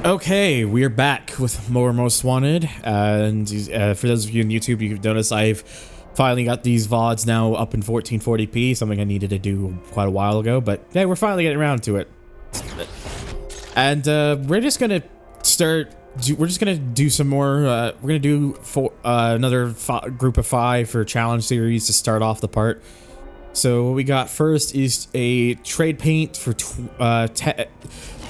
Okay, we're back with more Most Wanted, and for those of you on YouTube, you've noticed I've finally got these VODs now up in 1440p, something I needed to do quite a while ago, but yeah, we're finally getting around to it. And we're just gonna do some more, we're gonna do another group of 5 for challenge series to start off the part. So what we got first is a trade paint for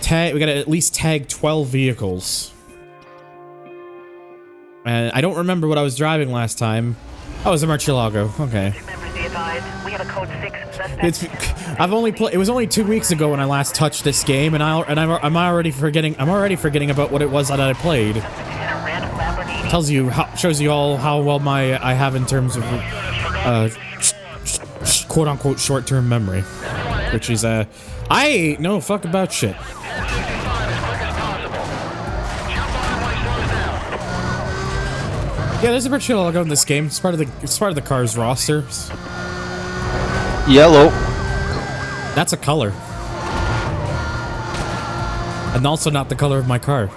we gotta at least tag 12 vehicles. And I don't remember what I was driving last time. Oh, it was a Murcielago. Okay. It was only 2 weeks ago when I last touched this game, and I'm already forgetting about what it was that I played. Shows you all how well I have in terms of quote unquote short-term memory, which is I ain't no fuck about shit. Yeah, there's a Murcielago in this game. It's part of the car's roster. Yellow. That's a color. And also not the color of my car.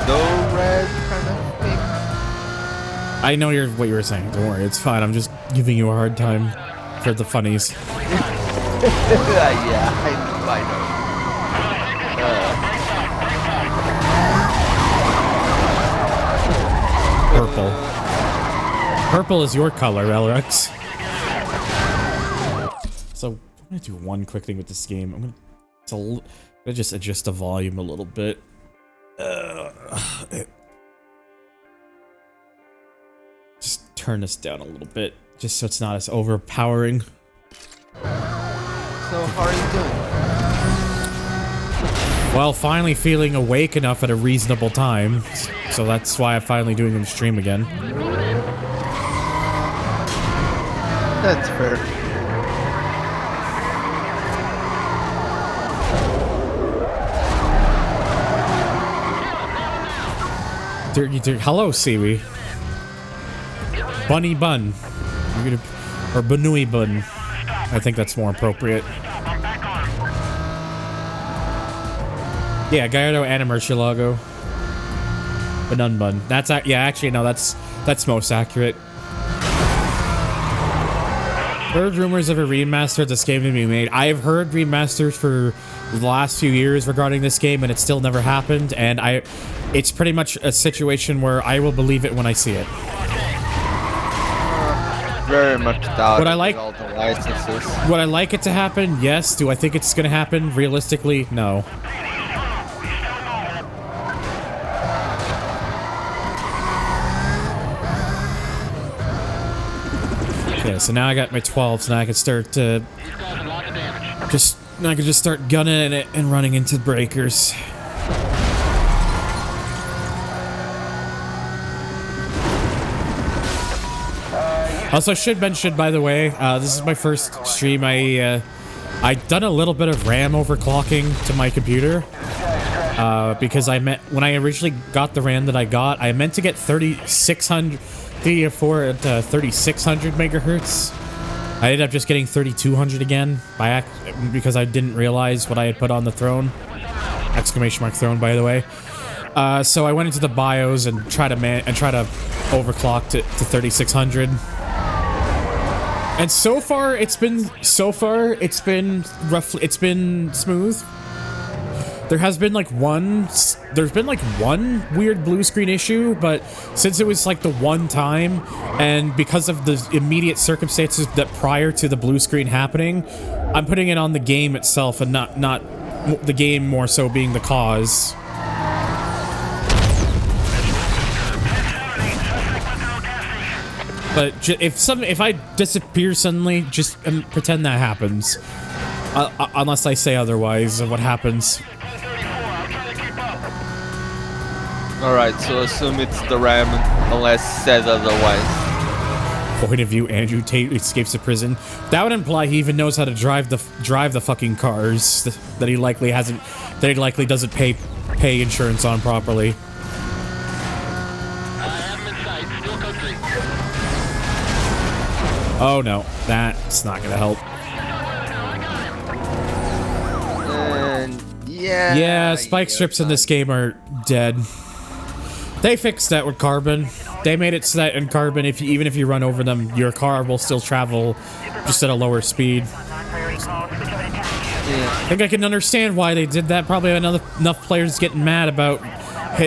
No red kind of thing. I know what you were saying. Don't worry, it's fine. I'm just giving you a hard time for the funnies. Yeah, I know. Purple. Purple is your color, LRX. So, I'm gonna do one quick thing with this game. I'm gonna just adjust the volume a little bit. Just turn this down a little bit, just so it's not as overpowering. So, how are you doing? Well, finally feeling awake enough at a reasonable time, so that's why I'm finally doing the stream again. That's fair. Hello, Siwi. Bunny Bun. Or Banui Bun. I think that's more appropriate. Yeah, Gallardo and a Murcielago. Banun Bun. That's yeah, actually no, that's most accurate. Heard rumors of a remaster of this game to be made. I've heard remasters for the last few years regarding this game, and it still never happened. And it's pretty much a situation where I will believe it when I see it. Very much doubt. Would I like all the licenses? Would I like it to happen? Yes. Do I think it's gonna happen? Realistically, no. Okay, so now I got my 12, so now I can start to just start gunning it and running into breakers. Also, I should mention, by the way, this is my first stream. I done a little bit of RAM overclocking to my computer because when I originally got the RAM that I got, I meant to get 3600 megahertz. I ended up just getting 3200 again because I didn't realize what I had put on the throne. Exclamation mark throne, by the way. So I went into the BIOS and tried to overclock it to 3600. And so far it's been smooth. There's been like one weird blue screen issue, but since it was like the one time, and because of the immediate circumstances that prior to the blue screen happening, I'm putting it on the game itself and not the game more so being the cause. But if I disappear suddenly, just pretend that happens, unless I say otherwise of what happens. Alright, so assume it's the RAM unless said otherwise. Point of view, Andrew Tate escapes the prison. That would imply he even knows how to drive the fucking cars that he likely doesn't pay insurance on properly. Oh no, that's not gonna help. Yeah, spike strips in this game are dead. They fixed that with carbon. They made it so that in carbon, even if you run over them, your car will still travel just at a lower speed. I think I can understand why they did that. Probably enough players getting mad about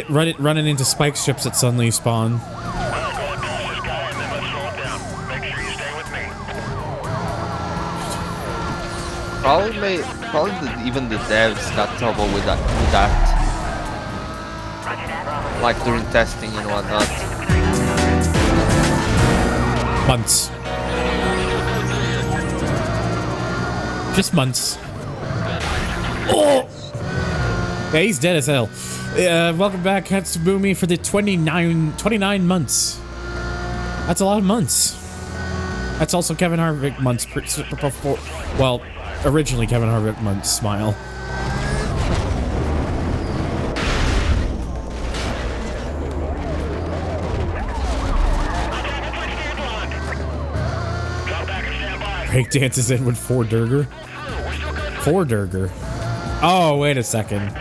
running into spike strips that suddenly spawn. Probably even the devs got trouble with that. Like during testing and whatnot. Months. Just months. Oh! Yeah, he's dead as hell. Welcome back, Hatsubumi, for the 29 months. That's a lot of months. That's also Kevin Harvick months. Well, originally Kevin Harvick months. Smile. Break dances in with Fordurger. Fordurger. Oh, wait a second.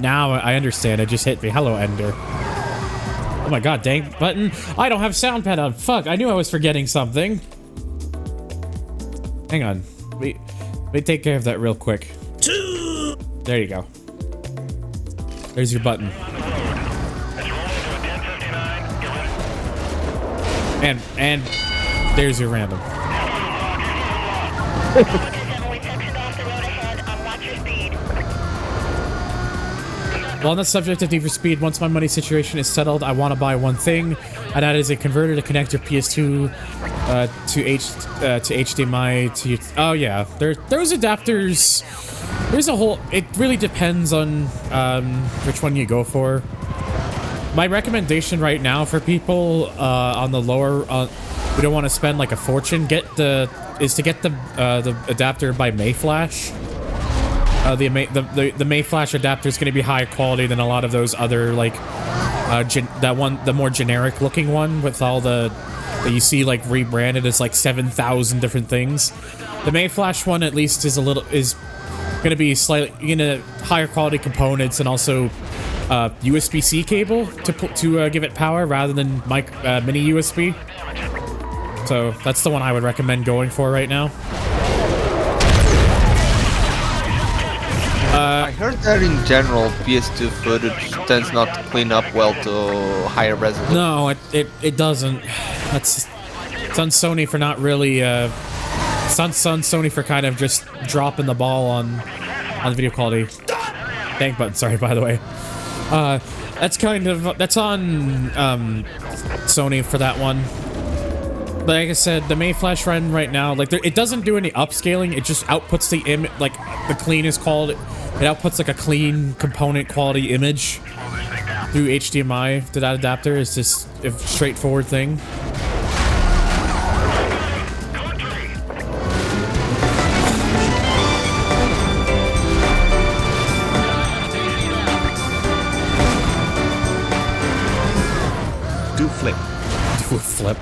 Now I understand. It just hit me. Hello, Ender. Oh my god, dang button. I don't have sound pad on. Fuck, I knew I was forgetting something. Hang on. Let me take care of that real quick. There you go. There's your button. And there's your random. Well, on the subject of Need for Speed, once my money situation is settled, I want to buy one thing, and that is a converter to connect your PS2 to HDMI to. Oh yeah, those adapters. There's a whole. It really depends on which one you go for. My recommendation right now for people on the lower, we don't want to spend like a fortune. Is to get the adapter by Mayflash. The Mayflash adapter is going to be higher quality than a lot of those other like the more generic looking one with all that you see like rebranded as like 7,000 different things. The Mayflash one at least is going to be slightly higher quality components and also USB-C cable to give it power rather than mini USB. So that's the one I would recommend going for right now. I heard that in general, PS2 footage tends not to clean up well to higher resolution. No, it doesn't. It's on Sony for not really. It's on Sony for kind of just dropping the ball on the video quality. Thank button. Sorry, by the way. That's on Sony for that one. But like I said, the Mayflash run right now, like it doesn't do any upscaling. It just outputs the image, like the cleanest quality. It outputs like a clean component quality image through HDMI to that adapter. It's just a straightforward thing. Do flip. Do flip.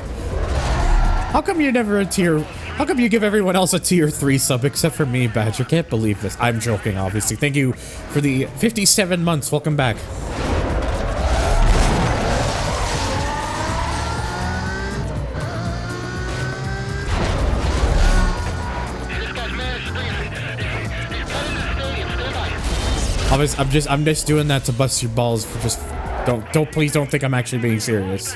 How come you're never a tier? How come you give everyone else a tier 3 sub except for me, Badger? Can't believe this. I'm joking, obviously. Thank you for the 57 months. Welcome back. I'm just doing that to bust your balls for just please don't think I'm actually being serious.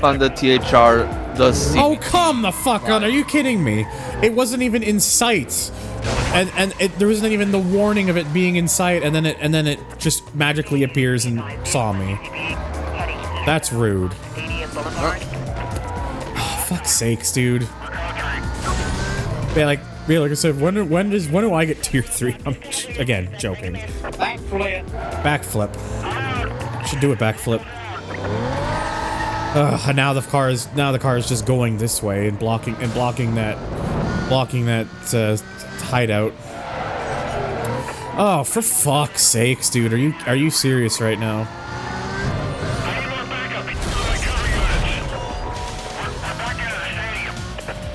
On the THR does see. Oh, come the fuck on. Are you kidding me? It wasn't even in sight. And there wasn't even the warning of it being in sight, and then it just magically appears and saw me. That's rude. Oh, fuck's sakes, dude. Yeah, like I said, when do I get tier 3? I'm again joking. Backflip. Should do a backflip. Now the car is just going this way and blocking that hideout. Oh, for fuck's sakes, dude! Are you serious right now?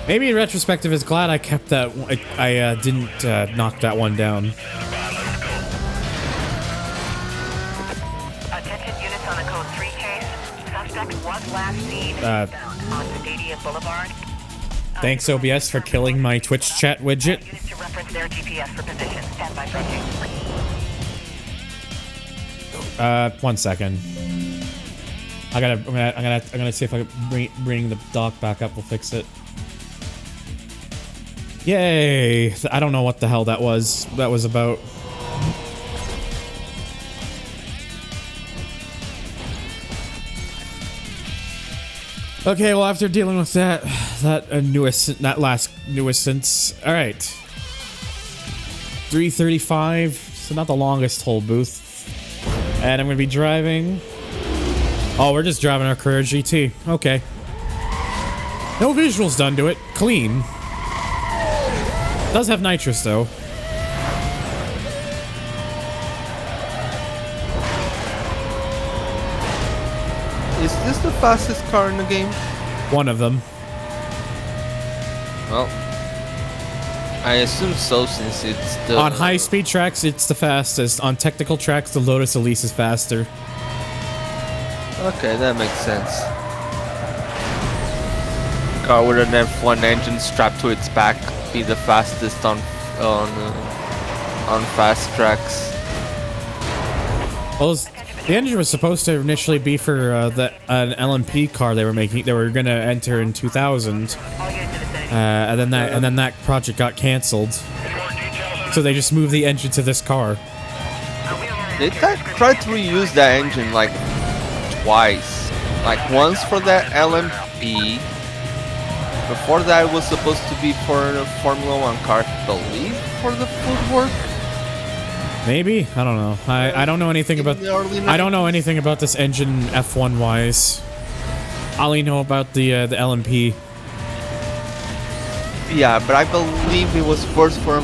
Maybe in retrospective, is glad I kept that. I didn't knock that one down. Attention units on the code 3 case. Suspect was last seen found on Stadium Boulevard. Thanks OBS for killing my Twitch chat widget. Units to reference their GPS for position. Stand by approaching. 1 second. I'm gonna see if I can bring the dock back up. We'll fix it. Yay! I don't know what the hell that was. That was about. Okay, well, after dealing with that last nuisance. All right. 3:35. So not the longest hold booth. And I'm gonna be driving. Oh, we're just driving our Carrera GT. Okay. No visuals done to it. Clean. Does have nitrous though. Is this the fastest car in the game? One of them. Well, I assume so since it's the... On high-speed tracks, it's the fastest. On technical tracks, the Lotus Elise is faster. Okay, that makes sense. Car with an F1 engine strapped to its back be the fastest on fast tracks. Well, the engine was supposed to initially be for an LMP car they were making. They were going to enter in 2000, and then that project got canceled. So they just moved the engine to this car. They tried to reuse that engine like twice. Like once for that LMP. Before that, it was supposed to be for a Formula 1 car, I believe, for the footwork. Maybe? I don't know. I don't know anything about. I don't know anything about this engine F1 wise. I only know about the LMP. Yeah, but I believe it was first for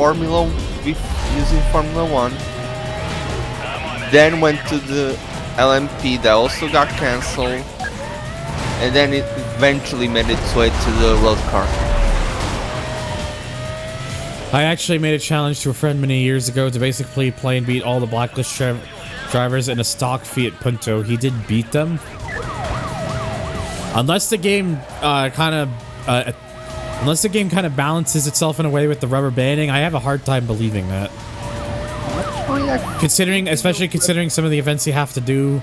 using Formula 1. Then went to the LMP that also got cancelled. And then it eventually made its way to the road car. I actually made a challenge to a friend many years ago to basically play and beat all the Blacklist drivers in a stock Fiat Punto. He did beat them. Unless the game kind of balances itself in a way with the rubber banding, I have a hard time believing that. Especially considering some of the events you have to do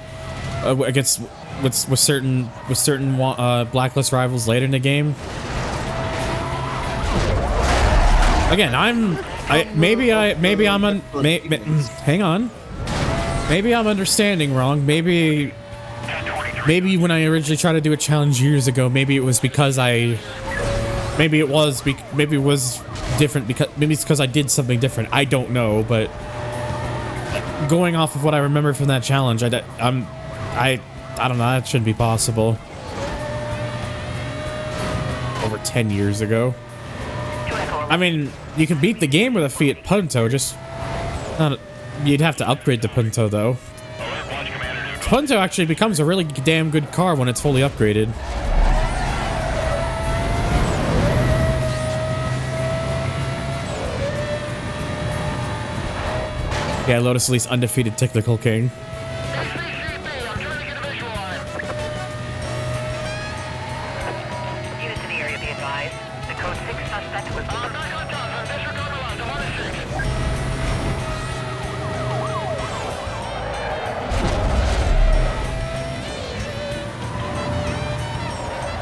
against with certain Blacklist rivals later in the game. Again, maybe I'm understanding wrong. Maybe when I originally tried to do a challenge years ago, maybe it was because maybe it was different maybe it's because I did something different. I don't know, but going off of what I remember from that challenge, I don't know, that shouldn't be possible. Over 10 years ago. I mean, you can beat the game with a Fiat Punto, just you'd have to upgrade the Punto though. Punto actually becomes a really damn good car when it's fully upgraded. Yeah, Lotus Elise undefeated technical king.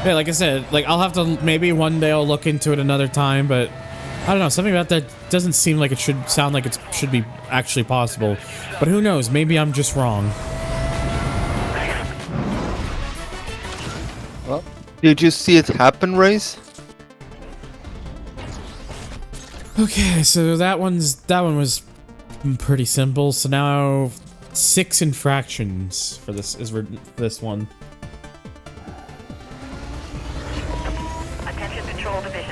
Yeah, like I said, like I'll have to maybe one day I'll look into it another time, but I don't know, something about that doesn't seem like it should sound like it should be actually possible. But who knows? Maybe I'm just wrong. Well, did you see it happen, Race? Okay, so that one was pretty simple. So now 6 infractions for this one.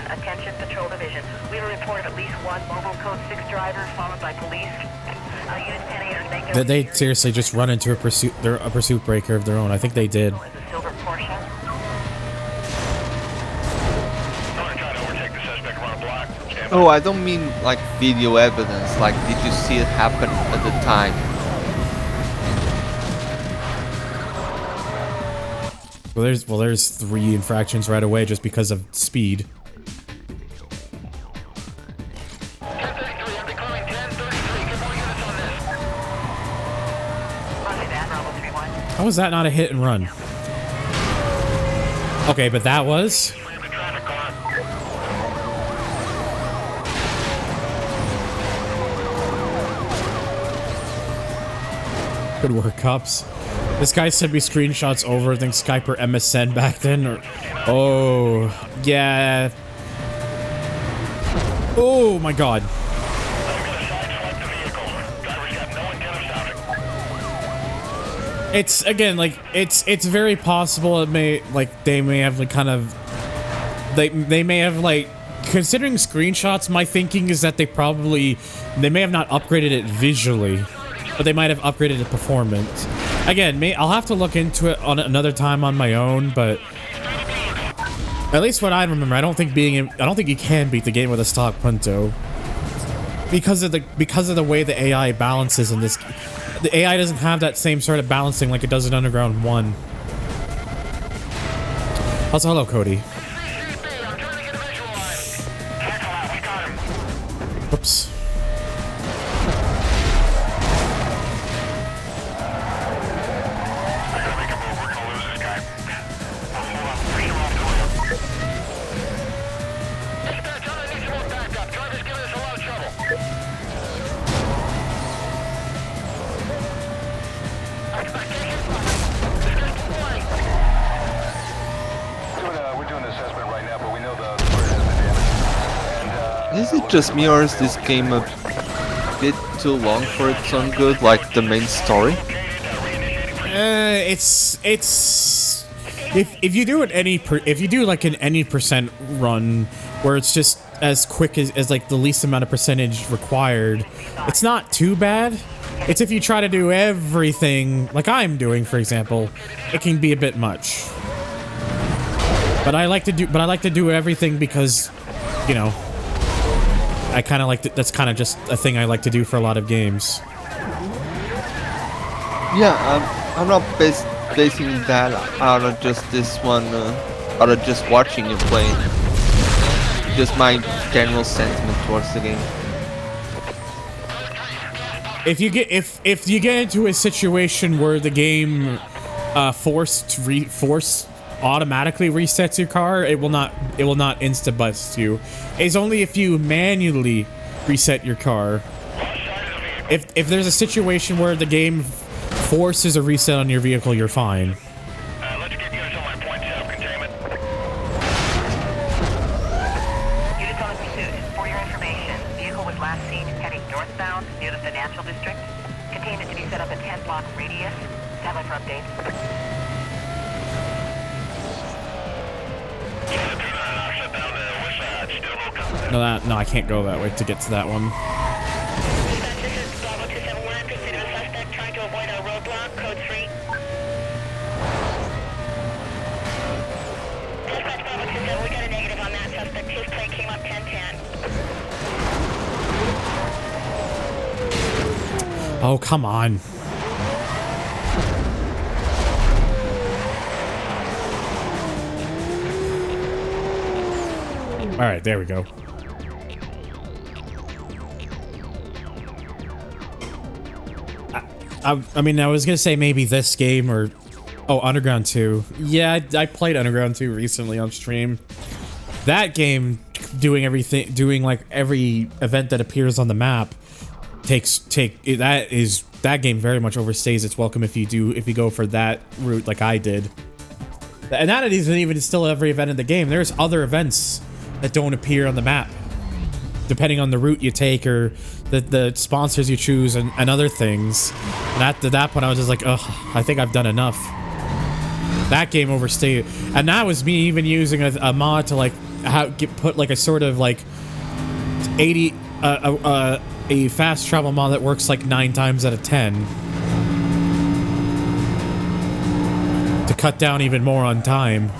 Attention Patrol Division. We have a report of at least one mobile code 6 driver followed by police. Unit 10 make Did they seriously just run into a pursuit breaker of their own? I think they did. Silver Porsche. Oh, I don't mean like video evidence. Like, did you see it happen at the time? Well, there's 3 infractions right away just because of speed. 1033, I'm declaring 1033. Get more units on this. Roger that, Bravo 3-1. How was that not a hit and run? Okay, but that was. We have a traffic car. Good work, cops. This guy sent me screenshots over, I think Skype or MSN back then, or... Oh, yeah. Oh my god. It's, again, like, it's very possible it may, like, they may have, like, kind of... They may have, like... Considering screenshots, my thinking is that they may have not upgraded it visually, but they might have upgraded the performance. Again, I'll have to look into it on another time on my own, but at least what I remember, I don't think you can beat the game with a stock Punto because of the way the AI balances in this. The AI doesn't have that same sort of balancing like it does in Underground 1. Also, hello, Cody. Oops. Is it just me or is this game a bit too long for its own good, like the main story? It's if you do like an any percent run where it's just as quick as like the least amount of percentage required, it's not too bad. It's if you try to do everything like I'm doing, for example, it can be a bit much. But I like to do everything because, you know, I kind of like to, that's kind of just a thing I like to do for a lot of games. Yeah, I'm not basing that out of just this one, out of just watching you play. Just my general sentiment towards the game. If you get into a situation where the game automatically resets your car, it will not insta bust you. It's only if you manually reset your car. If there's a situation where the game forces a reset on your vehicle, you're fine. Let's get units on my point of containment. Units on pursuit. For your information, vehicle was last seen heading northbound near the financial district. Containment to be set up a 10-block radius. Stand by for updates. No, I can't go that way to get to that one. This is Bravo 271. Pursuit of a suspect trying to avoid a roadblock. Code 3. Dispatch Bravo 27. We got a negative on that suspect. His plate came up 1010. Oh, come on. All right, there we go. I mean, I was gonna say maybe this game or... Oh, Underground 2. Yeah, I played Underground 2 recently on stream. That game, doing like every event that appears on the map, that game very much overstays its welcome if you go for that route like I did. And that isn't even still every event in the game. There's other events that don't appear on the map, depending on the route you take or the sponsors you choose and other things. And at that point, I was just like, ugh, I think I've done enough. That game overstayed, and that was me even using a mod to like put like a sort of like 80 a fast travel mod that works like 9 times out of 10 to cut down even more on time.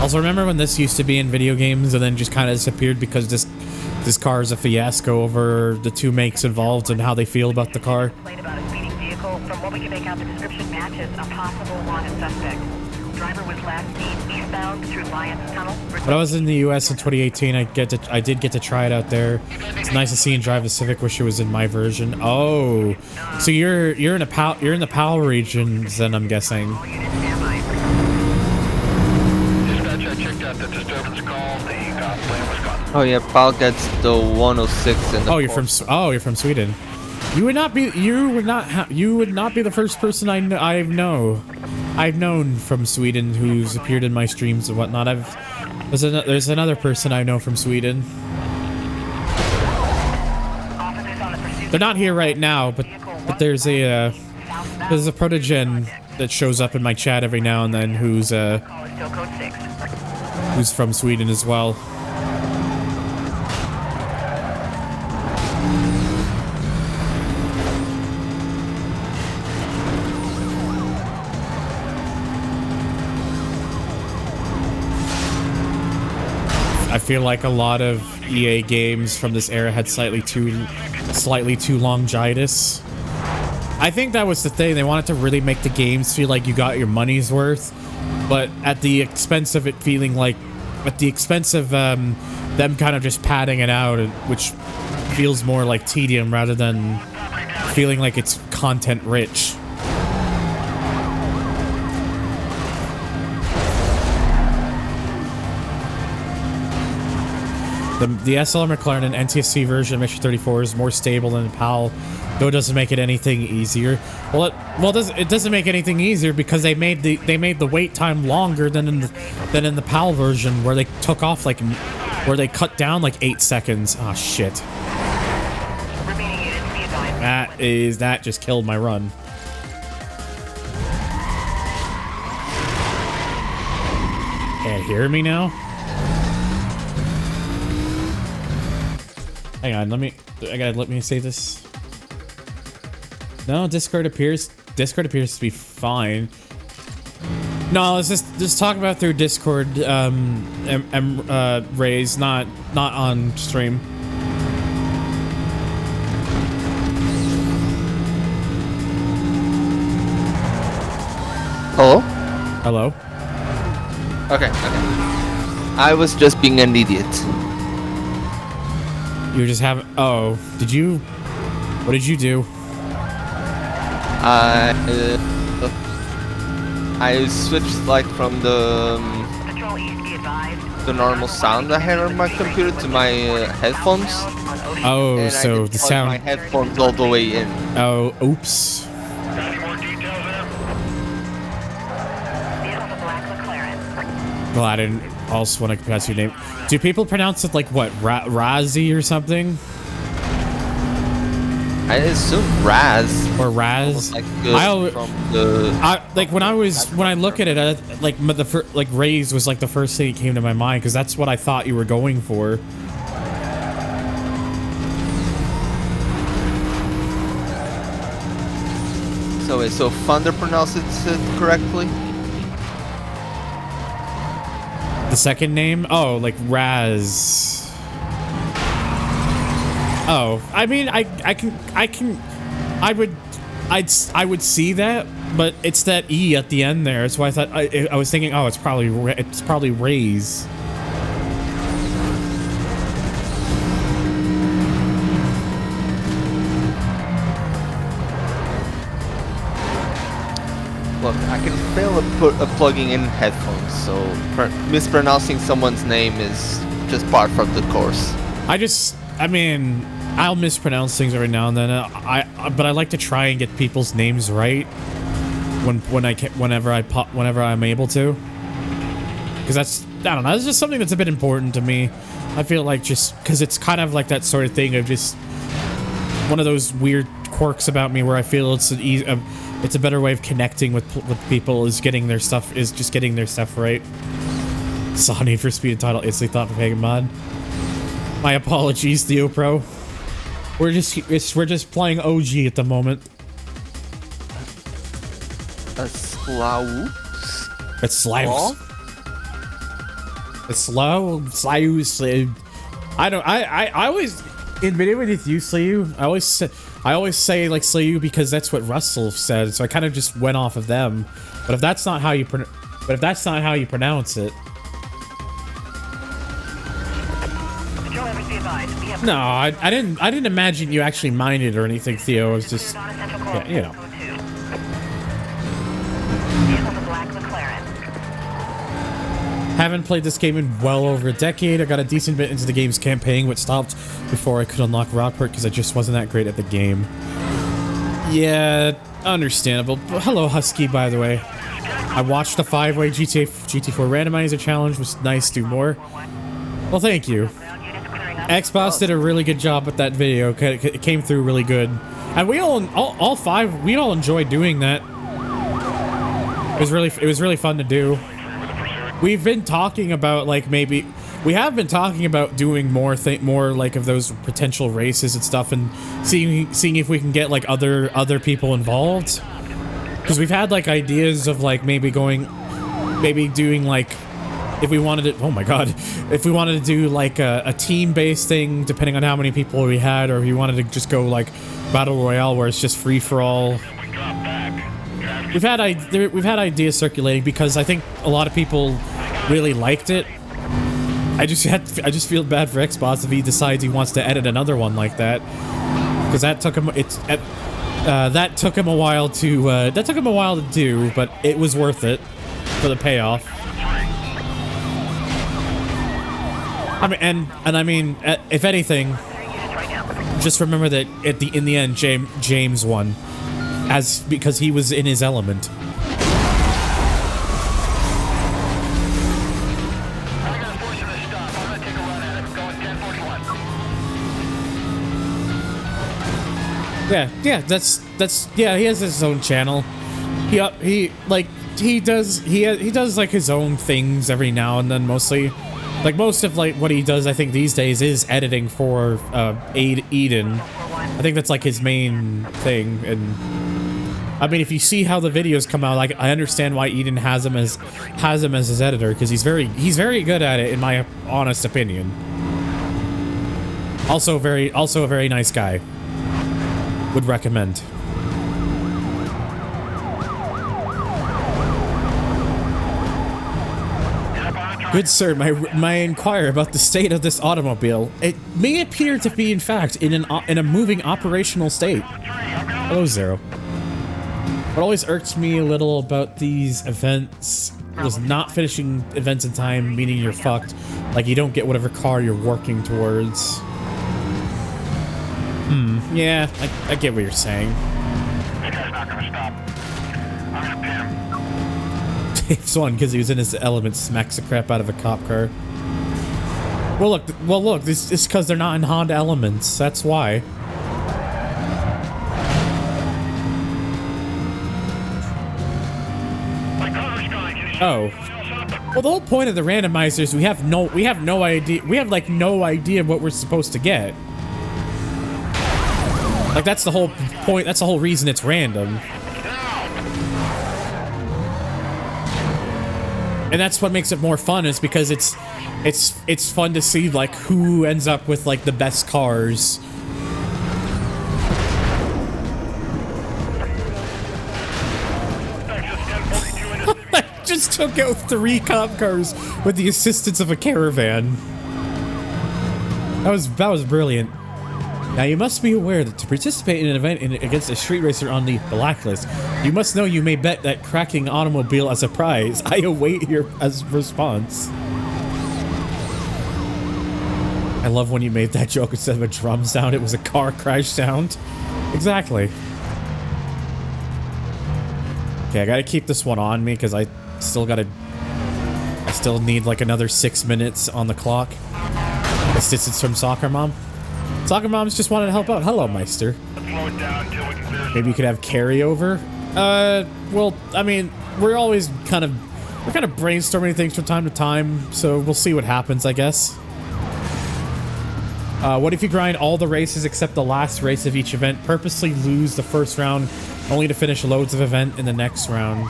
Also, remember when this used to be in video games and then just kind of disappeared because this car is a fiasco over the two makes involved and how they feel about the car? Complaint about a speeding vehicle. From what we can make out, the description matches a possible wanted suspect. Driver was last seen eastbound through Lyons Tunnel. When I was in the U.S. in 2018, I did get to try it out there. It's nice to see and drive a Civic. Wish it was in my version. Oh, so you're in the PAL regions, then I'm guessing. All units stand by. Dispatch, I checked out the disturbance call. The plan was gone. Oh yeah, Paul gets the 106 and the. Oh, you're from Sweden. You would not be the first person I've known from Sweden who's appeared in my streams and whatnot. There's another person I know from Sweden. Officers on the pursuit. They're not here right now, but there's a protogen that shows up in my chat every now and then Call is still code 6. who's from Sweden as well. I feel like a lot of EA games from this era had slightly too longitis. I think that was the thing. They wanted to really make the games feel like you got your money's worth, but at the expense of it feeling like, at the expense of them kind of just padding it out, which feels more like tedium rather than feeling like it's content rich. The SLR McLaren and NTSC version of Mission 34 is more stable than PAL, though it doesn't make it anything easier. It doesn't make anything easier because they made the wait time longer than in the PAL version, where they took off where they cut down like 8 seconds. Oh shit! Remaining units be advised. That just killed my run. Can't hear me now? Hang on, let me say this. No, Discord appears to be fine. No, let's just talk about through Discord, Rays, not on stream. Hello? Hello? Okay. I was just being an idiot. You just have. Oh, what did you do? I switched like from the Patrol East be advised. normal sound I had on my computer to my headphones. Oh, And so I the didn't plug sound. my headphones all the way in. Oh, oops. Got any more details there? Vehicle the black McLaren. Well, I didn't also want to pronounce your name. Do people pronounce it like what, Razi or something? I assume Raz. Or Raz? Like from the. when I look at it, like Raze was like the first thing that came to my mind because that's what I thought you were going for. So Thunder pronounces it correctly? The second name? Oh, like Raz. Oh, I mean, I would see that, but it's that E at the end there. That's why I thought I was thinking, oh, it's probably Raze. Look, I can fail at plugging in headphones, so mispronouncing someone's name is just part of the course. I mean, I'll mispronounce things every now and then. But I like to try and get people's names right whenever I'm able to. Because I don't know, that's just something that's a bit important to me. I feel like just because it's kind of like that sort of thing of just one of those weird quirks about me where I feel it's a better way of connecting with people is getting their stuff right. Saw Need for Speed title instantly thought for Pagan Mod. My apologies, Theo Pro. We're just playing OG at the moment. A Slaus? It's Slaus. It's slow. Slow. I don't. I always in video with you, Slew. I always say like Slew because that's what Russell said. So I kind of just went off of them. But if that's not how you pronounce it. No, I didn't imagine you actually minded or anything, Theo. It was just, yeah, you know. Haven't played this game in well over a decade. I got a decent bit into the game's campaign, but stopped before I could unlock Rockport because I just wasn't that great at the game. Yeah, understandable. But hello, Husky, by the way. I watched the 5-way GT4 randomizer challenge. It was nice. Do more. Well, thank you. Xbox did a really good job with that video. It came through really good, and we all five enjoyed doing that. It was really fun to do. We've been talking about like maybe we have been talking about doing more like of those potential races and stuff, and seeing if we can get like other people involved, because we've had like ideas of like maybe doing like. If we wanted to, oh my god, if we wanted to do like a team-based thing, depending on how many people we had, or if we wanted to just go like Battle Royale where it's just free for all. We've had ideas circulating because I think a lot of people really liked it. I just feel bad for Xbox if he decides he wants to edit another one like that, because that took him that took him a while to do, but it was worth it for the payoff. I mean, if anything, just remember that in the end, James won, because he was in his element. Yeah, he has his own channel. He does like his own things every now and then, mostly. Like, most of, like, what he does, I think, these days is editing for, Eden. I think that's, like, his main thing, and... I mean, if you see how the videos come out, like, I understand why Eden has him as his editor, because he's very good at it, in my honest opinion. Also a very nice guy. Would recommend. Good sir, my inquire about the state of this automobile. It may appear to be, in fact, in a moving operational state. Hello, Zero. What always irks me a little about these events was not finishing events in time, meaning you're fucked. Like, you don't get whatever car you're working towards. Yeah, I get what you're saying. This guy's not gonna stop. I'm gonna pin him. Dave's one, because he was in his element, smacks the crap out of a cop car. Well, look, this is because they're not in Honda elements. That's why. Oh. Well, the whole point of the randomizers, we have no idea. We have like no idea what we're supposed to get. Like, that's the whole point. That's the whole reason it's random. And that's what makes it more fun, is because it's fun to see like who ends up with like the best cars. I just took out 3 cop cars with the assistance of a caravan. That was brilliant. Now, you must be aware that to participate in an event against a street racer on the Blacklist, you must know you may bet that cracking automobile as a prize. I await your response. I love when you made that joke. Instead of a drum sound, it was a car crash sound. Exactly. Okay, I gotta keep this one on me because I still need like another 6 minutes on the clock. Assistance from Soccer Mom. Soccer Moms just wanted to help out. Hello, Meister. Maybe you could have carryover? Well, I mean, we're kind of brainstorming things from time to time, so we'll see what happens, I guess. What if you grind all the races except the last race of each event, purposely lose the first round, only to finish loads of event in the next round?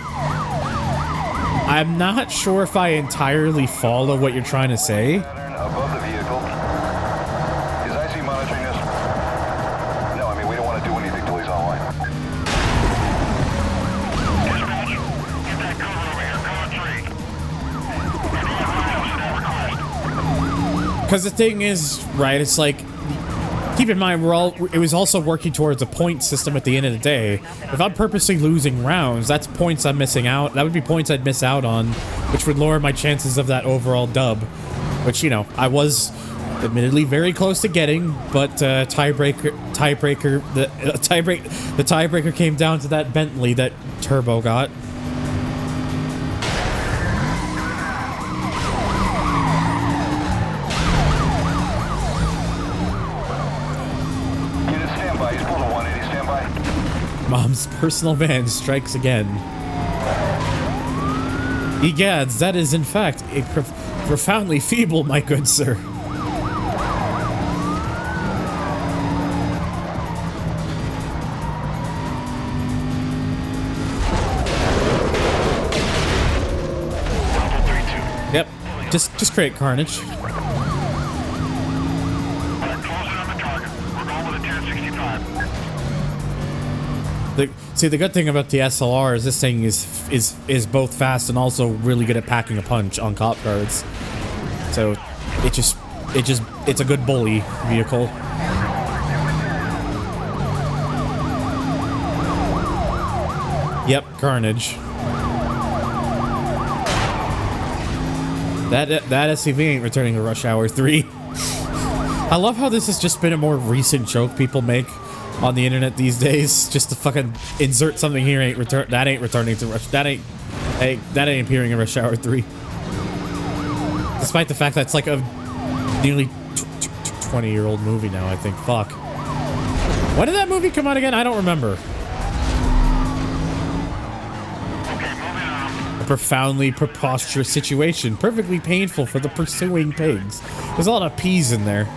I'm not sure if I entirely follow what you're trying to say. Above the vehicle. Is IC monitoring this? No, I mean, we don't want to do anything till he's online. Dispatch, get that cover over here, code 3. Because the thing is, right, it's like, keep in mind, it was also working towards a point system at the end of the day. If I'm purposely losing rounds, that's points I'm missing out. That would be points I'd miss out on, which would lower my chances of that overall dub. Which, you know, I was admittedly very close to getting, but the tiebreaker came down to that Bentley that Turbo got. Unit standby. He's pulled a 180. Standby. Mom's personal van strikes again. Egads, that is in fact a profoundly feeble, my good sir. Yep, just create carnage. Closing on the target. We're going with a 1065. See, the good thing about the SLR is this thing is both fast and also really good at packing a punch on cop cars. So it's a good bully vehicle. Yep, carnage. That SUV ain't returning to Rush Hour 3. I love how this has just been a more recent joke people make on the internet these days. Just to fucking insert something here ain't returning to Rush. That ain't appearing in Rush Hour 3. Despite the fact that it's like a nearly 20-year-old movie now, I think. Fuck. When did that movie come out again? I don't remember. A profoundly preposterous situation. Perfectly painful for the pursuing pigs. There's a lot of P's in there.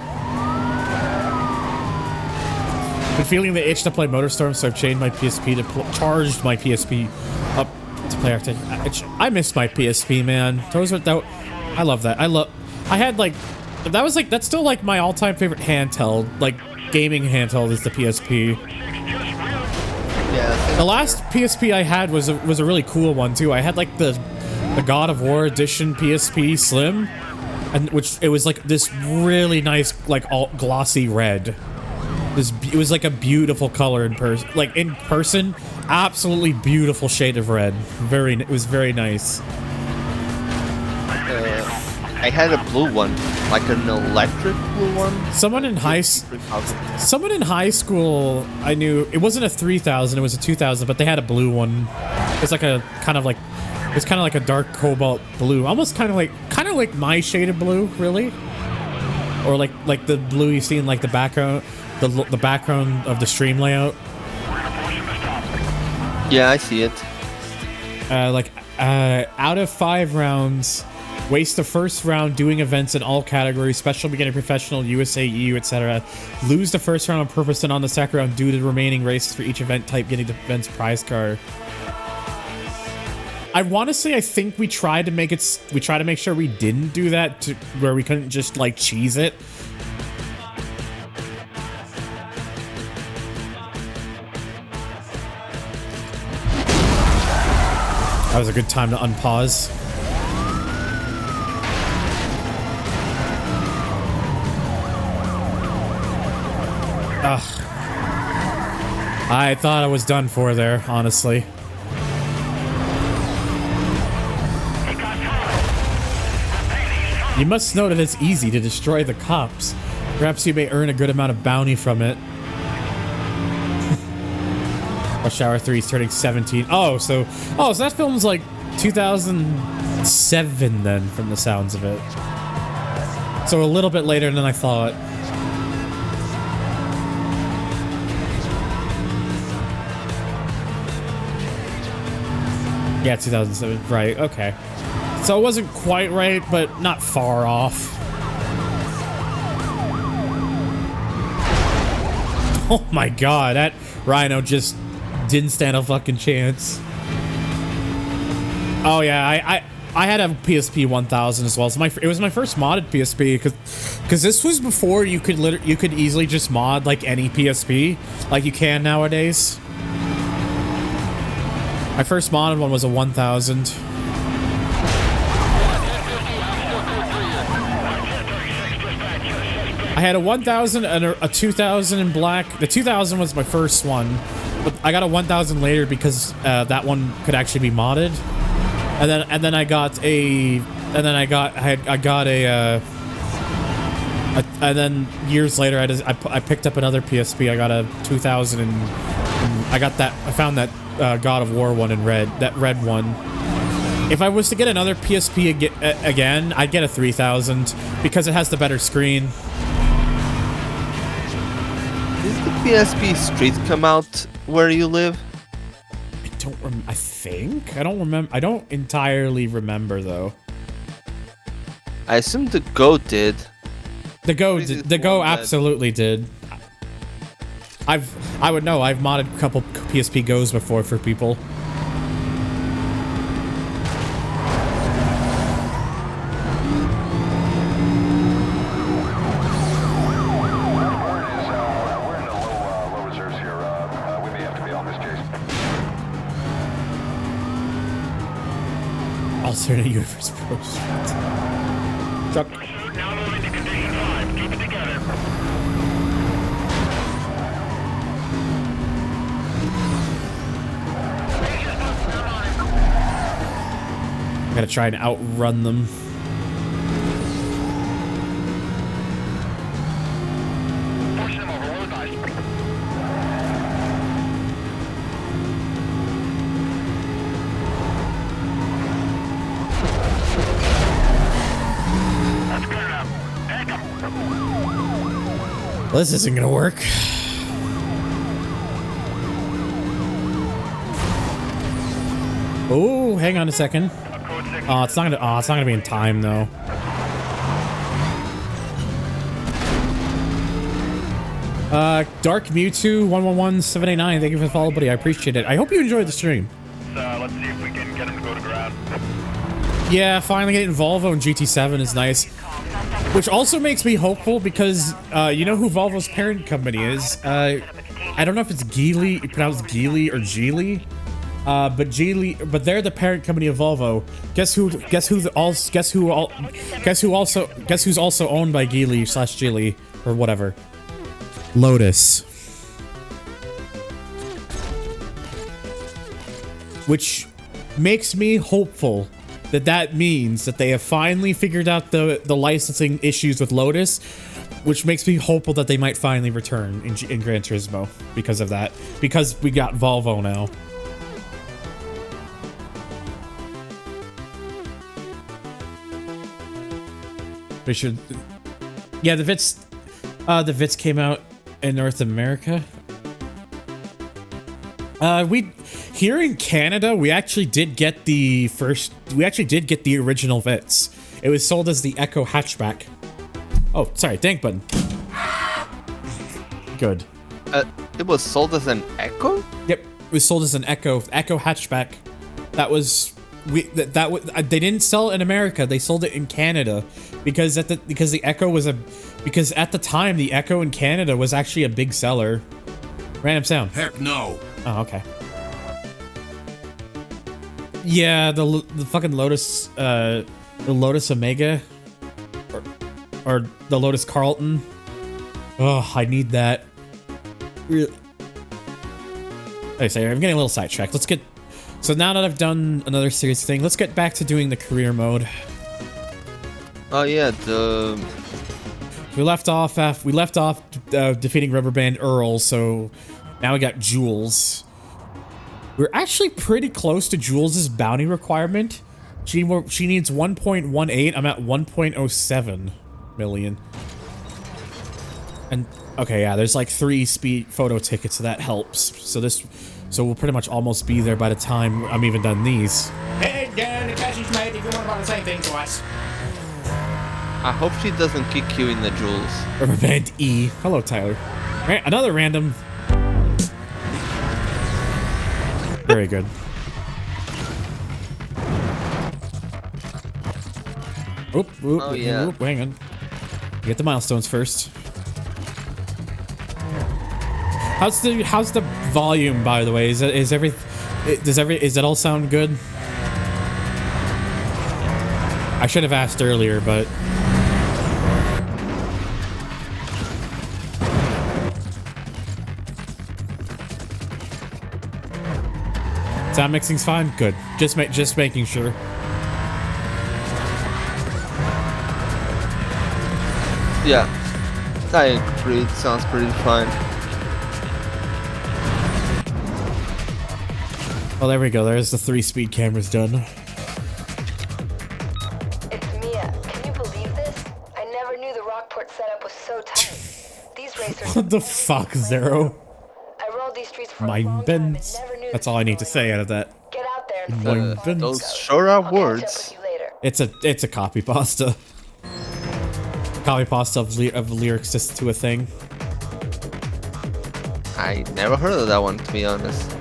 Been feeling the itch to play MotorStorm, so I've changed my PSP to charged my PSP up to play Arctic. I miss my PSP, man. Those were I love that. I had like that's still like my all-time favorite handheld, like gaming handheld is the PSP. Yeah. The last PSP I had was a really cool one too. I had like the God of War edition PSP Slim, and which it was like this really nice like all glossy red. It was like a beautiful color in person. Like in person, absolutely beautiful shade of red. It was very nice. I had a blue one, like an electric blue one. Someone in high school, I knew it wasn't a 3000, it was a 2000, but they had a blue one. It's like a kind of like a dark cobalt blue, almost kind of like my shade of blue, really, or like the blue you see in like the background. The background of the stream layout. Yeah, I see it. Out of 5 rounds, waste the first round doing events in all categories, special, beginner, professional, USA, EU, etc. Lose the first round on purpose and on the second round do the remaining races for each event type, getting the event's prize card. I want to say I think we tried to make sure we didn't do that to where we couldn't just like cheese it. That was a good time to unpause. Ugh. I thought I was done for there, honestly. You must know that it's easy to destroy the cops. Perhaps you may earn a good amount of bounty from it. Rush Hour 3 is turning 17. Oh, so that film's like 2007 then, from the sounds of it. So a little bit later than I thought. Yeah, 2007. Right, okay. So it wasn't quite right, but not far off. Oh my god, that Rhino just didn't stand a fucking chance. Oh yeah, I had a PSP 1000 as well. It was my first modded PSP because this was before you could easily just mod like any PSP like you can nowadays. My first modded one was a 1000. I had a 1000 and a 2000 in black. The 2000 was my first one, but I got a 1000 later because that one could actually be modded. And then I got a, and then years later I picked up another PSP. I got a 2000 and I found that God of War one in red, that red one. If I was to get another PSP again, I'd get a 3000 because it has the better screen. Did the PSP Street come out where you live? I think I don't remember. I don't entirely remember though. I assume the Go did. The Go absolutely did. I would know. I've modded a couple PSP Go's before for people. Alternate universe approach. Truck. Now moving to condition 5. Keep it together. I gotta try and outrun them. Push them over. Roll dice. That's clear now. Take them. Well, this isn't gonna work. Oh, hang on a second. Oh, it's not gonna be in time though. Dark Mewtwo 111789. Thank you for the follow, buddy. I appreciate it. I hope you enjoyed the stream. Let's see if we can get him to go to ground. Yeah, finally getting Volvo and GT7 is nice. Which also makes me hopeful because you know who Volvo's parent company is. I don't know if it's Geely, pronounced Geely or Geely. But they're the parent company of Volvo. Guess who's also owned by Geely/Geely or whatever. Lotus. Which makes me hopeful that means that they have finally figured out the licensing issues with Lotus, which makes me hopeful that they might finally return in Gran Turismo because of that. Because we got Volvo now. We should. Yeah, the Vits came out in North America. Here in Canada, we actually did get the original Vits. It was sold as the Echo hatchback. Oh, sorry, thank button. Good. It was sold as an Echo? Yep, it was sold as an Echo hatchback. They didn't sell it in America. They sold it in Canada because at the time the Echo in Canada was actually a big seller. Random sound. Heck no. Oh, okay. Yeah, the fucking Lotus, the Lotus Omega, or the Lotus Carlton. Oh, I need that. Really. Like I say, I'm getting a little sidetracked. Let's get. So now that I've done another serious thing, let's get back to doing the career mode. Oh yeah, We left off defeating Rubber Band Earl, so now we got Jules. We're actually pretty close to Jules' bounty requirement. She needs 1.18. I'm at 1.07 million. And okay, yeah, there's like 3 speed photo tickets, so that helps. So we'll pretty much almost be there by the time I'm even done these. Hey, Dan, the cashier's made if you want about the same thing to us. I hope she doesn't kick you in the jewels. Rubber Band E. Hello, Tyler. Right, another random. Very good. Oh, yeah. Hang on. Get the milestones first. How's the volume, by the way? Is it all sound good? I should have asked earlier, but sound mixing's fine. Good. Just making sure. Yeah, I agree. It sounds pretty fine. Well, there we go. There's the 3-speed cameras done. It's Mia. Can you believe this? I never knew the Rockport setup was so tight. These racers. What the fuck, Zero? I rode these streets for a Mind long time and bends. never knew That's this all I was need to going say on. out of that. Get out there and Mind see bends. Those sure are I'll catch up words. with you later. It's a copy pasta. Copy pasta of lyrics just to a thing. I never heard of that one, to be honest.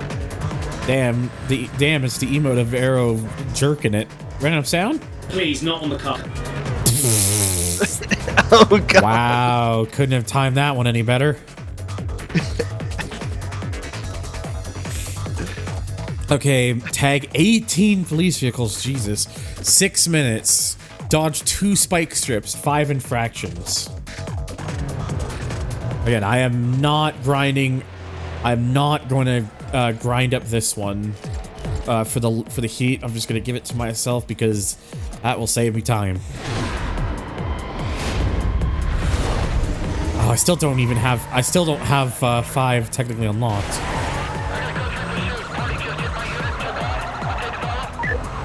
Damn, it's the emote of Arrow jerking it. Random sound? Please, not on the car. Oh god. Wow, couldn't have timed that one any better. Okay, tag 18 police vehicles, Jesus. 6 minutes. Dodge 2 spike strips, 5 infractions. Again, I am not grinding. I'm not going to grind up this one for the heat. I'm just going to give it to myself because that will save me time. Oh, I still don't have 5 technically unlocked.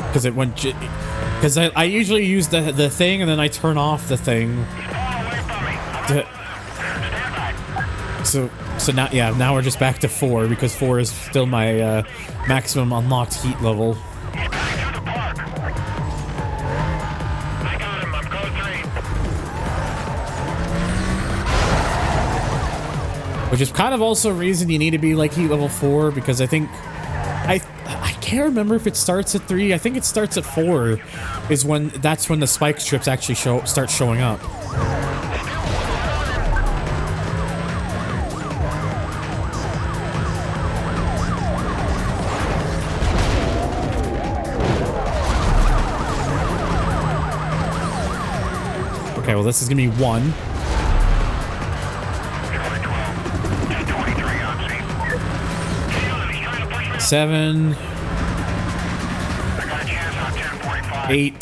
Because it went. Because I usually use the thing and then I turn off the thing. So now we're just back to 4 because 4 is still my maximum unlocked heat level. Which is kind of also a reason you need to be like heat level 4 because I think I can't remember if it starts at 3. I think it starts at 4 is when that's when the spike strips actually start showing up. Okay, well this is gonna be 1. Seven. 8.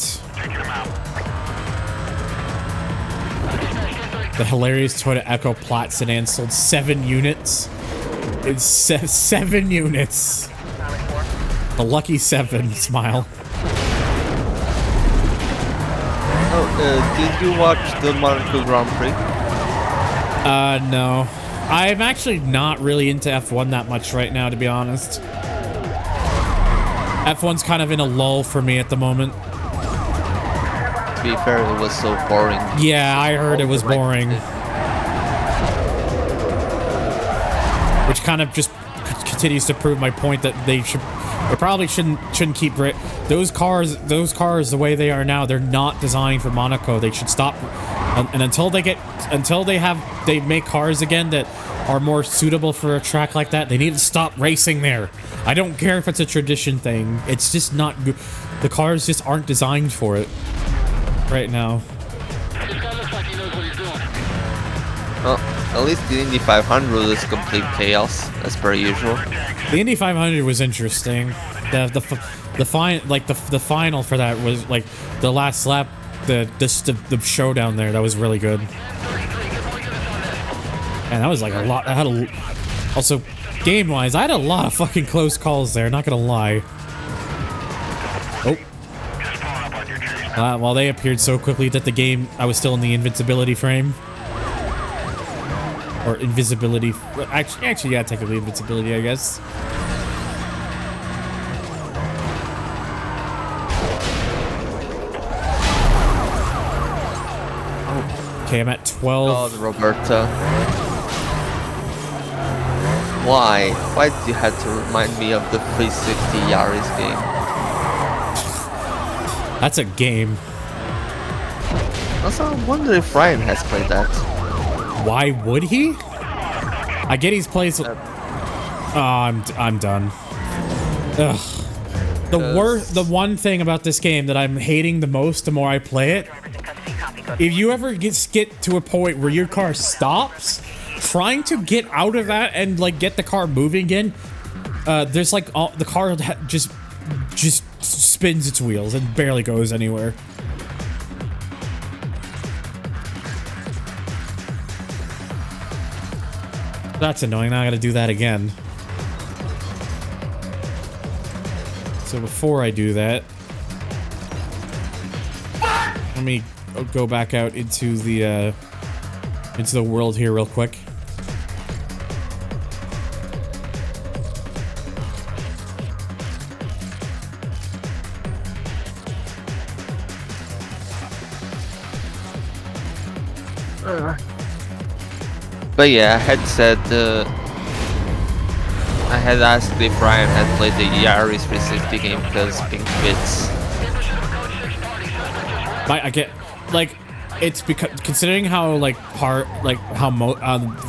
The hilarious Toyota Echo Plat sedan sold 7 units. It's 7 units. The lucky 7. Smile. Oh, did you watch the Monaco Grand Prix? No. I'm actually not really into F1 that much right now, to be honest. F1's kind of in a lull for me at the moment. To be fair, it was so boring. Yeah, I heard it was boring. Which kind of just continues to prove my point that they probably shouldn't keep those cars the way they are now. They're not designed for Monaco. They should stop. And until they make cars again that are more suitable for a track like that, they need to stop racing there. I don't care if it's a tradition thing. It's just not good. The cars just aren't designed for it right now. Well, at least the Indy 500 is complete chaos, as per usual. The Indy 500 was interesting. The final for that was like the last lap. The showdown there, that was really good. And that was like a lot. Also, game-wise, I had a lot of fucking close calls there, not gonna lie. Oh. Well, they appeared so quickly that the game, I was still in the invincibility frame. Or invisibility. Actually, yeah, technically invincibility, I guess. Okay, I'm at 12. Oh, Roberta. Why? Why did you have to remind me of the 360 Yaris game? That's a game. Also, I wonder if Ryan has played that. Why would he? I get he's plays. Oh, I'm done. Ugh. The one thing about this game that I'm hating the most, the more I play it, if you ever get to a point where your car stops, trying to get out of that and like get the car moving again, there's like the car just spins its wheels and barely goes anywhere. That's annoying. Now I gotta do that again. So before I do that, let me go back out into the world here real quick. But yeah, I had said I had asked if Ryan had played the Yaris 360 game because pink fits. I get like it's because considering how like hard like how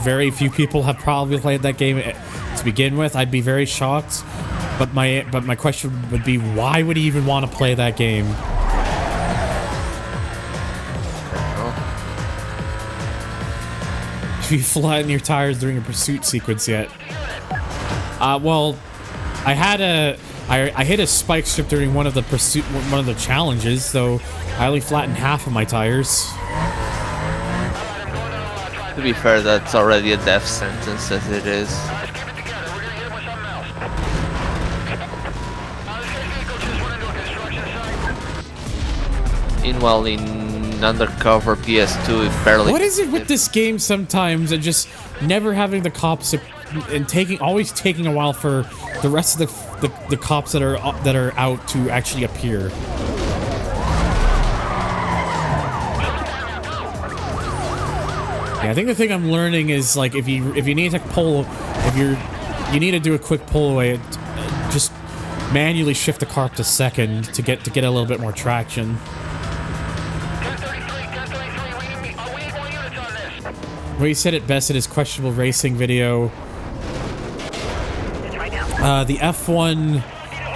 very few people have probably played that game to begin with, I'd be very shocked. But my question would be, why would he even want to play that game? Have you flattened your tires during a pursuit sequence yet? Well, I hit a spike strip during one of the challenges, so I only flattened half of my tires. To be fair, that's already a death sentence as it is. Meanwhile, in undercover PS2, it barely. What is it with this game sometimes and just never having the cops and always taking a while for the rest of the cops that are out to actually appear? Yeah, I think the thing I'm learning is like if you need to you need to do a quick pull away, just manually shift the car up to second to get a little bit more traction. Well, he said it best in his questionable racing video. The F1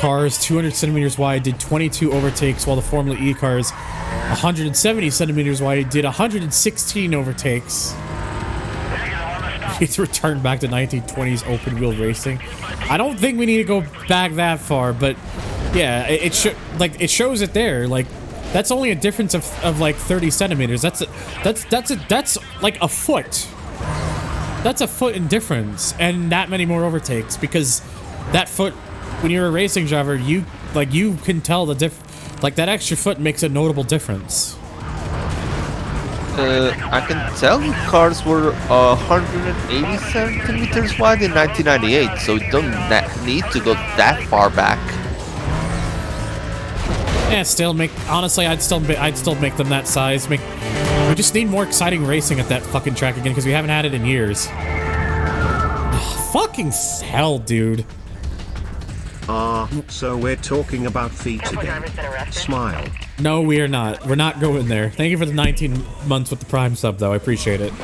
cars, 200 centimeters wide, did 22 overtakes, while the Formula E cars, 170 centimeters wide, did 116 overtakes. He's returned back to 1920s open-wheel racing. I don't think we need to go back that far, but yeah, it shows it there. Like, that's only a difference of like 30 centimeters. That's like a foot. That's a foot in difference, and that many more overtakes, because that foot, when you're a racing driver, you can tell the like that extra foot makes a notable difference. I can tell the cars were 180 centimeters wide in 1998, so you don't need to go that far back. Yeah, honestly, I'd still make them that size. We just need more exciting racing at that fucking track again, because we haven't had it in years. Ugh, fucking hell, dude. So we're talking about feet again. Smile. No, we are not. We're not going there. Thank you for the 19 months with the Prime sub, though. I appreciate it.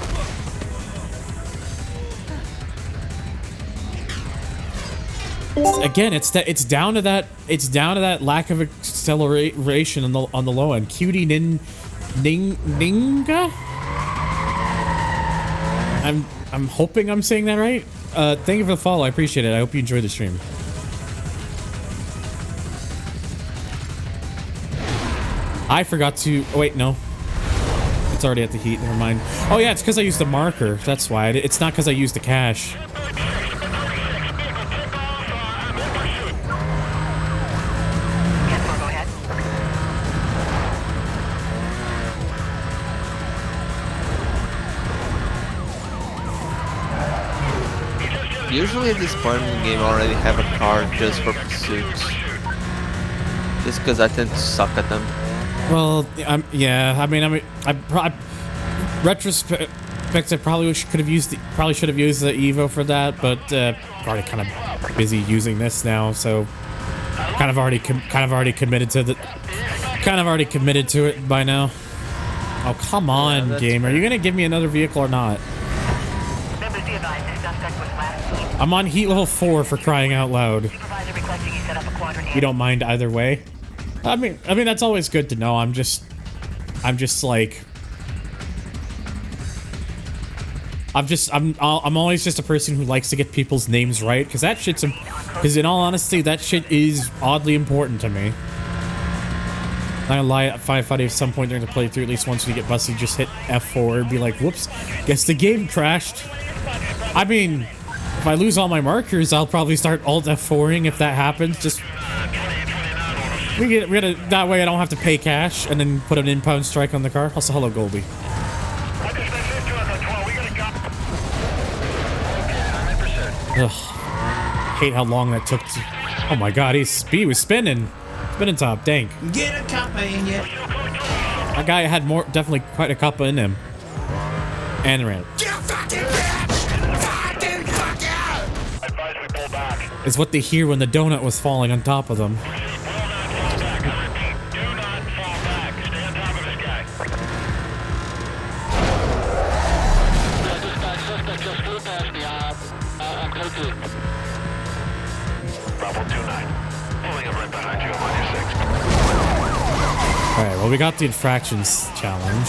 Again, it's down to that lack of acceleration on the low end. Cutie Ninga. I'm hoping I'm saying that right. Thank you for the follow. I appreciate it. I hope you enjoyed the stream. I forgot to. Oh wait, no. It's already at the heat. Never mind. Oh yeah, it's because I used the marker. That's why. It's not because I used the cache. Usually at this point in the game, I already have a car just for pursuits. Just because I tend to suck at them. Well, yeah. I mean, retrospect, I probably should have used the Evo for that, but already kind of busy using this now, so kind of already committed to it by now. Oh, come on, that's game. Are you gonna give me another vehicle or not? Members be advised the suspect was last seen. I'm on heat level 4 for crying out loud. Supervisor requesting you set up a quadrant. You don't mind either way? I mean that's always good to know. I'm just like I'm always just a person who likes to get people's names right, because that shit's because in all honesty that shit is oddly important to me. Not gonna lie, at firefighting at some point during the playthrough, at least once when you get busted, just hit F4 and be like, whoops, guess the game crashed. I mean, if I lose all my markers, I'll probably start Alt F4ing if that happens. Just we gotta that way I don't have to pay cash and then put an impound strike on the car. Also, hello Goldie. Ugh. Hate how long that took to... Oh my god, he was spinning. Spinning top, dang. Get a copper in you. That guy had definitely quite a cuppa in him. And ran. Is what they hear when the donut was falling on top of them. Alright, well, we got the infractions challenge.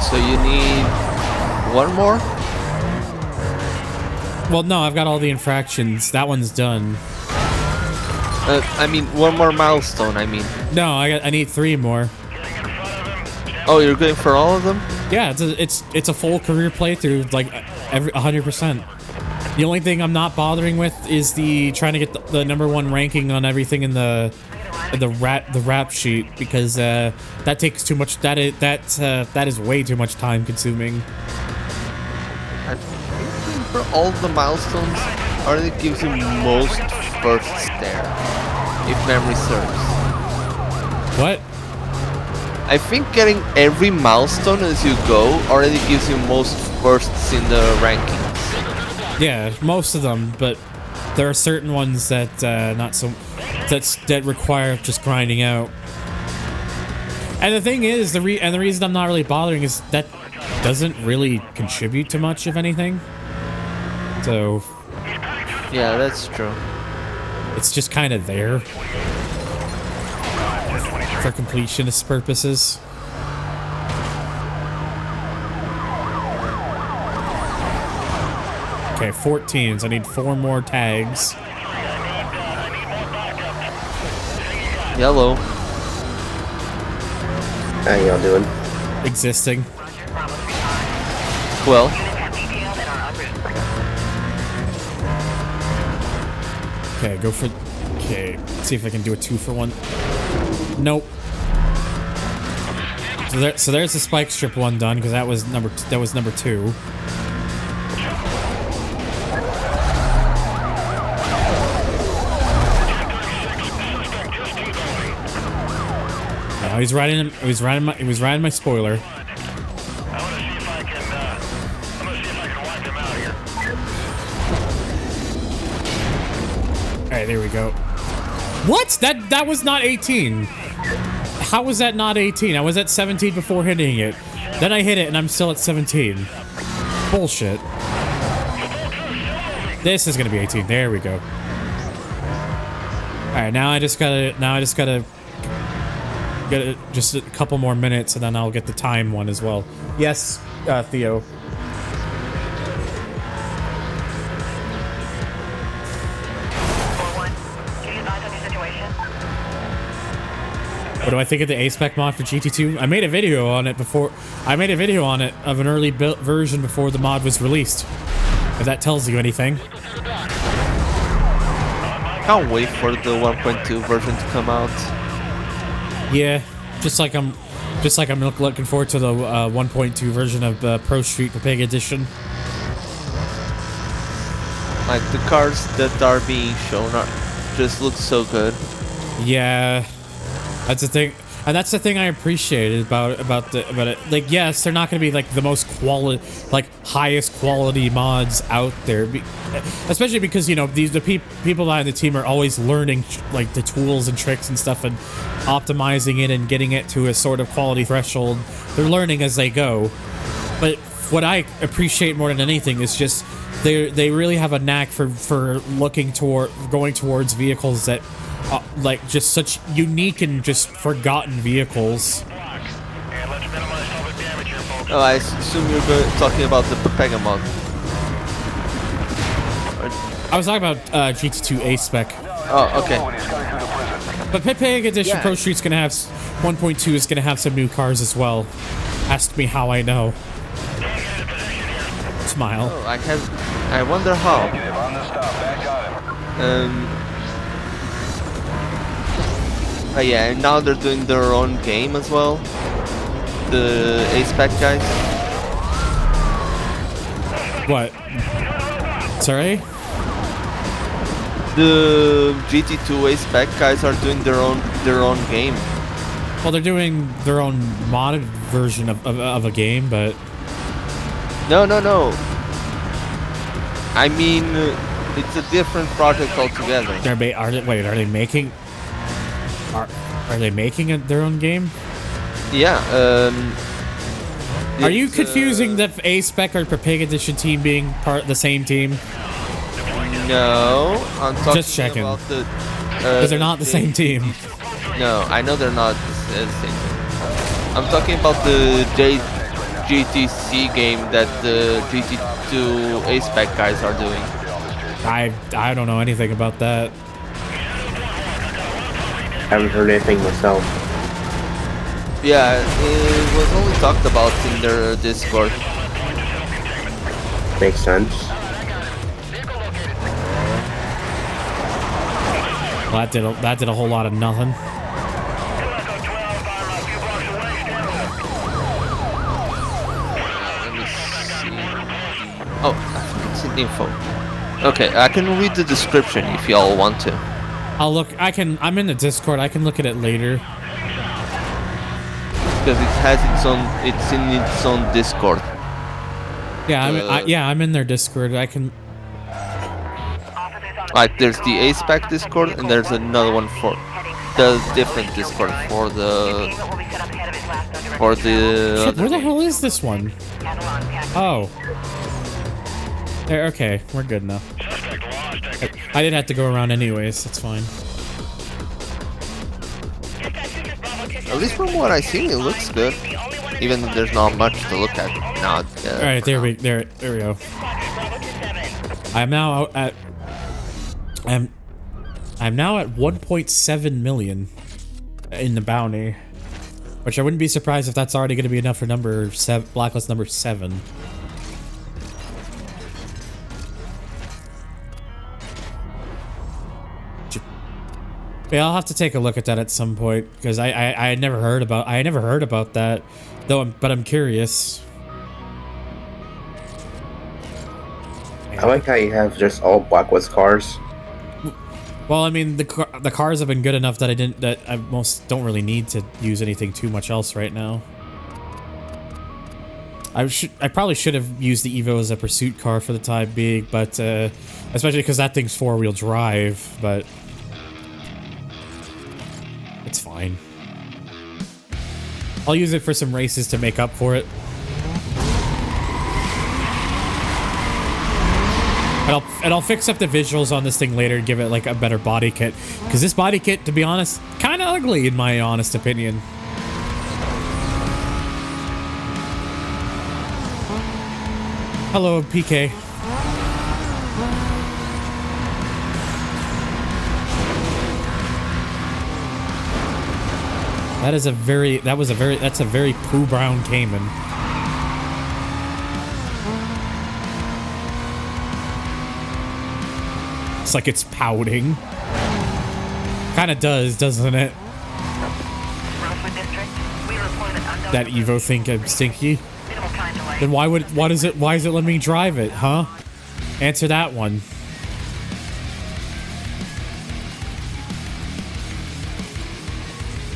So you need one more? Well, no, I've got all the infractions. That one's done. I mean, one more milestone, I mean. No, I need 3 more. Oh, you're going for all of them? Yeah, it's a full career playthrough, like every 100%. The only thing I'm not bothering with is trying to get the #1 ranking on everything in the rap sheet, because that takes too much. That is way too much time consuming. I think for all the milestones, already gives you most firsts there, if memory serves. What? I think getting every milestone as you go already gives you most firsts in the rankings. Yeah, most of them, but there are certain ones that that require just grinding out. And the thing is, the reason I'm not really bothering is that doesn't really contribute to much of anything. So yeah, that's true. It's just kind of there for completionist purposes. Okay, 14s. I need 4 more tags. Yellow. How y'all doing? Existing. Well. Okay, go for... Okay, see if I can do a 2-for-1. Nope. So there's the spike strip one done, because that was number 2. He was riding my spoiler. Alright, there we go. What? That was not 18. How was that not 18? I was at 17 before hitting it. Then I hit it and I'm still at 17. Bullshit. This is gonna be 18. There we go. Alright, now I just gotta get just a couple more minutes, and then I'll get the time one as well. Yes, Theo. What do I think of the A-Spec mod for GT2? I made a video on it before. I made a video on it of an early built version before the mod was released. If that tells you anything. Can't wait for the 1.2 version to come out. Yeah, just like I'm looking forward to the 1.2 version of Pro Street Pig Edition. Like the cars that are being shown just look so good. Yeah, that's the thing. And that's the thing I appreciated about it. Like, yes, they're not going to be like the most highest quality mods out there, especially because the people behind the team are always learning like the tools and tricks and stuff and optimizing it and getting it to a sort of quality threshold. They're learning as they go. But what I appreciate more than anything is just they really have a knack for going towards vehicles that. Like just such unique and just forgotten vehicles. Oh, I assume you're talking about the Pepega mod. I was talking about GT2 A spec. Oh, okay. But Pepega Edition Pro Street's gonna have 1.2 is gonna have some new cars as well. Ask me how I know. Smile. Oh, I wonder how. Yeah, and now they're doing their own game as well. The A-Spec guys. What? Sorry? The GT2 A-Spec guys are doing their own game. Well, they're doing their own modded version of a game, but... No. I mean, it's a different project altogether. Are they making... Are they making their own game? Yeah. Are you confusing the A-Spec or Pepega Edition team being part of the same team? No, I'm talking just checking. About the. Because they're not the same team. No, I know they're not the same team. I'm talking about the GTC game that the GT2 A-Spec guys are doing. I don't know anything about that. Haven't heard anything myself. Yeah, it was only talked about in their Discord. Makes sense. Well, that did a whole lot of nothing. Let me see. Oh, I think it's in info. Okay, I can read the description if y'all want to. I'll look. I'm in the Discord. I can look at it later. Because it has its own. It's in its own Discord. Yeah, I'm in their Discord. I can. Like, there's the A-Spec Discord, and there's another one for the different Discord for the. Shit, where the hell is this one? Oh. There. Okay, we're good now. I did have to go around anyways. That's fine. At least from what I see, it looks good. Even though there's not much to look at now. All right, there we go. I'm now at. I'm now at 1.7 million in the bounty, which I wouldn't be surprised if that's already going to be enough for Blacklist number 7. Yeah, I'll have to take a look at that at some point because I had never heard about that, though. But I'm curious. I like how you have just all Blacklist cars. Well, I mean, the cars have been good enough that I most don't really need to use anything too much else right now. I probably should have used the Evo as a pursuit car for the time being, but especially because that thing's 4-wheel drive, but it's fine. I'll use it for some races to make up for it. And I'll fix up the visuals on this thing later and give it like a better body kit. Because this body kit, to be honest, kind of ugly in my honest opinion. Hello, PK. That's a very poo brown Cayman. It's like it's pouting. Kind of does, doesn't it? That Evo think I'm stinky. Then why is it letting me drive it, huh? Answer that one.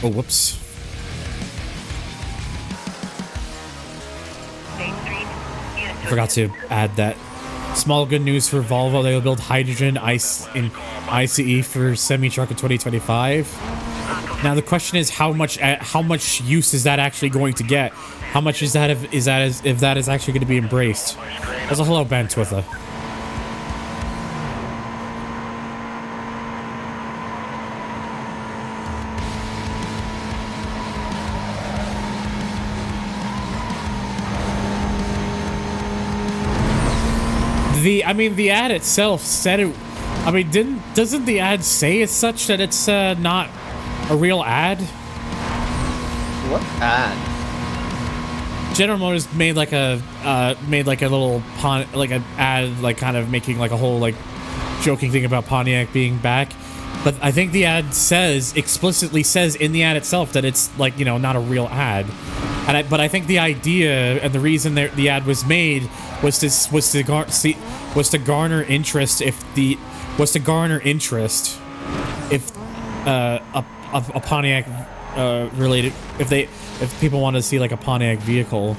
Oh, whoops. I forgot to add that. Small good news for Volvo. They will build hydrogen ICE in ICE for semi-truck in 2025. Now the question is how much use is that actually going to get? How much is that if that is actually going to be embraced? There's a hello, Ben Twither. The ad itself said it. I mean, doesn't the ad say as such that it's not a real ad? What ad? General Motors made like a little ad, like kind of making like a whole like joking thing about Pontiac being back. But I think the ad explicitly says in the ad itself that it's like, you know, not a real ad. But I think the idea and the reason the ad was made was to garner interest if a Pontiac related, if people want to see like a Pontiac vehicle.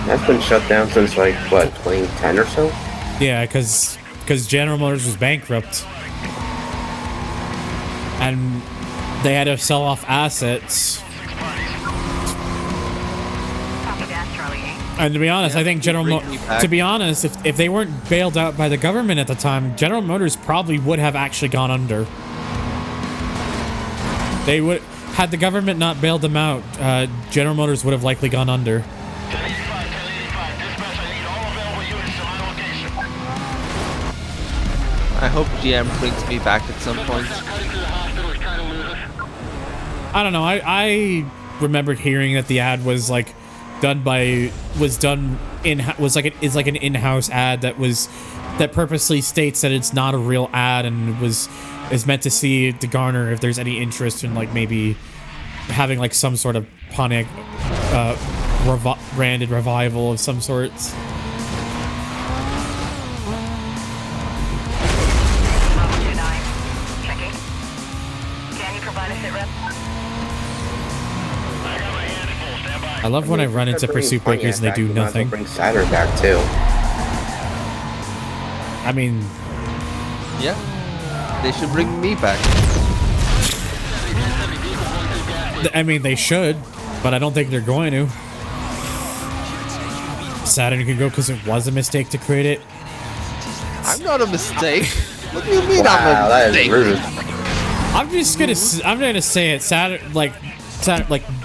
That's been shut down since like what, 2010 or so? Yeah, because General Motors was bankrupt. And they had to sell off assets. And to be honest, I think to be honest, if they weren't bailed out by the government at the time, General Motors probably would have actually gone under. They would, had the government not bailed them out, General Motors would have likely gone under. I hope GM brings me back at some point. I don't know. I remembered hearing that the ad was like is like an in-house ad that purposely states that it's not a real ad and is meant to garner if there's any interest in like maybe having like some sort of Pontiac branded revival of some sorts. I love when I run into pursuit breakers and they do nothing. Bring Saturn back too. I mean, yeah, they should bring me back. I mean, they should, but I don't think they're going to. Saturn can go because it was a mistake to create it. I'm not a mistake. What do you mean Wow, I'm a mistake? that is rude. I'm gonna say it. Saturn, like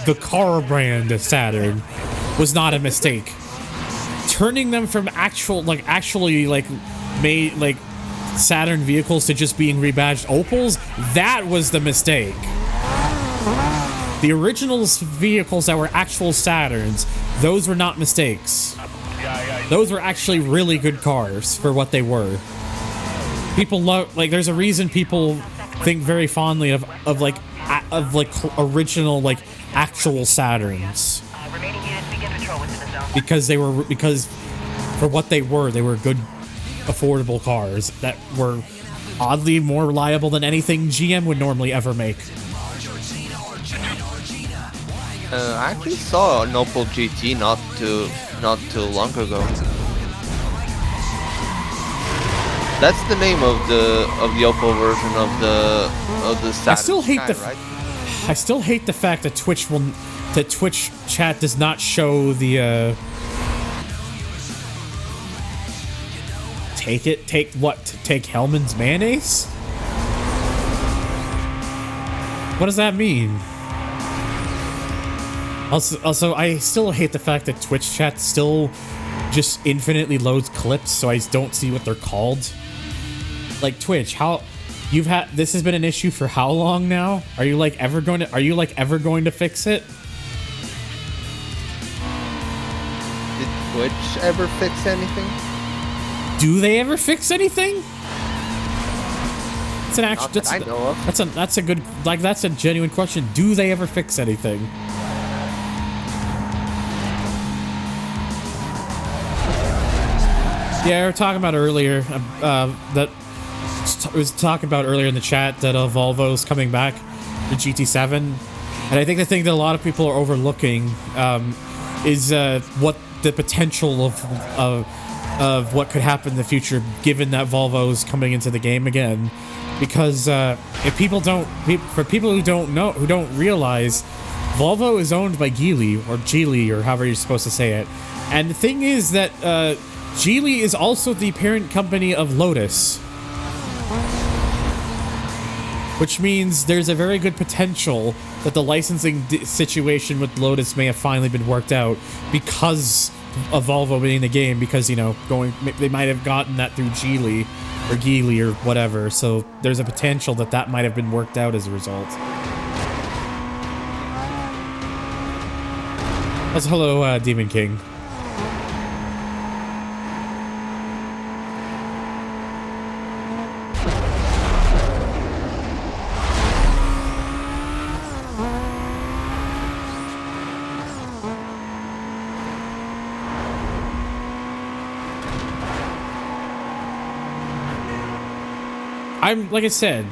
the car brand of Saturn, was not a mistake. Turning them from actually made like Saturn vehicles to just being rebadged Opals, that was the mistake. The original vehicles that were actual Saturns, those were not mistakes. Those were actually really good cars for what they were. People love, like, there's a reason people think very fondly of original actual Saturns, because for what they were good, affordable cars that were oddly more reliable than anything GM would normally ever make. I actually saw an Opel GT not too long ago. That's the name of the Opel version of the Saturn. I still hate the fact that Twitch chat does not show the take Hellman's mayonnaise? What does that mean? Also, I still hate the fact that Twitch chat still just infinitely loads clips, so I don't see what they're called. Like, Twitch, this has been an issue for how long now? Are you ever going to fix it? Did Twitch ever fix anything? Do they ever fix anything? It's an Not that I know of. That's a good, that's a genuine question. Do they ever fix anything? Yeah, we were talking about earlier in the chat that Volvo's coming back, the GT7. And I think the thing that a lot of people are overlooking is what the potential of what could happen in the future, given that Volvo's coming into the game again. Because if people don't, for people who don't know, who don't realize, Volvo is owned by Geely, or however you're supposed to say it. And the thing is that Geely is also the parent company of Lotus. Which means there's a very good potential that the licensing situation with Lotus may have finally been worked out because of Volvo being in the game, because, you know, they might have gotten that through Geely or whatever. So there's a potential that that might have been worked out as a result. That's hello, Demon King. Like I said,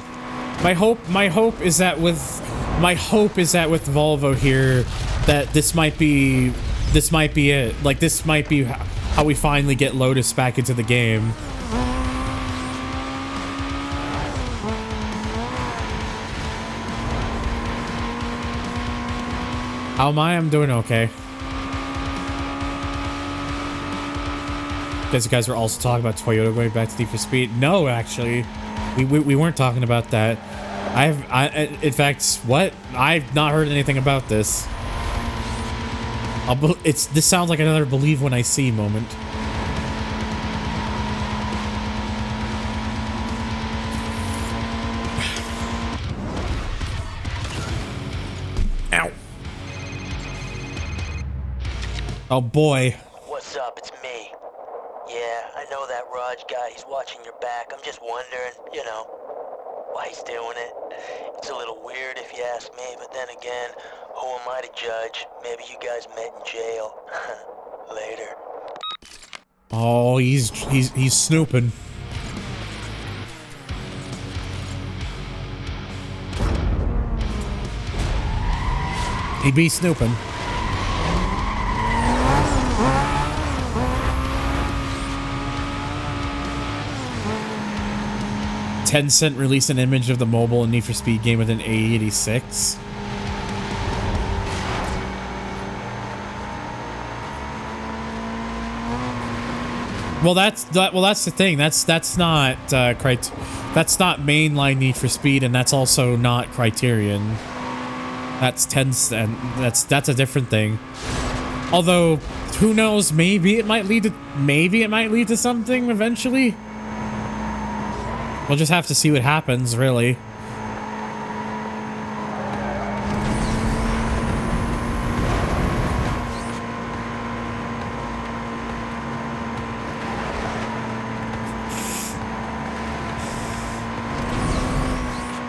my hope is that with Volvo here, that this might be it. Like, this might be how we finally get Lotus back into the game. How am I? I'm doing okay. Guess you guys were also talking about Toyota going back to Need for Speed. No, actually. We weren't talking about that. In fact, what? I've not heard anything about this. This sounds like another believe when I see moment. Ow. Oh boy. What's up? It's me. Yeah, I know that Raj guy. He's watching your back. I'm just wondering, you know, why he's doing it. It's a little weird if you ask me, but then again, who am I to judge? Maybe you guys met in jail. Later. Oh, he's snooping. He be snooping. Tencent released an image of the mobile and Need for Speed game with an A86. Well, that's the thing. That's not mainline Need for Speed, and that's also not Criterion. That's Tencent. That's a different thing. Although, who knows? Maybe it might lead to something eventually. We'll just have to see what happens, really.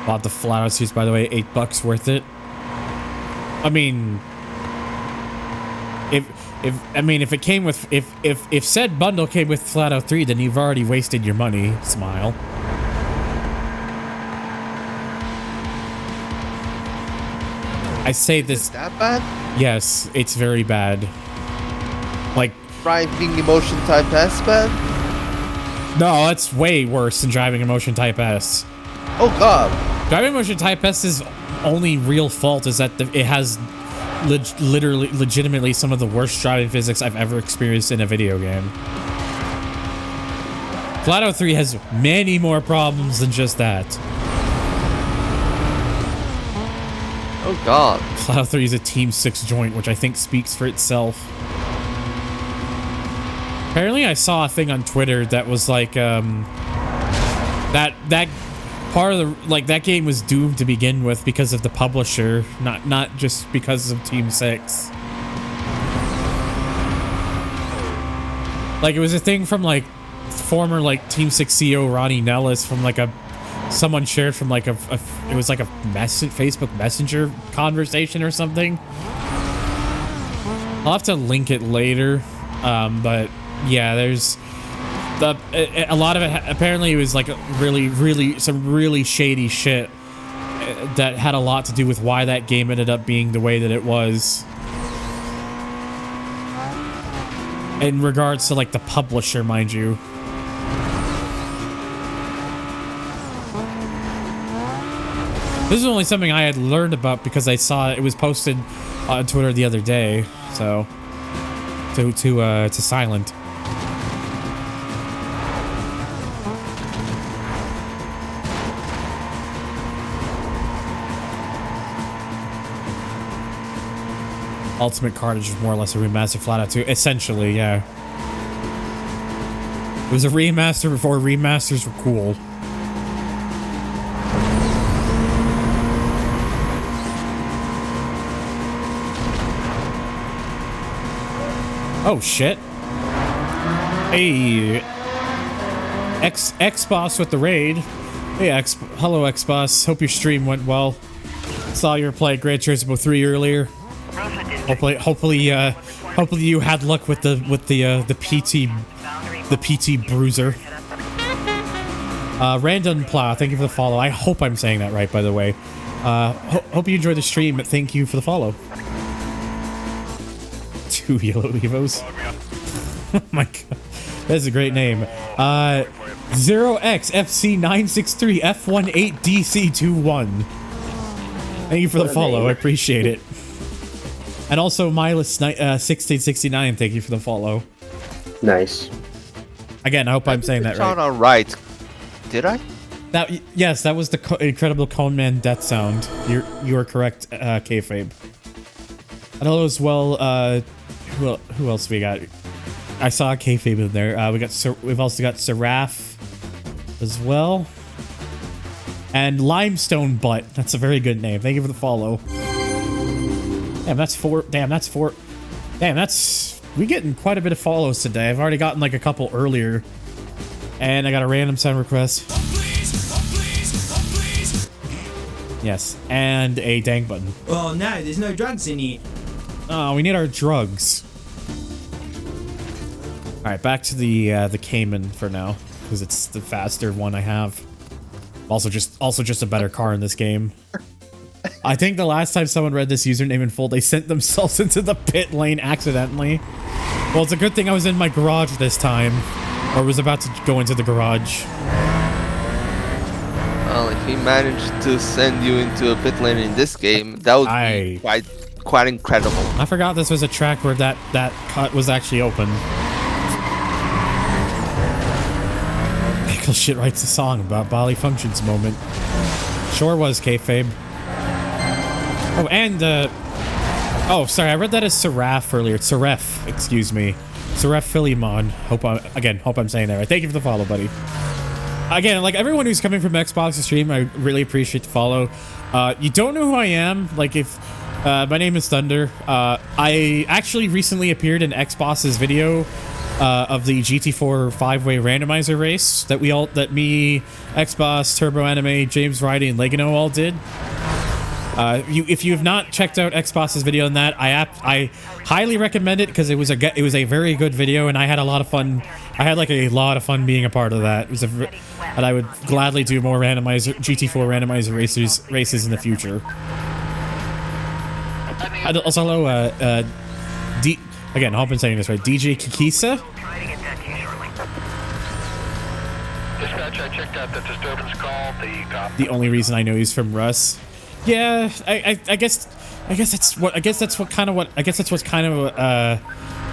Bought the flower suits, by the way, $8 worth it. I mean, if it came with if said bundle came with Flat Out 3, then you've already wasted your money. Smile. I say this. Is it that bad? Yes, it's very bad. Like driving Emotion Type S bad? No, that's way worse than driving Emotion Type S. Oh god. Driving Emotion Type S's only real fault is that it has legitimately some of the worst driving physics I've ever experienced in a video game. Flat Out 3 has many more problems than just that. Oh god. Flat Out 3 is a Team 6 joint, which I think speaks for itself. Apparently I saw a thing on Twitter that was like, that part of the, like, that game was doomed to begin with because of the publisher, not just because of Team 6. Like, it was a thing from, like, former, like, Team 6 CEO Ronnie Nellis from, like, someone shared from, like, it was like a Facebook Messenger conversation or something. I'll have to link it later, but yeah, there's a lot of it. Apparently, it was like some really shady shit that had a lot to do with why that game ended up being the way that it was. In regards to like the publisher, mind you. This is only something I had learned about because I saw it was posted on Twitter the other day. So to silent. Ultimate Carnage was more or less a remaster flat out too. Essentially, yeah. It was a remaster before remasters were cool. Oh shit. Hey. X-Boss with the raid. Hey hello X-Boss. Hope your stream went well. Saw you were playing Gran Turismo 3 earlier. Hopefully you had luck with the PT Bruiser. Random Plow, thank you for the follow. I hope I'm saying that right, by the way. Hope you enjoyed the stream, but thank you for the follow. 2 yellow Evos. Oh my god. That's a great name. 0xFC963F18DC21. Thank you for the follow. I appreciate it. And also Milas1669, thank you for the follow. Nice. Again, I hope I'm saying that right. Sound all right. Did I? Yes, that was the incredible Cone Man death sound. You are correct, Kayfabe. And hello as well. Who else we got? I saw Kayfabe in there. We've also got Seraph as well. And Limestone Butt. That's a very good name. Thank you for the follow. Damn, that's four. Damn, that's we getting quite a bit of follows today. I've already gotten like a couple earlier. And I got a random sound request. Yes, and a dang button. Oh no, there's no drugs in here. Oh, we need our drugs. All right, back to the Cayman for now, because it's the faster one I have. Also just a better car in this game. I think the last time someone read this username in full, they sent themselves into the pit lane accidentally. Well, it's a good thing I was in my garage this time, or was about to go into the garage. Well, if he managed to send you into a pit lane in this game, that would be quite incredible. I forgot this was a track where that cut was actually open. Pickle shit writes a song about Bali Functions moment. Sure was, kayfabe. Oh, and oh, sorry, I read that as Seraph earlier. It's Seraph, excuse me. Seraph Philemon. Hope I'm saying that right. Thank you for the follow, buddy. Again, like everyone who's coming from Xbox to stream, I really appreciate the follow. You don't know who I am. Like if my name is Thunder. I actually recently appeared in Xbox's video of the GT4 5-way randomizer race that me, Xbox, Turbo Anime, James Ridey, and Legano all did. If you have not checked out Xbox's video on that, I highly recommend it because it was a very good video and I had a lot of fun. I had like a lot of fun being a part of that. And I would gladly do more GT4 randomizer races in the future. Also, hello, again, I hope I'm saying this right. DJ Kikisa. Dispatch, I checked out the disturbance call. The only reason I know he's from Russ. Yeah, I guess that's what kind of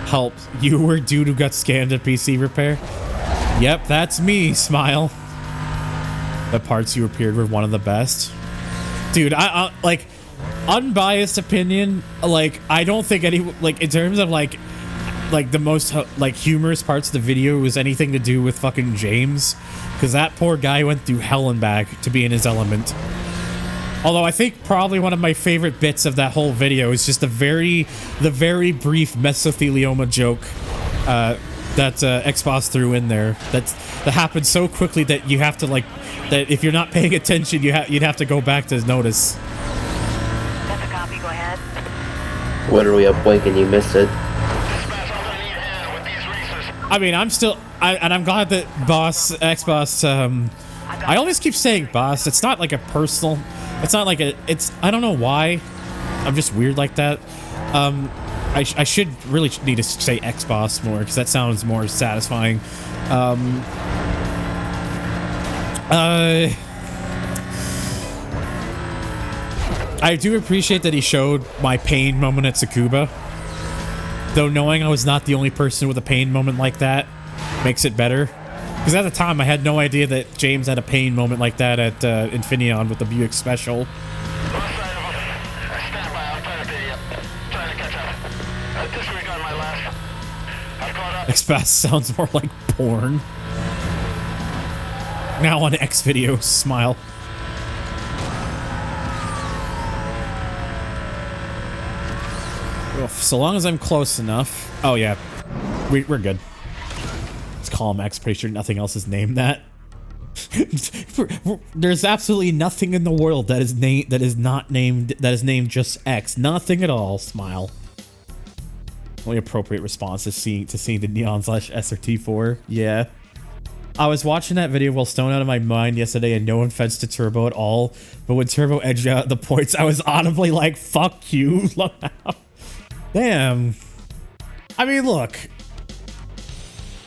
helped. You were dude who got scammed at PC repair. Yep, that's me. Smile. The parts you appeared were one of the best. Dude, I like unbiased opinion. Like I don't think any like in terms of like the most like humorous parts of the video was anything to do with fucking James, because that poor guy went through hell and back to be in his element. Although I think probably one of my favorite bits of that whole video is just the very brief mesothelioma joke that Xbox threw in there. That happened so quickly that you have to that if you're not paying attention, you'd have to go back to notice. That's a copy. Go ahead. What are we up blinking? You missed it. I mean, I'm glad that Xbox. I always keep saying boss. It's not like a personal. It's not like it's, I don't know why. I'm just weird like that. I should really need to say X-Boss more because that sounds more satisfying. I do appreciate that he showed my pain moment at Tsukuba. Though knowing I was not the only person with a pain moment like that makes it better. Because at the time, I had no idea that James had a pain moment like that at Infineon with the Buick Special. X-Pass sounds more like porn. Now on X videos, smile. Oof, so long as I'm close enough. Oh yeah, we're good. Let's call him X. Pretty sure nothing else is named that. There's absolutely nothing in the world that is named just X. Nothing at all. Smile. Only appropriate response is seeing the Neon/SRT4. Yeah. I was watching that video while stoned out of my mind yesterday, and no offense to Turbo at all, but when Turbo edged out the points, I was audibly like, "Fuck you!" Damn. I mean, look,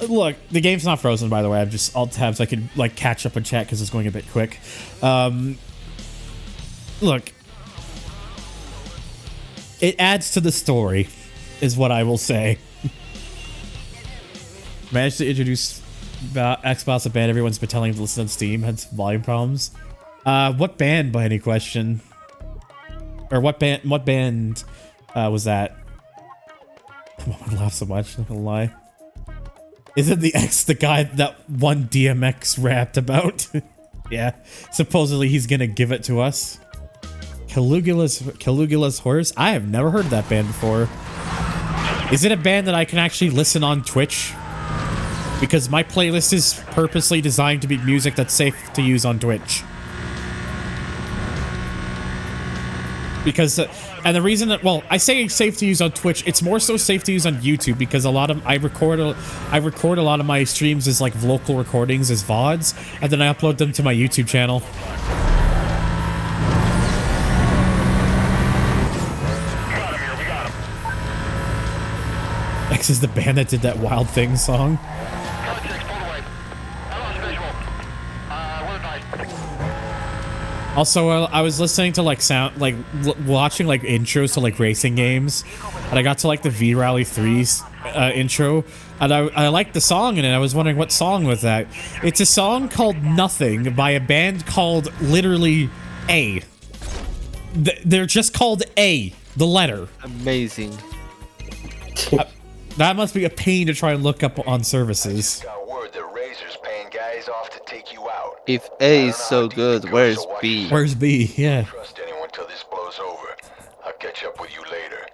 the game's not frozen, by the way. I'm just alt tabs. I could like catch up and chat because it's going a bit quick. Look, it adds to the story, is what I will say. Managed to introduce Xbox, a band everyone's been telling to listen on Steam, had some volume problems. What band, by any question? Or what band was that? I laugh so much, not gonna lie. Isn't the X the guy that one DMX rapped about? Yeah, supposedly he's gonna give it to us. Caligula's Horse? I have never heard of that band before. Is it a band that I can actually listen on Twitch? Because my playlist is purposely designed to be music that's safe to use on Twitch. Because, and the reason that, well, I say safe to use on Twitch, it's more so safe to use on YouTube because a lot of, I record a lot of my streams as like local recordings as VODs, and then I upload them to my YouTube channel. X is the band that did that Wild Thing song. Also, I was listening to like watching like intros to like racing games, and I got to like the V-Rally 3's intro, and I liked the song in it. I was wondering what song was that. It's a song called Nothing by a band called literally A. They're just called A, the letter. Amazing. That must be a pain to try and look up on services. If A is so good, where's B? Where's B? Yeah. Trust anyone till this blows over. I'll catch up with you later.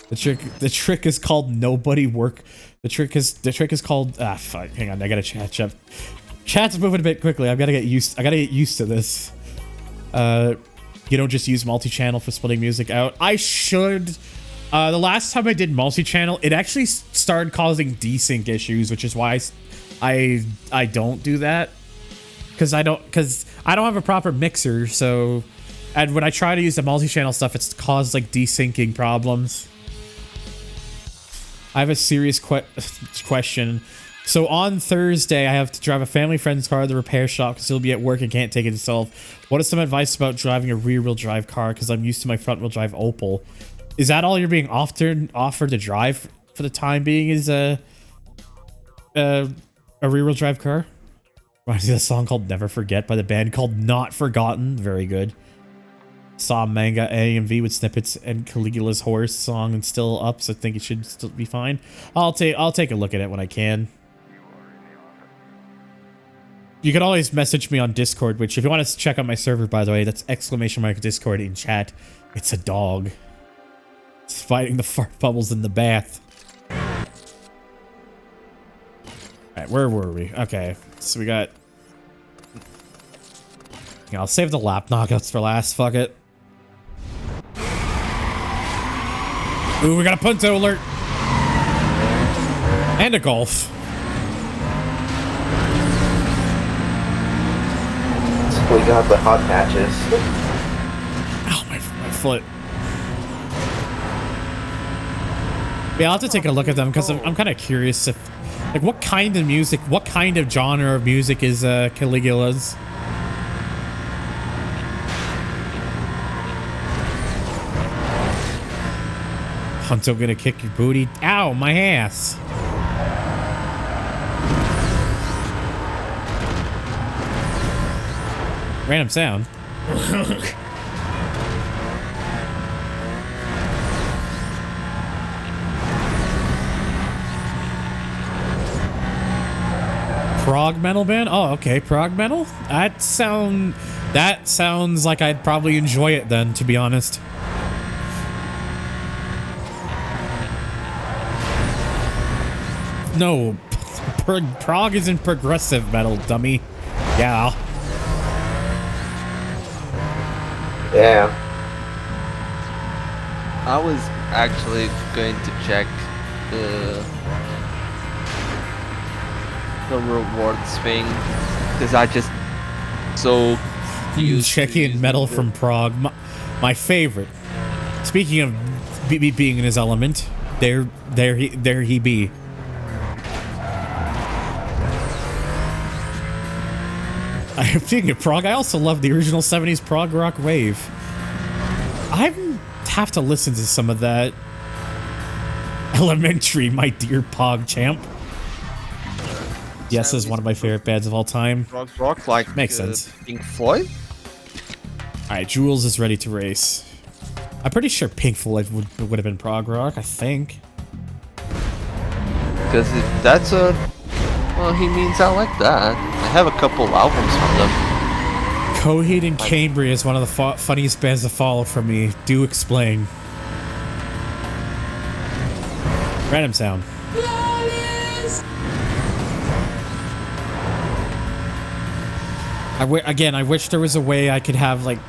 The trick is called nobody work. The trick is called fuck. Hang on, I gotta catch up. Chat's moving a bit quickly. I gotta get used to this. You don't just use multi-channel for splitting music out. I should. The last time I did multi-channel, it actually started causing desync issues, which is why I don't do that, because I don't have a proper mixer. So, and when I try to use the multi-channel stuff, it's caused like desyncing problems. I have a serious question. So on Thursday, I have to drive a family friend's car to the repair shop because he'll be at work and can't take it himself. What is some advice about driving a rear-wheel drive car? Because I'm used to my front-wheel drive Opel. Is that all you're being offered to drive for the time being? Is a rear-wheel drive car? Reminds me of a song called Never Forget by the band called Not Forgotten. Very good. Saw manga AMV with snippets and Caligula's Horse song and still up, so I think it should still be fine. I'll take a look at it when I can. You can always message me on Discord, which if you want to check out my server, by the way, that's !Discord in chat. It's a dog. It's fighting the fart bubbles in the bath. Alright, where were we? Okay, so we got... Yeah, I'll save the lap knockouts for last, fuck it. Ooh, we got a Punto alert! And a Golf. We got the hot patches. Ow, my foot. Yeah, I'll have to take a look at them because I'm kind of curious if, like, what kind of music, what kind of genre of music is Caligula's? Hunto gonna kick your booty. Ow, my ass. Random sound. Prog metal band? Oh, okay, prog metal? That sounds like I'd probably enjoy it then, to be honest. No, prog isn't progressive metal, dummy. Yeah. Yeah. I was actually going to check the rewards thing because I just so checking metal from Prague, my favorite. Speaking of being in his element, there he be. Speaking of Prague, I also love the original 70s prog rock wave. I have to listen to some of that. Elementary, my dear Pog champ. Yes, is one of my favorite bands of all time. Prog rock, like makes sense. Pink Floyd. All right, Jules is ready to race. I'm pretty sure Pink Floyd would have been prog rock. I think. Because that's a. Well, he means I like that. I have a couple albums from them. Coheed and Cambria is one of the funniest bands to follow for me. Do explain. Random sound. I wish there was a way I could have like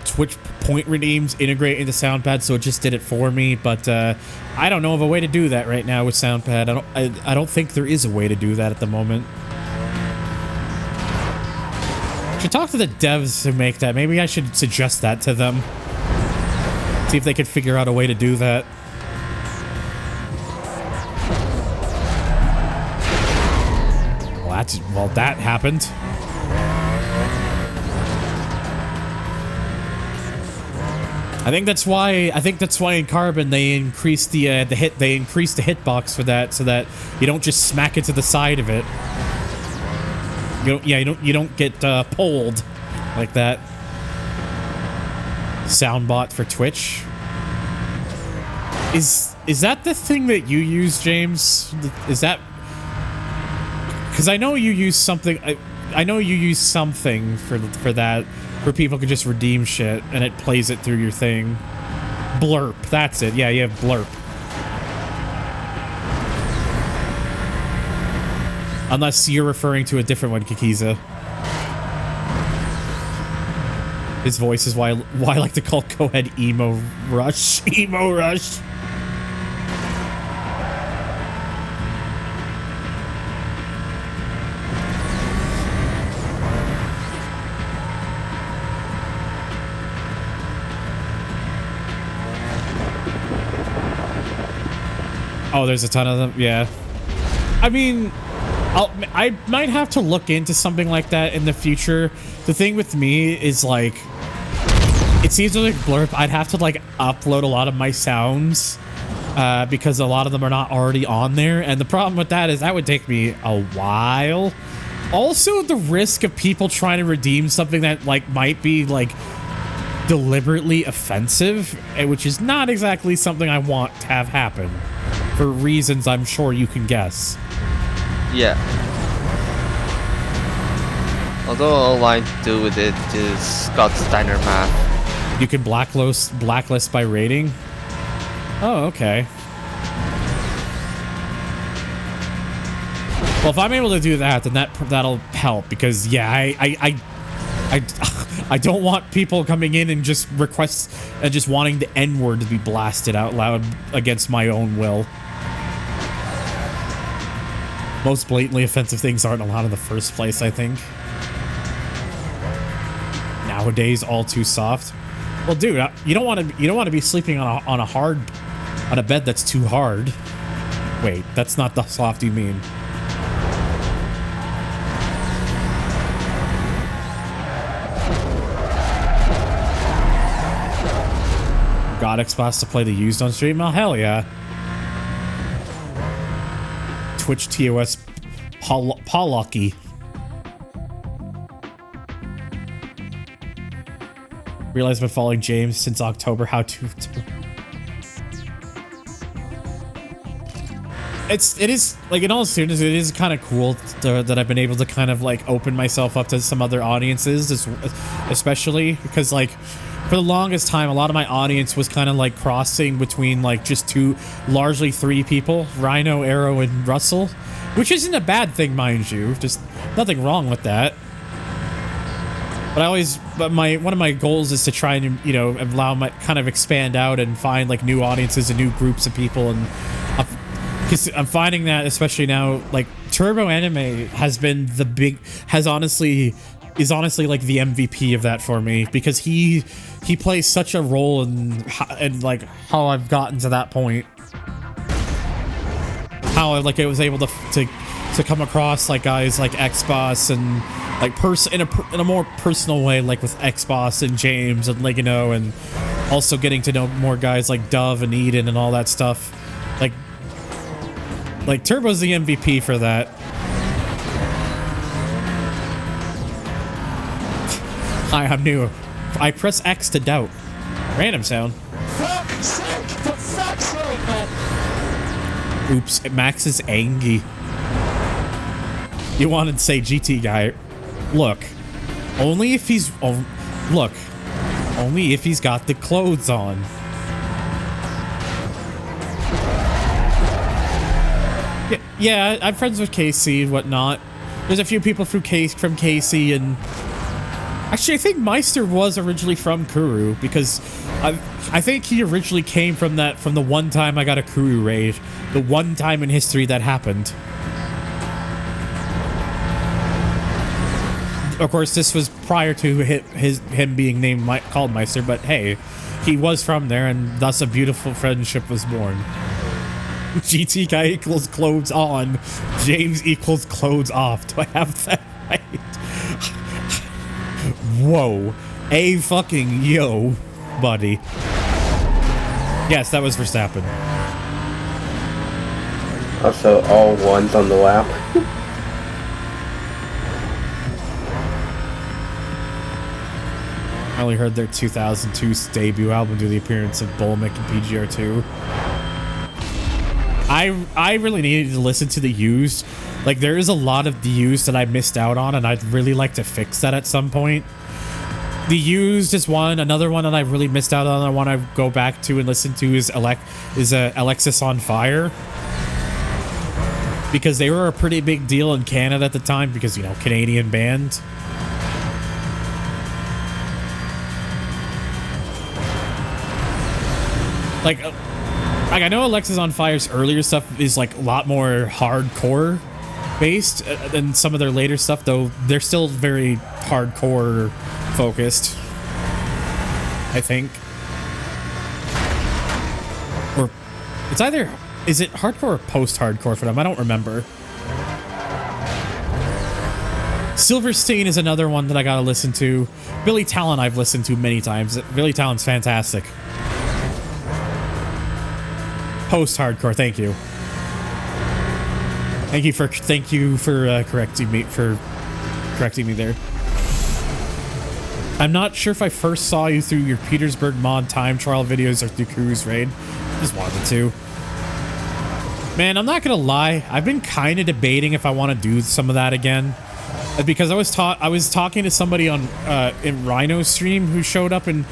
Twitch point redeems integrate into SoundPad so it just did it for me, but I don't know of a way to do that right now with SoundPad. I don't think there is a way to do that at the moment. I should talk to the devs who make that. Maybe I should suggest that to them. See if they could figure out a way to do that. Well, that happened. I think that's why in Carbon they increased the hitbox for that so that you don't just smack it to the side of it. You don't get pulled like that. Soundbot for Twitch. Is that the thing that you use, James? Is that because I know you use something? I know you use something for that. Where people can just redeem shit and it plays it through your thing. Blurp, that's it. Yeah, you have blurp. Unless you're referring to a different one, Kikiza. His voice is why I like to call Coheed Emo Rush. Emo Rush. Oh, there's a ton of them. Yeah. I mean, I might have to look into something like that in the future. The thing with me is like, it seems like Blurp. I'd have to like upload a lot of my sounds because a lot of them are not already on there. And the problem with that is that would take me a while. Also, the risk of people trying to redeem something that like might be like deliberately offensive, which is not exactly something I want to have happen. For reasons I'm sure you can guess. Yeah. Although all I do with it is Scott Steiner math. You can blacklist by rating? Oh, okay. Well, if I'm able to do that, then that'll help because yeah, I don't want people coming in and just just wanting the N-word to be blasted out loud against my own will. Most blatantly offensive things aren't allowed in the first place, I think. nowadays all too soft. Well, dude, you don't want to be sleeping on a bed that's too hard. Wait, that's not the soft you mean. Got Xbox to play the used on stream? Oh, hell yeah. Twitch TOS Pollocky. Realized I've been following James since October. How to... It is, like, in all seriousness, it is kind of cool that I've been able to kind of, like, open myself up to some other audiences, especially because, like, for the longest time, a lot of my audience was kind of, like, crossing between, like, just largely three people, Rhino, Arrow, and Russell, which isn't a bad thing, mind you. Just nothing wrong with that. But one of my goals is to try and, you know, kind of expand out and find, like, new audiences and new groups of people, and because I'm finding that, especially now, like, Turbo Anime is honestly like the MVP of that for me, because he plays such a role in like how I've gotten to that point. How I was able to come across, like, guys like Xbox and, like, in a more personal way, like with Xbox and James and, like, you know, and also getting to know more guys like Dove and Eden and all that stuff. Like Turbo's the MVP for that. Hi, I'm new. I press X to doubt. Random sound. Oops, Max is angry. You wanted to say GT guy. Look, only if he's got the clothes on. Yeah, I'm friends with Casey and whatnot. There's a few people from Casey, and actually I think Meister was originally from Kuru, because I think he originally came from the one time I got a Kuru raid, the one time in history that happened. Of course, this was prior to him being called Meister, but hey, he was from there, and thus a beautiful friendship was born. GT guy equals clothes on. James equals clothes off. Do I have that right? Whoa. A fucking yo, buddy. Yes, that was Verstappen. Also, all ones on the lap. I only heard their 2002 debut album do the appearance of Bulmick and PGR2. I really needed to listen to the used. Like, there is a lot of the used that I missed out on, and I'd really like to fix that at some point. The used is one. Another one that I really missed out on, I want to go back to and listen to is Alexis on Fire. Because they were a pretty big deal in Canada at the time, because, you know, Canadian band. Like, I know Alexis on Fire's earlier stuff is, like, a lot more hardcore based than some of their later stuff, though they're still very hardcore focused, I think. Or it's either, is it hardcore or post-hardcore for them? I don't remember. Silverstein is another one that I gotta listen to. Billy Talon I've listened to many times. Billy Talon's fantastic. Post-hardcore, thank you. Thank you for correcting me there. I'm not sure if I first saw you through your Petersburg mod time trial videos or through Cruise Raid. Just wanted to. Man, I'm not gonna lie. I've been kind of debating if I want to do some of that again, because I was talking to somebody on in Rhino's stream who showed up and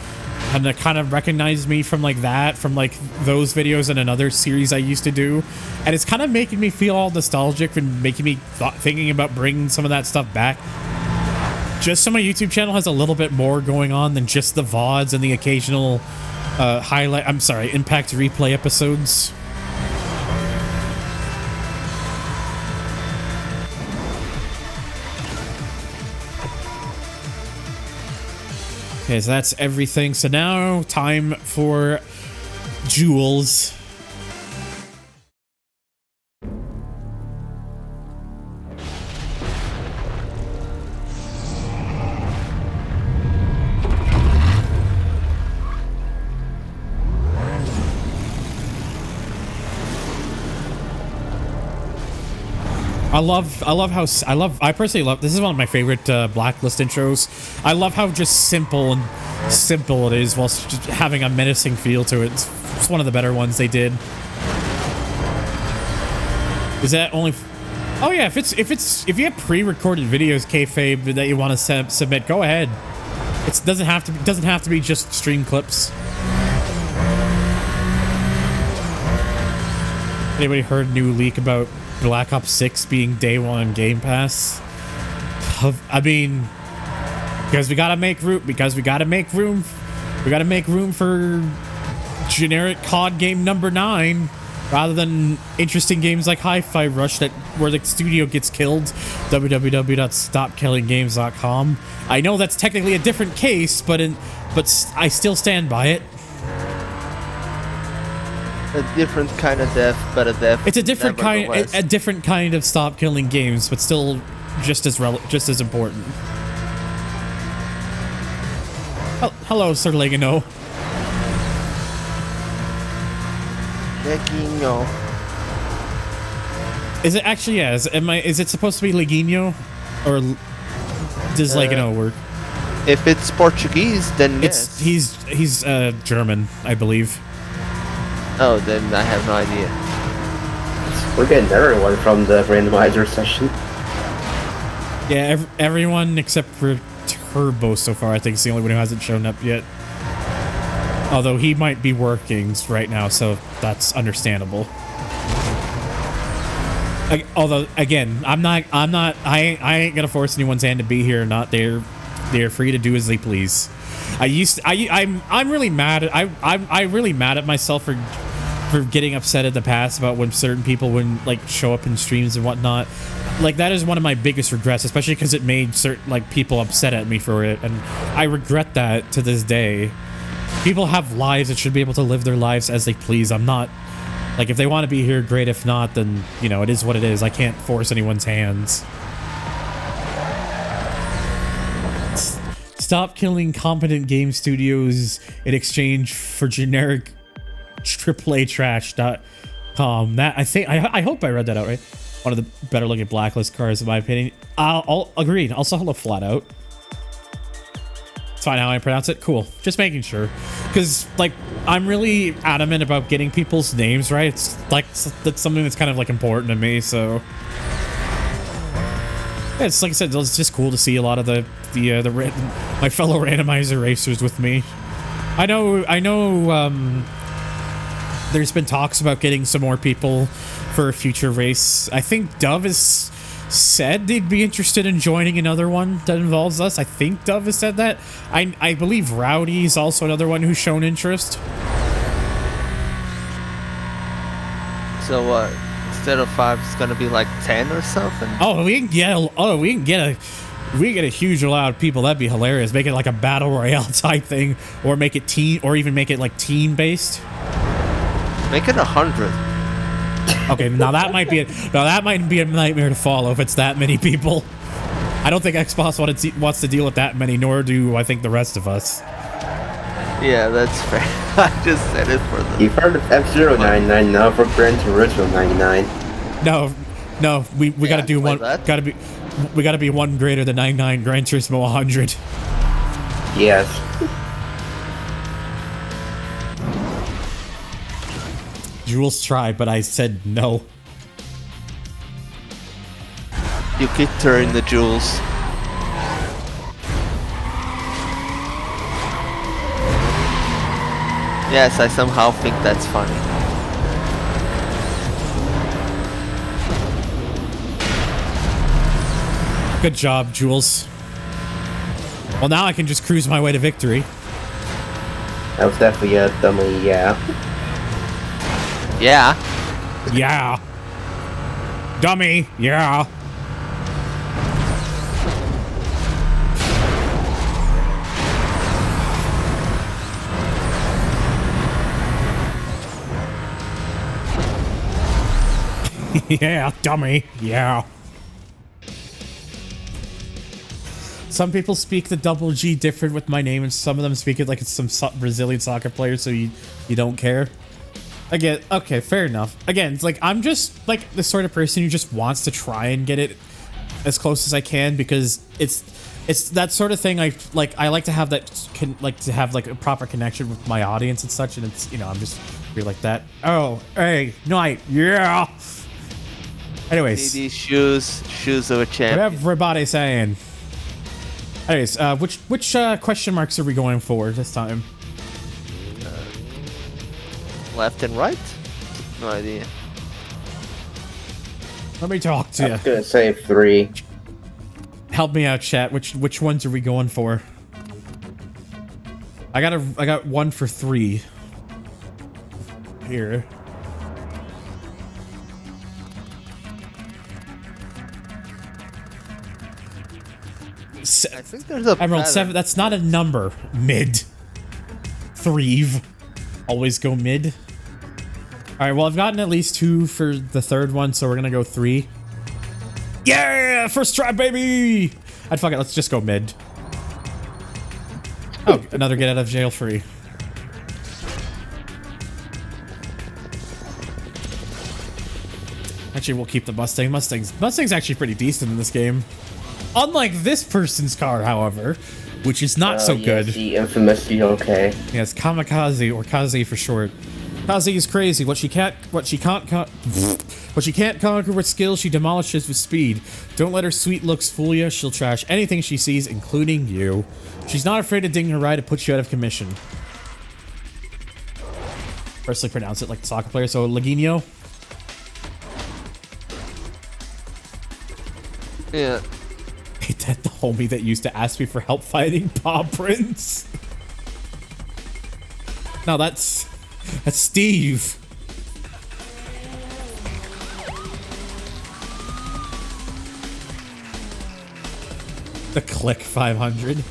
kind of recognized me from like those videos in another series I used to do, and it's kind of making me feel all nostalgic and making me thinking about bringing some of that stuff back. Just so my YouTube channel has a little bit more going on than just the VODs and the occasional Impact replay episodes. Okay, so that's everything. So now time for Jules. I personally love, this is one of my favorite Blacklist intros. I love how just simple it is, whilst just having a menacing feel to it. It's one of the better ones they did. Is that only? Oh yeah, if you have pre-recorded videos, kayfabe, that you want to submit, go ahead. It doesn't have to be just stream clips. Anybody heard new leak about Black Ops 6 being day one on Game Pass? I mean, because we gotta make room. We gotta make room for generic COD game number 9, rather than interesting games like Hi-Fi Rush where the studio gets killed. www.stopkillinggames.com. I know that's technically a different case, but I still stand by it. A different kind of death, but a death. It's a different kind of stop killing games, but still just as important. Oh, hello, Sir Legino. Legino. Is it actually? Yeah. Is it supposed to be Legino, or does Legino work? If it's Portuguese, then yes. He's German, I believe. Oh, then I have no idea. We're getting everyone from the randomizer session. Yeah, everyone except for Turbo so far, I think, is the only one who hasn't shown up yet. Although he might be working right now, so that's understandable. Although, again, I ain't gonna force anyone's hand to be here or not. They're free to do as they please. I'm really mad. I'm really mad at myself for getting upset in the past about when certain people wouldn't show up in streams and whatnot. That is one of my biggest regrets, especially because it made certain people upset at me for it, and I regret that to this day. People have lives and should be able to live their lives as they please. I'm not if they want to be here, great. If not, then it is what it is. I can't force anyone's hands. Stop killing competent game studios in exchange for generic AAA trash.com. I hope I read that out right. One of the better looking Blacklist cars, in my opinion. I'll agreed. I'll sell it flat out. It's fine how I pronounce it. Cool. Just making sure, because I'm really adamant about getting people's names right. It's that's something that's kind of important to me. So yeah, it's like I said, it's just cool to see a lot of my fellow randomizer racers with me. I know. There's been talks about getting some more people for a future race. I think Dove has said they'd be interested in joining another one that involves us. I think Dove has said that. I believe Rowdy is also another one who's shown interest. So what? Instead of 5, it's gonna be 10 or something. Oh, we can get a huge amount of people. That'd be hilarious. Make it a battle royale type thing, or make it teen, or even make it team based. Make it 100. Okay, now that might be a nightmare to follow if it's that many people. I don't think Xbox wants to deal with that many, nor do I think the rest of us. Yeah, that's fair. I just said it for the. You've heard of F099 now for Gran Turismo 99. No, we gotta do one. We gotta be one greater than 99 Gran Turismo 100. Yes. Jules tried, but I said no. You kicked her in the jewels. Yes, I somehow think that's funny. Good job, Jules. Well, now I can just cruise my way to victory. That was definitely a dummy, yeah. Yeah. Yeah. Dummy, yeah. Yeah, dummy. Yeah. Some people speak the double G different with my name, and some of them speak it like it's some Brazilian soccer player, so you don't care. Again, okay, fair enough. Again, it's like I'm just like the sort of person who just wants to try and get it as close as I can because it's that sort of thing. I like to have that to have like a proper connection with my audience and such, and it's I'm just really like that. Oh, hey, night, yeah. Anyways, these shoes of a champion. What everybody's saying. Anyways, which question marks are we going for this time? Left and right? No idea. Let me talk to you. I'm gonna say 3. Help me out, chat. Which ones are we going for? I got one for 3. Here. I think there's a Emerald 7. That's not a number. Mid. 3. Always go mid. All right. Well, I've gotten at least 2 for the third one, so we're gonna go 3. Yeah, first try, baby. I'd fuck it. Let's just go mid. Oh, another get out of jail free. Actually, we'll keep the Mustang. Mustang's actually pretty decent in this game. Unlike this person's car, however, which is not so good. The infamous okay. Yes, Kamikaze, or Kaze for short. Kaze is crazy. What she can't conquer with skill, she demolishes with speed. Don't let her sweet looks fool you. She'll trash anything she sees, including you. She's not afraid to ding her ride to put you out of commission. Personally pronounce it like the soccer player, so Laguinho. Yeah. Ain't that the homie that used to ask me for help fighting Paw Prince? No, that's Steve. The Click 500.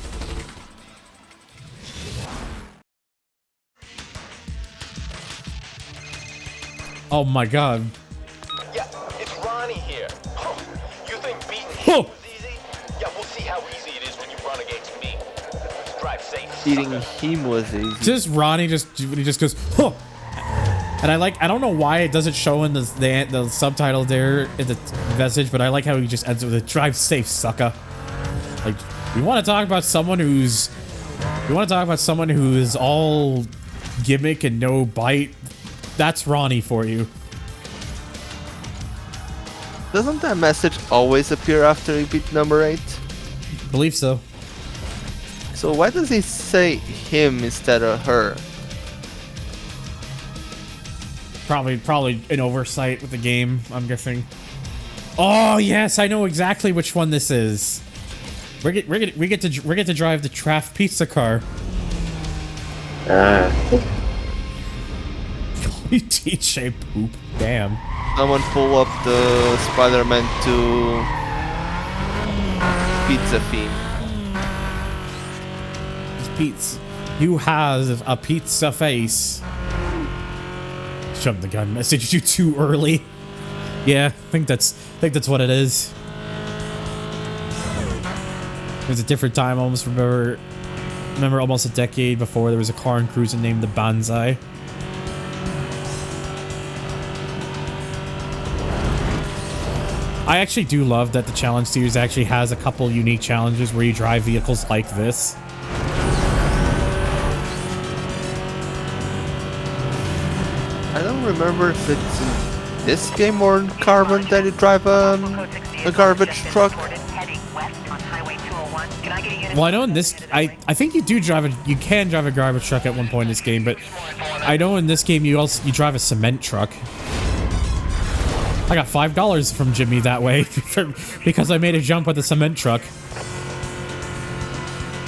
Oh my god. Yeah, it's Ronnie here. You think beating him was easy? Yeah, we'll see how easy it is when you run against me. Drive safe. Beating him was easy. Just Ronnie he just goes, huh. And I don't know why it doesn't show in the subtitle there in the message, but I like how he just ends with a drive safe, sucker. Like, you want to talk about someone who's all gimmick and no bite? That's Ronnie for you. Doesn't that message always appear after you beat number 8? Believe so. So why does he say him instead of her? Probably an oversight with the game, I'm guessing. Oh yes, I know exactly which one this is. We get to drive the Traft pizza car. DJ poop. Damn. Someone pull up the Spider-Man 2 pizza theme. Pizza. You have a pizza face. Shove the gun. Messaged you too early. Yeah, I think that's what it is. It was a different time. I almost remember almost a decade before there was a car in cruising named the Banzai. I actually do love that the challenge series actually has a couple unique challenges where you drive vehicles like this. I don't remember if it's in this game or in Carbon that you drive a garbage truck. Well, I know in this, I think you can drive a garbage truck at one point in this game, but I know in this game you drive a cement truck. I got $5 from Jimmy that way because I made a jump with a cement truck.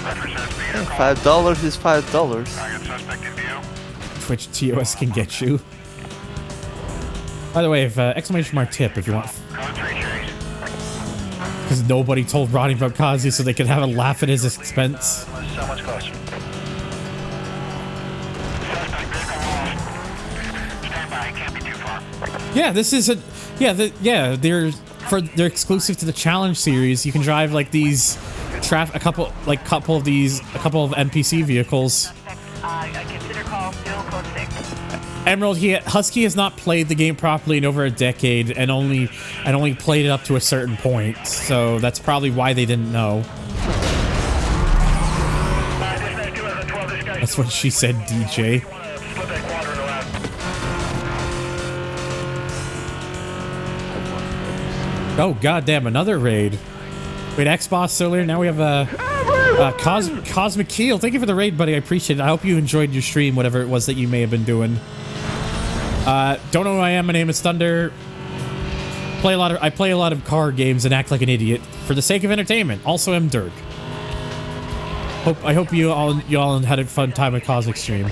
$5 is $5. Twitch TOS can get you. By the way, if exclamation mark tip if you want. Because nobody told Ronnie about Kazi so they could have a laugh at his expense. So much closer. Yeah, this is Yeah, they're exclusive to the challenge series. You can drive like these a couple of NPC vehicles. Consider call still code 6. Emerald, Husky has not played the game properly in over a decade and only played it up to a certain point. So that's probably why they didn't know. That's what she said, DJ. Oh, goddamn, another raid. Wait, X-Boss earlier, now we have Cosmic Keel. Thank you for the raid, buddy. I appreciate it. I hope you enjoyed your stream, whatever it was that you may have been doing. Don't know who I am. My name is Thunder. I play a lot of car games and act like an idiot for the sake of entertainment. Also, I'm Dirk. I hope you all had a fun time at Cosmic Stream.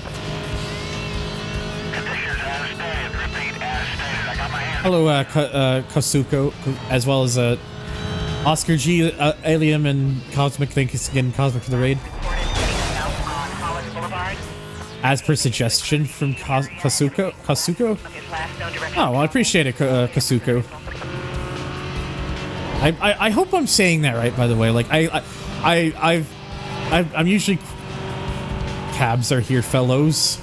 Hello, Kasuko, as well as Oscar G, Alium, and Cosmic. Thank you again, Cosmic, for the raid. As per suggestion from Kasuko. Oh, well, I appreciate it, Kasuko. I hope I'm saying that right, by the way. Like I'm usually cabs are here, fellows.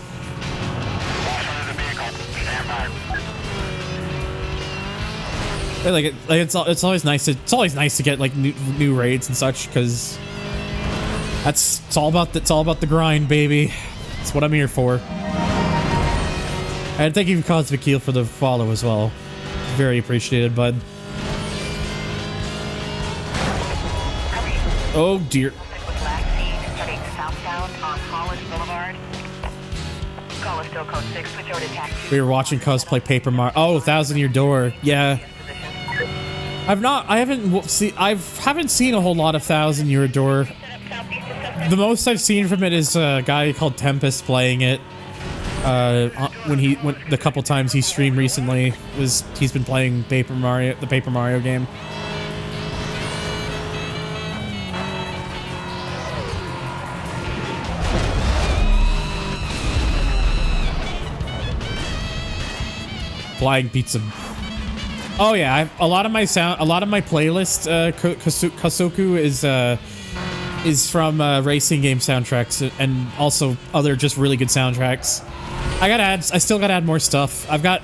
Like it's always nice to get like new raids and such, because it's all about the grind, baby. That's what I'm here for. And thank you, Cosmic Keel, for the follow as well. Very appreciated, bud. Oh dear. We were watching Cuz play Paper Mario. Oh, 1,000 Year Door. Yeah. I haven't seen a whole lot of 1,000 Year Door. The most I've seen from it is a guy called Tempest playing it. The couple times he streamed recently he's been playing the Paper Mario game. Flying pizza. Oh yeah, a lot of my playlist, Kasoku is from racing game soundtracks and also other just really good soundtracks. I still gotta add more stuff. I've got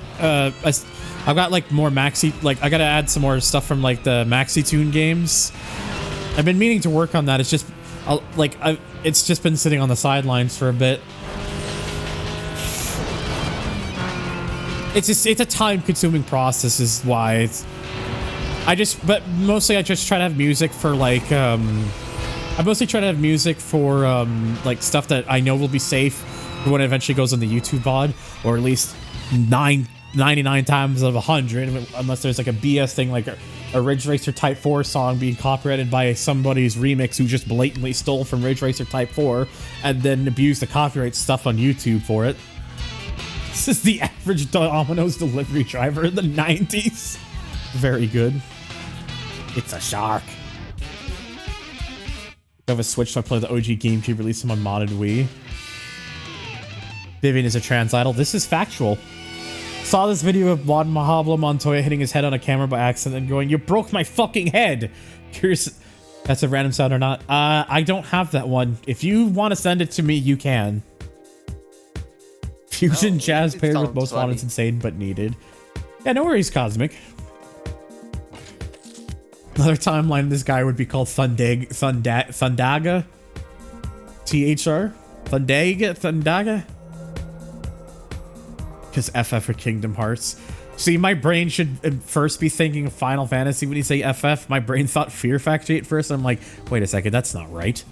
like more maxi, like I gotta add some more stuff from like the Maxi Tune games. I've been meaning to work on that. It's just it's just been sitting on the sidelines for a bit. It's a time-consuming process, is why. But mostly I just try to have music for like I mostly try to have music for like stuff that I know will be safe for when it eventually goes on the YouTube VOD, or at least 99 times out of 100, unless there's like a BS thing like a Ridge Racer Type 4 song being copyrighted by somebody's remix who just blatantly stole from Ridge Racer Type 4 and then abused the copyright stuff on YouTube for it. This is the average Domino's delivery driver in the 90s. Very good. It's a shark. I have a Switch, so I play the OG GameCube, release them on modded Wii. Vivian is a trans idol. This is factual. Saw this video of Juan Mahablo Montoya hitting his head on a camera by accident and going, "You broke my fucking head." Curious if that's a random sound or not. I don't have that one. If you want to send it to me, you can. Fusion jazz paired with Most Wanted's insane but needed. Yeah, no worries, Cosmic. Another timeline, this guy would be called Thundaga? THR? Thundaga? Because FF for Kingdom Hearts. See, my brain should first be thinking of Final Fantasy when you say FF. My brain thought Fear Factory at first. I'm like, wait a second, that's not right.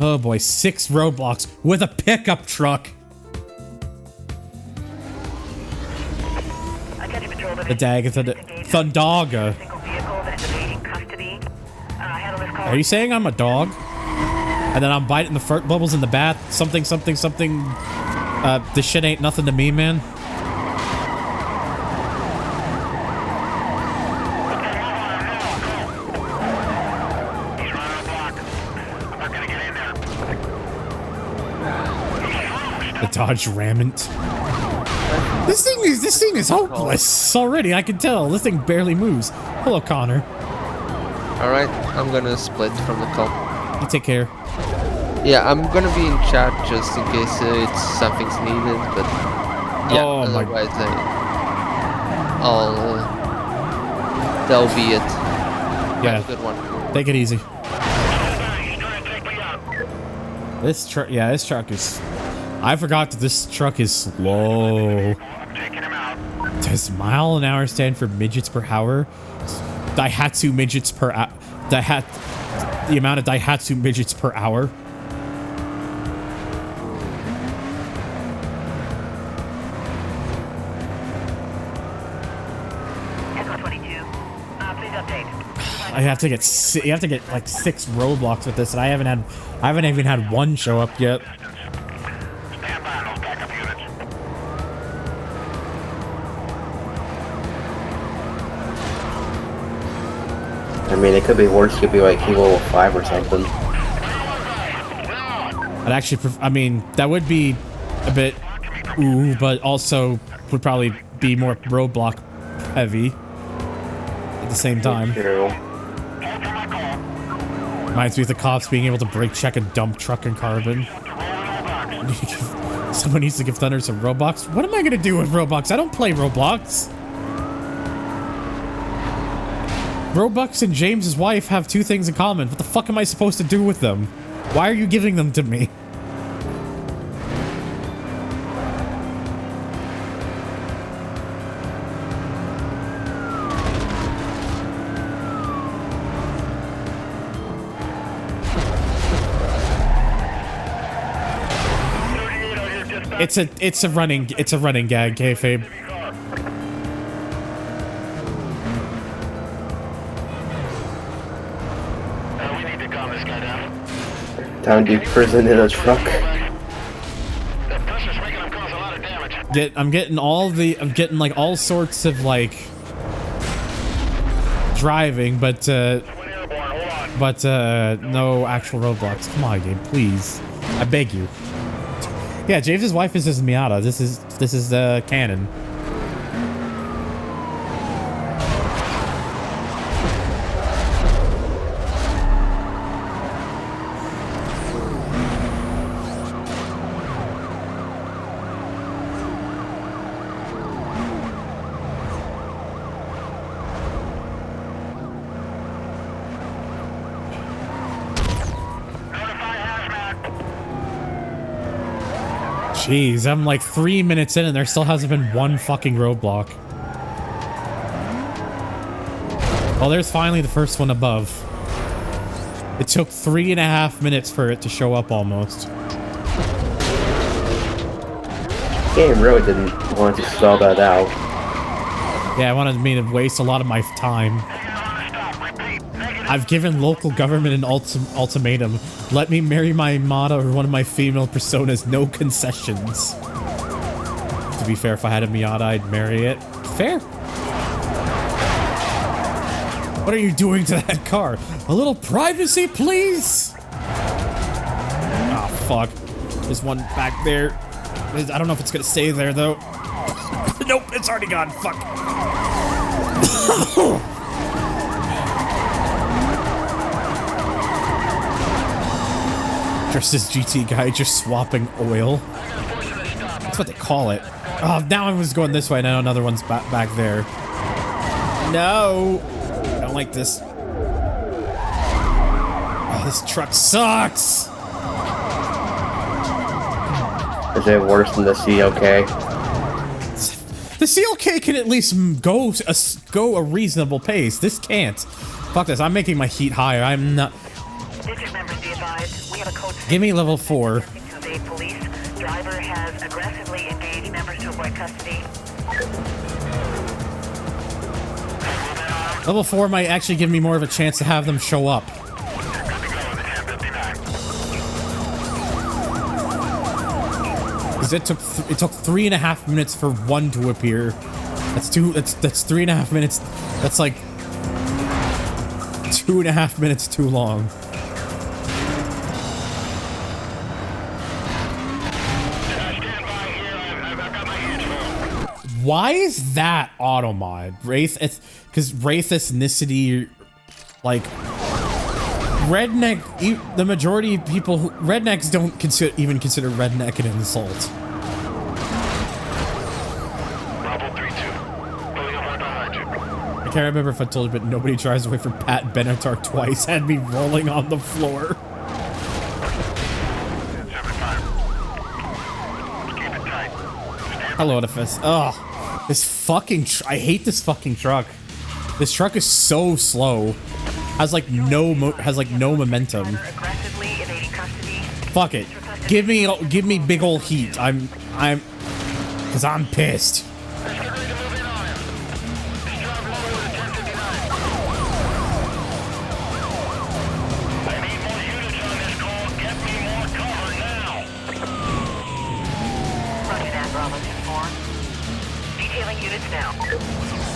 Oh boy, 6 roadblocks with a pickup truck. The Thundaga. Are you saying I'm a dog? And then I'm biting the fart bubbles in the bath? Something. This shit ain't nothing to me, man. The Dodge Ramment. This thing is hopeless already. I can tell. This thing barely moves. Hello, Connor. All right, I'm gonna split from the call. You take care. Yeah, I'm gonna be in chat just in case it's something's needed, but yeah, otherwise that'll be it. Yeah, have a good one. Take it easy. This truck, yeah, this truck is. I forgot that this truck is slow. Does mile an hour stand for midgets per hour? Daihatsu midgets per hour. The amount of Daihatsu midgets per hour. I have to get you have to get like 6 roadblocks with this, and I haven't even had one show up yet. I mean, it could be worse. It could be like level 5 or something. I'd actually, I mean, that would be a bit ooh, but also would probably be more roadblock heavy at the same time. True. Reminds me of the cops being able to brake check a dump truck in Carbon. Someone needs to give Thunder some Roblox. What am I gonna do with Roblox? I don't play Roblox. Robux and James's wife have 2 things in common. What the fuck am I supposed to do with them? Why are you giving them to me? It's a running gag, kayfabe. Time to do prison in a truck. I'm getting like all sorts of like driving, but no actual roadblocks. Come on, game, please. I beg you. Yeah, James's wife is his Miata. This is canon. Jeez, I'm like 3 minutes in and there still hasn't been one fucking roadblock. Oh, there's finally the first one above. It took 3.5 minutes for it to show up almost. Game really didn't want to spell that out. Yeah, I wanted me to waste a lot of my time. I've given local government an ultimatum. Let me marry my Mata or one of my female personas. No concessions. To be fair, if I had a Miata, I'd marry it. Fair. What are you doing to that car? A little privacy, please? Ah, fuck. There's one back there. I don't know if it's gonna stay there, though. Nope, it's already gone. Fuck. Just this GT guy just swapping oil. That's what they call it. Oh, now I was going this way. Now another one's back there. No, I don't like this. Oh, this truck sucks. Is it worse than the CLK? The CLK can at least go a reasonable pace. This can't. Fuck this. I'm making my heat higher. I'm not. Give me level 4. Police. Driver has aggressively engaged members to avoid custody. Level 4 might actually give me more of a chance to have them show up. Because it took 3.5 minutes for one to appear. That's 3.5 minutes. That's like 2.5 minutes too long. Why is that auto mod? Wraith, because Wraith ethnicity, like redneck. The majority of people, rednecks don't even consider redneck an insult. I can't remember if I told you, but nobody drives away from Pat Benatar twice. Had me rolling on the floor. Hello, Edifice. Ugh. This fucking I hate this fucking truck. This truck is so slow. Has like no momentum. Fuck it. Give me big ol' heat. Cause I'm pissed.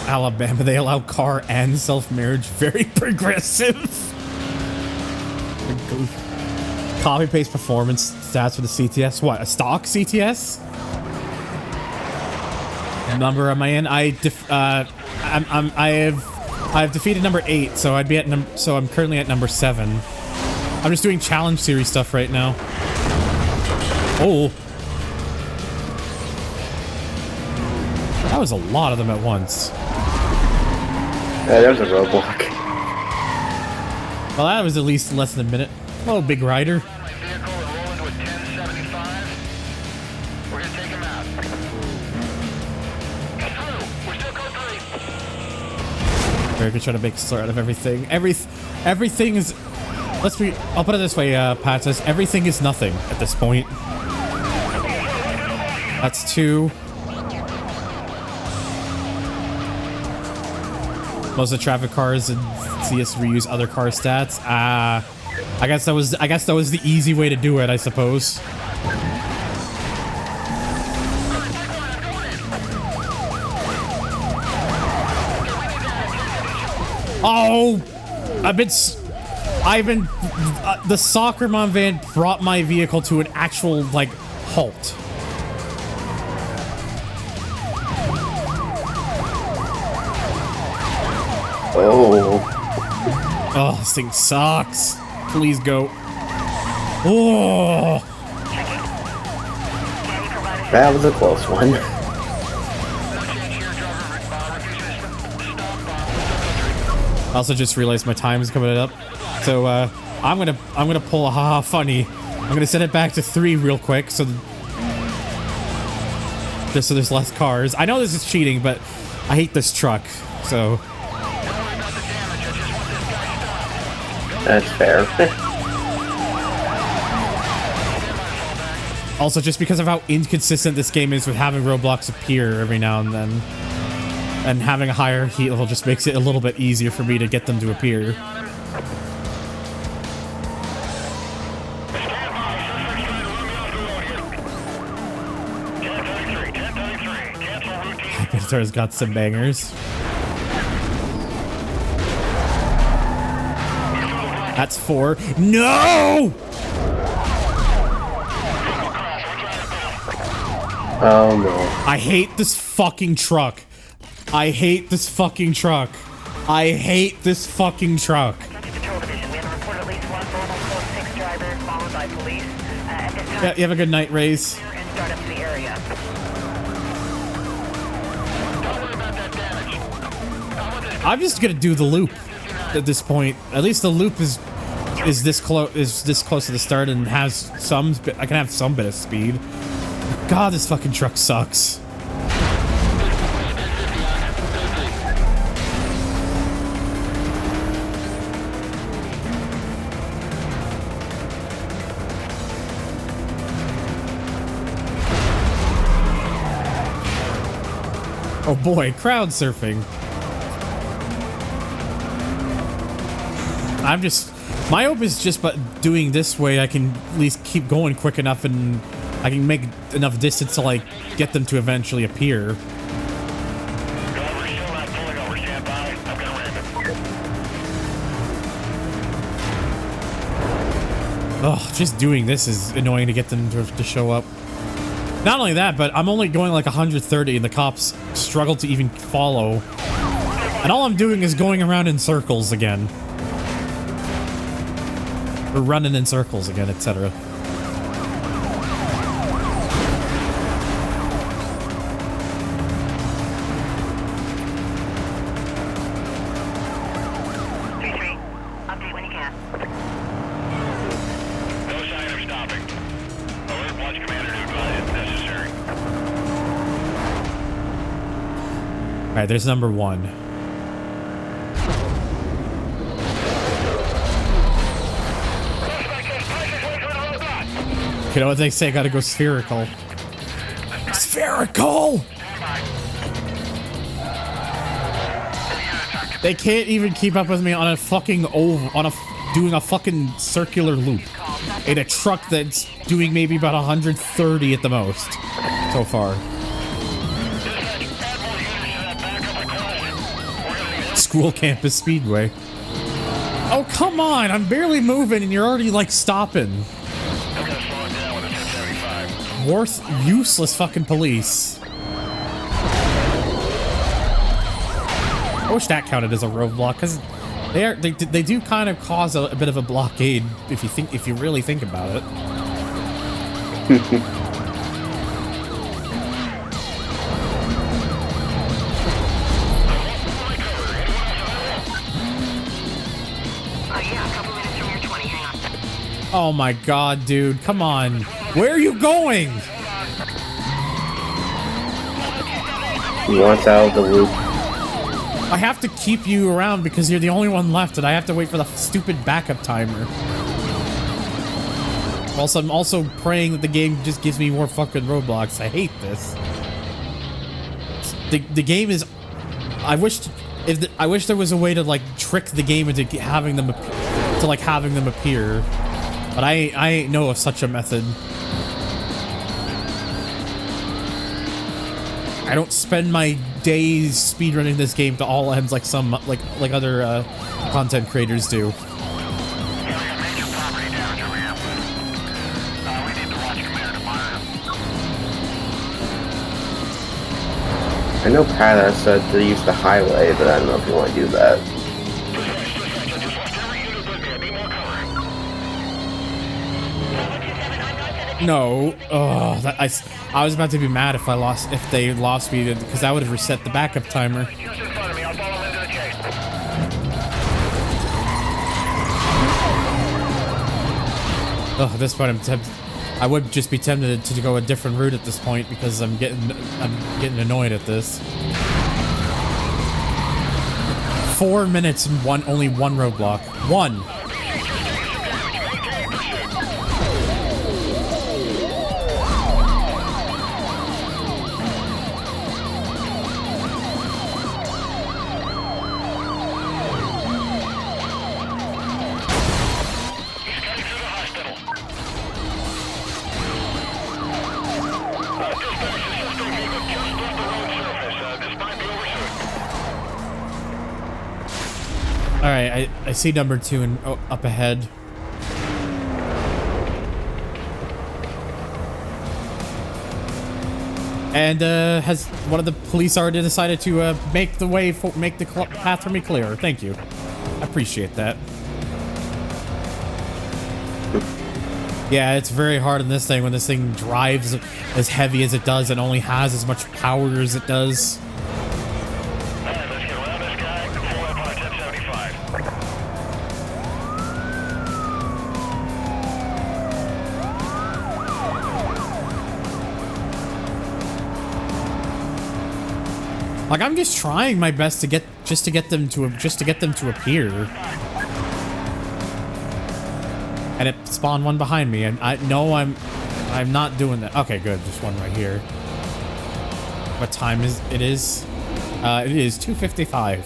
Alabama, they allow car and self-marriage. Very progressive. Copy paste performance stats for the CTS. What, a stock CTS? Number am I in? I've defeated number 8, so I'd be at so I'm currently at number 7. I'm just doing challenge series stuff right now. Oh. That was a lot of them at once. Yeah, there's a roadblock. Well, that was at least less than a minute. Oh, big rider. Very good, trying to make a slur out of everything. Everything is. I'll put it this way, Pat says everything is nothing at this point. That's 2. Most of the traffic cars and CS reuse other car stats. I guess that was the easy way to do it, I suppose. Oh, the soccer mom van brought my vehicle to an actual like halt. Oh, this thing sucks. Please go. Oh, that was a close one. I also just realized my time is coming up, so I'm gonna pull a haha funny. I'm gonna send it back to 3 real quick, so just so there's less cars. I know this is cheating, but I hate this truck, so. That's fair. Also, just because of how inconsistent this game is with having roadblocks appear every now and then, and having a higher heat level just makes it a little bit easier for me to get them to appear. Meister's got some bangers. That's 4. No! Oh no. I hate this fucking truck. I hate this fucking truck. I hate this fucking truck. Yeah, you have a good night, Raze. I'm just gonna do the loop at this point. At least the loop is this close to the start and has some. I can have some bit of speed. God, this fucking truck sucks. Oh boy, crowd surfing. My hope is just but doing this way I can at least keep going quick enough and I can make enough distance to like get them to eventually appear. Ugh, just doing this is annoying to get them to show up. Not only that, but I'm only going like 130 and the cops struggle to even follow. And all I'm doing is going around in circles again. Or running in circles again, etc. Update when you can. No sign of stopping. Alert Watch Commander to advise if necessary. Alright, there's number 1. You know what they say? Gotta go spherical. Spherical! They can't even keep up with me on a fucking doing a fucking circular loop in a truck that's doing maybe about 130 at the most so far. School campus speedway. Oh, come on! I'm barely moving and you're already like stopping. Useless fucking police. I wish that counted as a roadblock, because they do kind of cause a bit of a blockade if you really think about it. Yeah, a couple minutes from your 20. Hang on. Oh my god, dude, come on. Where are you going? He wants out of the loop. I have to keep you around because you're the only one left and I have to wait for the stupid backup timer. Also, I'm also praying that the game just gives me more fucking roadblocks. I hate this. The game is... I wish there was a way to like trick the game into having them appear. But I ain't know of such a method. I don't spend my days speedrunning this game to all ends like some like other content creators do. I know Pat said to use the highway, but I don't know if you want to do that. No, I was about to be mad if they lost me because I would have reset the backup timer. Oh, at this point I'm tempted. I would just be tempted to go a different route at this point because I'm getting annoyed at this. 4 minutes and only one roadblock. One. Alright, I see number 2 and up ahead. And has one of the police already decided to make the path for me clear? Thank you. I appreciate that. Yeah, it's very hard in this thing when this thing drives as heavy as it does and only has as much power as it does. Like, I'm just trying my best to get them to appear. And it spawned one behind me, and I'm not doing that. Okay, good, just one right here. What time is it? It is 2:55.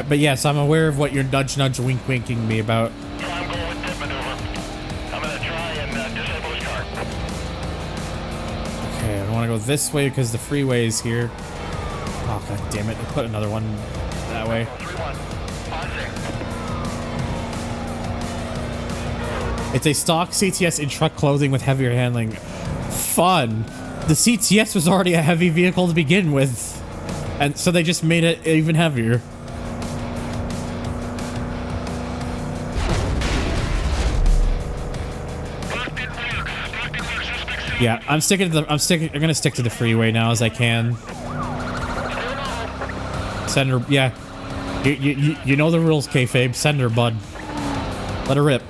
But yes, I'm aware of what you're nudge winking me about. Okay, I want to go this way because the freeway is here. Oh, god damn it. I put another one that way. It's a stock CTS in truck clothing with heavier handling. Fun. The CTS was already a heavy vehicle to begin with, and so they just made it even heavier. Yeah, I'm gonna stick to the freeway now as I can. Send her, yeah. You know the rules, kayfabe. Send her, bud. Let her rip.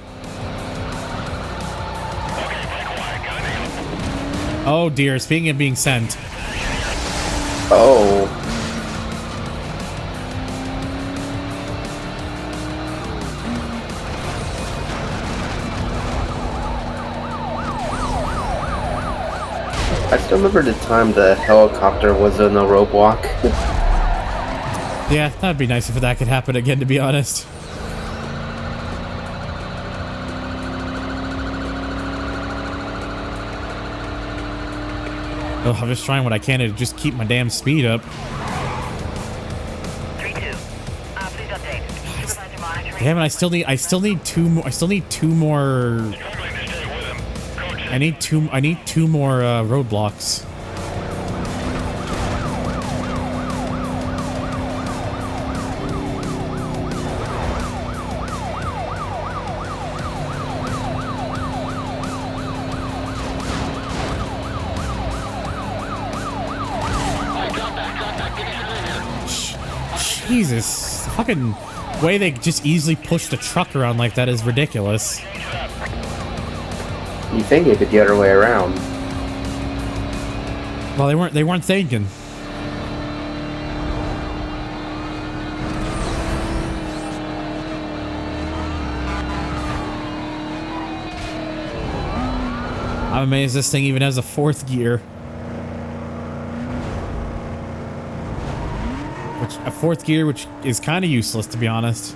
Oh dear, speaking of being sent. Oh. I still remember the time the helicopter was in a roadblock. Yeah, that'd be nice if that could happen again, to be honest. Oh, I'm just trying what I can to just keep my damn speed up. 3-2. Please update. Supervisor monitoring. Damn it, I still need two more. I need two more roadblocks. Jesus, the fucking way they just easily push the truck around like that is ridiculous. You think it'd be the other way around? Well, they weren't thinking. I'm amazed this thing even has a fourth gear. A fourth gear, which is kind of useless, to be honest.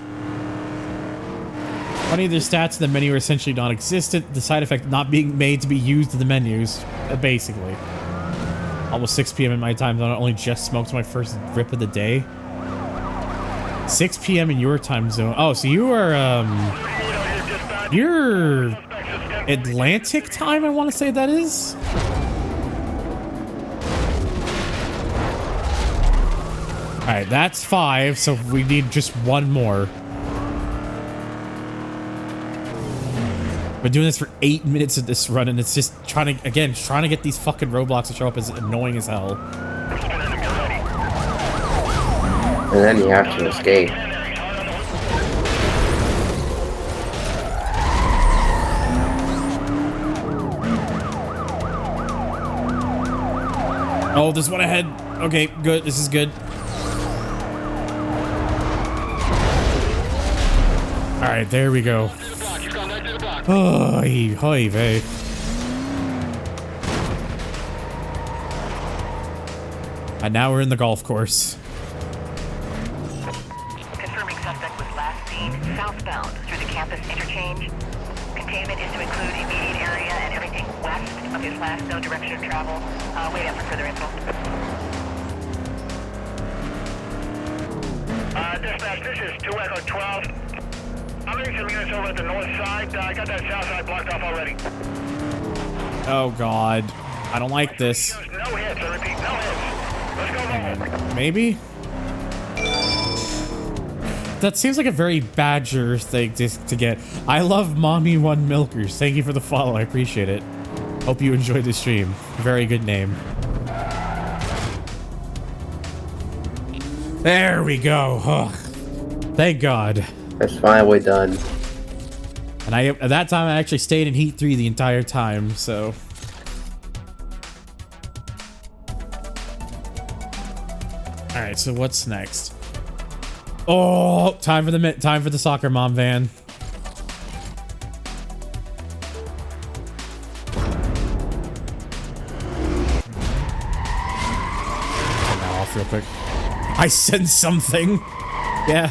Funny, their stats in the menu are essentially non-existent. The side effect not being made to be used in the menus, basically. Almost 6 p.m. in my time zone. I only just smoked my first rip of the day. 6 p.m. in your time zone. Oh, so you are, you're Atlantic time, I want to say that is? Alright, that's 5, so we need just one more. Been doing this for 8 minutes of this run, and it's just trying to get these fucking roadblocks to show up is annoying as hell. And then you have to escape. Oh, there's one ahead. Okay, good. This is good. Alright, there we go. Oy, oy vey. And now we're in the golf course. Confirming suspect was last seen southbound through the campus interchange. Containment is to include immediate area and everything west of his last known direction of travel. Wait up for further info. Dispatch, this is 2 Echo 12. I'm leaving some units over at the north side. I got that south side blocked off already. Oh god. I don't like this. No hits, I repeat, no hits. Let's go home. Maybe? That seems like a very Badger thing to get. I love Mommy One Milkers. Thank you for the follow. I appreciate it. Hope you enjoyed the stream. Very good name. There we go. Oh, thank God. That's finally done. And at that time, I actually stayed in Heat 3 the entire time, so. Alright, so what's next? Oh, time for the soccer mom van. Turn that off real quick. I said something. Yeah.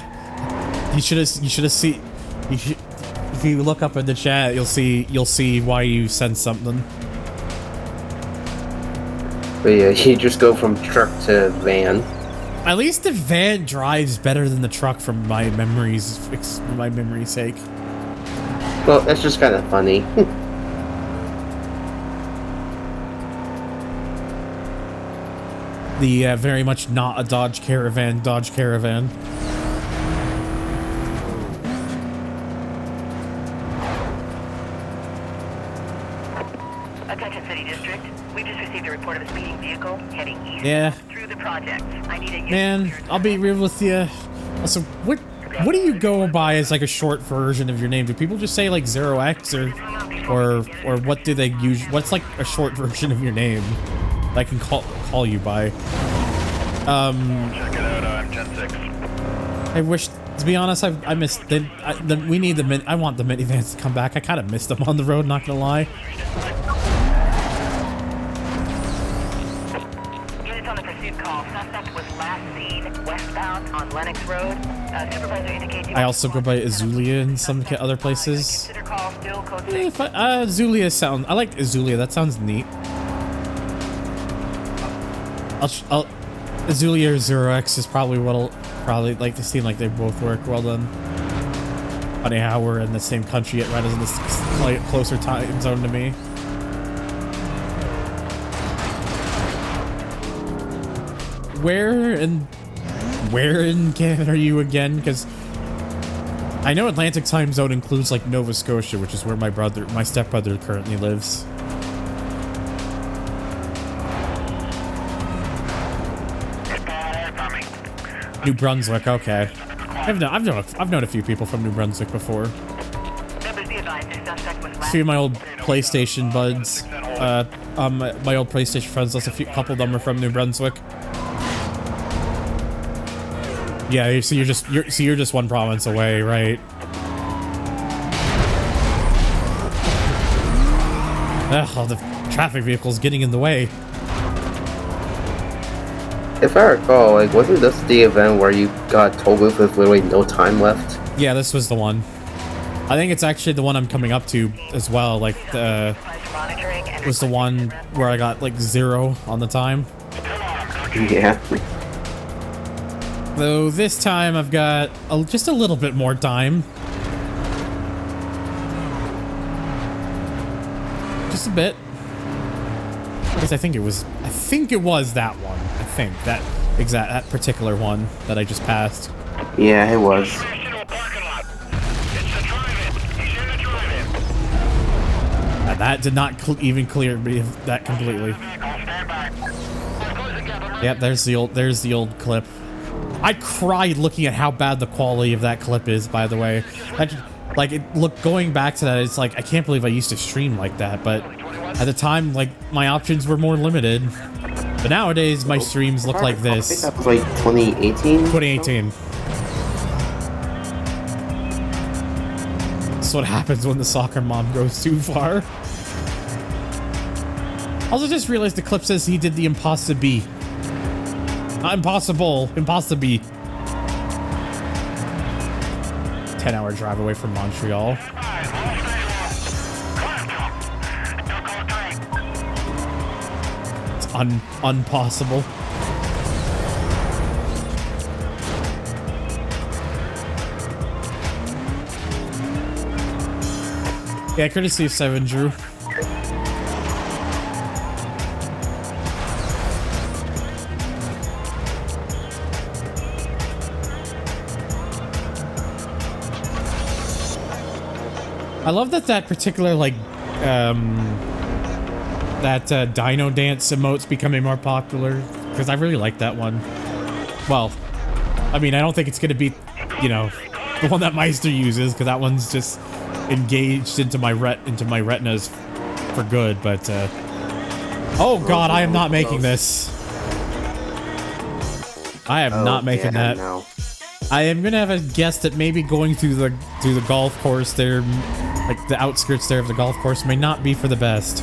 You should have seen. If you look up in the chat, you'll see why you sent something. But yeah, you just go from truck to van. At least the van drives better than the truck, from my memory's sake. Well, that's just kind of funny. The very much not a Dodge Caravan. Attention City District. We just received a report of a speeding vehicle heading east through the project. I need a Man, I'll be real with you. Also, what do you go by as like a short version of your name? Do people just say like 0x or what do they use? What's like a short version of your name that I can call you by? Check it out, I'm 10-6. I wish, to be honest, I missed we need the I want the minivans to come back. I kind of missed them on the road, not gonna lie. Units on the pursuit call. Suspect was last seen westbound on Lennox Road. Supervisor indicates I also go by Azulia in some other places. consider call still code Azulia sound. I like Azulia. That sounds neat. I'll Azulia or 0x is probably what'll like to seem like they both work well done. Funny how we're in the same country yet Red is in this closer time zone to me. Where in Canada are you again? Because I know Atlantic time zone includes like Nova Scotia, which is where my stepbrother currently lives. New Brunswick, okay. I've known a few people from New Brunswick before. A few of my old PlayStation buds, my old PlayStation friends, a couple of them are from New Brunswick. Yeah, so you're just one province away, right? Ugh, all the traffic vehicles getting in the way. If I recall, like, wasn't this the event where you got toll booth with literally no time left? Yeah, this was the one. I think it's actually the one I'm coming up to as well. Like, was the one where I got like 0 on the time. Yeah. Though this time I've got just a little bit more time. Just a bit. Because I think it was that one. I think that particular one that I just passed. Yeah, it was. Now that did not even clear me that completely. Yep, there's the old clip. I cried looking at how bad the quality of that clip is, by the way. Going back to that, it's like, I can't believe I used to stream like that, but at the time, like, my options were more limited. But nowadays, my streams look like this. I think that was like 2018? 2018. That's what happens when the soccer mom goes too far. Also just realized the clip says he did the impossible. Not impossible, impossible. 10-hour drive away from Montreal. It's unpossible. Yeah, courtesy of 7, Drew. I love that particular, like, Dino Dance emote's becoming more popular, because I really like that one. Well, I mean, I don't think it's going to be, you know, the one that Meister uses, because that one's just engaged into my retinas for good, but, oh god, I am not making this. I am not making that. No. I am gonna have a guess that maybe going through the golf course there, like the outskirts there of the golf course, may not be for the best.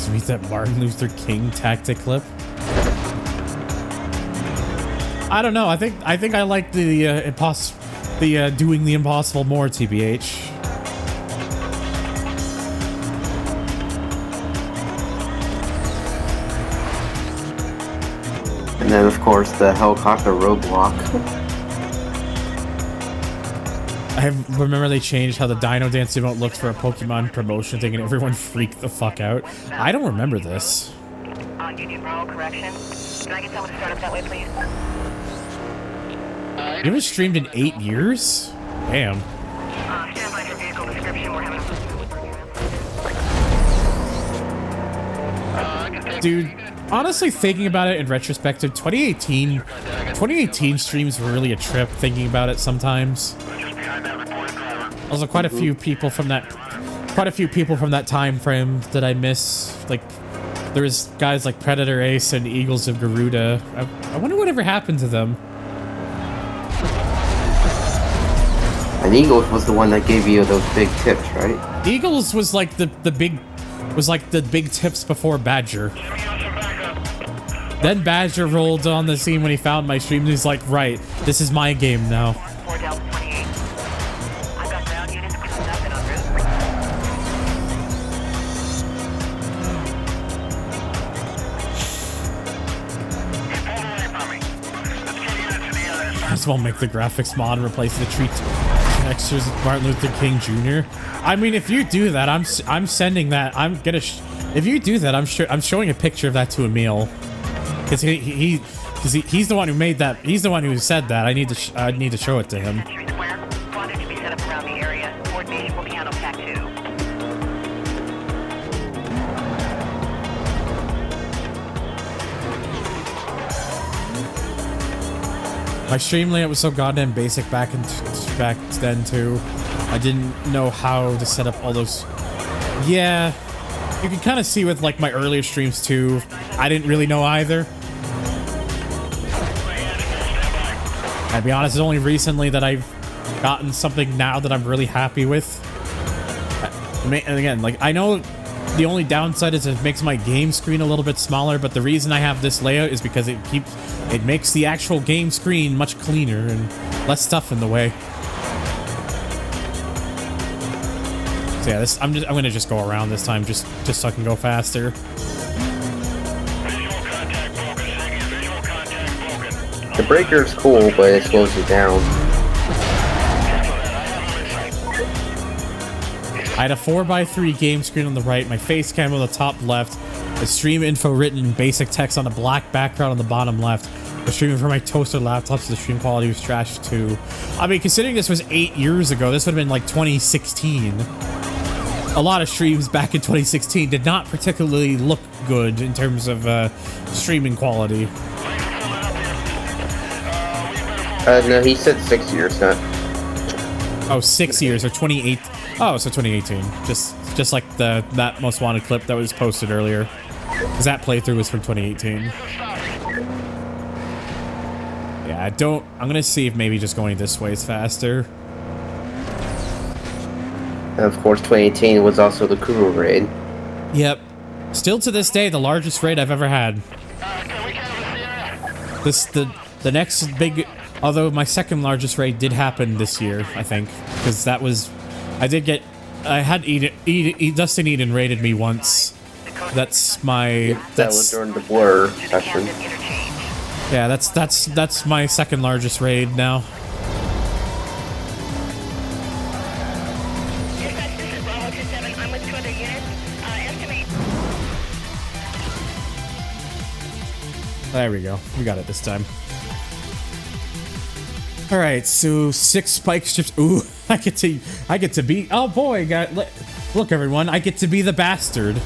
Sweet, that Martin Luther King tactic clip. I don't know. I think I like the doing the impossible more, TBH. And then, of course, the helicopter roadblock. I remember they changed how the Dino Dance emote looked for a Pokemon promotion thing, and everyone freaked the fuck out. I don't remember this. On Union Road, correction. Can I get someone to start up that way, please? You haven't streamed in 8 years? Damn. Stand by for vehicle description. We're having Dude, honestly, thinking about it in retrospective, 2018 streams were really a trip thinking about it sometimes. Also, quite a few people from that time frame that I miss. Like, there was guys like Predator Ace and Eagles of Garuda. I wonder whatever happened to them. And Eagles was the one that gave you those big tips, right? Eagles was like the big tips before Badger. Then Badger rolled on the scene when he found my stream, and he's like, right, this is my game now. Might as well make the graphics mod and replace the tree textures with Martin Luther King Jr. I mean, if you do that, I'm sending that. If you do that, I'm showing a picture of that to Emil, because he's the one who made that. He's the one who said that. I need to show it to him. My stream layout was so goddamn basic back then too. I didn't know how to set up all those. Yeah, you can kind of see with like my earlier streams too. I didn't really know either. I'll be honest, it's only recently that I've gotten something now that I'm really happy with. And again, like, I know the only downside is it makes my game screen a little bit smaller, but the reason I have this layout is because it makes the actual game screen much cleaner and less stuff in the way. So yeah, I'm gonna just go around this time just so I can go faster. The breaker is cool, but it slows you down. I had a 4x3 game screen on the right, my face cam on the top left, the stream info written in basic text on a black background on the bottom left. The streaming for my toaster laptops, the stream quality was trash too. I mean, considering this was 8 years ago, this would have been like 2016. A lot of streams back in 2016 did not particularly look good in terms of streaming quality. No, he said 6 years, not. Oh, 6 years or 28. Oh, so 2018. Just like that Most Wanted clip that was posted earlier. Because that playthrough was from 2018. Yeah, I'm gonna see if maybe just going this way is faster. And of course, 2018 was also the Kuru raid. Yep. Still to this day, the largest raid I've ever had. The next big, although my second largest raid did happen this year, I think, because that was, I had Dustin Eden raided me once. That was during the Blur session. Yeah, that's my second largest raid now. There we go. We got it this time. All right, so 6 spike strips. Ooh, I get to be. Oh boy, look everyone, I get to be the bastard.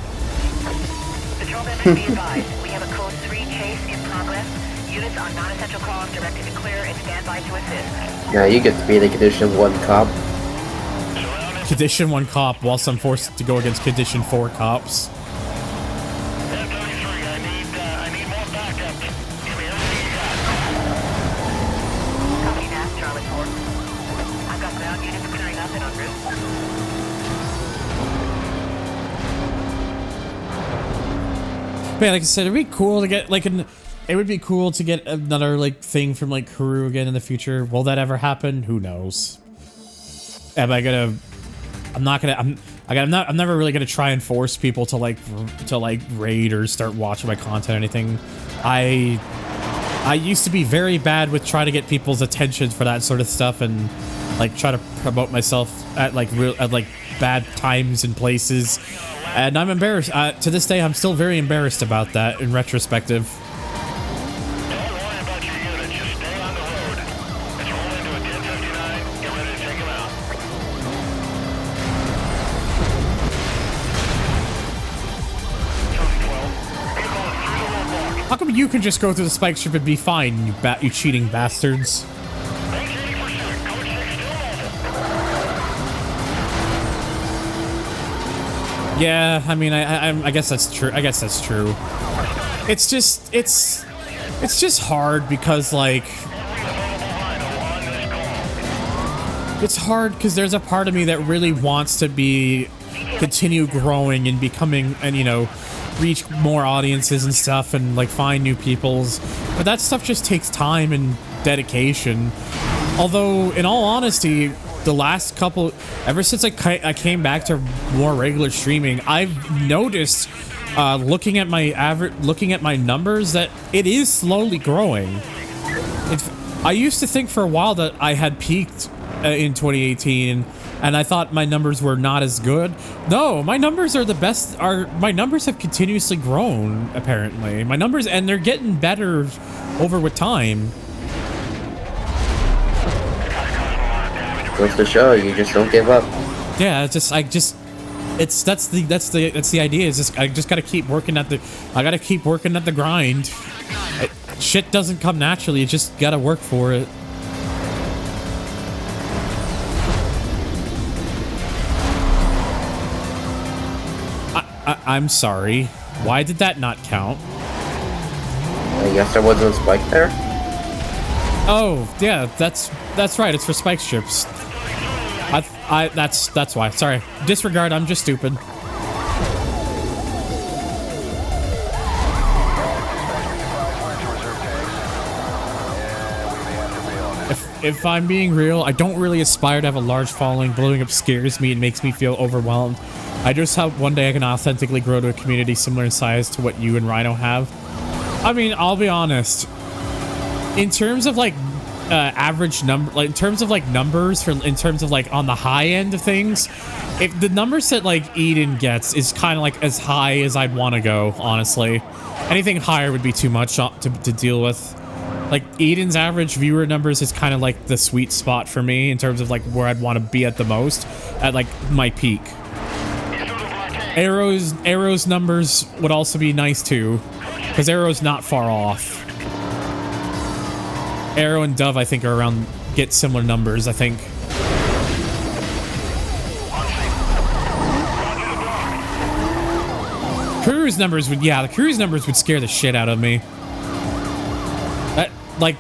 Patrol members, be advised. We have a code 3 chase in progress. Units on non-essential calls directed to clear and stand by to assist. Yeah, you get to be the Condition 1 cop. Condition 1 cop, whilst I'm forced to go against Condition 4 cops. But yeah, like I said, it'd be cool to get it would be cool to get another like thing from like Kuru again in the future. Will that ever happen? Who knows? Am I gonna? I'm never really gonna try and force people to like raid or start watching my content or anything. I used to be very bad with trying to get people's attention for that sort of stuff and like try to promote myself at like bad times and places. And I'm embarrassed. To this day, I'm still very embarrassed about that in retrospective. How come you can just go through the spike strip and be fine, you cheating bastards? Yeah, I mean, I guess that's true. I guess that's true. It's just hard because like it's hard because there's a part of me that really wants to continue growing and becoming and reach more audiences and stuff and like find new peoples, but that stuff just takes time and dedication. Although in all honesty, the last couple, ever since I came back to more regular streaming, I've noticed looking at my numbers that it is slowly growing. I used to think for a while that I had peaked in 2018 and I thought my numbers were not as good. No, my numbers are the best. My numbers have continuously grown, apparently. My numbers, and they're getting better over with time. Goes to show you just don't give up. Yeah, that's the idea. I just gotta keep working at the grind. Shit doesn't come naturally. You just gotta work for it. I'm sorry. Why did that not count? I guess there wasn't a spike there. Oh yeah, that's right. It's for spike strips. That's why. Sorry. Disregard. I'm just stupid. If I'm being real, I don't really aspire to have a large following. Blowing up scares me and makes me feel overwhelmed. I just hope one day I can authentically grow to a community similar in size to what you and Rhino have. I mean, I'll be honest. In terms of like average number, like in terms of like numbers, in terms of like on the high end of things, if the numbers that like Eden gets is kind of like as high as I'd want to go, honestly. Anything higher would be too much to deal with. Like Eden's average viewer numbers is kind of like the sweet spot for me in terms of like where I'd want to be at the most, at like my peak. Arrow's numbers would also be nice too, because Arrow's not far off. Arrow and Dove, I think, get similar numbers, I think. Crew's numbers the crew's numbers would scare the shit out of me. Like,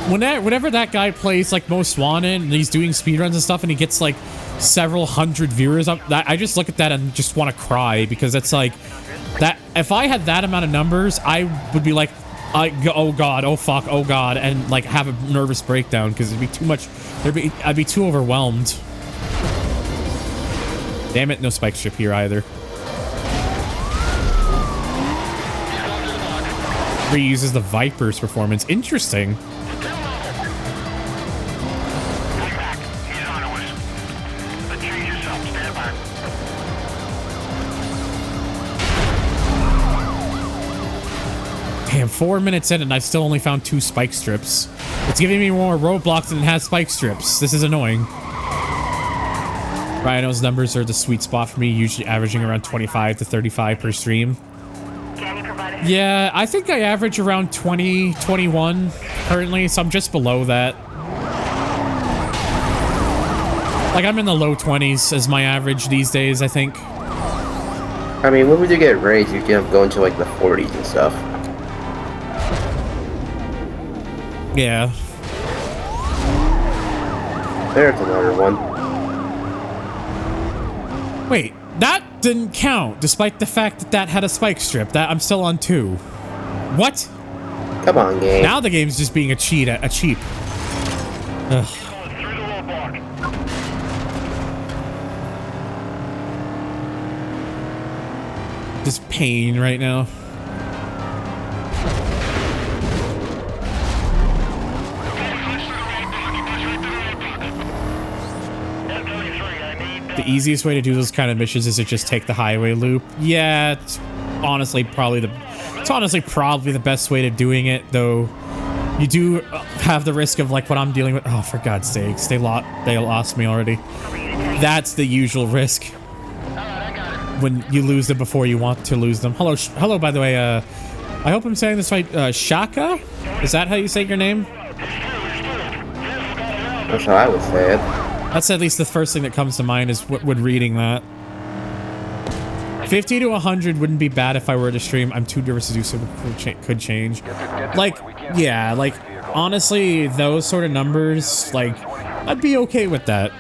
whenever that guy plays like Most Wanted and he's doing speedruns and stuff and he gets like several hundred viewers up, I just look at that and just want to cry, because it's like that. If I had that amount of numbers, I would be like, oh god, oh fuck, oh god, and like have a nervous breakdown because it'd be too much. I'd be too overwhelmed. Damn it, no spike strip here either. Reuses the Viper's performance. Interesting. Damn, 4 minutes in and I've still only found 2 spike strips. It's giving me more roadblocks than it has spike strips. This is annoying. Rhino's numbers are the sweet spot for me, usually averaging around 25 to 35 per stream. Yeah, I think I average around 20, 21 currently, so I'm just below that. Like, I'm in the low 20s as my average these days, I think. I mean, when would you get raised? You can go into like the 40s and stuff. Yeah. There's another one. Wait, that didn't count, despite the fact that that had a spike strip. That I'm still on 2. What? Come on, game. Now the game's just being a cheap. Ugh. Just pain right now. The easiest way to do those kind of missions is to just take the highway loop. Yeah, it's honestly probably the best way to doing it, though. You do have the risk of like what I'm dealing with. Oh, for God's sakes, they lost me already. That's the usual risk when you lose them before you want to lose them. Hello. By the way, I hope I'm saying this right. Shaka, is that how you say your name? That's how I would say it. That's at least the first thing that comes to mind is when reading that. 50 to 100 wouldn't be bad if I were to stream. I'm too nervous to do so. Could change. Like, yeah, like, honestly, those sort of numbers, like, I'd be okay with that.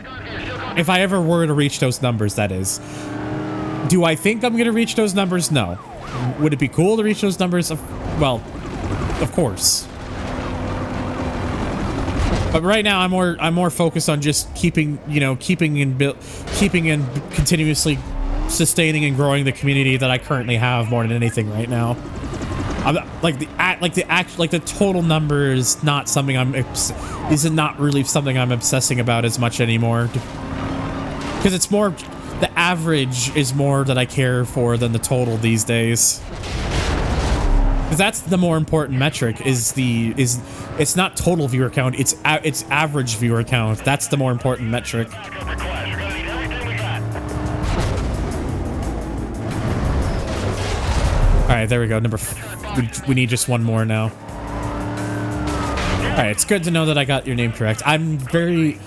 If I ever were to reach those numbers, that is. Do I think I'm going to reach those numbers? No. Would it be cool to reach those numbers? Well, of course. But right now, I'm more focused on just keeping and continuously sustaining and growing the community that I currently have more than anything right now. The total number is not something not really something I'm obsessing about as much anymore, because it's more the average is more that I care for than the total these days. Because that's the more important metric. It's not total viewer count. It's average viewer count. That's the more important metric. All right, there we go. We need just one more now. All right, it's good to know that I got your name correct. I've been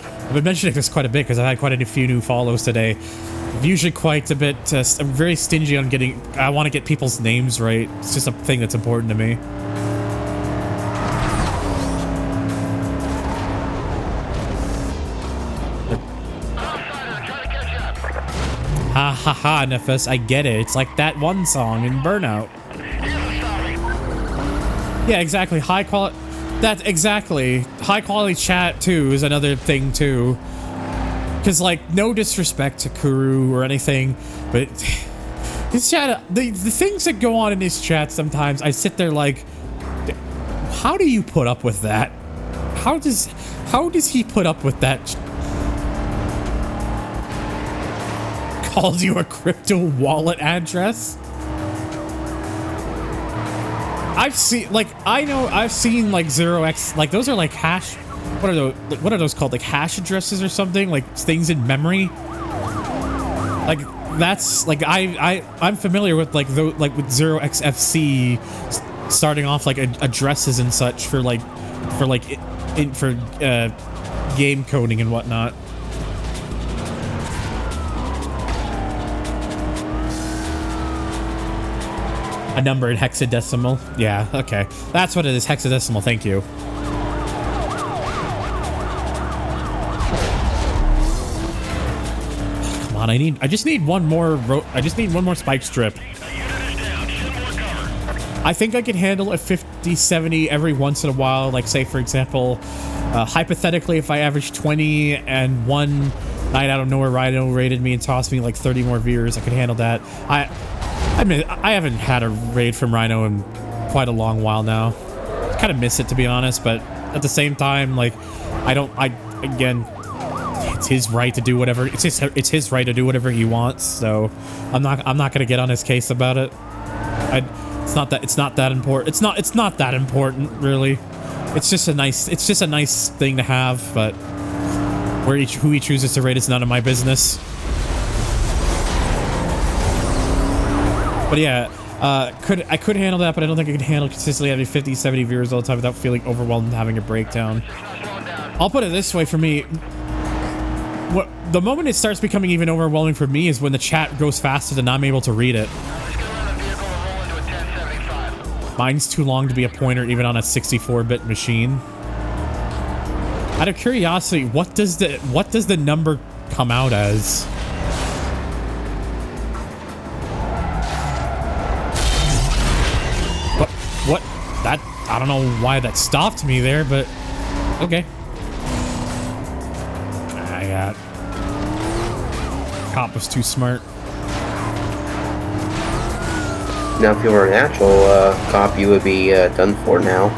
mentioning this quite a bit because I've had quite a few new follows today. I'm usually quite a bit. I'm very stingy on getting. I want to get people's names right. It's just a thing that's important to me. Ha ha ha, Nefus, I get it. It's like that one song in Burnout. Yeah, exactly. High quality. That's exactly. High quality chat too is another thing too. Because like, no disrespect to Kuru or anything, but his chat, the things that go on in his chat sometimes, I sit there like, how do you put up with that? How does he put up with that? Calls you a crypto wallet address? I've seen like 0x, like those are like hash, what are those called, like hash addresses or something, like things in memory. Like that's like I'm familiar with like with 0xFC starting off like addresses and such for game coding and whatnot. A number in hexadecimal. Yeah, okay. That's what it is, hexadecimal, thank you. Come on, I just need one more spike strip. I think I can handle a 50-70 every once in a while, like say for example, hypothetically if I average 20 and one night out of nowhere Rhino raided me and tossed me like 30 more viewers, I could handle that. I mean, I haven't had a raid from Rhino in quite a long while now. I kind of miss it, to be honest, but at the same time, like, again, it's his right to do whatever. It's his right to do whatever he wants. So I'm not gonna get on his case about it. It's not that important. It's not that important, really. It's just a nice thing to have. But who he chooses to raid is none of my business. But yeah, I could handle that, but I don't think I could handle consistently having 50-70 viewers all the time without feeling overwhelmed and having a breakdown. I'll put it this way, for me, the moment it starts becoming even overwhelming for me is when the chat goes faster than I'm able to read it. Mine's too long to be a pointer even on a 64-bit machine. Out of curiosity, what does the number come out as? What? That, I don't know why that stopped me there, but okay. Cop was too smart. Now, if you were an actual cop, you would be done for now.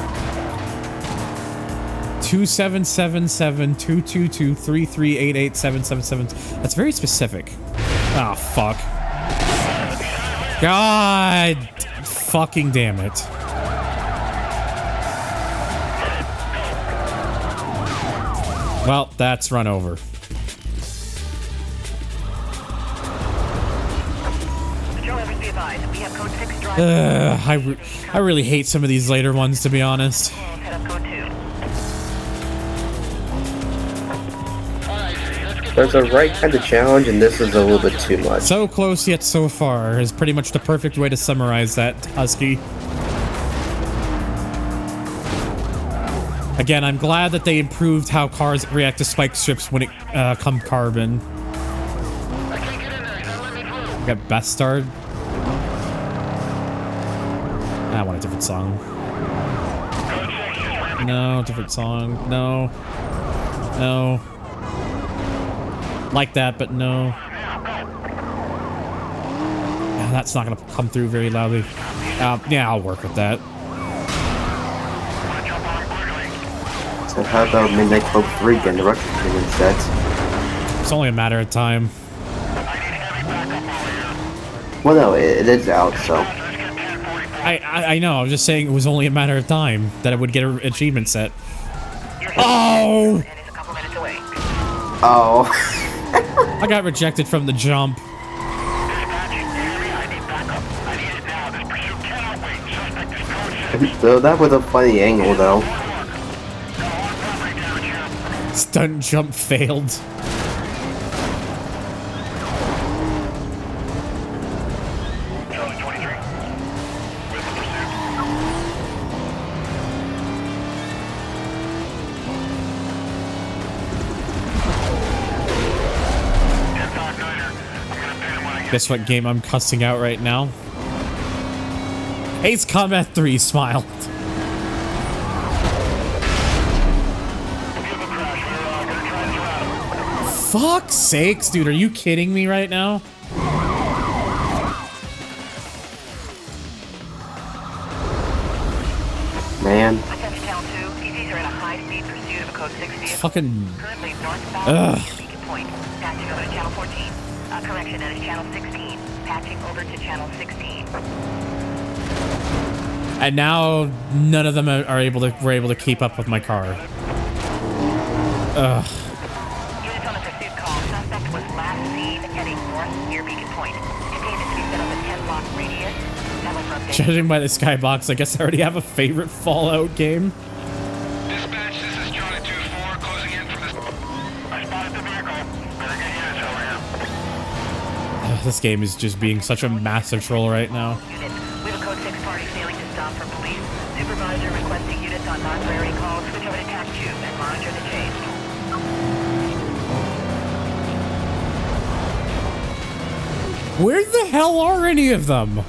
2777-222-3388777. That's very specific. Oh, fuck. God fucking damn it. Well, that's run over. I really hate some of these later ones, to be honest. There's a right kind of challenge, and this is a little bit too much. So close yet so far is pretty much the perfect way to summarize that, Husky. Again, I'm glad that they improved how cars react to spike strips when it come carbon. Got Bastard. I want a different song. No, different song. No. No. Like that, but no. That's not gonna come through very loudly. Yeah, I'll work with that. So how about Midnight Club 3 getting the record instead? It's only a matter of time. Well, no, it is out, so. I know, I was just saying it was only a matter of time that I would get an achievement set. Oh! Oh. I got rejected from the jump. So that was a funny angle, though. Stunt jump failed. Guess what game I'm cussing out right now? Ace Combat 3 smiled. Fuck's sakes, dude, are you kidding me right now? Man. Fucking. Ugh. Correction, that is channel 16. Patching over to channel 16. And now none of them were able to keep up with my car. Ugh. Units on the pursuit call. Suspect was last seen heading north near Beacon Point. Containment to be set up a 10-block radius. Judging by the skybox, I guess I already have a favorite Fallout game. Dispatch, this is Charlie 2-4, closing in from this. I spotted the vehicle. Better get units over here. This game is just being such a massive troll right now. Units, we have a code 6 party failing to stop for police. Supervisor requesting units on non-priority calls. Switch over to tac tube and monitor the chase. Where the hell are any of them?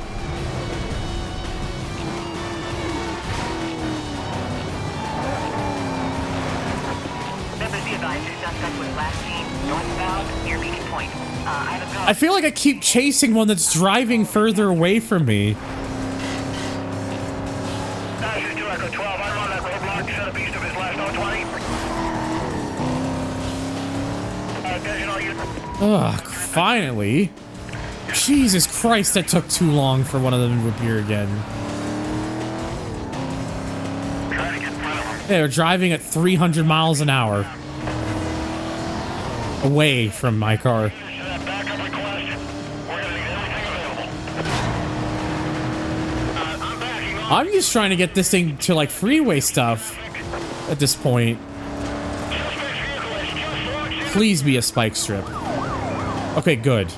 I feel like I keep chasing one that's driving further away from me. Ugh, finally. Jesus Christ, that took too long for one of them to appear again. They're driving at 300 miles an hour. Away from my car. I'm just trying to get this thing to like freeway stuff at this point. Please be a spike strip. Okay, good.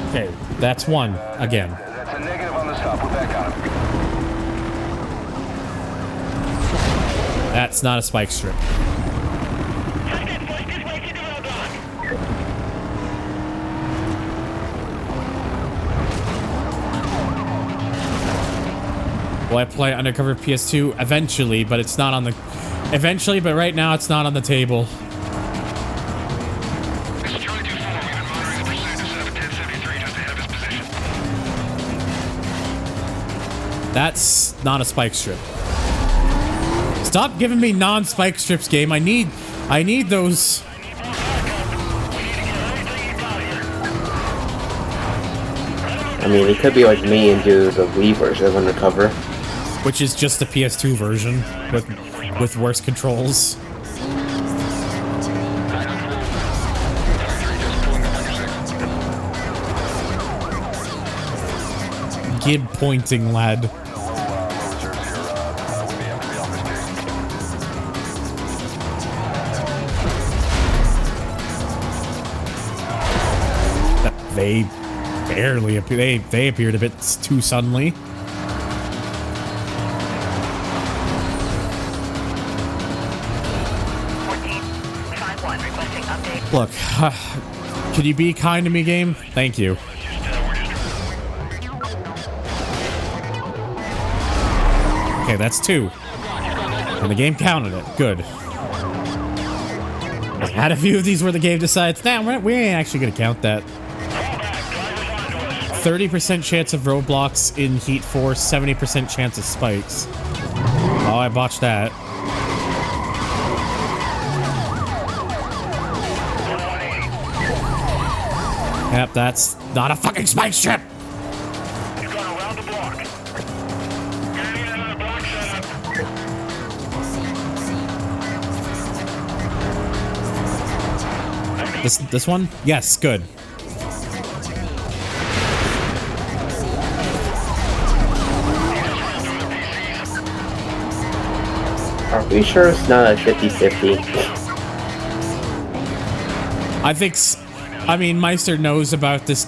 Okay, that's one again. That's a negative on the stop. We're back on him. That's not a spike strip. Will I play Undercover PS2? Eventually, but it's not on the... Eventually, but right now it's not on the table. That's not a spike strip. Stop giving me non-spike strips, game. I need those. I mean, it could be like me and do the Wii version of Undercover. Which is just the PS2 version with worse controls. Gib pointing, lad. They barely appear. They appeared a bit too suddenly. Look, could you be kind to me, game? Thank you. Okay, that's 2. And the game counted it. Good. I had a few of these where the game decides, nah, we ain't actually gonna count that. 30% chance of roadblocks in Heat 4, 70% chance of spikes. Oh, I botched that. Yep, that's not a fucking spike strip! This one? Yes, good. Are we sure it's not a 50-50? I mean, Meister knows about this,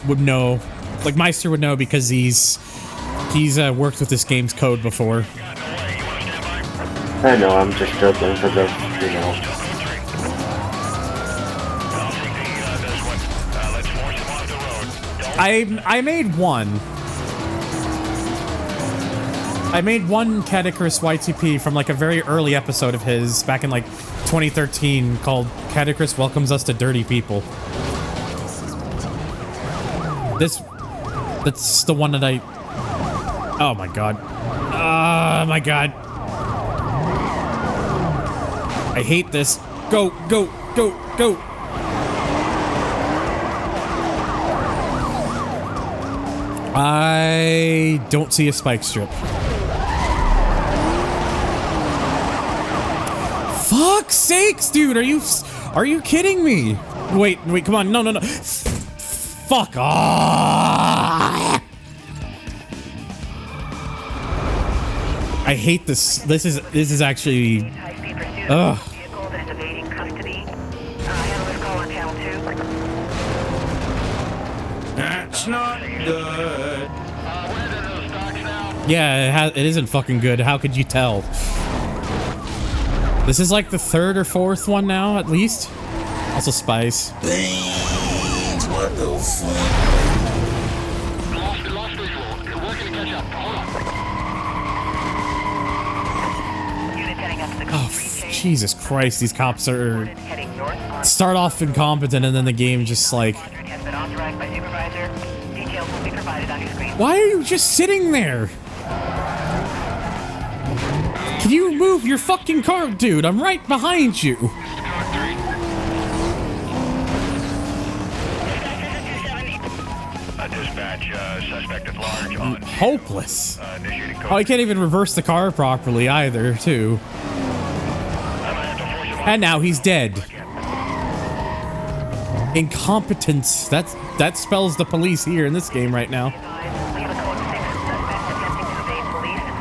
would know. Like, Meister would know because he's worked with this game's code before. I know, I'm just joking for the, you know. I made one. I made one Catechris YTP from like a very early episode of his back in like 2013 called Catechris Welcomes Us to Dirty People. That's the one that I... Oh my god. Oh my god. I hate this. Go, go, go, go. I don't see a spike strip. Fuck's sakes, dude! Are you kidding me? Wait, come on, no. Fuck off! I hate this. This is actually. Ugh. That's not good. Yeah, it isn't fucking good. How could you tell? This is like the 3rd or 4th one now, at least. Also Spice. Beans, what the fuck? Lost visual. Working to catch up. Hold on. Oh, Jesus Christ, these cops are... Start off incompetent and then the game just like... Why are you just sitting there? Can you move your fucking car, dude? I'm right behind you. Dispatch, suspect at large on... Hopeless. Oh, I can't even reverse the car properly either, too. And now he's dead. Incompetence. That spells the police here in this game right now.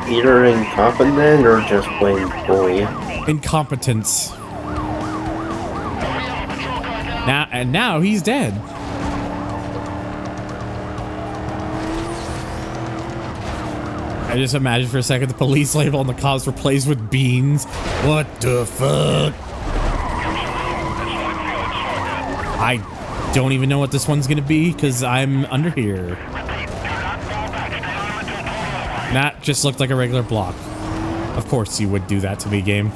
Either incompetent or just plain bully. Incompetence. Now he's dead. I just imagine for a second the police label on the cops replaced with beans. What the fuck? I don't even know what this one's gonna be because I'm under here. That just looked like a regular block. Of course you would do that to me, game.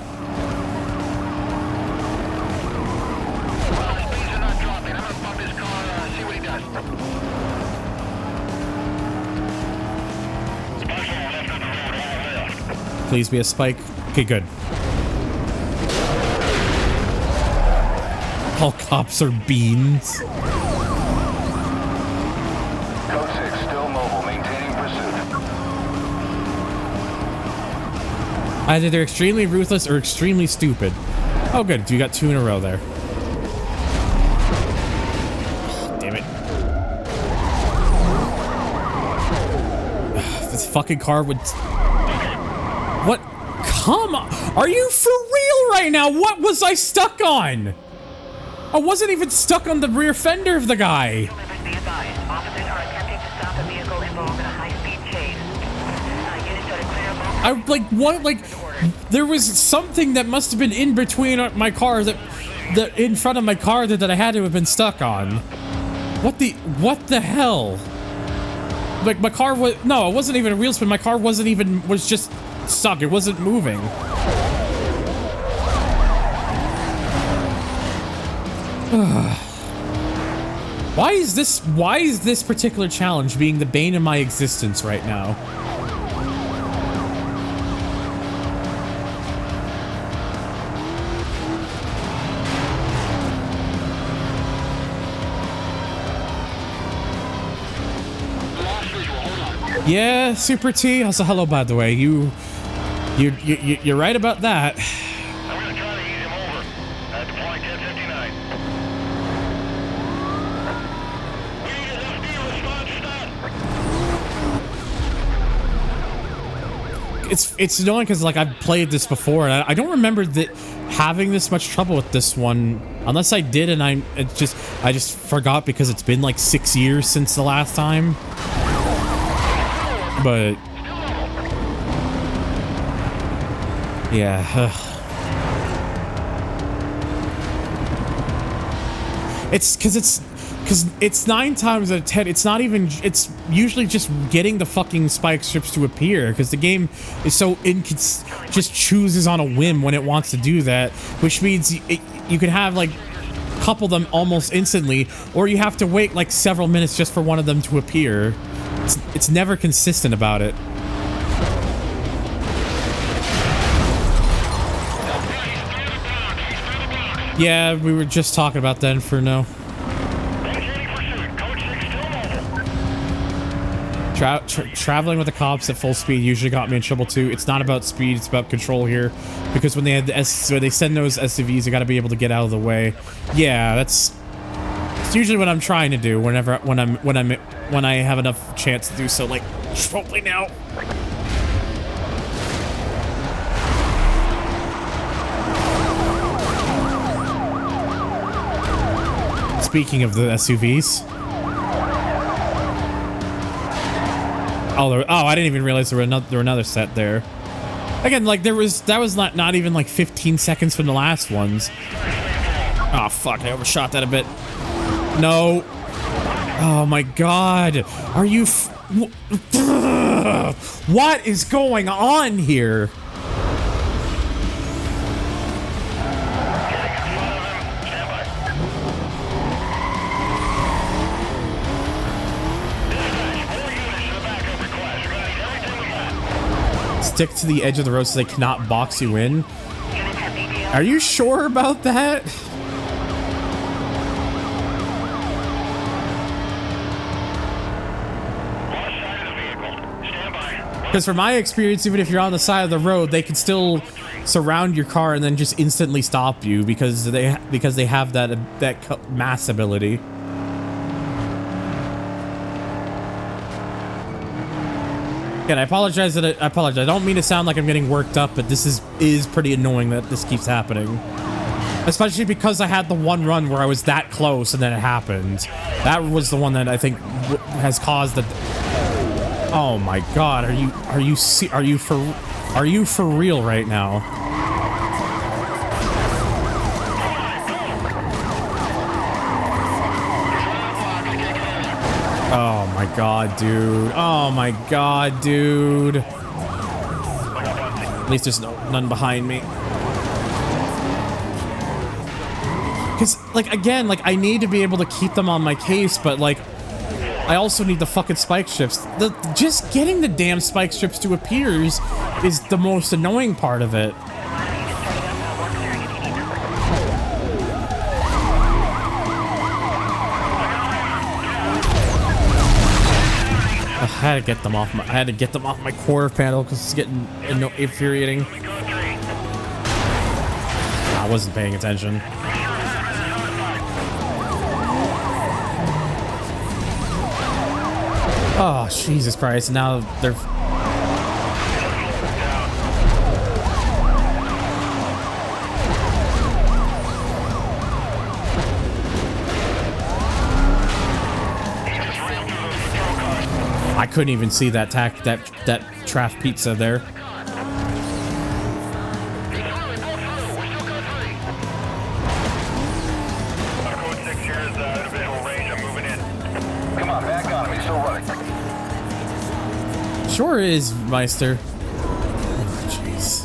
Please be a spike. Okay, good. All cops are beans. Code 6 still mobile, maintaining pursuit. Either they're extremely ruthless or extremely stupid. Oh, good. You got 2 in a row there. Damn it. This fucking car would... What? Come on. Are you for real right now? What was I stuck on? I wasn't even stuck on the rear fender of the guy. I like what? Like there was something that must have been in between my car that in front of my car that I had to have been stuck on. What the hell? Like my car was it wasn't even a real spin. My car was just stuck. It wasn't moving. Why is this particular challenge being the bane of my existence right now? Yeah, Super T. Also, hello, by the way. You're right about that. I'm gonna try to ease him over. Deploying 1059. We need an FD response stop. It's annoying because like I've played this before and I don't remember that having this much trouble with this one, unless I did and I just forgot because it's been like 6 years since the last time. But yeah, it's because 9 times out of 10 it's not even, it's usually just getting the fucking spike strips to appear because the game is so just chooses on a whim when it wants to do that, which means you can have like couple them almost instantly, or you have to wait like several minutes just for one of them to appear. It's never consistent about it. Yeah, we were just talking about that, Inferno. Traveling with the cops at full speed usually got me in trouble too. It's not about speed, it's about control here. Because when they had when they send those SUVs, you got to be able to get out of the way. Yeah, it's usually what I'm trying to do when I have enough chance to do so. Like, hopefully now. Speaking of the SUVs. Oh, I didn't even realize there were another set there. Again, like that was not even like 15 seconds from the last ones. Oh fuck, I overshot that a bit. No. Oh my god. Are you what is going on here? Stick to the edge of the road so they cannot box you in. Are you sure about that? Because from my experience, even if you're on the side of the road, they can still surround your car and then just instantly stop you because they have that mass ability. Again, I apologize I don't mean to sound like I'm getting worked up, but this is pretty annoying that this keeps happening. Especially because I had the one run where I was that close and then it happened. That was the one that I think has caused the. Oh my god, are you for real right now? Oh my god, dude. Oh my god, dude. At least there's none behind me. Because, like, again, like, I need to be able to keep them on my case, but, like, I also need the fucking spike strips. Just getting the damn spike strips to appear is the most annoying part of it. I had to get them off my quarter panel because it's getting infuriating. I wasn't paying attention. Oh, Jesus Christ. Now they're... I couldn't even see that Traff pizza there. Sure is, Meister. Oh, jeez.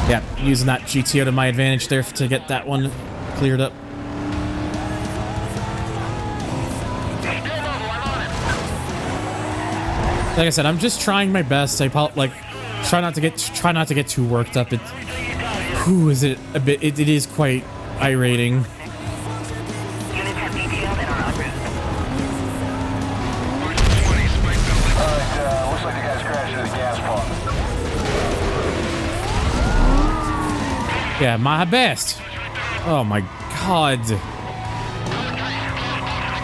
Yeah, using that GTO to my advantage there to get that one cleared up. Like I said, I'm just trying my best. I try not to get too worked up. It is quite irating. Yeah, my best. Oh my god.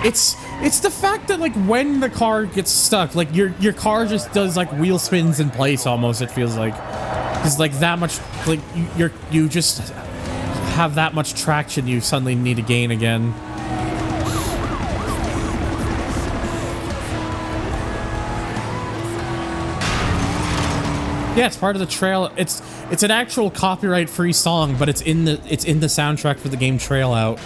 It's the fact that, like, when the car gets stuck, like, your car just does, like, wheel spins in place almost, it feels like. It's like that much, like, you just have that much traction you suddenly need to gain again. Yeah, it's part of the trail. It's an actual copyright-free song, but it's in the soundtrack for the game Trail Out.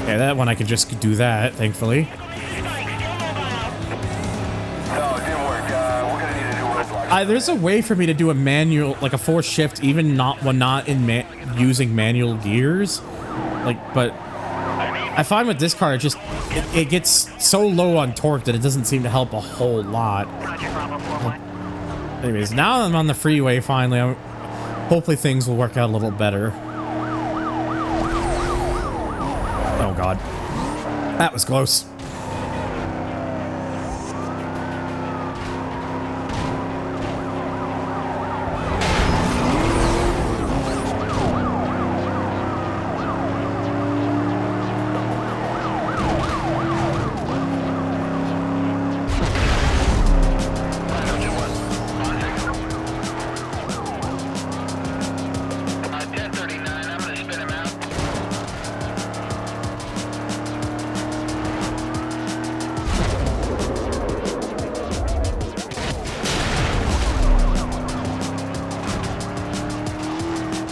Yeah, that one I could just do that, thankfully. There's a way for me to do a manual, like a 4-shift, even when not in using manual gears. Like, but I find with this car, it gets so low on torque that it doesn't seem to help a whole lot. Anyways, now I'm on the freeway finally. Hopefully things will work out a little better. Oh god, that was close.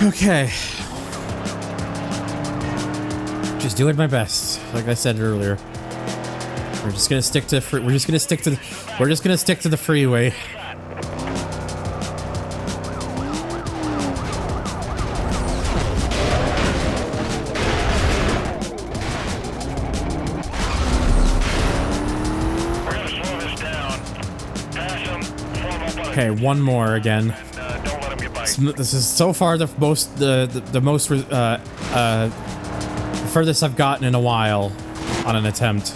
Okay. Just doing my best, like I said earlier. We're just gonna stick to the freeway. Okay, one more again. This is so far the furthest I've gotten in a while on an attempt.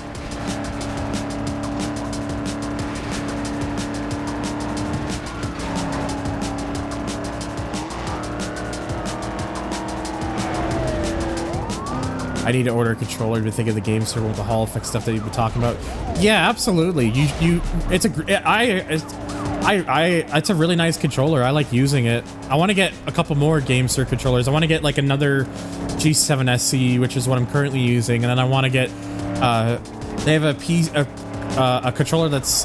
I need to order a controller to think of the game server with the Hall effect stuff that you've been talking about. Yeah, absolutely. It's a really nice controller. I like using it. I want to get a couple more GameSir controllers. I want to get like another G7 SC, which is what I'm currently using, and then I want to get they have a controller that's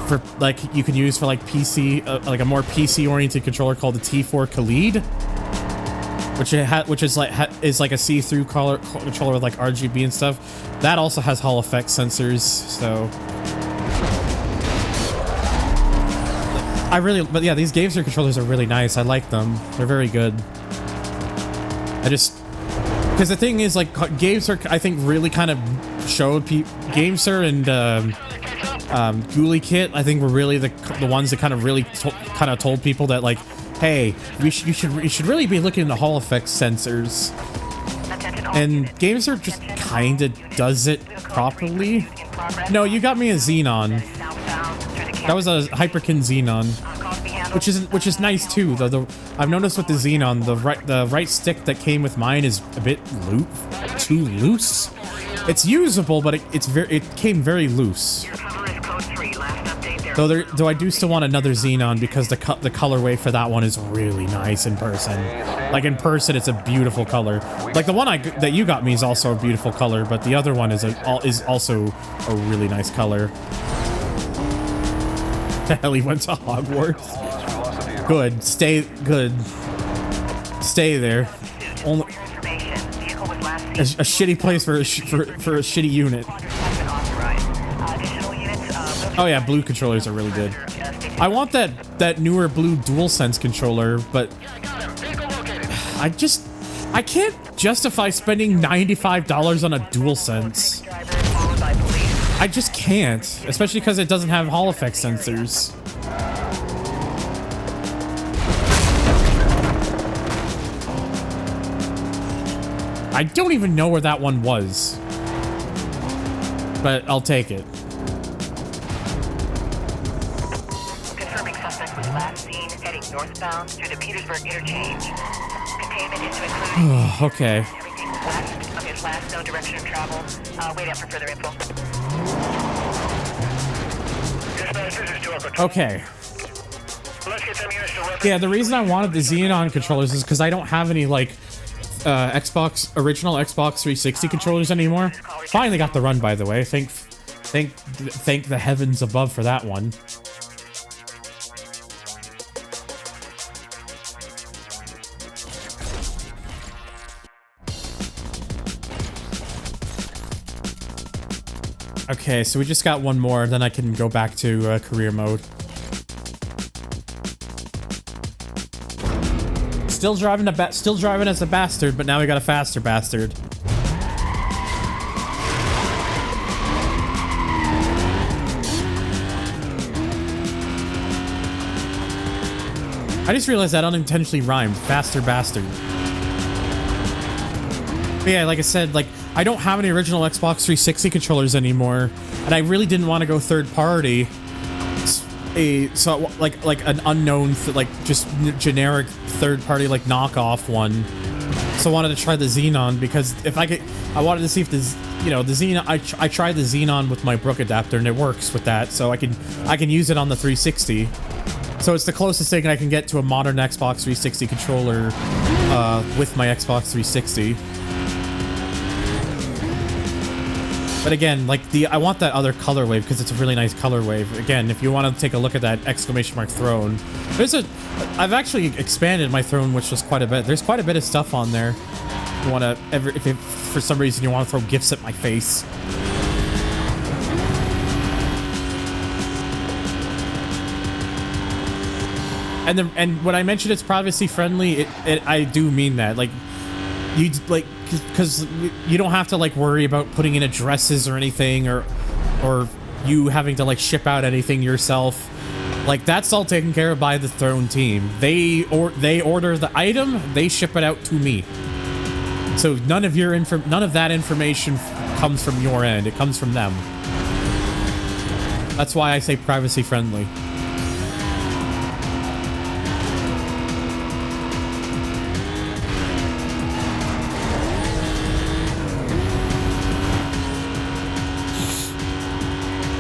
for like you can use for like PC, like a more PC oriented controller called the T4 Khalid. which is like a see-through controller with like RGB and stuff. That also has Hall effect sensors, so but yeah, these GameSir controllers are really nice. I like them. They're very good. Because the thing is, like, GameSir, I think, really kind of showed GameSir and Ghoulie Kit, I think, were really the ones that kind of really told people that, like, hey, you should really be looking into Hall effect sensors. And GameSir just kind of does it properly. No, you got me a Xenon. That was a Hyperkin Xenon, which is nice too. Though I've noticed with the Xenon, the right stick that came with mine is a bit too loose. It's usable, but it came very loose. Though I do still want another Xenon because the colorway for that one is really nice in person. Like in person, it's a beautiful color. Like the one that you got me is also a beautiful color, but the other one is also a really nice color. The hell, he went to Hogwarts. Good. Stay there. Only a shitty place for a shitty unit. Oh yeah, blue controllers are really good. I want that newer blue DualSense controller, but I can't justify spending $95 on a DualSense. I just can't, especially because it doesn't have Hall effect sensors. I don't even know where that one was, but I'll take it. Confirming suspect was last seen heading northbound through the Petersburg interchange. Containment is to include Okay. everything west of his last known direction of travel. Wait out for further info. Okay. Yeah, the reason I wanted the Xenon controllers is because I don't have any, like, original Xbox 360 controllers anymore. Finally got the run, by the way. Thank the heavens above for that one. Okay, so we just got one more, then I can go back to career mode. Still driving as a bastard, but now we got a faster bastard. I just realized that unintentionally rhymed. Faster bastard. But yeah, like I said, like, I don't have any original Xbox 360 controllers anymore, and I really didn't want to go third party. So like an unknown, like just generic third party, like knockoff one. So I wanted to try the Xenon because I wanted to see if the Xenon. I tried the Xenon with my Brook adapter and it works with that, so I can use it on the 360. So it's the closest thing I can get to a modern Xbox 360 controller with my Xbox 360. But again, like I want that other color wave because it's a really nice color wave. Again, if you want to take a look at that exclamation mark throne, I've actually expanded my throne, which was quite a bit. There's quite a bit of stuff on there. You want to if for some reason you want to throw gifts at my face. And when I mentioned it's privacy friendly, I do mean that. Like, you like because you don't have to like worry about putting in addresses or anything, or you having to like ship out anything yourself. Like, that's all taken care of by the Throne team. They order the item, they ship it out to me. So none of that information comes from your end. It comes from them. That's why I say privacy friendly.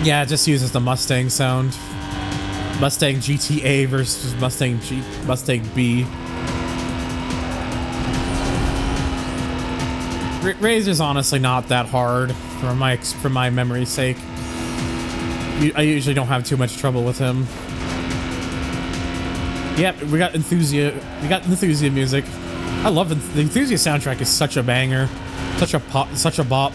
Yeah, it just uses the Mustang sound. Mustang GTA versus Mustang B. Razor's honestly not that hard for my memory's sake. I usually don't have too much trouble with him. Yep, we got enthusiast music. I love the Enthusiast soundtrack is such a banger, such a pop, such a bop.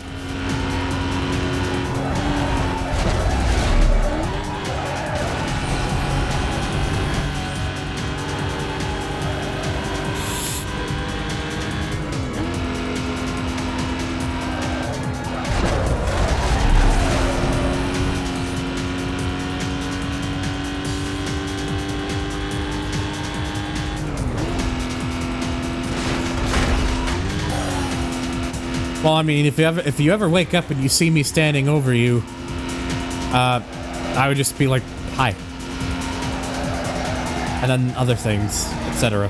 Well, I mean, if you ever wake up and you see me standing over you, I would just be like, hi. And then other things, etc.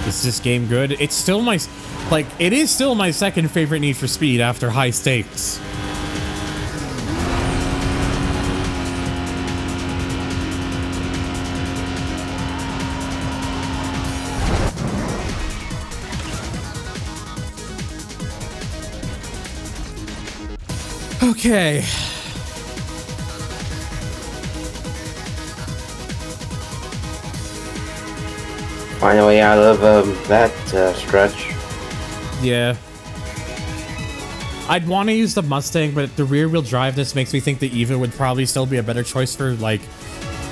Is this game good? It's still my, like, it is still my second favorite Need for Speed after High Stakes. Okay. Finally out of that stretch. Yeah. I'd want to use the Mustang, but the rear-wheel drive this makes me think the Eva would probably still be a better choice for, like,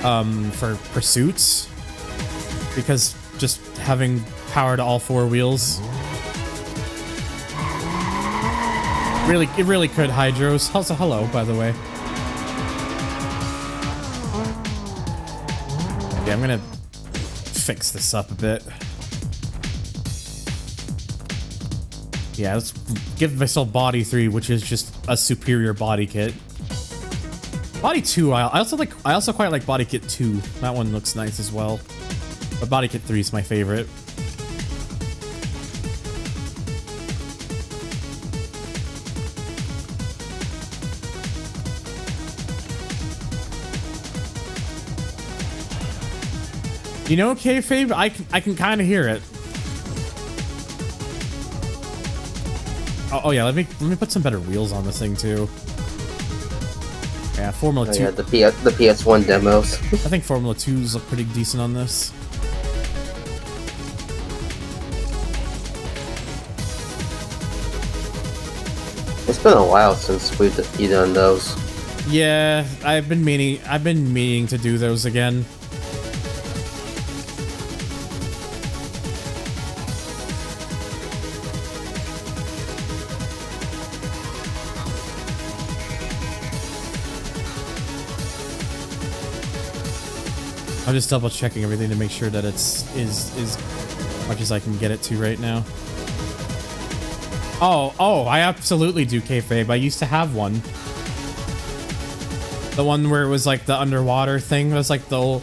for pursuits. Because just having power to all four wheels. Really, it really could, Hydros. Also, hello, by the way. Yeah, I'm gonna fix this up a bit. Yeah, let's give myself body 3, which is just a superior body kit. Body 2, I also quite like body kit 2. That one looks nice as well. But body kit 3 is my favorite. You know, kayfabe, I can kind of hear it. Oh yeah, let me put some better wheels on this thing too. Yeah, Formula 2. Yeah, the PS1 demos. I think Formula 2s look pretty decent on this. It's been a while since we've done those. Yeah, I've been meaning to do those again. I'm just double checking everything to make sure that it's as much as I can get it to right now. Oh, I absolutely do kayfabe. I used to have one. The one where it was like the underwater thing. It was like the old,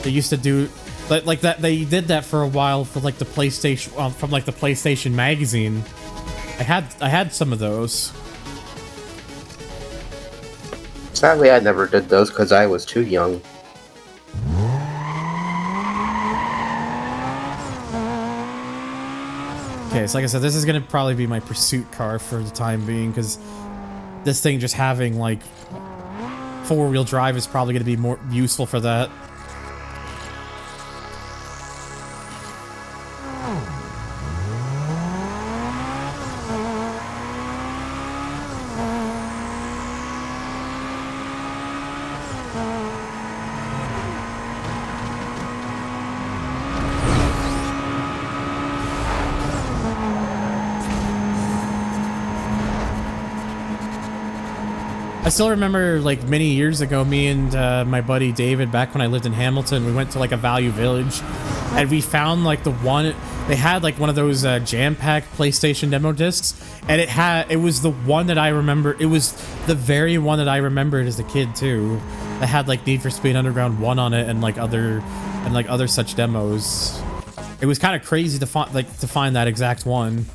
they used to do like that. They did that for a while for like the PlayStation, from like the PlayStation magazine. I had some of those. Sadly, I never did those because I was too young. Okay, so like I said, this is gonna probably be my pursuit car for the time being, because this thing just having like four-wheel drive is probably gonna be more useful for that. I still remember, like, many years ago, me and my buddy David, back when I lived in Hamilton, we went to, like, a Value Village, and we found, like, the one, they had, like, one of those jam-packed PlayStation demo discs, and it was the one that I remember, it was the very one that I remembered as a kid, too, that had, like, Need for Speed Underground 1 on it, and, like, other such demos. It was kind of crazy to find that exact one,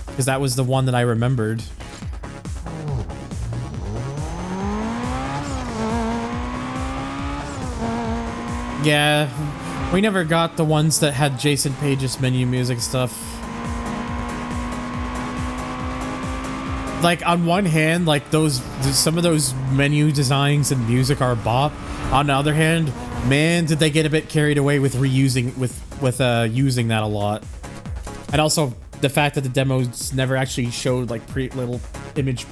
because that was the one that I remembered. Yeah, we never got the ones that had Jason Page's menu music stuff. Like, on one hand, like, some of those menu designs and music are bop. On the other hand, man, did they get a bit carried away with using that a lot. And also, the fact that the demos never actually showed, like, little image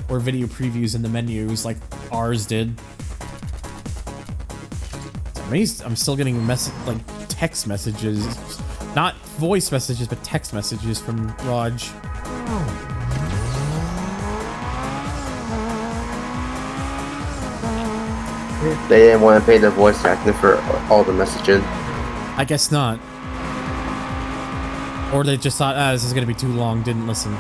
or video previews in the menus like ours did. I'm still getting text messages, not voice messages, but text messages from Raj. They didn't want to pay the voice actor for all the messages. I guess not. Or they just thought, this is gonna be too long, didn't listen.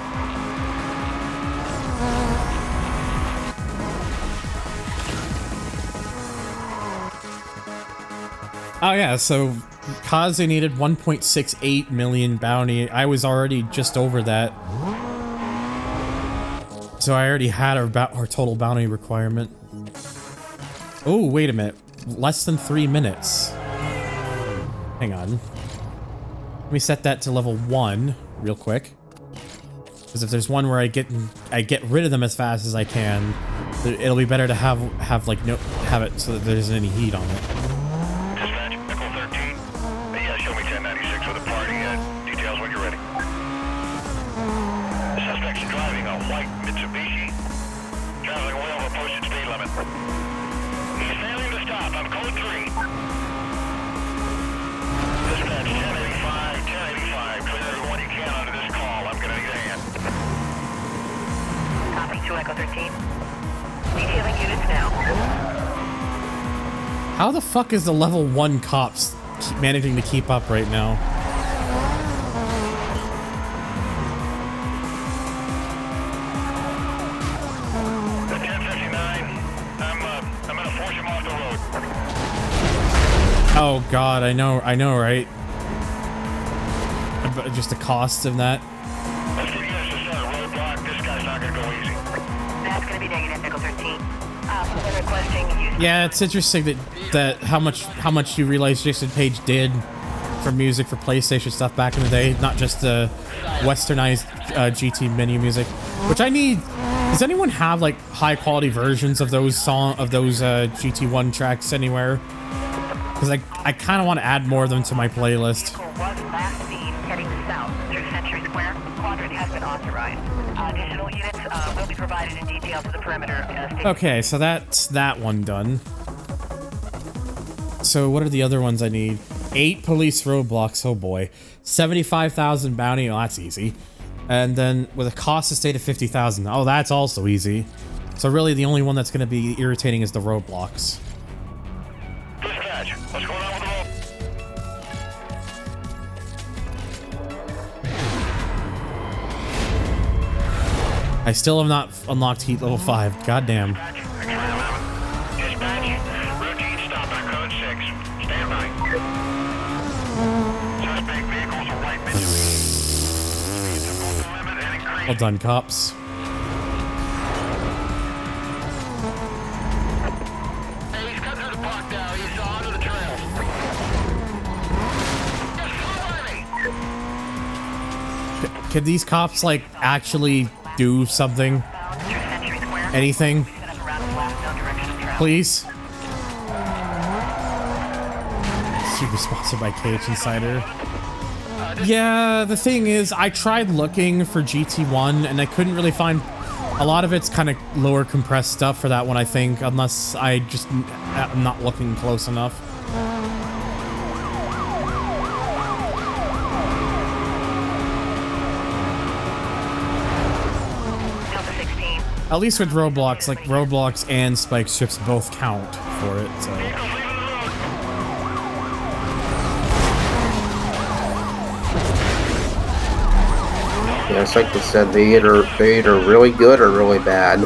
Oh yeah, so cause they needed 1.68 million bounty, I was already just over that. So I already had our total bounty requirement. Oh, wait a minute. Less than 3 minutes. Hang on. Let me set that to level 1 real quick. Because if there's one where I get rid of them as fast as I can, it'll be better to have it so that there isn't any heat on it. Dispatch, Echo 13. Show me 1096 with a party. Details when you're ready. The suspect's driving a white Mitsubishi, traveling way over posted speed limit. He's failing to stop. I'm code 3. Dispatch, 1085. Clear everyone you can under this call. I'm gonna need a hand. Copy, 2 Echo 13. Detailing units now. How the fuck is the level 1 cops managing to keep up right now? At 1059, I'm gonna force him off the road. Oh god, I know, right? But just the cost of that. Let's get you guys to start a roadblock. This guy's not gonna go easy. That's gonna be negative, Echo 13. We're requesting use. Yeah, it's interesting that how much you realize Jason Page did for music for PlayStation stuff back in the day, not just the westernized GT menu music. Which I need. Does anyone have like high quality versions of those GT1 tracks anywhere? Because I kind of want to add more of them to my playlist. Was last seen heading south through Century Square. Quadrant has been authorized. Additional units will be provided in detail to the perimeter. Okay, so that's that one done. So what are the other ones I need? 8 police roadblocks, oh boy. 75,000 bounty, oh that's easy. And then with a cost estate of 50,000, oh that's also easy. So really the only one that's going to be irritating is the roadblocks. Dispatch, what's going on with the road? I still have not unlocked heat level 5, goddamn. Dispatch, routine stop at code 6. Stand by. Suspect vehicles are white Mitsubishi. Well done, cops. Hey, he's cut through the park now. He's onto the trail. Just follow me. Can these cops like actually do something? Anything? Please? Super sponsored by KH Insider. Yeah, the thing is, I tried looking for GT1 and I couldn't really find a lot of it's kind of lower compressed stuff for that one, I think, unless I'm not looking close enough. At least with Roblox, like Roblox and Spike Strips both count for it, so. Yeah, it's like they said, they either really good or really bad.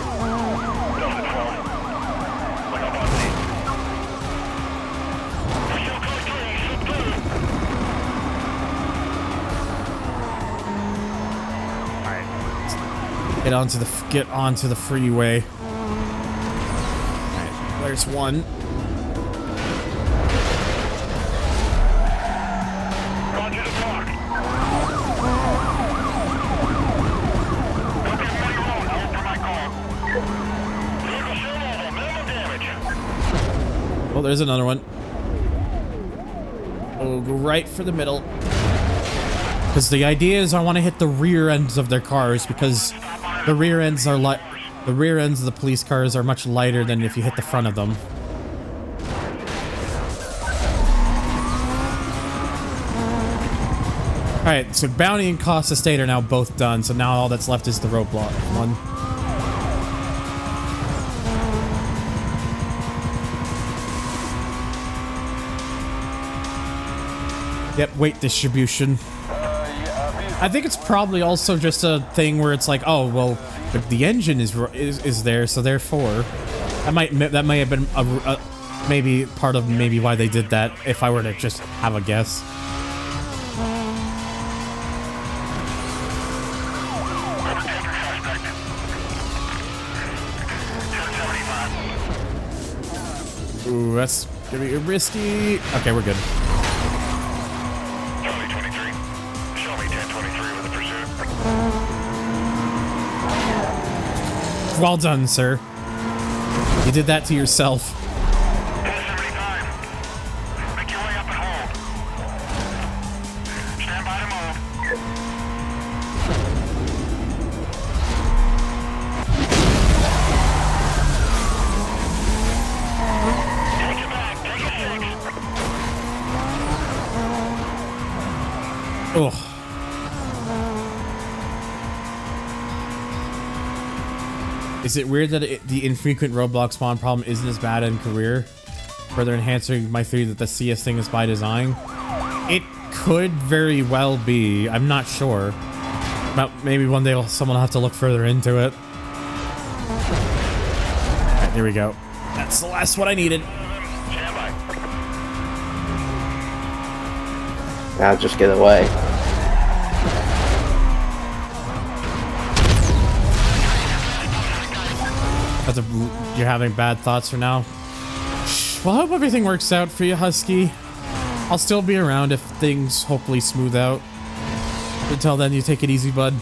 Get onto the freeway. Alright, there's one. there's another one. We'll go right for the middle. Because the idea is I want to hit the rear ends of their cars because the rear ends are the rear ends of the police cars are much lighter than if you hit the front of them. Alright, so bounty and cost estate are now both done, so now all that's left is the roadblock one. Yep, weight distribution. I think it's probably also just a thing where it's like, oh, well, the engine is there, so therefore, that may have been maybe part of maybe why they did that. If I were to just have a guess. Ooh, that's gonna be risky. Okay, we're good. Charlie 23. Show me 1023 with a pursuit. Well done, sir. You did that to yourself. 1075. Make your way up and hold. Stand by to move. Take it back. Take it 6. Ugh. Is it weird that the infrequent roadblock spawn problem isn't as bad in career? Further enhancing my theory that the CS thing is by design? It could very well be. I'm not sure. But maybe one day someone will have to look further into it. Alright, here we go. That's the last one I needed. Now just get away. You're having bad thoughts for now? Well, I hope everything works out for you, Husky. I'll still be around if things hopefully smooth out. Until then, you take it easy, bud.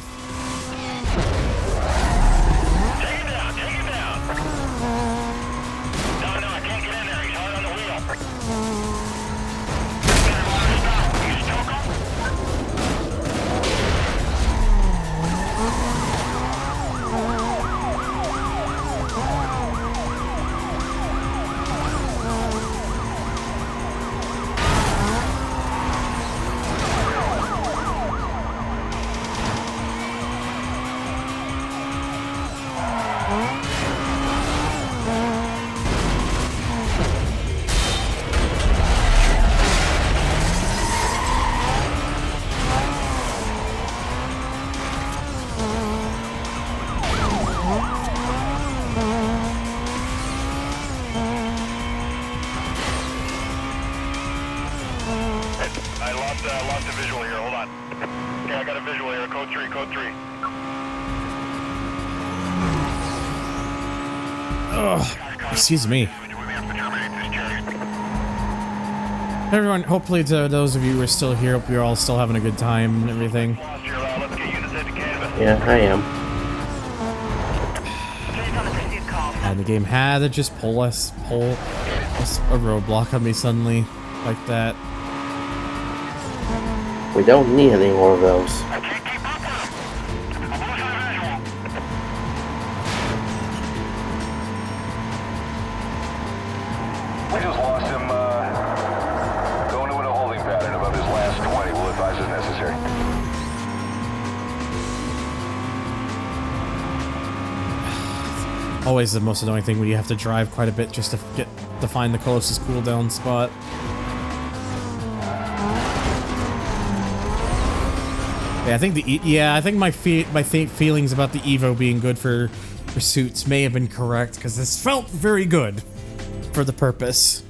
Lost a visual here. Hold on. Okay, I got a visual here. Code 3, code 3. Ugh. Excuse me. Everyone, hopefully to those of you who are still here, hope you're all still having a good time and everything. Yeah, I am. And the game had to just pull a roadblock on me suddenly, like that. We don't need any more of those. We just lost him, going into a holding pattern above his last 20. We'll advise as necessary. Always the most annoying thing when you have to drive quite a bit just to find the closest cooldown spot. Yeah, I think my feelings about the Evo being good for pursuits may have been correct because this felt very good for the purpose.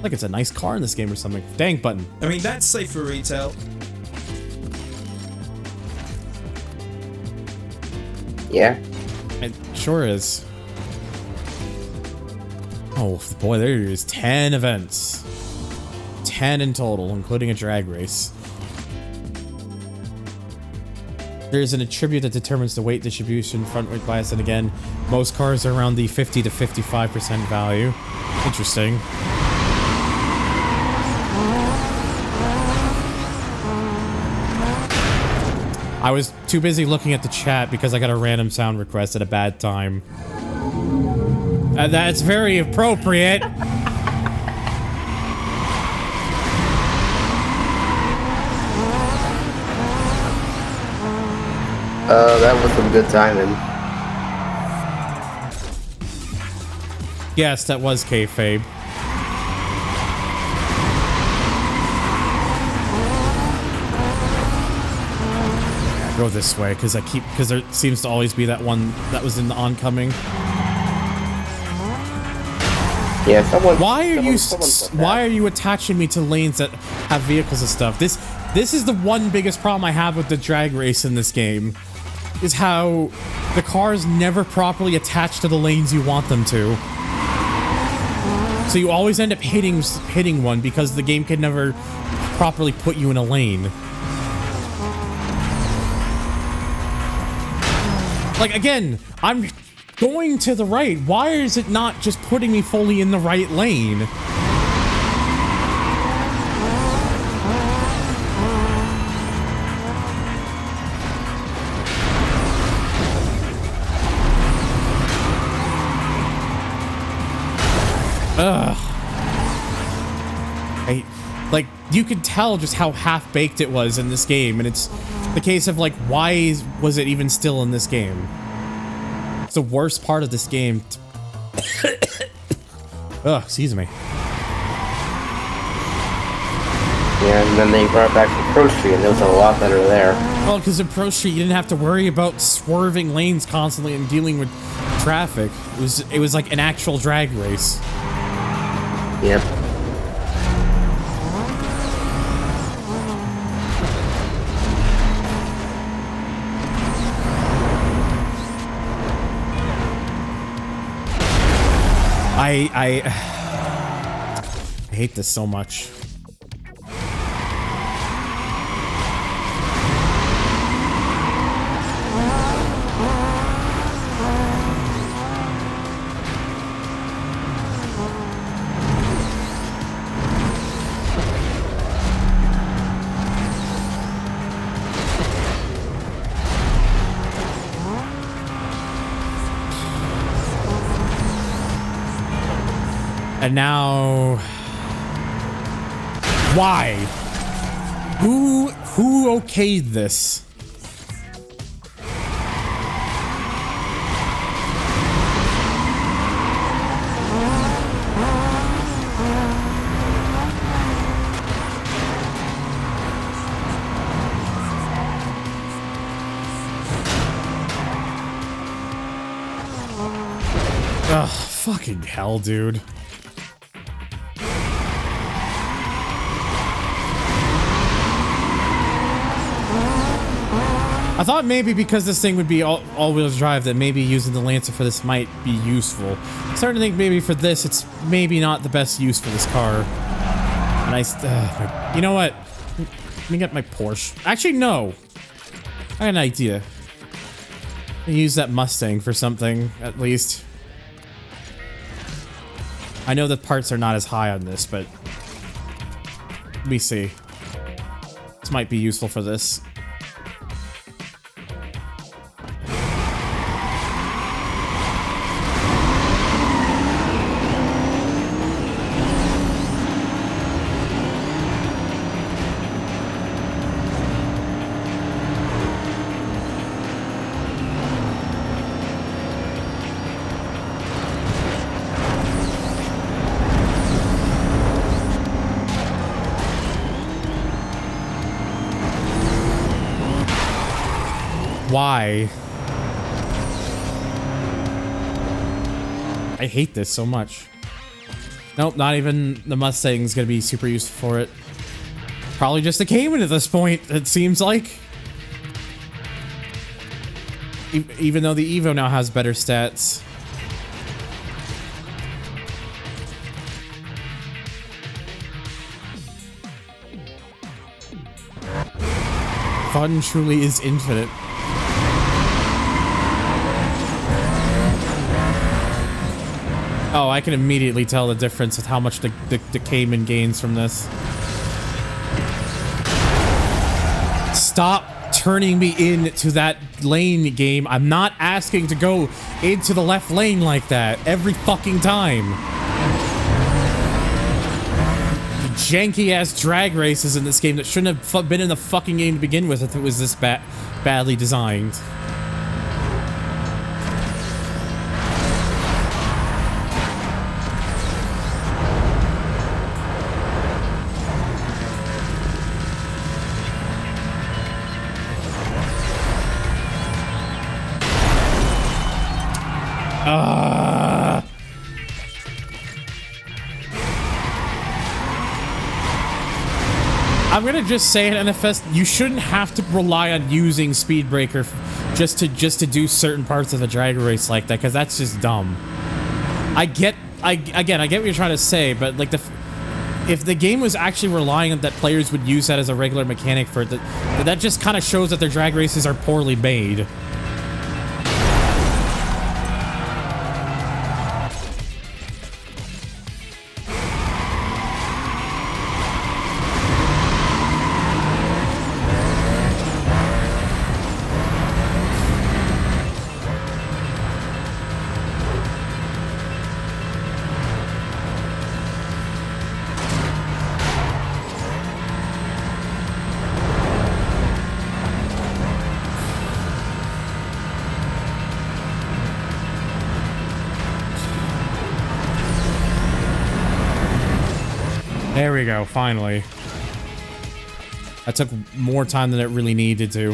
Like it's a nice car in this game or something. Dang button. I mean, that's safe for retail. Yeah. It sure is. Oh boy, there is 10 events. 10 in total, including a drag race. There's an attribute that determines the weight distribution, front weight bias, and again, most cars are around the 50 to 55% value. Interesting. I was too busy looking at the chat because I got a random sound request at a bad time. And that's very appropriate. That was some good timing. Yes, that was kayfabe. Go this way because there seems to always be that one that was in the oncoming. Yeah, someone. Why are you attaching me to lanes that have vehicles and stuff? This is the one biggest problem I have with the drag race in this game, is how the cars never properly attach to the lanes you want them to. So you always end up hitting one because the game can never properly put you in a lane. Like, again, I'm going to the right. Why is it not just putting me fully in the right lane? Ugh. Like, you could tell just how half-baked it was in this game, and it's the case of, like, why was it even still in this game? It's the worst part of this game. Ugh, excuse me. Yeah, and then they brought back the Pro Street, and it was a lot better there. Well, because in Pro Street, you didn't have to worry about swerving lanes constantly and dealing with traffic. It was like an actual drag race. Yep. I hate this so much. And now, why? Who okayed this? Ugh, fucking hell, dude. I thought maybe because this thing would be all-wheel drive that maybe using the Lancer for this might be useful. I'm starting to think maybe for this it's maybe not the best use for this car. And you know what? Let me get my Porsche. Actually, no. I got an idea. I use that Mustang for something, at least. I know the parts are not as high on this, but let me see. This might be useful for this. Why? I hate this so much. Nope, not even the Mustang's gonna be super useful for it. Probably just the Cayman at this point, it seems like. Even though the Evo now has better stats. Fun truly is infinite. Oh, I can immediately tell the difference with how much the Cayman gains from this. Stop turning me into that lane, game. I'm not asking to go into the left lane like that every fucking time. Janky ass drag races in this game that shouldn't have been in the fucking game to begin with if it was this badly designed. I'm gonna just say it, NFS, you shouldn't have to rely on using Speed Breaker just to do certain parts of a drag race like that, because that's just dumb. I get what you're trying to say, but like if the game was actually relying on that players would use that as a regular mechanic for it, that just kind of shows that their drag races are poorly made. There we go, finally. That took more time than it really needed to.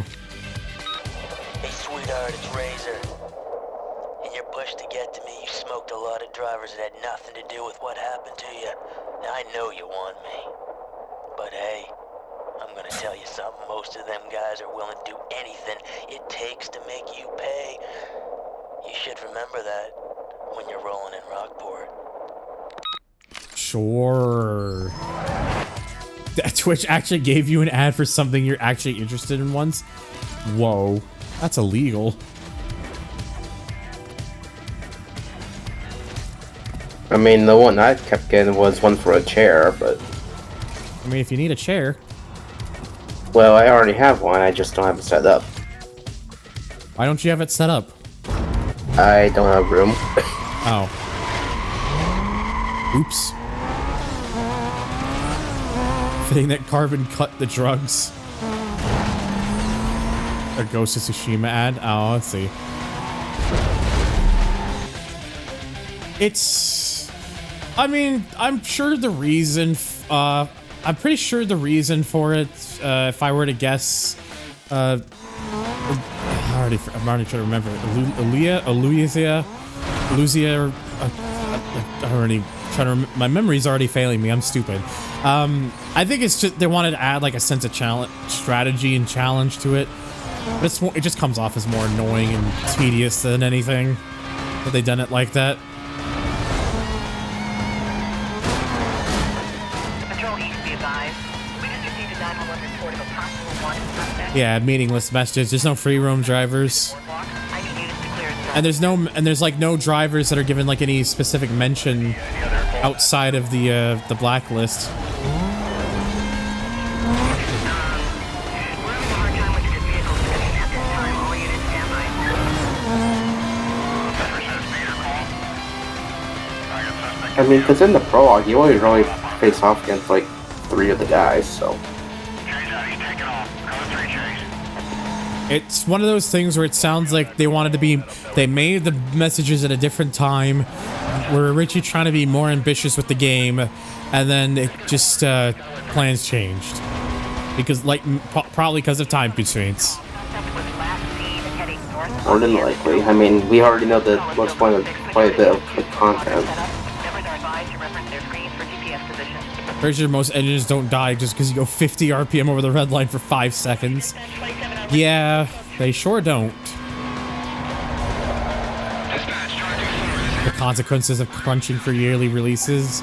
Hey, sweetheart, it's Razor. In your push to get to me, you smoked a lot of drivers that had nothing to do with what happened to you. Now, I know you want me. But hey, I'm gonna tell you something. Most of them guys are willing to do anything it takes to make you pay. You should remember that when you're rolling in Rockport. Sure. That Twitch actually gave you an ad for something you're actually interested in once? Whoa. That's illegal. I mean, the one I kept getting was one for a chair, but... I mean, if you need a chair... Well, I already have one, I just don't have it set up. Why don't you have it set up? I don't have room. Oh. Oops. Fitting that Carbon cut the drugs. A Ghost of Tsushima ad. Oh, let's see. It's... I mean, I'm sure the reason... I'm pretty sure the reason for it, if I were to guess... I'm already trying to remember. Iluzia? I already... my memory's already failing me. I'm stupid. I think it's just they wanted to add like a sense of challenge, strategy, and challenge to it. But it just comes off as more annoying and tedious than anything that they done it like that. Patrol East, be advised. We just received a 911 report of a possible wanted suspect. Yeah, meaningless messages. There's no free roam drivers. And there's like no drivers that are given like any specific mention outside of the blacklist. I mean, because in the prologue, you only really face off against like 3 of the guys, so... It's one of those things where it sounds like they wanted to be... They made the messages at a different time. Were Richie trying to be more ambitious with the game, and then it just, plans changed. Because, like, probably because of time constraints. More than likely. I mean, we already know that what's going to play the content. Pretty sure most engines don't die just because you go 50 RPM over the red line for 5 seconds. Yeah, they sure don't. The consequences of crunching for yearly releases.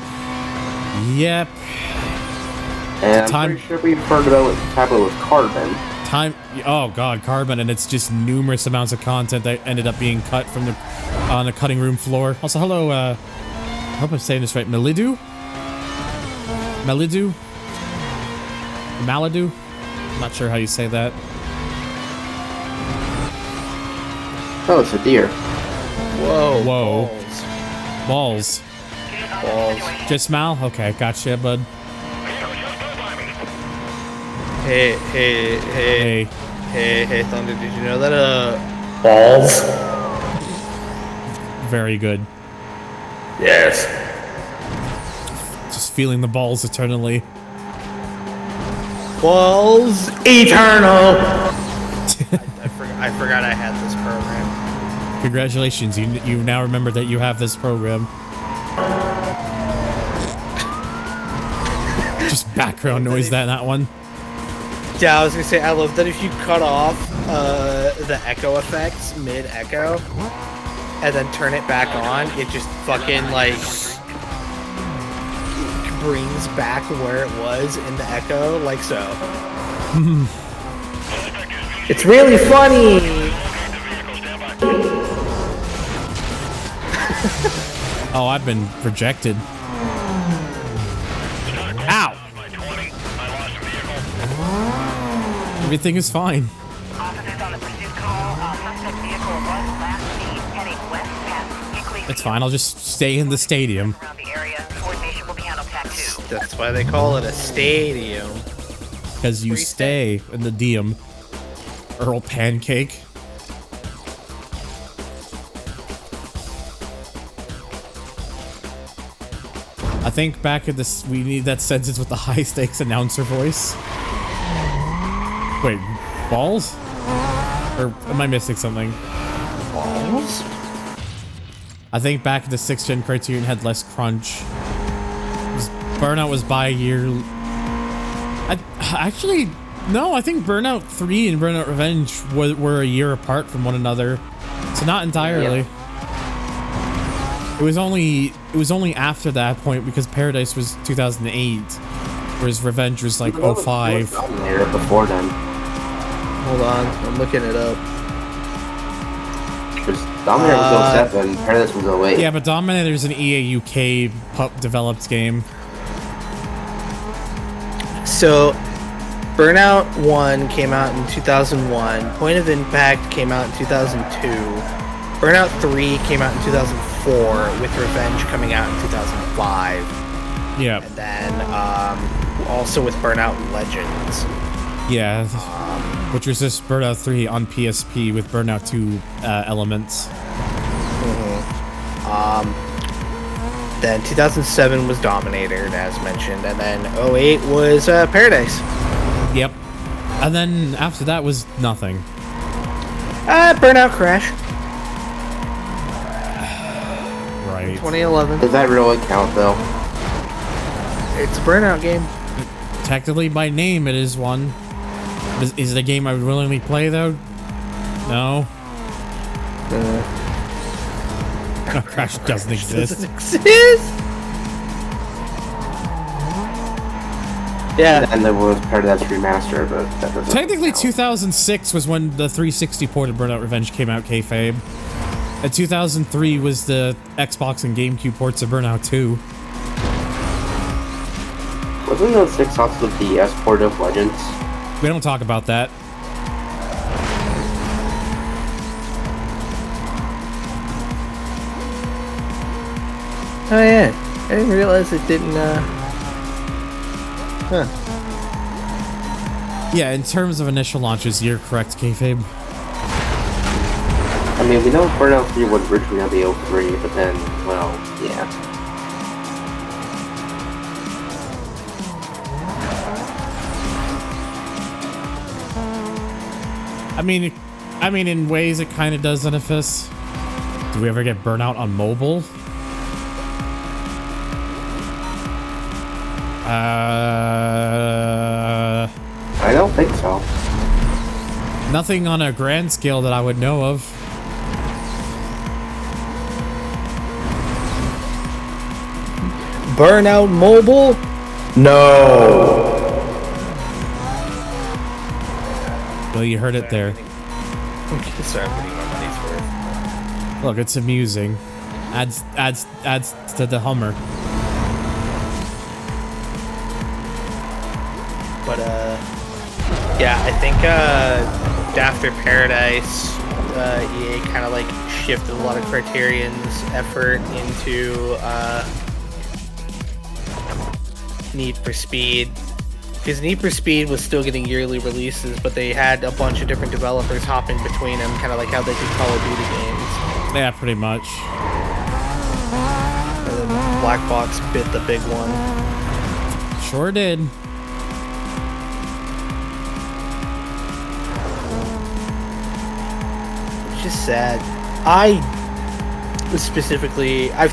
Yep. And I'm pretty sure we've heard about what's happening with Carbon. Oh god, Carbon, and it's just numerous amounts of content that ended up being cut from on the cutting room floor. Also, hello, hope I'm saying this right. Malidu? Malidu? Malidu? I'm not sure how you say that. Oh, it's a deer. Whoa. Whoa. Balls. Balls. Just Mal? Okay, gotcha, bud. Hey, Thunder, did you know that, Balls? Very good. Yes. Just feeling the balls eternally. Balls eternal. I forgot I had this program. Congratulations, you now remember that you have this program. Just background noise that one. Yeah, I was gonna say, I love that if you cut off the echo effects mid-echo and then turn it back on, it just fucking, like, brings back where it was in the echo, like so. It's really funny! Oh, I've been rejected. Ow! Everything is fine. It's fine, I'll just stay in the stadium. That's why they call it a stadium. Because you stay in the diem. Earl Pancake. I think back at this, we need that sentence with the high stakes announcer voice. Wait, balls? Or am I missing something? Balls? I think back at the 6th gen Criterion had less crunch. Burnout was by a year. Actually, no, I think Burnout 3 and Burnout Revenge were a year apart from one another. So not entirely. Yeah. It was only after that point because Paradise was 2008, whereas Revenge was like 05. Before then. Hold on, I'm looking it up. Dominator was 07, Paradise was 08. Yeah, but Dominator's an EA UK developed game. So, Burnout 1 came out in 2001. Point of Impact came out in 2002. Burnout 3 came out in 2004, with Revenge coming out in 2005. Yeah. And then, also with Burnout Legends. Yeah. Which was just Burnout 3 on PSP with Burnout 2 elements. Then 2007 was Dominator, as mentioned, and then 08 was Paradise. Yep. And then after that was nothing. Burnout Crash. Right. 2011. Does that really count, though? It's a Burnout game. Technically, by name, it is one. Is it a game I would willingly play, though? No. Crash doesn't exist. Yeah. And there was Paradise Remaster, but that doesn't Technically, count. 2006 was when the 360 port of Burnout Revenge came out, kayfabe. And 2003 was the Xbox and GameCube ports of Burnout 2. Wasn't the 6 also the DS port of Legends? We don't talk about that. Oh yeah, I didn't realize it didn't, Huh. Yeah, in terms of initial launches, you're correct, kayfabe. I mean, we know Burnout 3 was originally on the 03, but then, well, yeah. I mean, in ways it kind of does Benefice. Do we ever get Burnout on mobile? I don't think so. Nothing on a grand scale that I would know of. Burnout Mobile? No. Well, you heard it there. Okay, sorry, I'm putting my money's worth. Look, it's amusing. Adds to the Hummer. But yeah, I think after Paradise, EA kind of like shifted a lot of Criterion's effort into Need for Speed. Because Need for Speed was still getting yearly releases, but they had a bunch of different developers hopping between them, kind of like how they did Call of Duty games. Yeah, pretty much. And then Black Box bit the big one. Sure did. It's just sad. I've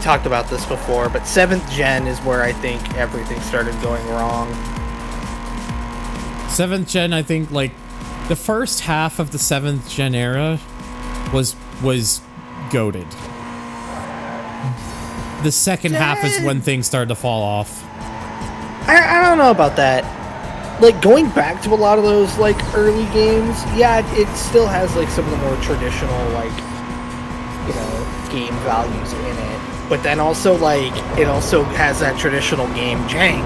talked about this before, but 7th gen is where I think everything started going wrong. 7th gen, I think, like, the first half of the 7th gen era was goated. The second half is when things started to fall off. I don't know about that. Like, going back to a lot of those, like, early games, yeah, it still has, like, some of the more traditional, like, you know, game values in it. But then also, like, it also has that traditional game jank.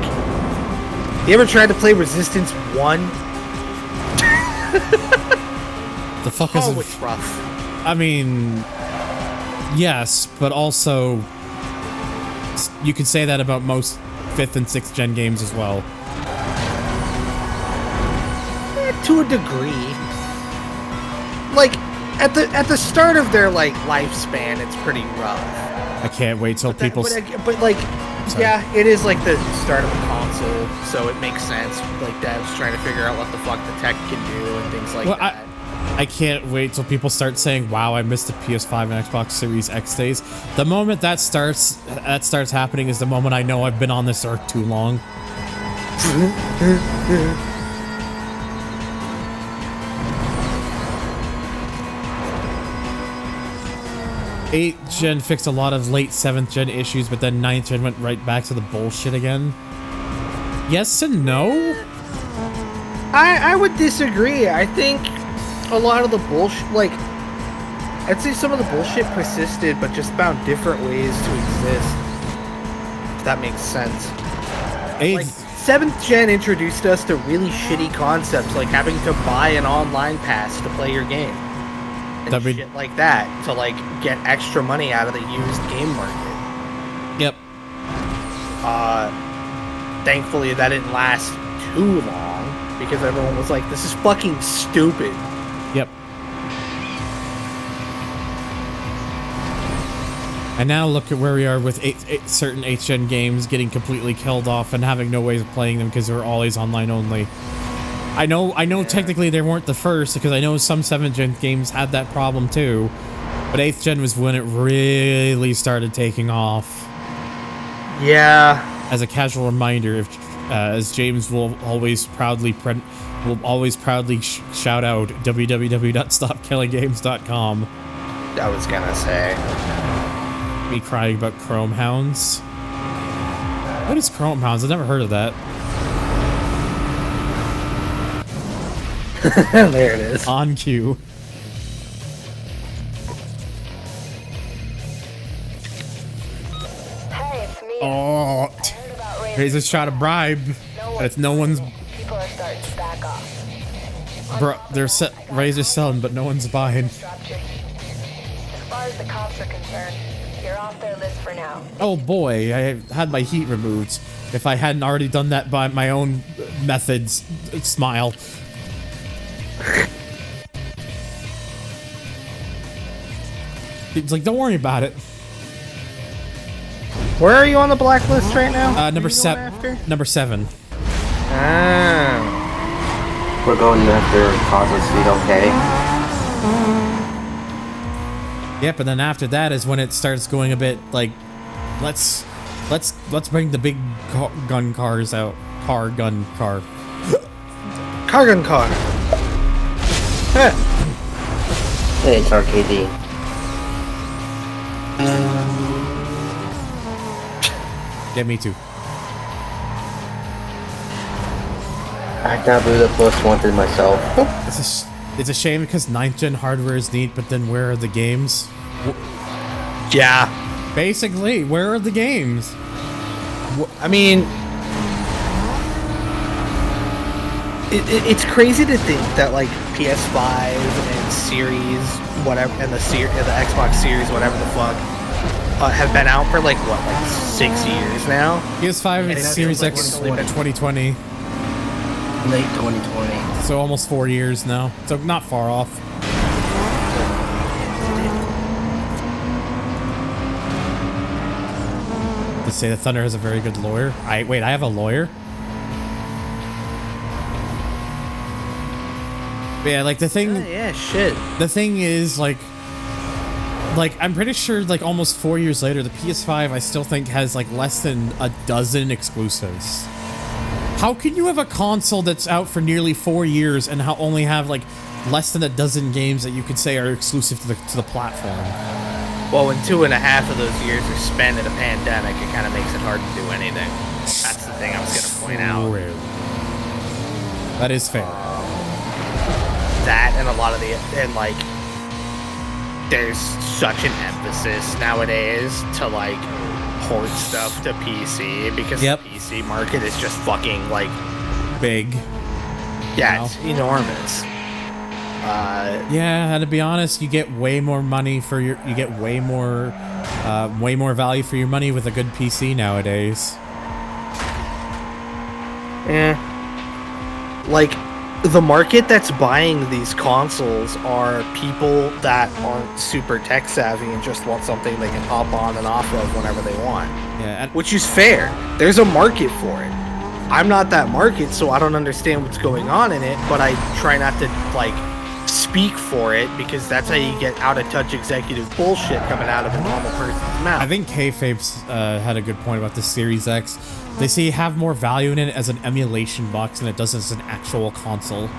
You ever tried to play Resistance 1? The fuck is it's rough. I mean, yes, but also you could say that about most 5th and 6th gen games as well. To a degree. Like, at the start of their, like, lifespan, it's pretty rough. I can't wait till people... But like, sorry. Yeah, it is like the start of a console, so it makes sense. Like, devs trying to figure out what the fuck the tech can do and things like that. I can't wait till people start saying, wow, I missed the PS5 and Xbox Series X days. The moment that starts happening is the moment I know I've been on this earth too long. 8th gen fixed a lot of late 7th gen issues, but then 9th gen went right back to the bullshit again. Yes and no? I would disagree. I think a lot of the bullshit, like, I'd say some of the bullshit persisted, but just found different ways to exist. If that makes sense. Like, 7th gen introduced us to really shitty concepts, like having to buy an online pass to play your game. And shit like that, to, like, get extra money out of the used game market. Yep. Thankfully, that didn't last too long, because everyone was like, this is fucking stupid. Yep. And now look at where we are with certain 8th gen games getting completely killed off and having no ways of playing them because they're always online only. I know technically they weren't the first, because I know some 7th gen games had that problem too, but 8th gen was when it really started taking off. Yeah. As a casual reminder, if as James will always proudly shout out www.stopkillinggames.com. I was gonna say. Me crying about Chrome Hounds. What is Chrome Hounds? I've never heard of that. There it is. On cue. Hey, it's me. Oh, Razor's shot a bribe. It's no one's. People are starting to back off. Bro, they're Razor's selling, but no one's buying. As far as the cops are concerned, you're off their list for now. Oh boy, I had my heat removed. If I hadn't already done that by my own methods, smile. It's like, don't worry about it. Where are you on the blacklist right now? Number 7. Number 7. Ah. We're going after Cosmos Speed, okay? Yep, and then after that is when it starts going a bit like, let's bring the big gun cars out. Car. Car gun car. Hey, it's RKD. Yeah, me too. I cannot believe the most wanted myself. It's a shame because 9th gen hardware is neat, but then where are the games? Yeah. Basically, where are the games? I mean, it's crazy to think that like PS5 and Series, whatever, and the Xbox Series, whatever the fuck, have been out for like what, like 6 years now. PS5 and Series X 2020. Late 2020. So almost 4 years now. So not far off. To say that Thunder has a very good lawyer. I have a lawyer. Yeah, like the thing. Yeah, shit. The thing is, like I'm pretty sure, like almost 4 years later, the PS5 I still think has like less than a dozen exclusives. How can you have a console that's out for nearly 4 years and only have like less than a dozen games that you could say are exclusive to the platform? Well, when 2.5 of those years are spent in a pandemic, it kind of makes it hard to do anything. That's the thing I was going to point out. That is fair. That and a lot of like, there's such an emphasis nowadays to like port stuff to PC because the PC market is just fucking like big. Yeah, it's enormous. Yeah, and to be honest, you get way more money for you get way more value for your money with a good PC nowadays. Like, the market that's buying these consoles are people that aren't super tech savvy and just want something they can hop on and off of whenever they want. Yeah, which is fair. There's a market for it. I'm not that market, so I don't understand what's going on in it, but I try not to, like, speak for it because that's how you get out-of-touch executive bullshit coming out of a normal person's mouth. I think Kayfabe's had a good point about the Series X. They say you have more value in it as an emulation box than it does as an actual console.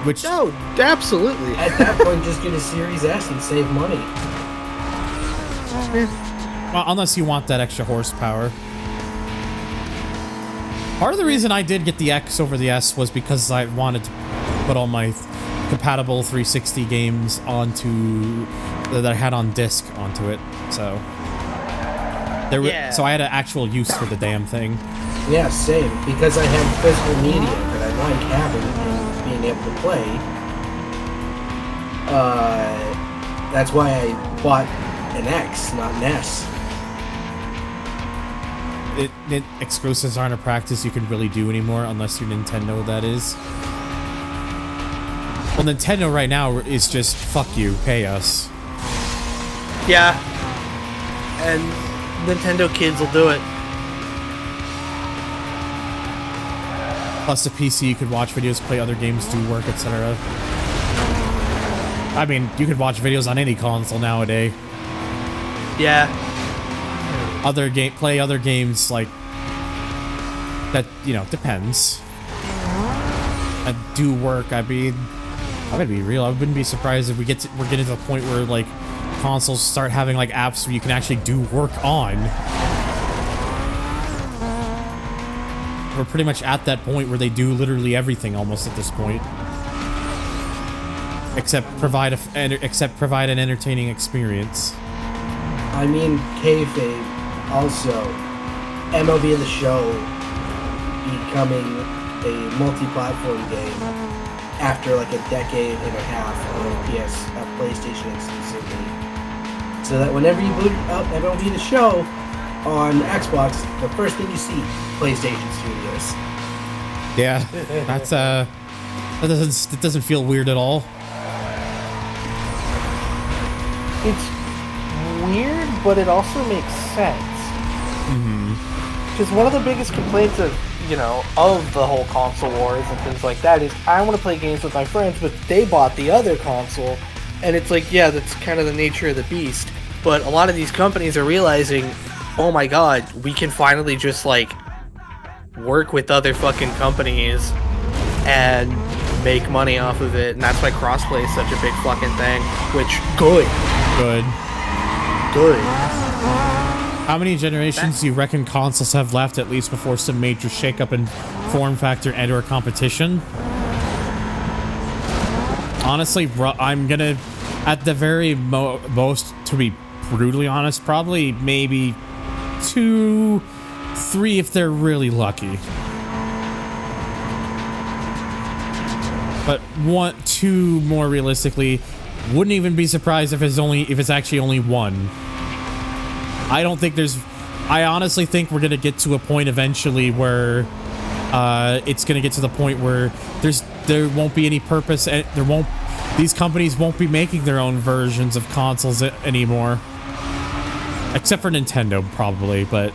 Which... No, absolutely. At that point, just get a Series S and save money. Well, unless you want that extra horsepower. Part of the reason I did get the X over the S was because I wanted to put all my compatible 360 games onto... that I had on disc onto it, so... So I had an actual use for the damn thing. Yeah, same. Because I have physical media that I like having and being able to play. That's why I bought an X, not an S. Exclusives aren't a practice you can really do anymore unless you're Nintendo, that is. Well, Nintendo right now is just, fuck you, pay us. Yeah. And Nintendo kids will do it. Plus the PC, you could watch videos, play other games, do work, etc. I mean, you could watch videos on any console nowadays. Yeah. Play other games, like, that, you know, depends. And do work, I mean, I'm gonna be real, I wouldn't be surprised if we're getting to the point where, like, consoles start having like apps where you can actually do work on. We're pretty much at that point where they do literally everything almost at this point, except provide an entertaining experience. I mean, kayfabe also MLB The Show becoming a multi-platform game after like a decade and a half of PlayStation exclusivity. So that whenever you boot up MLB The Show on Xbox, the first thing you see, PlayStation Studios. Yeah, that's that doesn't feel weird at all. It's weird, but it also makes sense. Because one of the biggest complaints of the whole console wars and things like that is I want to play games with my friends, but they bought the other console. And it's like, yeah, that's kind of the nature of the beast. But a lot of these companies are realizing, oh my god, we can finally just, like, work with other fucking companies and make money off of it. And that's why crossplay is such a big fucking thing. Which, good. How many generations do you reckon consoles have left at least before some major shakeup in form factor and or competition? Honestly, I'm gonna, at the very most, to be brutally honest, probably maybe 2, 3 if they're really lucky. But 1, 2 more realistically, wouldn't even be surprised if it's actually only 1. I don't think I honestly think we're gonna get to a point eventually where it's gonna get to the point where there won't be any purpose, and these companies won't be making their own versions of consoles anymore, except for Nintendo probably. But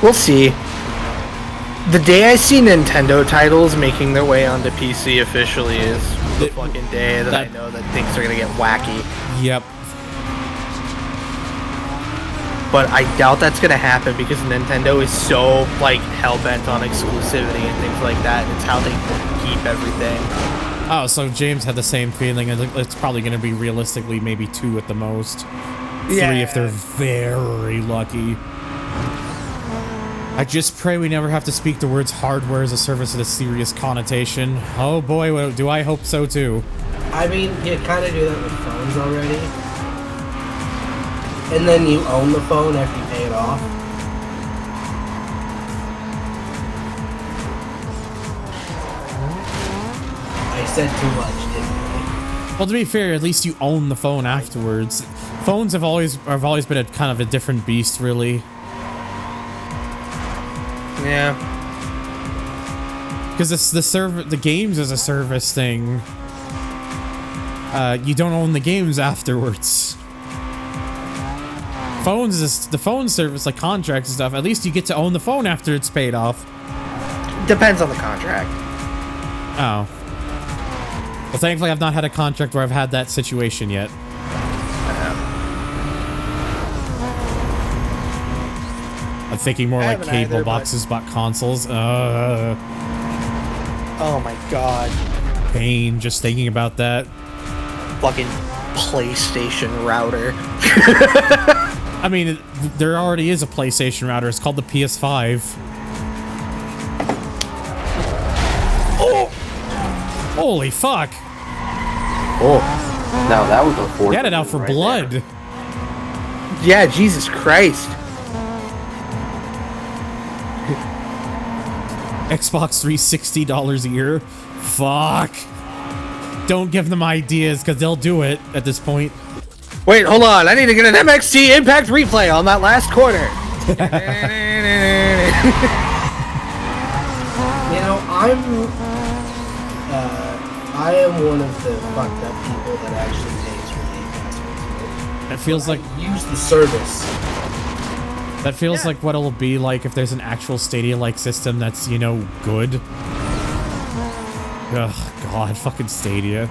we'll see. The day I see Nintendo titles making their way onto PC officially is the fucking day that I know that things are gonna get wacky. Yep. But I doubt that's gonna happen because Nintendo is so like hell-bent on exclusivity and things like that. It's how they keep everything. Oh, so James had the same feeling, and it's probably gonna be realistically maybe 2 at the most. 3 if they're very lucky. I just pray we never have to speak the words hardware as a service with a serious connotation. Oh boy, do I hope so too. I mean, you kind of do that with phones already. And then you own the phone after you pay it off. I said too much, didn't I? Well, to be fair, at least you own the phone afterwards. Phones have always been a kind of a different beast, really. Yeah. Because the games as a service thing, you don't own the games afterwards. The phone service, like contracts and stuff, at least you get to own the phone after it's paid off. Depends on the contract. Oh. Well, thankfully I've not had a contract where I've had that situation yet. I'm thinking more like cable either, boxes, bought consoles. Oh my god. Pain just thinking about that. Fucking PlayStation router. I mean, there already is a PlayStation router. It's called the PS5. Oh! Holy fuck! Oh, now that was a force. He had it out for blood. There. Yeah, Jesus Christ. Xbox 360 $60 a year. Fuck. Don't give them ideas, because they'll do it at this point. Wait, hold on. I need to get an MXT Impact replay on that last quarter. You know, I am one of the fucked up people that actually pays for Game Pass. It feels like use the service. That feels like what it'll be like if there's an actual Stadia-like system that's, you know, good. Ugh, God, fucking Stadia.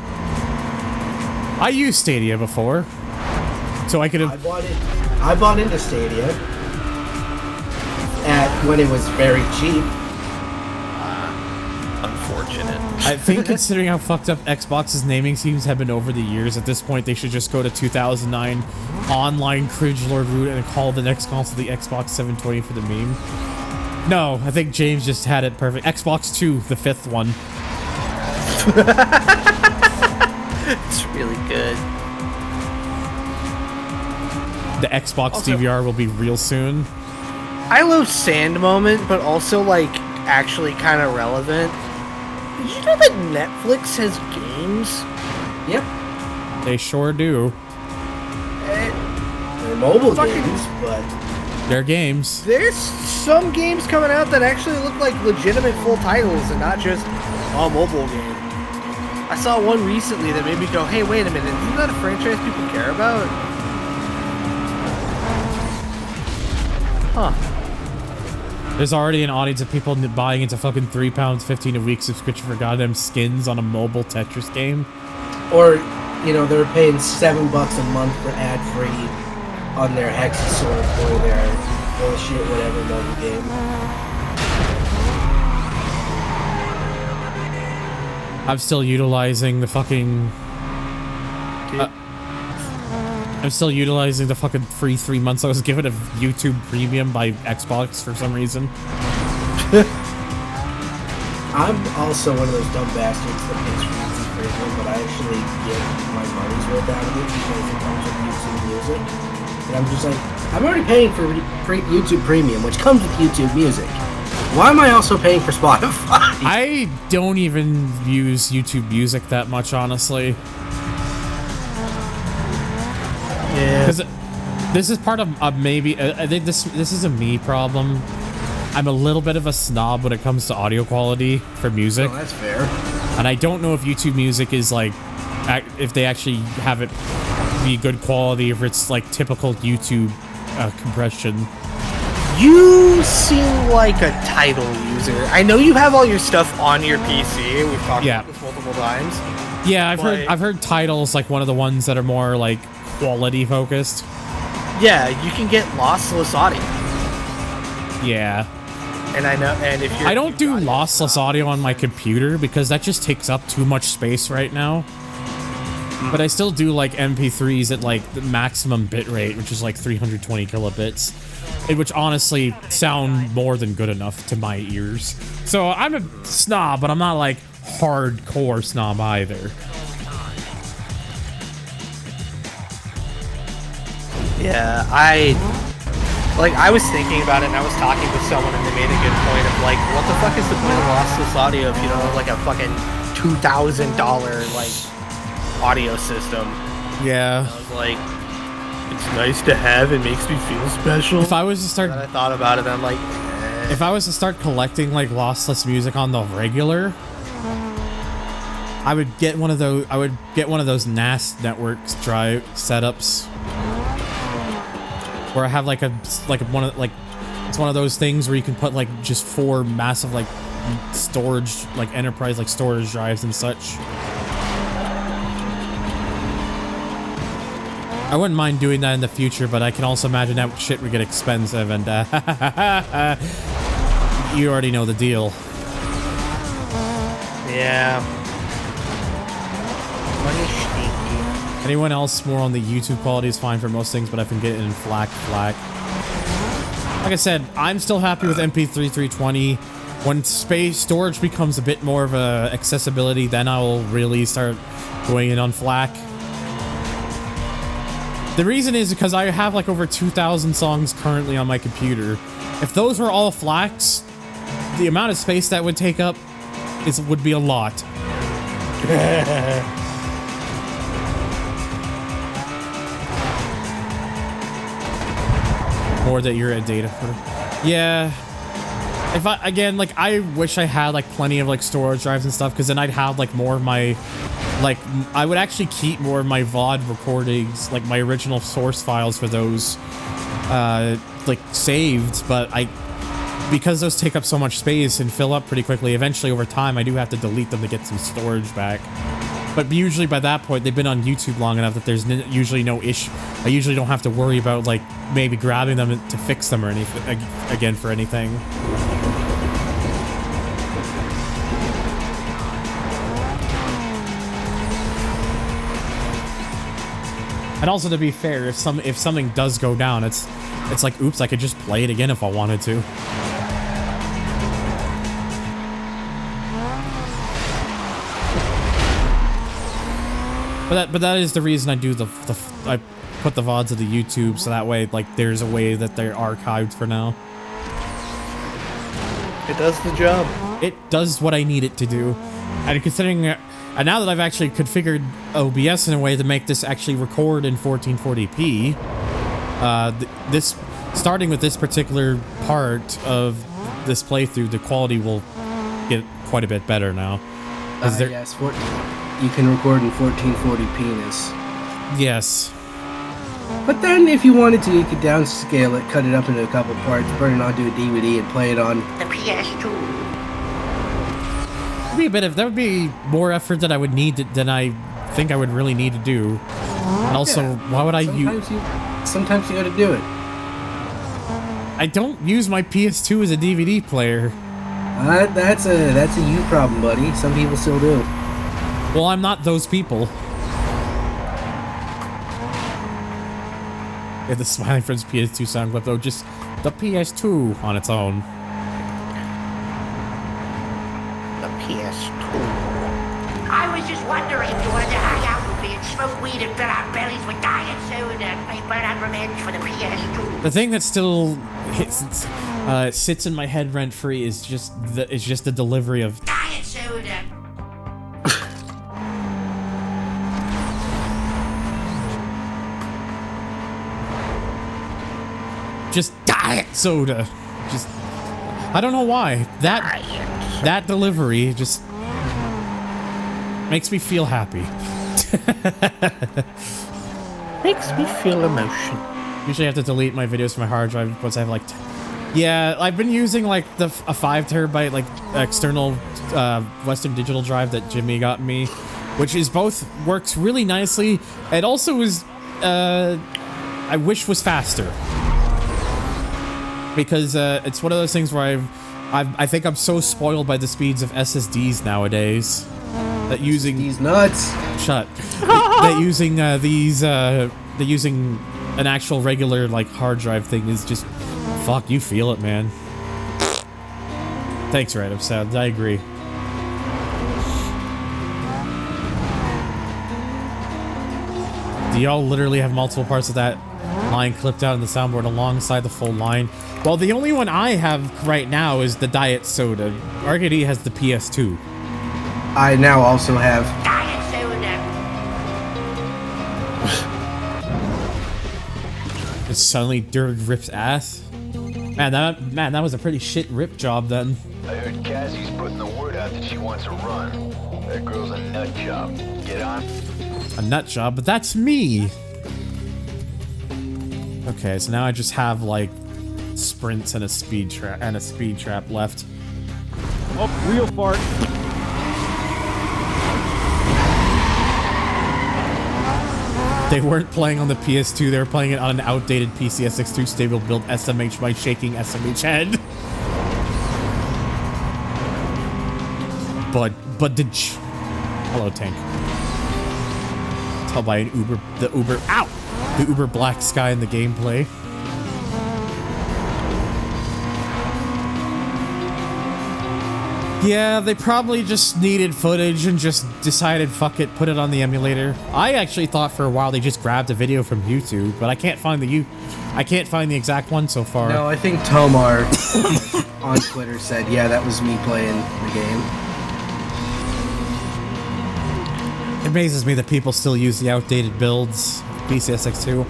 I used Stadia before, so I could have. I bought into Stadia when it was very cheap. Unfortunate. I think considering how fucked up Xbox's naming schemes have been over the years, at this point they should just go to 2009 online Cridgelord route and call the next console the Xbox 720 for the meme. No, I think James just had it perfect. Xbox 2, the 5th one. It's really good. The Xbox DVR will be real soon. I love Sand Moment, but also, like, actually kind of relevant. Did you know that Netflix has games? Yep. They sure do. They're mobile games, but... They're games. There's some games coming out that actually look like legitimate full titles and not just a mobile game. I saw one recently that made me go, hey, wait a minute, isn't that a franchise people care about? Huh. There's already an audience of people buying into fucking £3.15 a week subscription for goddamn skins on a mobile Tetris game. Or, you know, they're paying $7 a month for ad-free on their Hexasword or their bullshit whatever mobile game. I'm still utilizing the fucking... I'm still utilizing the fucking free 3 months I was given of YouTube Premium by Xbox for some reason. I'm also one of those dumb bastards that pays for YouTube Premium, but I actually get my money's worth out of it because it comes with YouTube Music. And I'm just like, I'm already paying for YouTube Premium, which comes with YouTube Music. Why am I also paying for Spotify? I don't even use YouTube Music that much, honestly. Yeah. Because this is part of maybe I think this is a me problem. I'm a little bit of a snob when it comes to audio quality for music. Oh, that's fair. And I don't know if YouTube Music is like, if they actually have it be good quality, if it's like typical YouTube compression. You seem like a Tidal user. I know you have all your stuff on your PC. We've talked about this multiple times. Yeah, I've heard Tidal's like one of the ones that are more like quality focused. Yeah, you can get lossless audio. Yeah. And I know, and if you're, I don't do lossless audio on my computer because that just takes up too much space right now. But I still do like MP3s at like the maximum bitrate, which is like 320 kilobits, which honestly sound more than good enough to my ears. So I'm a snob, but I'm not like hardcore snob either. Yeah, I was thinking about it, and I was talking with someone, and they made a good point of like, what the fuck is the point of lossless audio if you don't have like a fucking $2,000 like audio system? Yeah. I was like, it's nice to have. It makes me feel special. If I was to start, I thought about it. I'm like, if I was to start collecting like lossless music on the regular, I would get one of those. I would get one of those NAS networks drive setups. Where I have like it's one of those things where you can put like just 4 massive like storage, like enterprise like storage drives and such. I wouldn't mind doing that in the future, but I can also imagine that shit would get expensive, and you already know the deal. Yeah. Anyone else more on the YouTube quality is fine for most things, but I've been getting flack. Like I said, I'm still happy with MP3 320. When space storage becomes a bit more of a accessibility, then I'll really start going in on flack. The reason is because I have like over 2,000 songs currently on my computer. If those were all flacks, the amount of space that would take up would be a lot. Or that you're a data for. Yeah. If I wish I had like plenty of like storage drives and stuff, because then I'd have like more of my, like, I would actually keep more of my VOD recordings, like my original source files for those, like saved, but because those take up so much space and fill up pretty quickly, eventually over time I do have to delete them to get some storage back. But usually by that point, they've been on YouTube long enough that there's usually no issue. I usually don't have to worry about like maybe grabbing them to fix them or anything again for anything. And also, to be fair, if something does go down, it's like, oops, I could just play it again if I wanted to. But that is the reason I do I put the VODs of the YouTube, so that way like there's a way that they're archived for now. It does the job. It does what I need it to do. And considering, and now that I've actually configured OBS in a way to make this actually record in 1440p, starting with this particular part of this playthrough, the quality will get quite a bit better now. Yes, you can record in 1440p-ness. Yes. But then, if you wanted to, you could downscale it, cut it up into a couple parts, burn it onto a DVD, and play it on the PS2. That would be more effort than I would need than I think I would really need to do. And also, why would I use? Sometimes you gotta do it. I don't use my PS2 as a DVD player. That's a you problem, buddy. Some people still do. Well, I'm not those people. Yeah, the Smiling Friends PS2 sound clip, though, just the PS2 on its own. The PS2. I was just wondering if you wanted to hang out with me and smoke weed and fill our bellies with diet soda and play Burnout Revenge for the PS2. The thing that still sits in my head rent free is just the delivery of diet soda. just diet soda. Just I don't know why that delivery just makes me feel happy. Makes me feel emotion. Usually I have to delete my videos from my hard drive once I have like yeah, I've been using like a 5 terabyte like external Western Digital drive that Jimmy got me, which is both works really nicely. It also is I wish was faster. Because it's one of those things where I think I'm so spoiled by the speeds of SSDs nowadays that using these nuts. Shut. that using that using an actual regular like hard drive thing is just fuck. You feel it, man. Thanks, Random Sound. I agree. Do y'all literally have multiple parts of that line clipped out in the soundboard alongside the full line? Well, the only one I have right now is the diet soda. Arcady has the PS2. I now also have diet soda. It's suddenly Dirk rips ass. Man, that was a pretty shit rip job then. I heard Cassie's putting the word out that she wants to run. That girl's a nut job. Get on? A nut job, but that's me. Okay, so now I just have like sprints and a speed trap left. Oh, real fart. They weren't playing on the PS2, they were playing it on an outdated PCSX2 stable build SMH by shaking SMH head. But hello, tank. Tell by an the Uber black sky in the gameplay. Yeah, they probably just needed footage and just decided, fuck it, put it on the emulator. I actually thought for a while they just grabbed a video from YouTube, but I can't find the exact one so far. No, I think Tomar on Twitter said, yeah, that was me playing the game. It amazes me that people still use the outdated builds, PCSX2.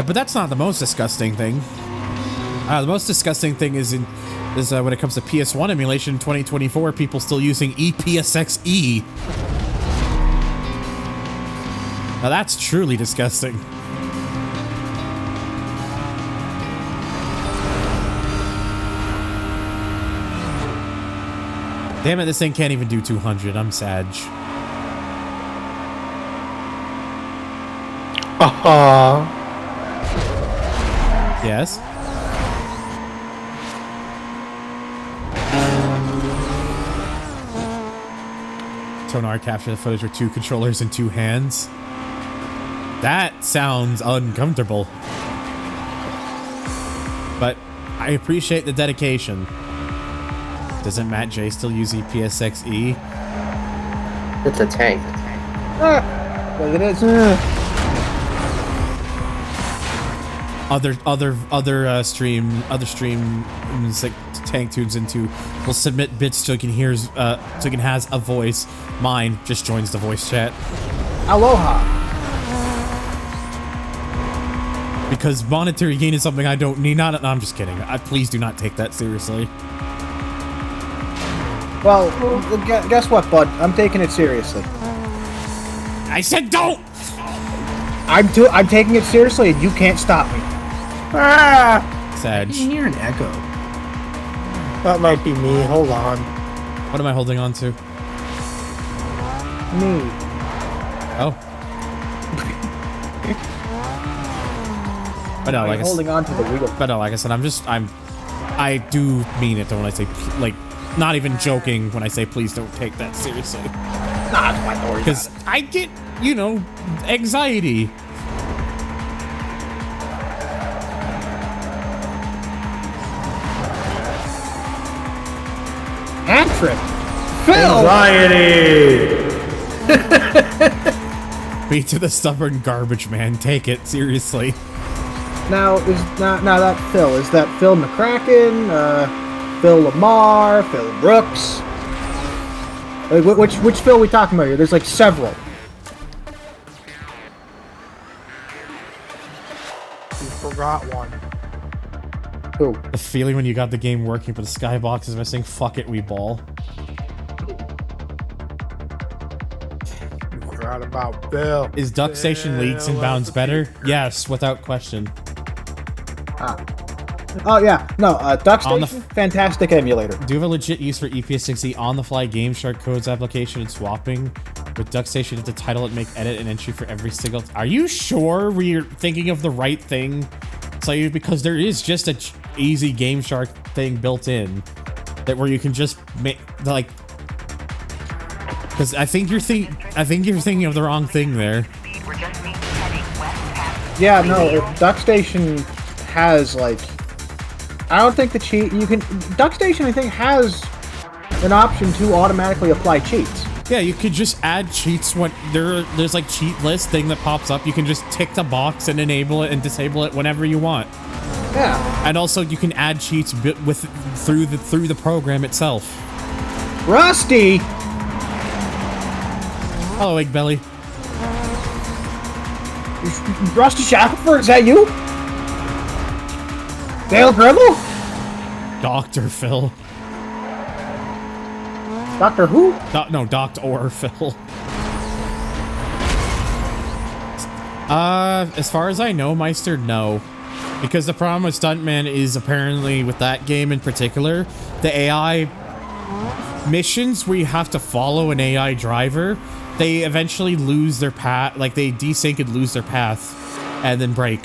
But that's not the most disgusting thing. The most disgusting thing is when it comes to PS1 emulation in 2024, people still using EPSXE. Now that's truly disgusting. Damn it, this thing can't even do 200. I'm sad. Yes? Sonar captured the footage with 2 controllers and 2 hands. That sounds uncomfortable. But I appreciate the dedication. Doesn't Matt J still use EPSXE? It's a tank. Look at it. Other streams like Tank tunes into will submit bits so he can has a voice. Mine just joins the voice chat. Aloha. Because monetary gain is something I don't need. No, I'm just kidding. Please do not take that seriously. Well, guess what, bud? I'm taking it seriously. I said don't! I'm taking it seriously, and you can't stop me. Ah! Sag. I can hear an echo. That might be me. Hold on. What am I holding on to? Me. Oh. But no, like holding on to the wheel. But no, like I said, I do mean it though when I say, like, not even joking when I say please don't take that seriously. Nah, it's my story. Because I get, anxiety. Hand trip. Anxiety! Beat to the stubborn garbage man. Take it seriously. Now that Phil, is that Phil McCracken, Phil Lamar, Phil Brooks? Like, which Phil are we talking about here? There's like several. You forgot one. Who? The feeling when you got the game working but the skybox is missing. Fuck it, we ball. You forgot about Bill. Is Duck Station leagues and bounds better? Yes, without question. Oh yeah, no, Duck Station, fantastic emulator. Do you have a legit use for EPS6E on-the-fly Game Shark codes application and swapping? With Duck Station, you have to title it, make edit, and entry for every single... Are you sure we're thinking of the right thing? So, because there is just a easy Game Shark thing built in that where you can just make like... Because I think you're thinking of the wrong thing there. Yeah, no, Duck Station has like... I don't think the cheat you can. Duck Station, I think, has an option to automatically apply cheats. Yeah, you could just add cheats when there's like cheat list thing that pops up. You can just tick the box and enable it and disable it whenever you want. Yeah. And also you can add cheats through the program itself. Rusty. Hello, Egg Belly. Rusty Shackelford, is that you? Dale Gribble? Dr. Phil. Doctor who? No, Dr. Phil. As far as I know, Meister, no. Because the problem with Stuntman is apparently, with that game in particular, the AI missions where you have to follow an AI driver, they eventually lose their path, like they desync and lose their path, and then break.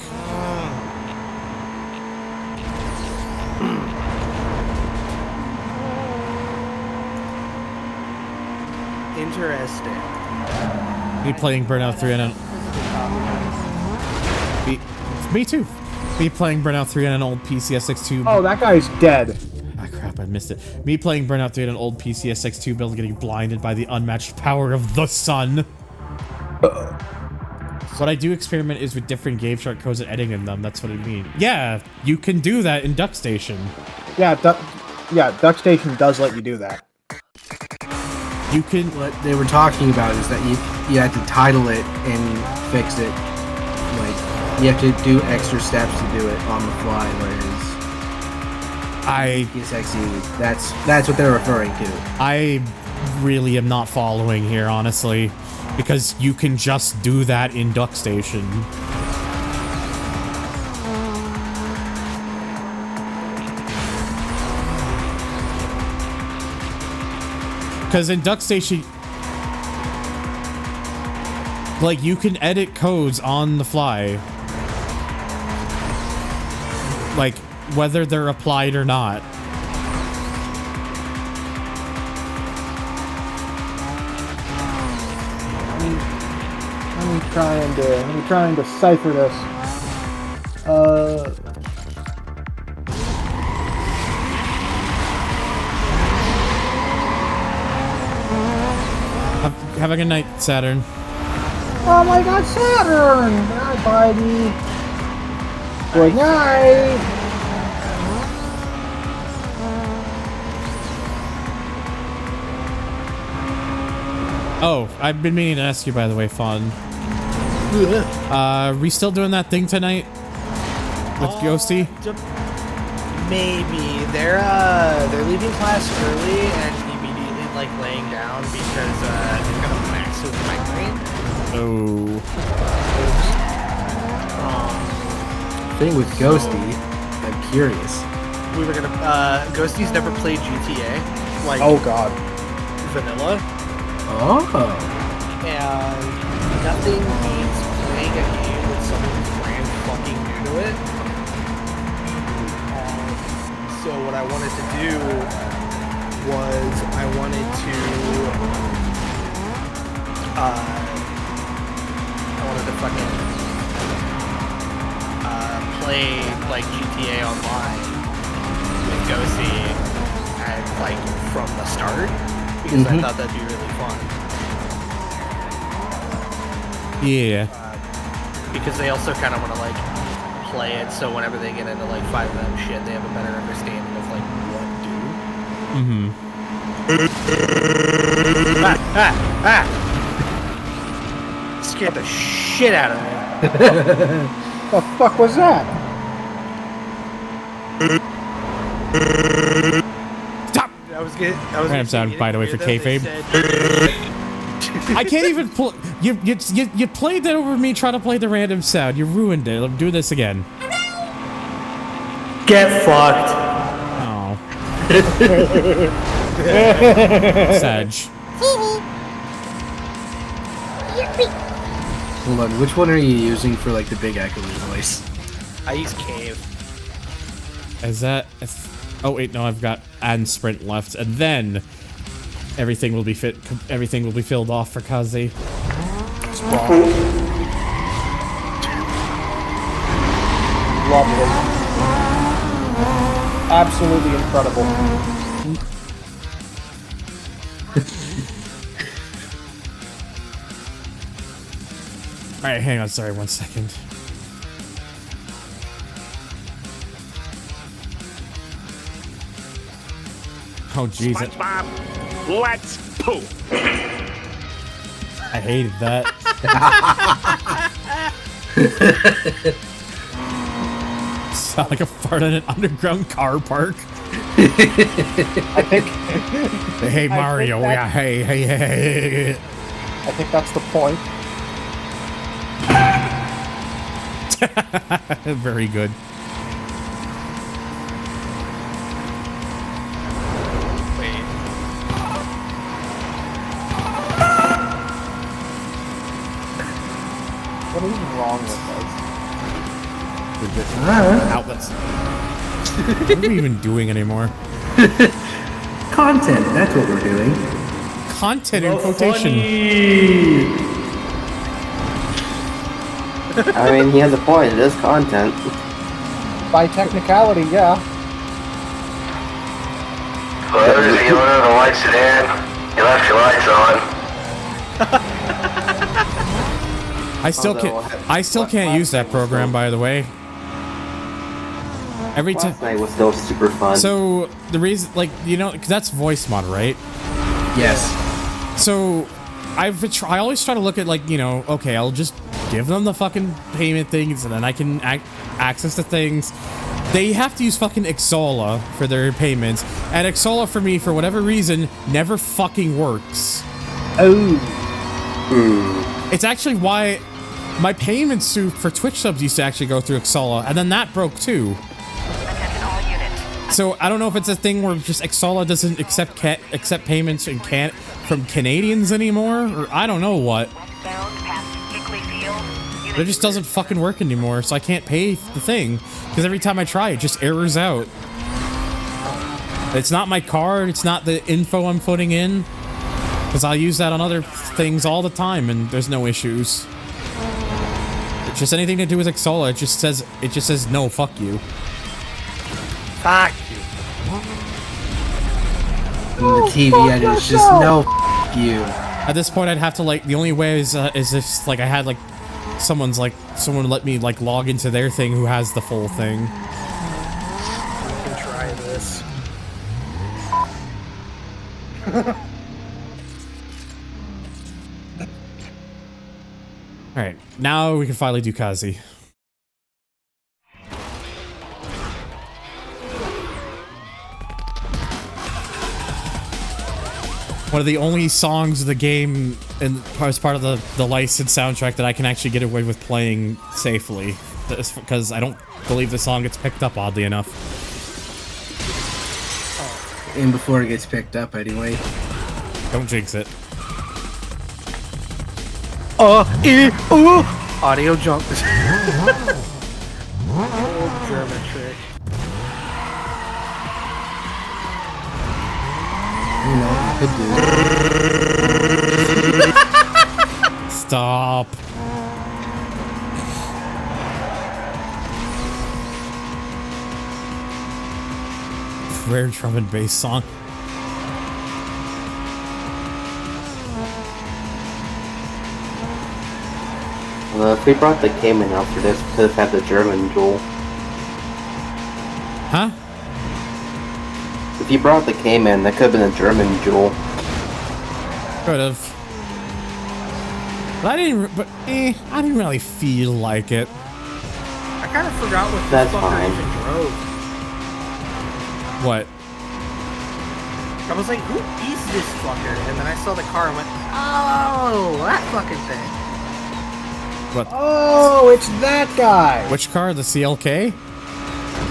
Interesting. Me playing Burnout 3 on an... Me too. Me playing Burnout 3 on an old PCSX2... Oh, that guy's dead. Ah, crap, I missed it. Me playing Burnout 3 on an old PCSX2 build, getting blinded by the unmatched power of the sun. What I do experiment is with different Game Shark codes and editing them. That's what I mean. Yeah, you can do that in Duck Station. Yeah, Duck Station does let you do that. You can... What they were talking about is that you had to title it and fix it. Like, you have to do extra steps to do it on the fly, whereas... PSXE, that's what they're referring to. I really am not following here, honestly. Because you can just do that in Duck Station. Because in Duck Station, like, you can edit codes on the fly. Like, whether they're applied or not. I'm trying to decipher this. Have a good night, Saturn. Oh my God, Saturn! Bye, buddy. Good night. Oh, I've been meaning to ask you, by the way, Fawn. We still doing that thing tonight with Ghosty? Maybe they're leaving class early and immediately like laying down because they're gonna max with migraine. Oh. Thing with Ghosty, I'm curious. We were gonna Ghosty's never played GTA. Like, oh God. Vanilla. Oh. And nothing beats playing a game with someone who's brand fucking new to it. So what I wanted to do was I wanted to fucking play like GTA Online with Ghosty and like from the start. because I thought that'd be really fun. Yeah. Because they also kind of want to like play it, so whenever they get into like 5M shit, they have a better understanding of like what do. Scared the shit out of me. The fuck was that? Stop! I was Random sound, by the way, for kayfabe. I can't even pull. You played that over me trying to play the random sound. You ruined it. I'm doing this again. Get fucked. Oh. Sag. Hold on, which one are you using for like the big echoey voice? I use Cave. Is that? Oh wait, no, I've got and sprint left, and then everything will be filled off for Kazi. Lovely. Absolutely incredible. Alright, hang on, sorry, 1 second. Oh jeez. SpongeBob, let's poop. I hated that. Sound like a fart in an underground car park. I think. Hey Mario, yeah, hey. I think that's the point. Very good. Wait. What is wrong with us? Outlets. What are we even doing anymore? Content, that's what we're doing. Content in quotation. I mean, he has a point. It is content. By technicality, yeah. Whoever's the owner of the white sedan, you left your lights on. I still can't use that program, by the way. Every time. Last night was still super fun. So the reason, like, you know, 'cause that's voice mod, right? Yes. So I always try to look at, like, you know, okay, I'll just give them the fucking payment things, and then I can access the things. They have to use fucking Xsola for their payments, and Xsola for me, for whatever reason, never fucking works. Oh. It's actually why my payments for Twitch subs used to actually go through Xsola, and then that broke too. So I don't know if it's a thing where just Xsola doesn't accept payments and can't from Canadians anymore, or I don't know what. It just doesn't fucking work anymore, so I can't pay the thing because every time I try, it just errors out. It's not my card, it's not the info I'm putting in, because I'll use that on other things all the time, and there's no issues. It's just anything to do with Xsola. It just says no, fuck you. Fuck you. And the TV edit is just no f you. At this point, I'd have to, like, the only way is if, like, I had, like, someone let me, like, log into their thing who has the full thing. I can try this. Alright, now we can finally do Kazi. One of the only songs of the game and as part of the licensed soundtrack that I can actually get away with playing safely. Because I don't believe the song gets picked up, oddly enough. And before it gets picked up, anyway. Don't jinx it. Audio jump. Old German trick. You know, you could do it. Stop. Rare drum and bass song. If we brought the Cayman after this, we could have had the German jewel. Huh? If you brought the Cayman, that could have been a German jewel. Could have. But I didn't really feel like it. I kind of forgot what That's this fucker fine. even drove. What? I was like, who is this fucker? And then I saw the car and went, oh, that fucking thing. What? Oh, it's that guy. Which car? The CLK?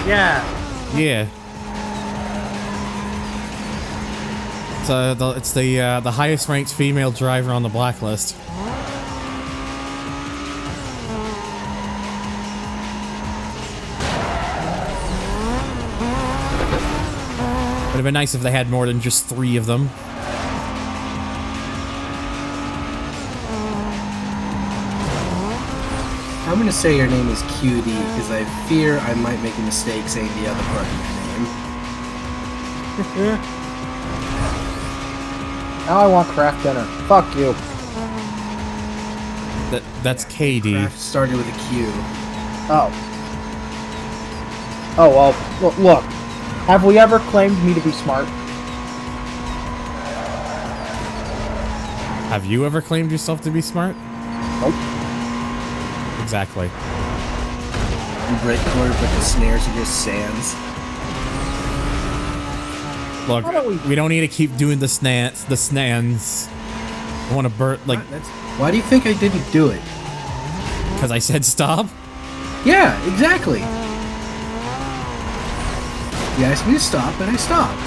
Yeah. Yeah. It's the highest ranked female driver on the Blacklist. Would have been nice if they had more than just 3 of them. I'm gonna say your name is QD because I fear I might make a mistake saying the other part of your name. Now I want craft dinner. Fuck you. That's KD. Craft started with a Q. Oh. Oh, well, look. Have we ever claimed me to be smart? Have you ever claimed yourself to be smart? Nope. Exactly. You break chord, but the snares are just sands. Look, we don't need to keep doing the snans. I want to burn, like... Why do you think I didn't do it? Because I said stop? Yeah, exactly. You asked me to stop, and I stopped.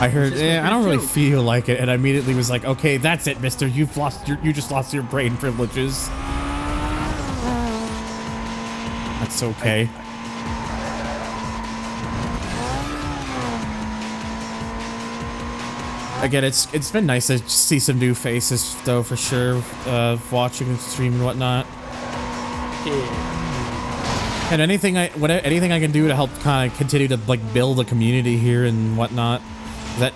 I heard, I don't really feel like it, and I immediately was like, okay, that's it, mister. You just lost your brain privileges. That's okay. Again, it's been nice to see some new faces, though, for sure. Watching and stream and whatnot. And anything I can do to help kind of continue to like build a community here and whatnot, that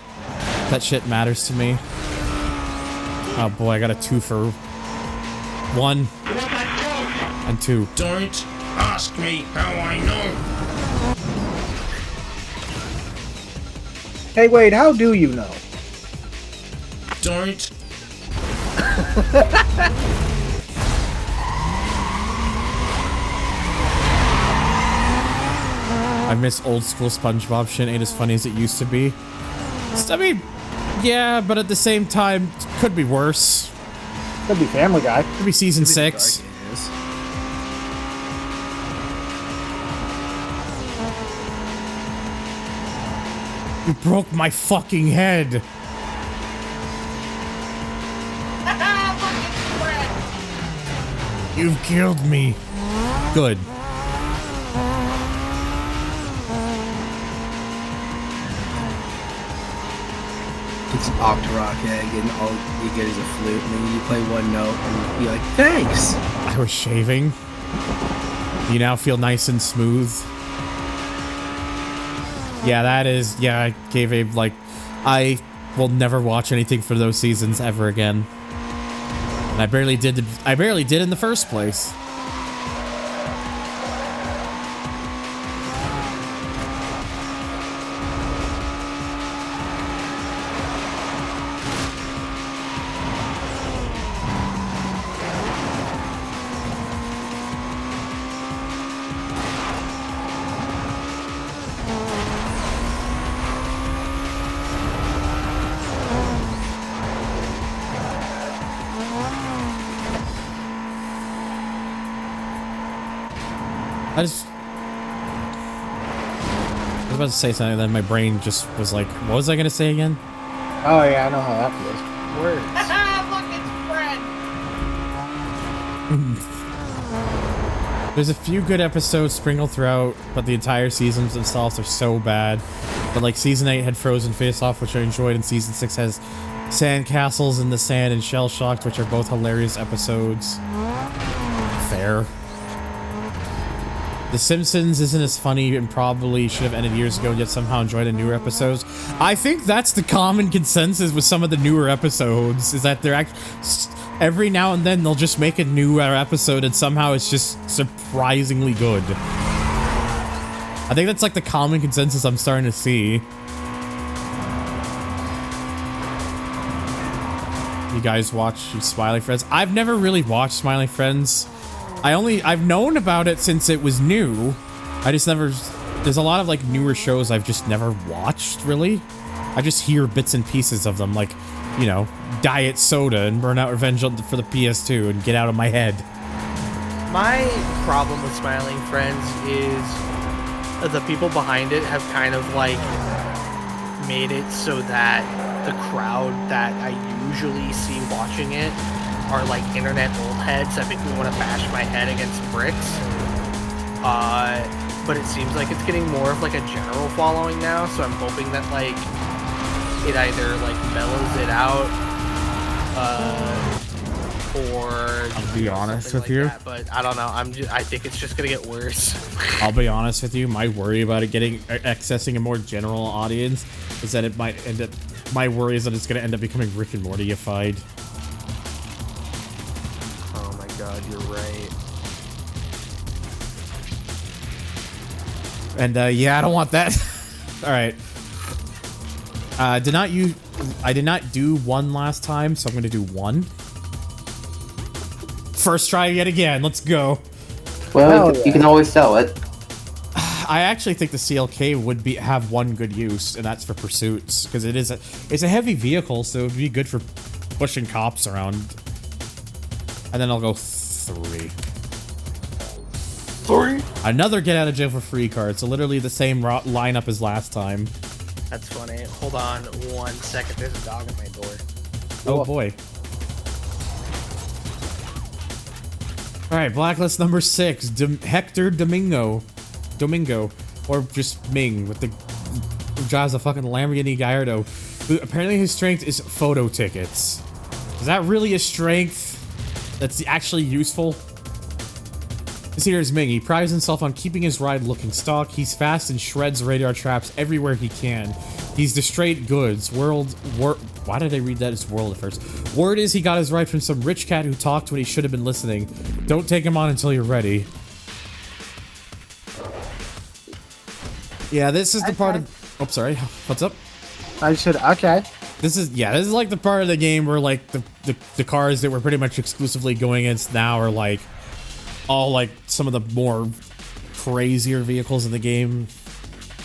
shit matters to me. Oh boy, I got a 2 for 1 and 2. Don't ask me how I know. Hey, Wade, how do you know? Don't. I miss old school SpongeBob. Shit ain't as funny as it used to be. I mean, yeah, but at the same time, could be worse. Could be Family Guy. Could be season 6. You broke my fucking head. You've killed me. Good. It's an Octorok egg, and all you get is a flute, and then you play one note, and you be like, thanks! I was shaving. You now feel nice and smooth. Yeah, that is... Yeah, I gave a, like... I will never watch anything for those seasons ever again. And I barely did in the first place. I was about to say something, then my brain just was like, what was I going to say again? Oh, yeah, I know how that feels. Words. There's a few good episodes sprinkled throughout, but the entire seasons themselves are so bad. But like season 8 had Frozen Face Off, which I enjoyed, and season 6 has Sand Castles in the Sand and Shell Shocked, which are both hilarious episodes. Fair. The Simpsons isn't as funny and probably should have ended years ago, yet somehow enjoyed the newer episodes. I think that's the common consensus with some of the newer episodes, is that they're every now and then they'll just make a new episode and somehow it's just surprisingly good. I think that's like the common consensus I'm starting to see. You guys watch Smiley Friends? I've never really watched Smiley Friends. I've known about it since it was new. I just never, there's a lot of like newer shows I've just never watched really. I just hear bits and pieces of them, like, you know, Diet Soda and Burnout Revenge for the PS2 and get out of my head. My problem with Smiling Friends is the people behind it have kind of like made it so that the crowd that I usually see watching it are like internet old heads that make me want to bash my head against bricks. But it seems like it's getting more of like a general following now, so I'm hoping that like it either like mellows it out, or I'll be honest with like you. that, but I don't know. I think it's just gonna get worse. I'll be honest with you. My worry about it accessing a more general audience is that it might end up. My worry is that it's gonna end up becoming Rick and Morty-ified. Oh my god, you're right. And yeah, I don't want that. All right. I did not do one last time, so I'm gonna do one. First try yet again. Let's go. Well, you can always sell it. I actually think the CLK would have one good use, and that's for pursuits, because it's a heavy vehicle, so it would be good for pushing cops around. And then I'll go 3. 3. Another get out of jail for free card. So literally the same lineup as last time. That's funny. Hold on 1 second. There's a dog at my door. Oh boy. All right, Blacklist number 6, Hector Domingo, or just Ming with the who drives a fucking Lamborghini Gallardo. Who apparently his strength is photo tickets. Is that really a strength that's actually useful? This here is Ming. He prides himself on keeping his ride looking stock. He's fast and shreds radar traps everywhere he can. He's the straight goods. Why did I read that as world at first? Word is he got his ride from some rich cat who talked when he should have been listening. Don't take him on until you're ready. Yeah, this is the part of... Oh, sorry. What's up? I said, okay. This is like the part of the game where like the cars that we're pretty much exclusively going against now are like all like some of the more crazier vehicles in the game,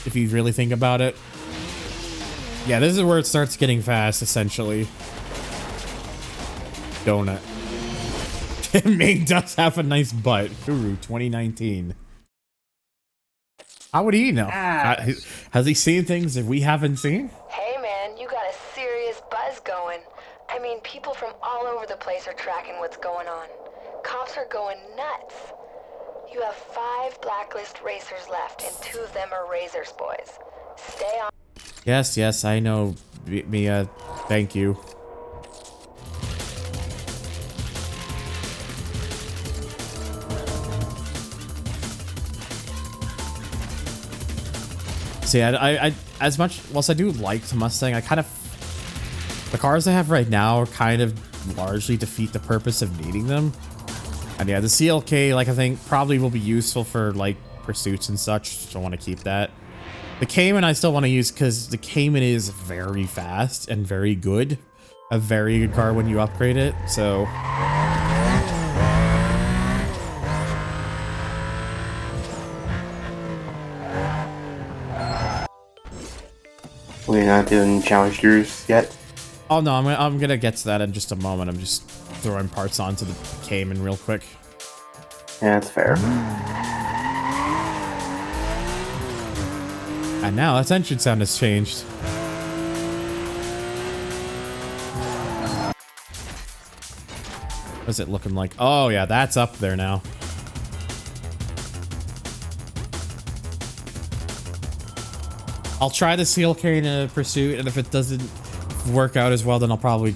if you really think about it. Yeah, this is where it starts getting fast, essentially. Donut. Ming does have a nice butt. Guru 2019. How would he know? Has he seen things that we haven't seen? Hey man, you got a serious buzz going. I mean, people from all over the place are tracking what's going on. Cops are going nuts. You have 5 Blacklist racers left, and 2 of them are Razors boys. Stay on. Yes, I know, Mia. Thank you. See, I as much, whilst I do like the Mustang, I kind of, the cars I have right now are kind of largely defeat the purpose of needing them. And yeah, the CLK, like, I think probably will be useful for like pursuits and such, so I want to keep that. The Cayman I still want to use because the Cayman is very fast and very good. A very good car when you upgrade it, so... We're not doing challengers yet? Oh no, I'm gonna get to that in just a moment. I'm just throwing parts onto the Cayman real quick. Yeah, that's fair. And now that engine sound has changed. What's it looking like? Oh yeah, that's up there now. I'll try the CLK in a pursuit, and if it doesn't work out as well, then I probably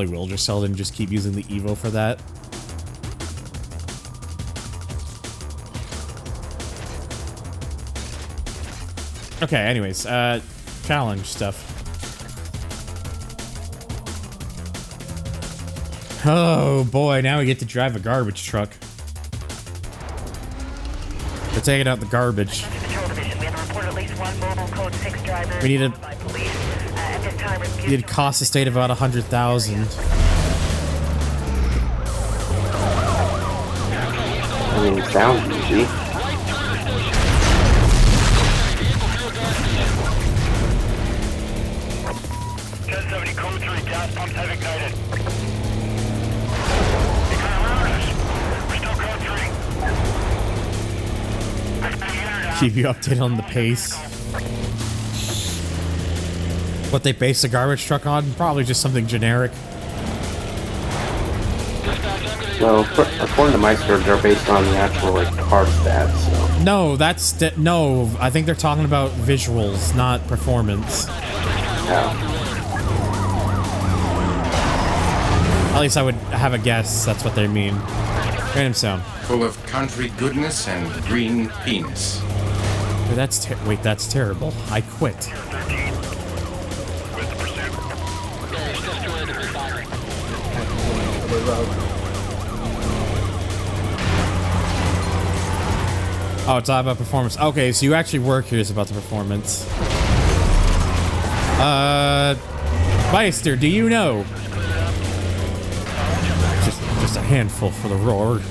will just sell it and just keep using the Evo for that. Okay, anyways, challenge stuff. Oh boy, now we get to drive a garbage truck. We're taking out the garbage. We need a... It cost the state about 100,000. I mean, it sounds easy. Keep you updated on the pace. What they base the garbage truck on? Probably just something generic. Well, according to Meister, they're based on the actual like car stats. So. No, no. I think they're talking about visuals, not performance. Yeah. At least I would have a guess. That's what they mean. Random sound. Full of country goodness and green penis. Wait, that's terrible. I quit. Oh, it's all about performance. Okay, so you actually were curious about the performance. Meister, do you know? Just a handful for the roar.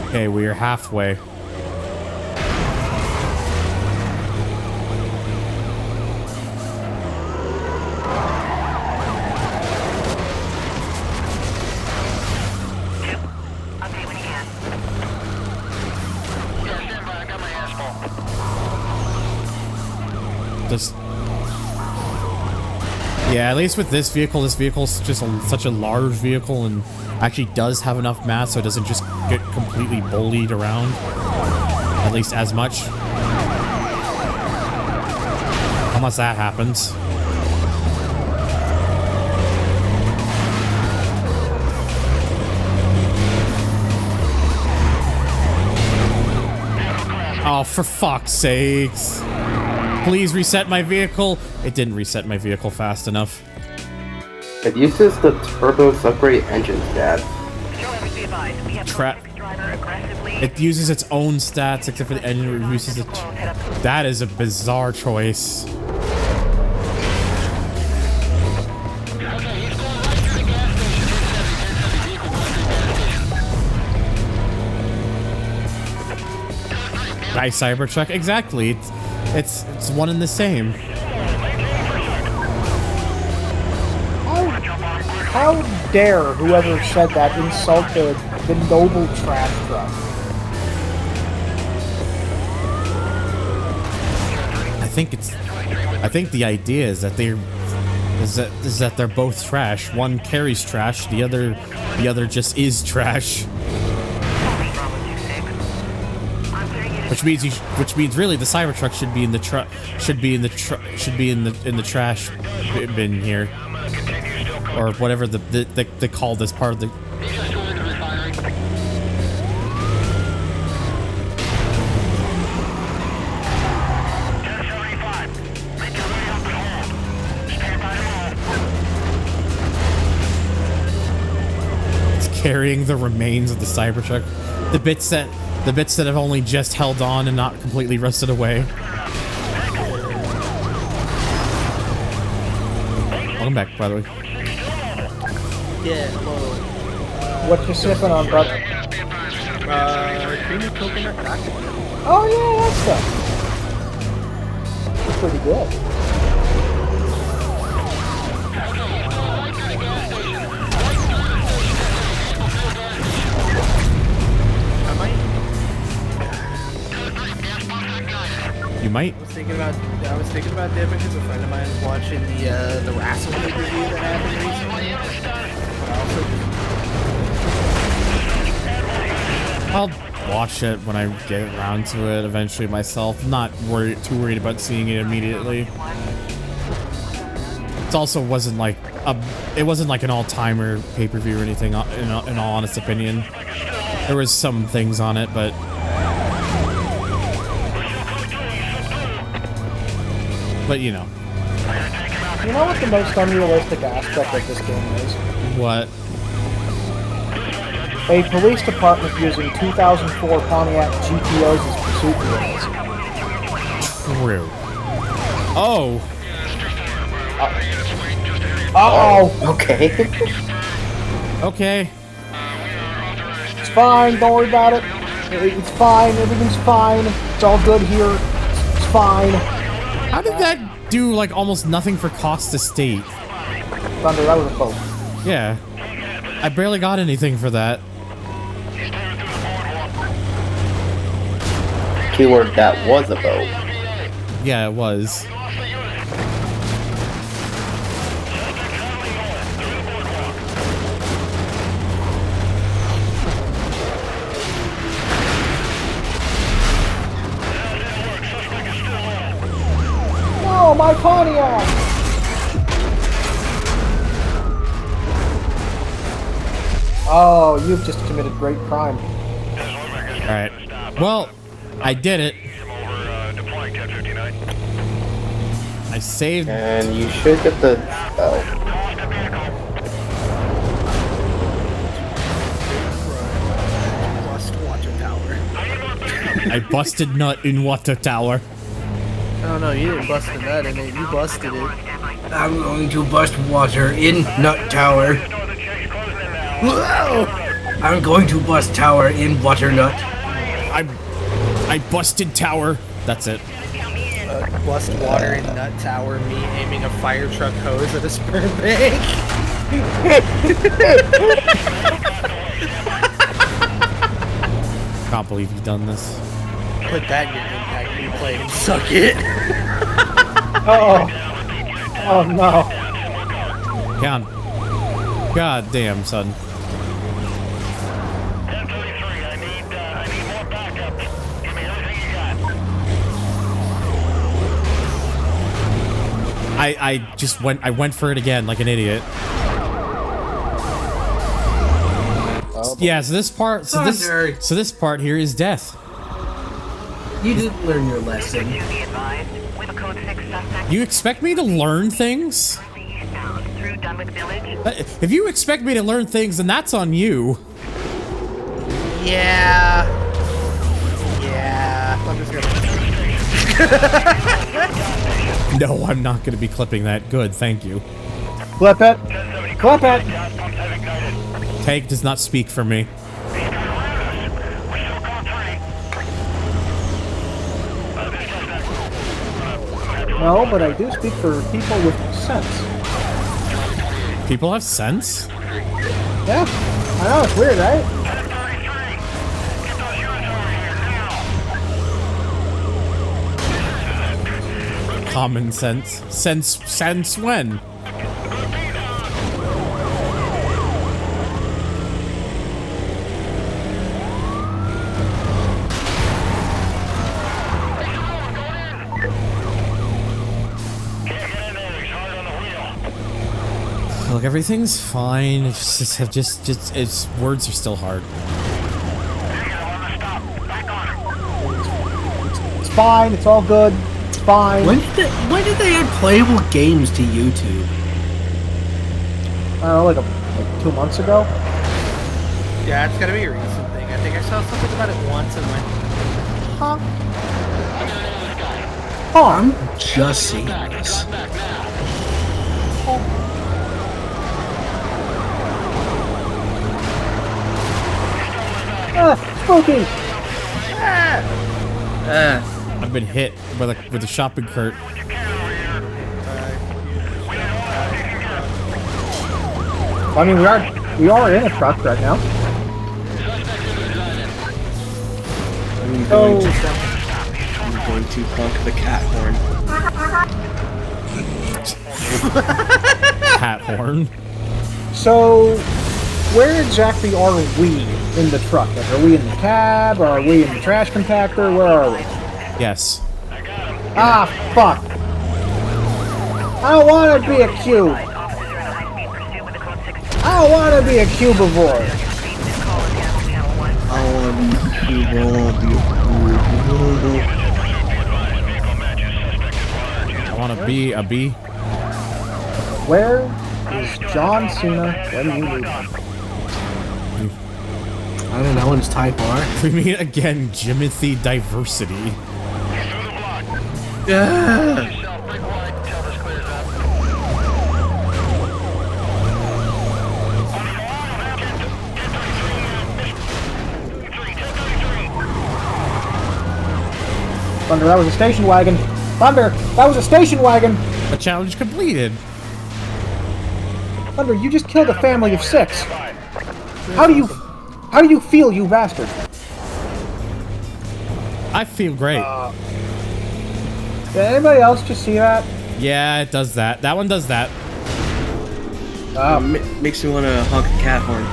Okay, we are halfway. Just... Yeah, at least with this vehicle's just such a large vehicle and actually does have enough mass so it doesn't just get completely bullied around. At least as much. Unless that happens. Oh, for fuck's sakes. Please reset my vehicle. It didn't reset my vehicle fast enough. It uses the turbo upgrade engine stat. It uses its own stats except for the engine reduces it. That is a bizarre choice. Nice Cybertruck, exactly. It's one and the same. How dare whoever said that insult the noble trash truck? I think the idea is that they're both trash. One carries trash, the other just is trash. Which means really the Cybertruck should be in the trash bin here, or whatever they call this part of the. It's carrying the remains of the Cybertruck, the bits that have only just held on and not completely rusted away. Welcome back, by the way. Yeah, hello. What you sipping on, brother? Creamy coconut cocktail. Oh yeah, that stuff. It's pretty good. You might. I was thinking about dipping because a friend of mine is watching the Wrestle League review that happened recently. I'll watch it when I get around to it eventually myself. I'm not too worried about seeing it immediately. It also wasn't like it wasn't like an all-timer pay-per-view or anything. In all honest opinion, there was some things on it, but you know. You know what the most unrealistic aspect of this game is? What? A police department using 2004 Pontiac GTOs as pursuit vehicles. True. Oh. Uh-oh. Okay. Okay. It's fine. Don't worry about it. It's fine. Everything's fine. It's all good here. It's fine. How did that do like almost nothing for cost to state? Thunder, that was a boat. Yeah. I barely got anything for that. Keyword, that was a boat. Yeah, it was. No, my Pontiac! Oh, you've just committed great crime. Alright. Well, I did it. I saved. And you should get the. Oh. Bust water tower. I busted nut in water tower. Oh no, you didn't bust the nut in it, you busted it. I'm going to bust water in Nut Tower. I'm going to bust tower in Water Nut. I busted tower. That's it. Bust water in Nut Tower, me aiming a fire truck hose at a sperm bank. Can't believe you've done this. Put that in your impact replay and suck it. Uh-oh. Oh no. God damn, son. I went for it again like an idiot. Yeah, so this part so this part here is death. You didn't learn your lesson. You expect me to learn things? If you expect me to learn things, then that's on you. Yeah. I'm just gonna. No, I'm not going to be clipping that. Good, thank you. Clip it. Clip it. Tank does not speak for me. No, but I do speak for people with sense. People have sense? Yeah. I know, it's weird, right? Common sense. Sense when? Look, everything's fine. It's just it's words are still hard. It's fine. It's all good. It's fine. When did they add playable games to YouTube? I don't know, like 2 months ago. Yeah, it's gotta be a recent thing. I think I saw something about it once and went, huh? Oh, I'm just seeing this. Spooky! I've been hit with a shopping cart. I mean, we are in a truck right now. I'm going to honk the cat horn. Cat horn. So, where exactly are we in the truck? Like, are we in the cab? Are we in the trash compactor? Where are we? Yes. Ah, fuck. I don't want to be a cube. I don't want to be a cubivore. I don't want to be a cube. I want to be a cube. I want to be a bee. Where is John Cena when you need him? I don't know, it's Type R. We meet again, Jimothy Diversity. Yeah. Thunder, that was a station wagon. Thunder, that was a station wagon. A challenge completed. Thunder, you just killed a family of 6. How do you feel, you bastard? I feel great. Did anybody else just see that? Yeah, it does that. That one does that. Makes me want to honk a cat horn.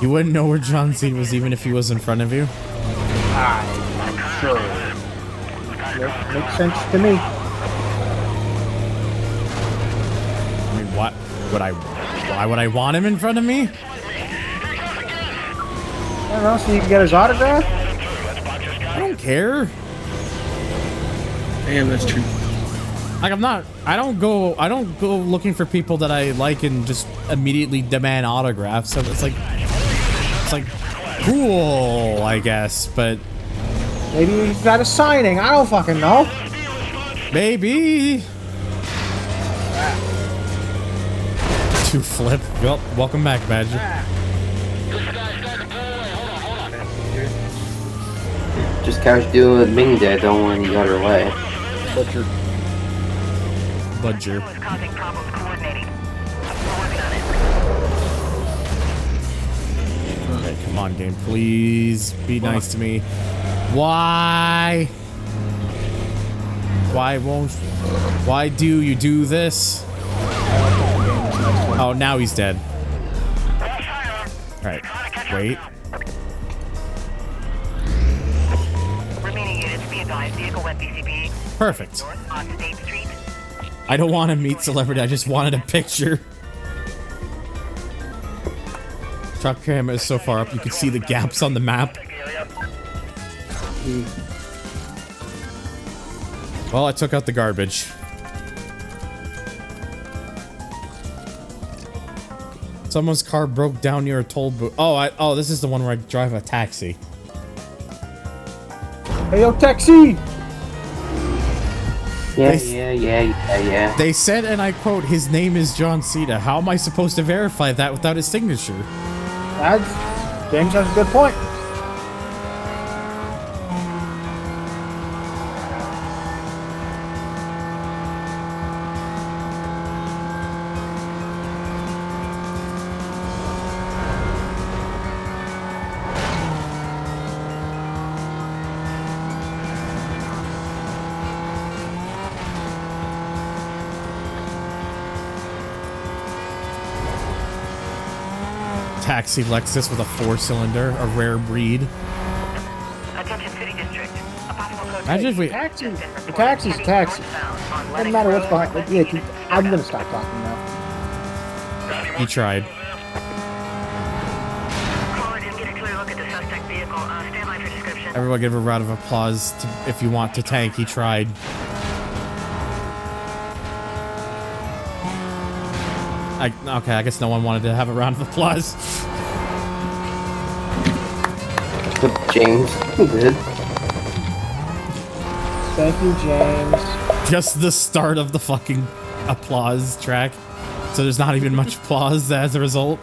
You wouldn't know where John Cena was even if he was in front of you? I'm sure. Makes sense to me. I mean, why would I want him in front of me? I don't know, so you can get his autograph? I don't care. Damn, that's true. Like, I don't go looking for people that I like and just immediately demand autographs. So it's like cool, I guess, but maybe he's got a signing. I don't fucking know. Maybe. To flip. Well, welcome back, Badger. Just couch dealing with Ming Dad, don't want any other way. Butcher. Alright, come on, game. Please be nice to me. Why? Why do you do this? Oh, now he's dead. Alright, wait. Perfect. I don't want to meet celebrity, I just wanted a picture. Truck camera is so far up, you can see the gaps on the map. Well, I took out the garbage. Someone's car broke down near a toll booth. Oh, this is the one where I drive a taxi. Hey, yo, taxi! Yeah. They said, and I quote, his name is John Cena. How am I supposed to verify that without his signature? James has a good point. Taxi Lexus with a 4-cylinder, a rare breed. Attention City District. Imagine if we... The taxi's a taxi. Doesn't matter what's behind it. Yeah, I'm gonna stop talking now. You tried. Everyone give a round of applause if you want to tank. He tried. Okay, I guess no one wanted to have a round of applause. James did. Thank you, James. Just the start of the fucking applause track. So there's not even much applause as a result.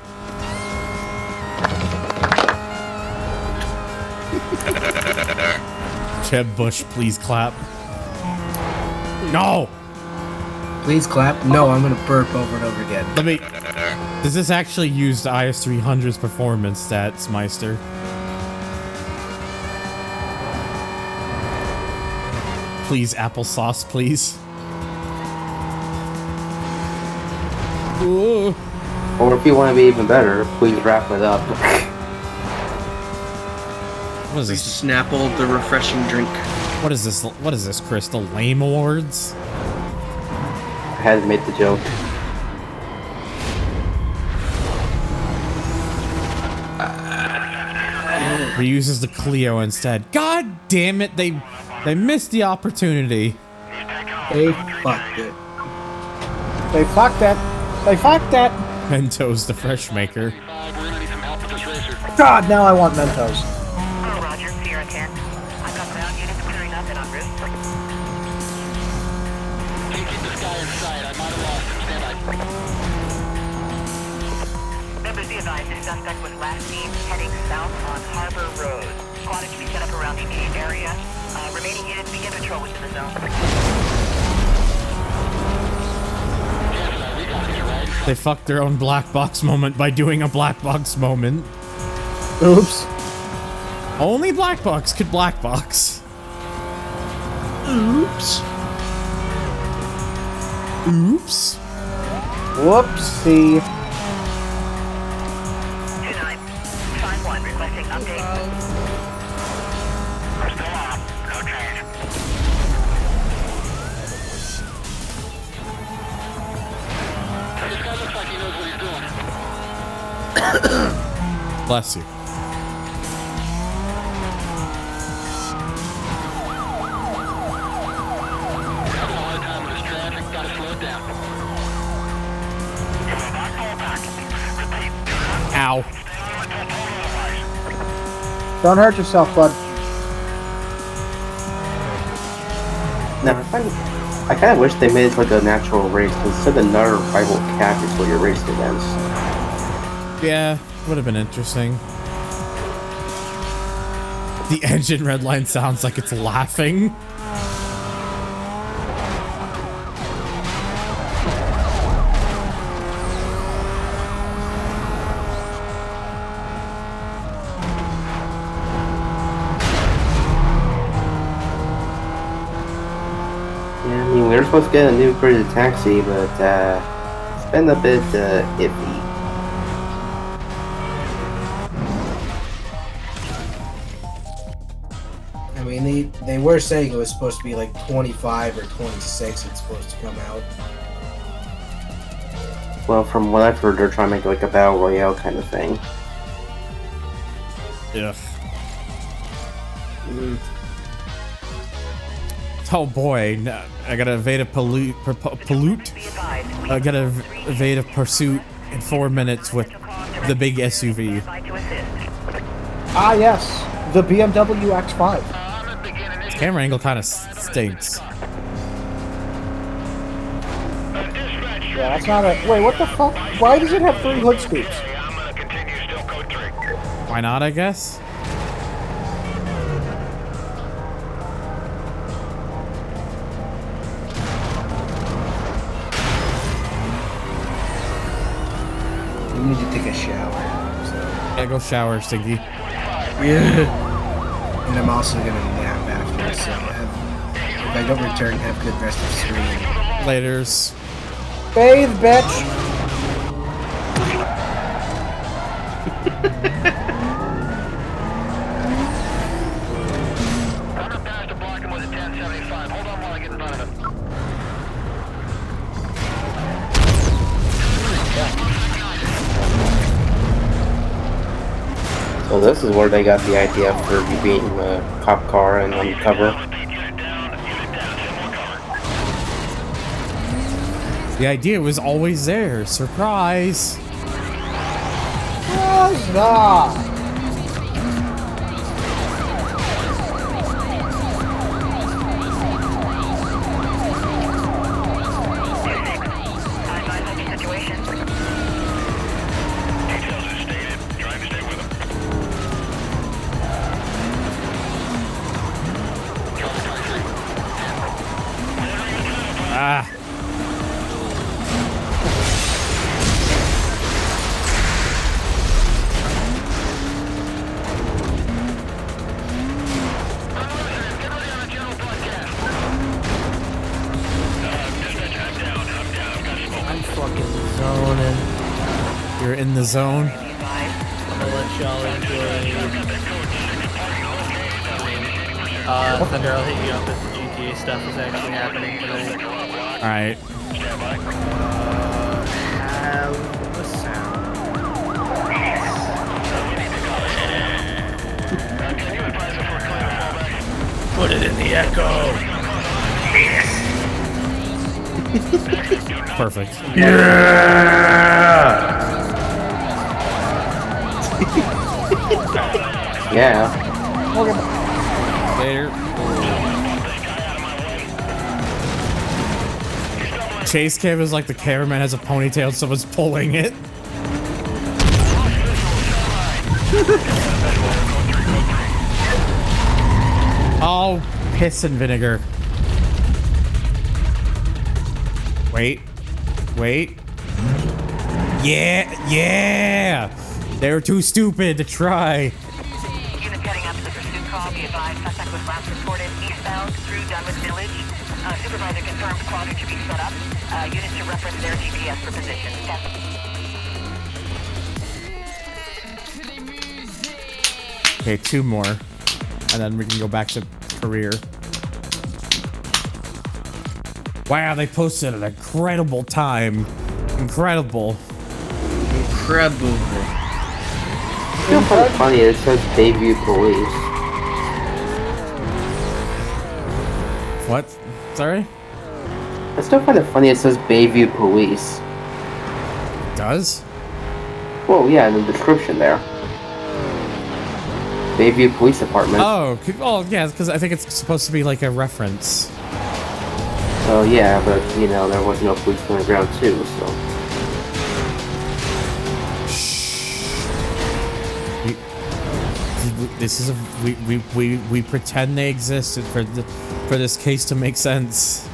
Jeb Bush, please clap. No! Please clap. No, I'm gonna burp over and over again. Let me... Does this actually use the IS-300's performance stats, Meister? Please, applesauce, please. Ooh. Or if you want to be even better, please wrap it up. What is this? Snapple, the refreshing drink. What is this? What is this, Crystal? Lame awards? I had to make the joke. Reuses the Clio instead. God damn it! They missed the opportunity. They fucked it. They fucked it. They fucked it. Mentos the fresh maker. God, now I want Mentos. Roger, Sierra 10. I've got ground units clearing up and en route. Keep this guy in sight. I might have lost him. Stand by. Members, be advised, this suspect was last seen heading south on Harbor Road. Squad to be set up around the immediate area. Remaining units begin patrol within the zone. They fucked their own black box moment by doing a black box moment. Oops. Only black box could black box. Oops. Oops. Whoopsie. 2951 requesting update. We're still on. No change. This guy looks like he knows what he's doing. Bless you. Having a hard time with his traffic. Gotta slow it down. Ow. Don't hurt yourself, bud. No, I kind of wish they made it like a natural race, because instead of another rival cap is what you're raced against. Yeah, would have been interesting. The engine redline sounds like it's laughing. Yeah, I mean, we were supposed to get a new crazy taxi, but it's been a bit iffy. I mean, they were saying it was supposed to be like 25 or 26 it's supposed to come out. Well, from what I've heard, they're trying to make like a battle royale kind of thing. Ugh. Oh boy, no, I gotta evade a pollute. I gotta evade a pursuit in 4 minutes with the big SUV. Ah, yes. The BMW X5. This camera angle kind of stinks. Yeah, that's not a... Wait, what the fuck? Why does it have 3 hood scoops? Why not, I guess? We need to take a shower. So. Yeah, go shower, Stinky. Yeah. And I'm also gonna nap after, so if I don't return, have good rest of stream. Laters. Bathe, bitch! Coming past the block him with a 1075. Hold on while I get in front of him. So this is where they got the idea for you being a cop car and undercover. The idea was always there. Surprise! Huzzah! Ah. I'm fucking zoning. You're in the zone. I'll let y'all enjoy Thunder, I'll hit you up if the GTA stuff is actually happening tonight. Alright. Have a sound. Put it in the echo. Perfect. Yeah. Yeah. Later. Chase cam is like the cameraman has a ponytail, someone's pulling it. Oh, piss and vinegar. Wait. Yeah. They're too stupid to try. Units heading up to the pursuit call. Be advised, suspect was last reported eastbound through Dunwood Village. Supervisor confirmed quadrant to be set up. Units to reference their GPS for position. Okay, 2 more. And then we can go back to career. Wow, they posted an incredible time. Incredible. It's still kind of funny. It says Bayview Police. What? Sorry? It's still kind of funny. It says Bayview Police. Does? Well, yeah, in the description there. Bayview Police Department. Oh, yeah, because I think it's supposed to be like a reference. Oh yeah, but you know there was no police on the ground too, so. This is we pretend they existed for this case to make sense.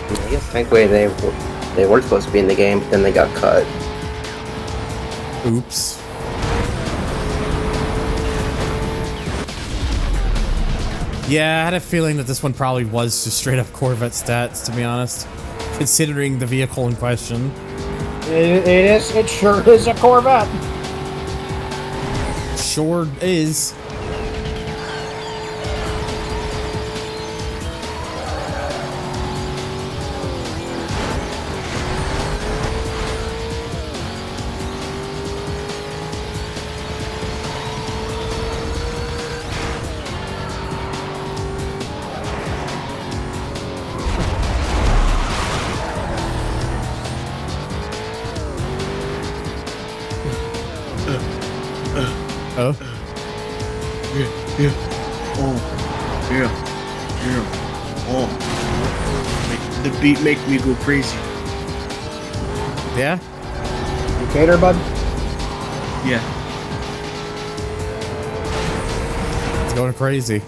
I guess technically they were supposed to be in the game, but then they got cut. Oops. Yeah, I had a feeling that this one probably was just straight up Corvette stats, to be honest. Considering the vehicle in question. It sure is a Corvette. Sure is. Oh. Yeah. Oh. Yeah. Oh. The beat make me go crazy. Yeah? You cater, bud? Yeah. It's going crazy.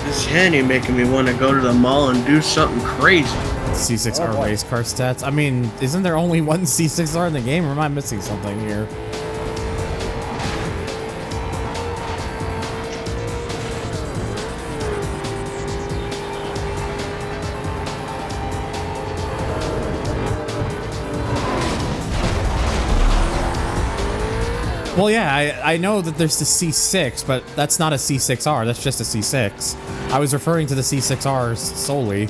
This Henny making me want to go to the mall and do something crazy. C6R race car stats. I mean, isn't there only one C6R in the game, or am I missing something here? Well, yeah, I know that there's the C6, but that's not a C6R. That's just a C6. I was referring to the C6Rs solely.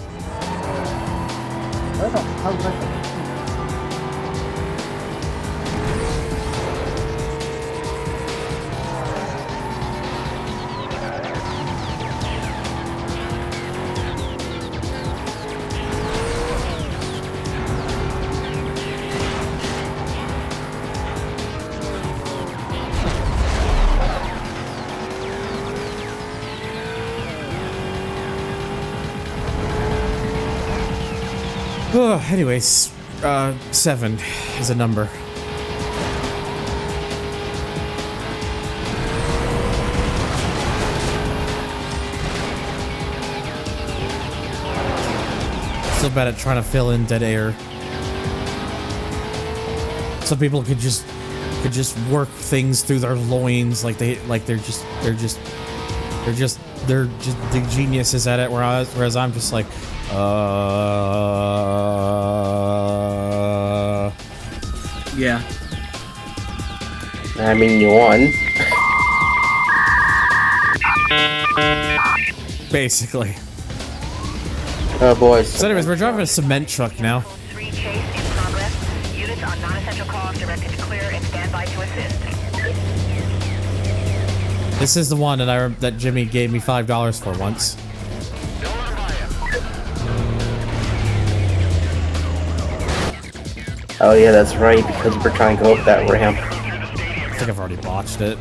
Anyways, 7 is a number. Still bad at trying to fill in dead air. Some people could just work things through their loins like they're just they're just the geniuses at it, whereas I'm just like, Yeah. I mean, you won. Basically. Oh, boys. So anyways, we're driving a cement truck now. 3 chase in progress. Units on non-essential calls directed to clear and stand by to assist. This is the one that Jimmy gave me $5 for once. Oh yeah, that's right, because we're trying to go up that ramp. I think I've already botched it.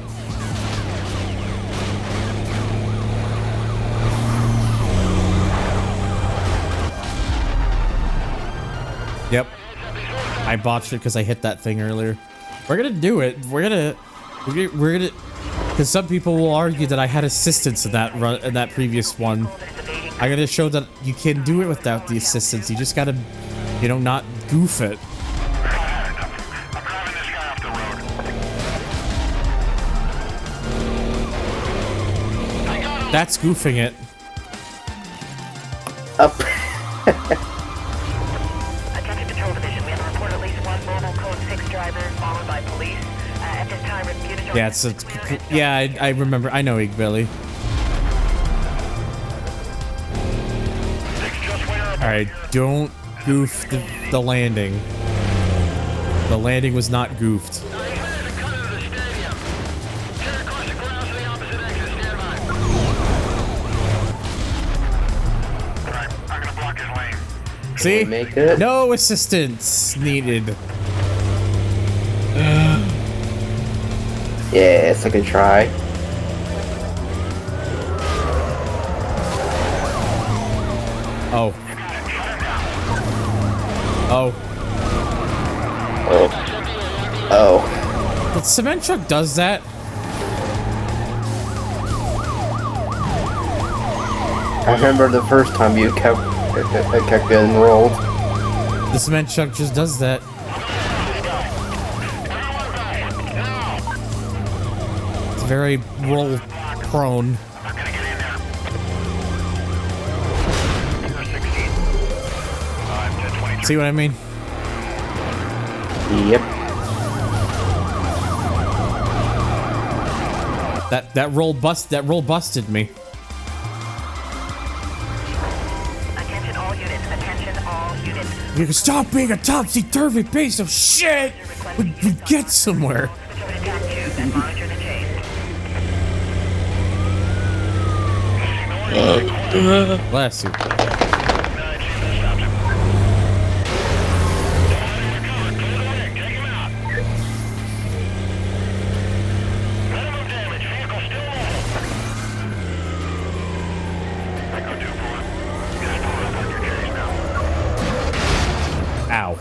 Yep. I botched it because I hit that thing earlier. We're gonna do it. We're gonna, because some people will argue that I had assistance in that run, in that previous one. I'm gonna show that you can do it without the assistance. You just gotta, you know, not goof it. That's goofing it. Up. Attention Patrol Division. We have a report at least one mobile code 6 driver followed by police. At this time, Yeah, I remember. I know Billy. Alright, don't goof the landing. The landing was not goofed. See? No assistance needed. Yeah, second try. Oh. Oh. Oh. Oh. The cement truck does that. I remember the first time you kept getting rolled. The cement truck just does that. It's very roll prone. See what I mean? Yep. That roll busted me. Attention all units. Attention all units. You can stop being a topsy-turvy piece of shit. We get somewhere. Bless you. Ow.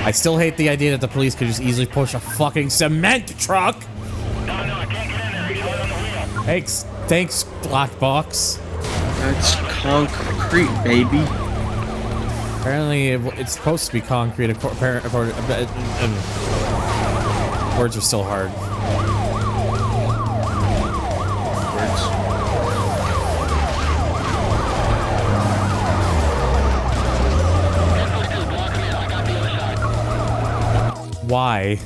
I still hate the idea that the police could just easily push a fucking cement truck. Thanks, Black Box. That's concrete, baby. Apparently, it's supposed to be concrete. Words are still hard. Why?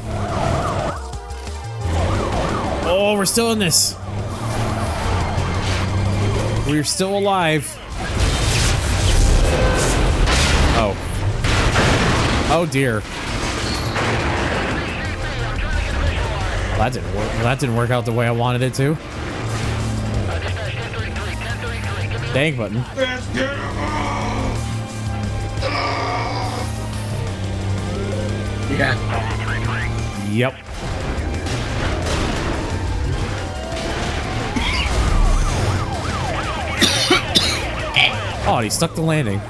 Oh, we're still in this. We're still alive. Oh. Oh dear. Well, that didn't work. Well, that didn't work out the way I wanted it to. Dang button. Yeah. Yep. Oh, he stuck the landing.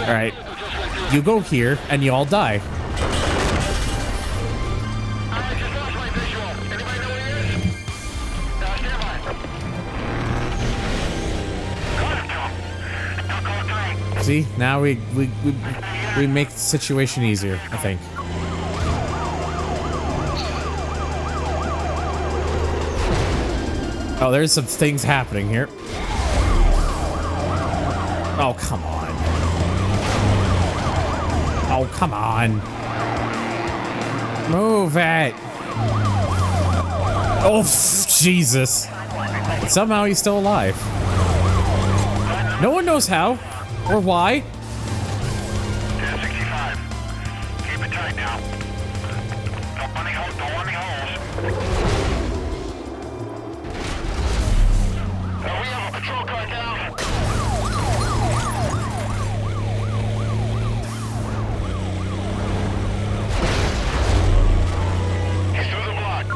All right. You go here, and you all die. See, now we make the situation easier, I think. Oh, there's some things happening here. Oh, come on. Oh, come on. Move it. Oh, Jesus. Somehow he's still alive. No one knows how or why. 1065. Keep it tight now. Don't want any holes. We have a patrol car down. He's through the block.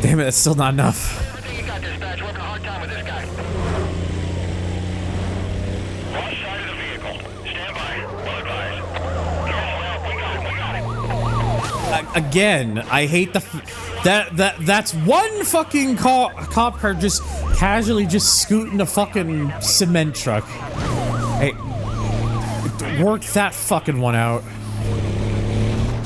Damn it, that's still not enough. Everything you got, dispatch. We're having a hard time with this guy. Wrong side of the vehicle. Stand by. Well advised. We got it. Again, I hate the that's one fucking cop car just casually just scooting a fucking cement truck. Hey, work that fucking one out.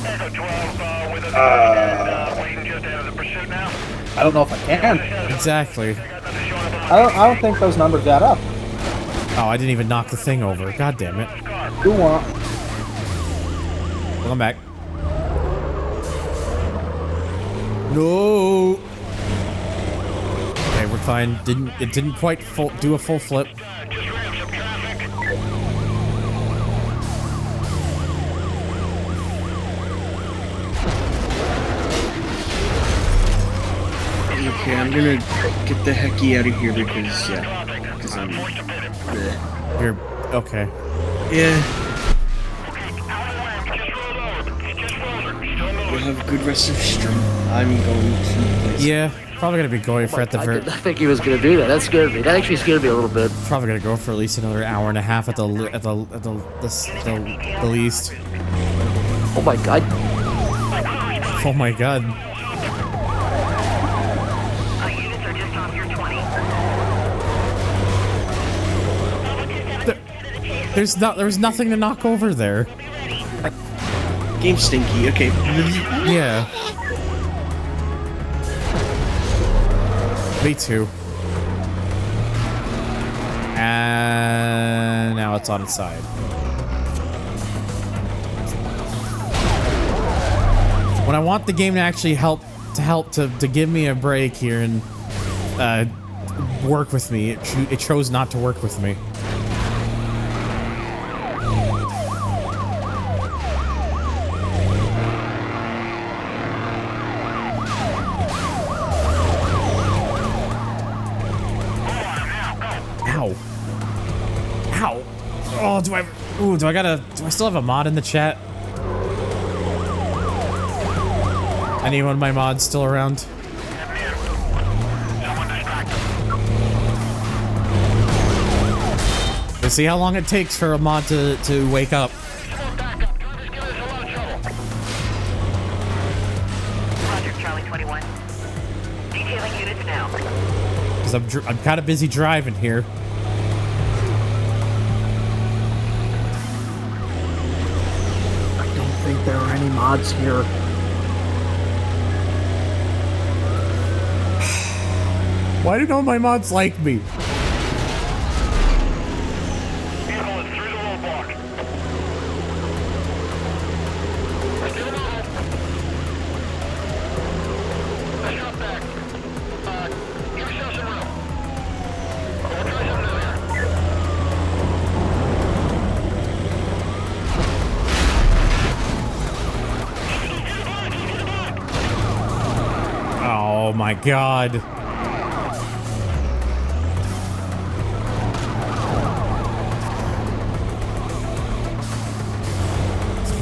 Echo 12 with us waiting just out of the pursuit now. I don't know if I can. Exactly. I don't think those numbers add up. Oh, I didn't even knock the thing over. God damn it. Who want? Welcome back. No. Okay, we're fine. It didn't quite do a full flip. Okay, I'm gonna get the hecky out of here because I'm. You're okay. Yeah. We'll have a good rest of the stream. I'm going to. Yeah, probably gonna be going for at the very. I think he was gonna do that. That scared me. That actually scared me a little bit. Probably gonna go for at least another hour and a half at the least. Oh my god. Oh my god. There was nothing to knock over there. Game stinky. Okay. Yeah. Me too. And now it's on its side. When I want the game to actually help to give me a break here and work with me, it chose not to work with me. Oh, do I still have a mod in the chat? Anyone of my mods still around? Let's see how long it takes for a mod to wake up. Roger, Charlie 21. Detailing units now. Because I'm kind of busy driving here. I don't think there are any mods here. Why do all my mods like me? Vehicle is through the roadblock. Let's drop back. Give yourself some room. We'll try something new here. Oh my god.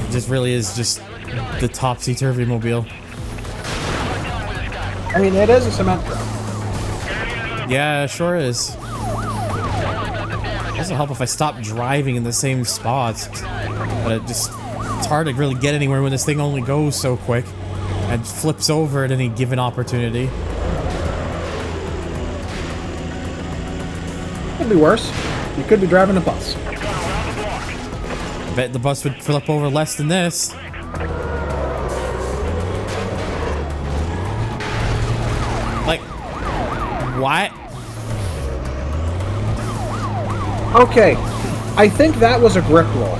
It just really is just the topsy-turvy mobile. I mean, it is a cement truck. Yeah, it sure is. doesn't help if I stop driving in the same spots. But it's hard to really get anywhere when this thing only goes so quick and flips over at any given opportunity. Could be worse. You could be driving a bus. I bet the bus would flip over less than this. Like, what? Okay, I think that was a grip roll.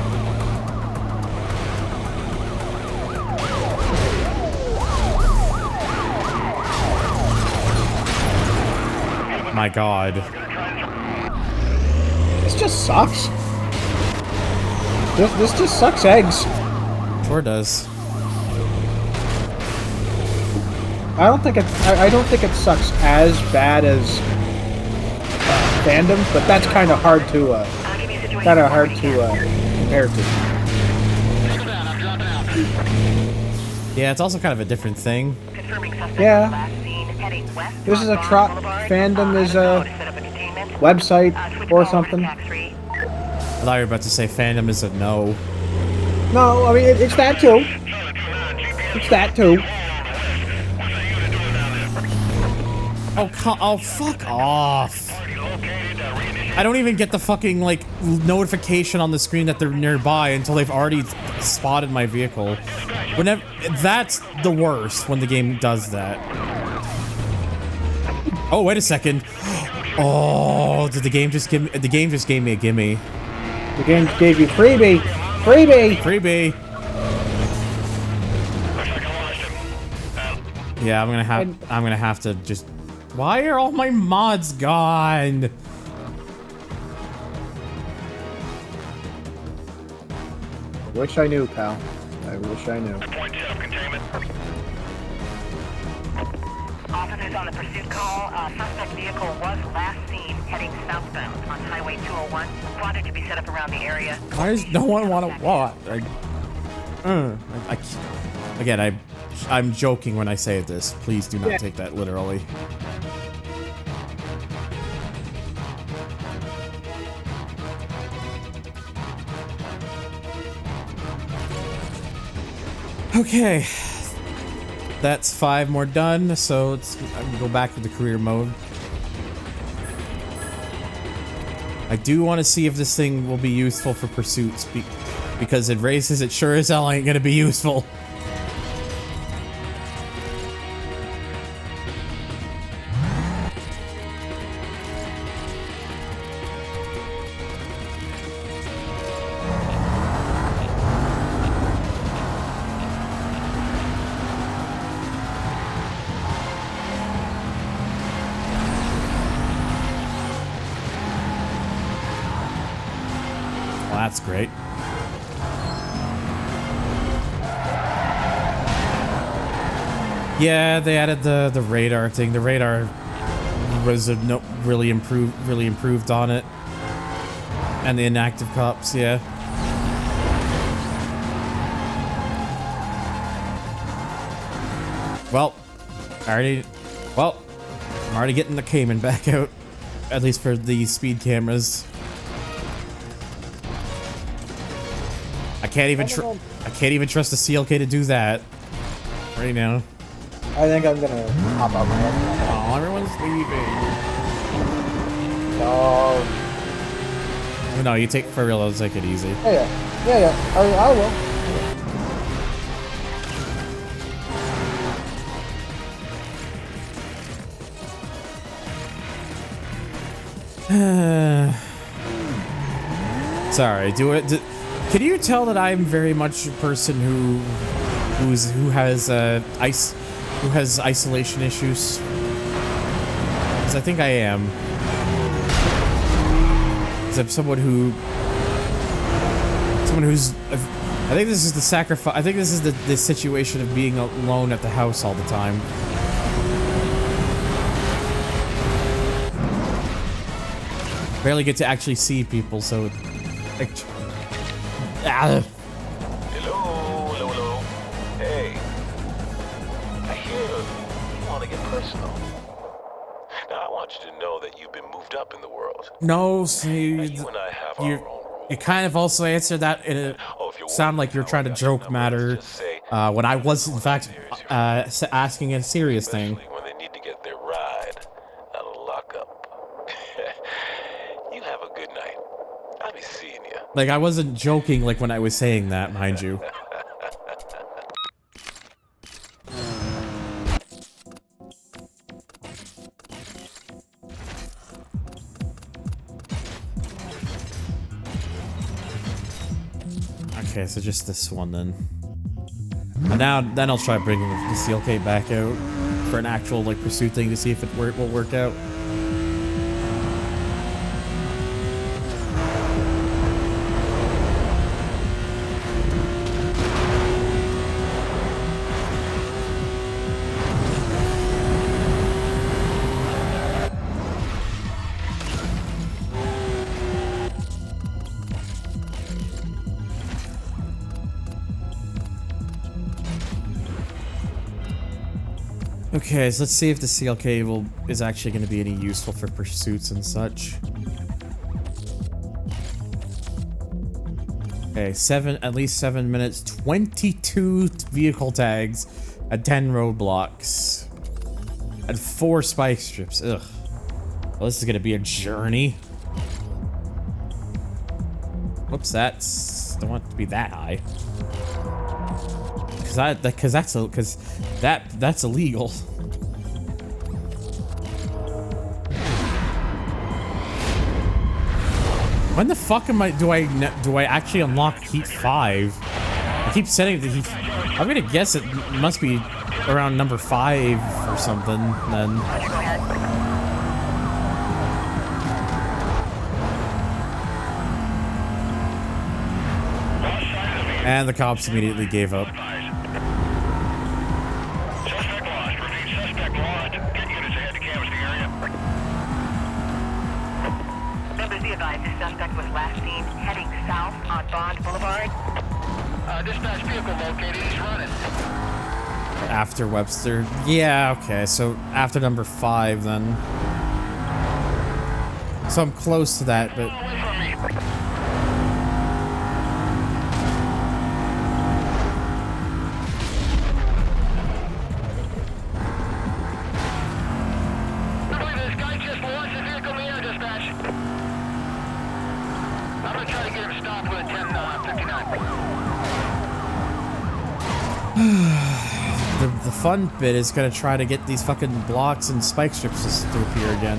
My God. This just sucks. This just sucks eggs. Sure does. I don't think it sucks as bad as fandom, but that's kind of hard to compare to. Yeah, it's also kind of a different thing. Yeah. This is a fandom is a website or something. I thought you were about to say fandom is a no. No, I mean it's that too. It's that too. Oh, fuck off. I don't even get the fucking, like, notification on the screen that they're nearby until they've already spotted my vehicle. Whenever, that's the worst when the game does that. Oh, wait a second. Oh, did the game just give me, the game just gave me a gimme. The game gave you freebie. Freebie. Freebie. Yeah, I'm gonna have to just... Why are all my mods gone? I wish I knew, pal. I wish I knew. Officers on the pursuit call. Suspect vehicle was last seen heading southbound on Highway 201. Plotted to be set up around the area. Why does no one want to watch? Again, I'm joking when I say this. Please do not take that literally. Okay, that's 5 more done, so I can go back to the career mode. I do want to see if this thing will be useful for pursuits, because in races it sure as hell ain't gonna be useful. That's great. Yeah, they added the radar thing. The radar was really improved on it, and the inactive cops. Yeah. Well, I'm already getting the Cayman back out, at least for the speed cameras. I can't even trust the CLK to do that right now. I think I'm gonna hop out my head. Oh, everyone's leaving. No, you take for real. Let's take it easy. Yeah. I will. Sorry. Can you tell that I'm very much a person who has isolation issues? Because I think I am. Because I'm someone who's. I think this is the sacrifice. I think this is the situation of being alone at the house all the time. Barely get to actually see people, so. Hello. Hey. I hear you want to get personal. Now, I want want you to know that you've been moved up in the world. No, see, You and I have our own. you kind of also answered that in a sound like you're trying to joke matter when I was in fact asking a serious thing. When they need to get their ride out of lockup. You have a good night. I'll be seeing you. Like, I wasn't joking like when I was saying that, mind you. Okay, so just this one then. And then I'll try bringing the CLK back out for an actual like pursuit thing to see if it will work out. Okay, so let's see if the CLK is actually going to be any useful for pursuits and such. Okay, at least 7 minutes, 22 vehicle tags, and 10 roadblocks, and 4 spike strips. Ugh. Well, this is going to be a journey. Whoops, don't want it to be that high. Because that's illegal. When the fuck do I actually unlock heat 5? I keep setting the heat. I'm gonna guess it must be around number 5 or something then. And the cops immediately gave up. Suspect was last seen heading south on Bond Boulevard. Dispatch vehicle located. He's running. After Webster. Yeah, okay. So after number 5 then. So I'm close to that, but... The fun bit is gonna try to get these fucking blocks and spike strips to appear again.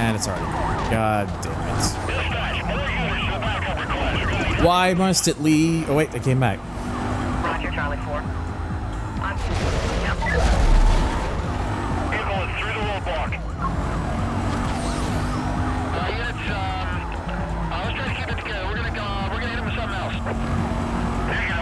And it's already gone. God damn it. Why must it leave? Oh wait, they came back. Roger, Charlie 4. Vehicle is through the roadblock. Let's try to keep it together. We're gonna hit him with something else. There you go.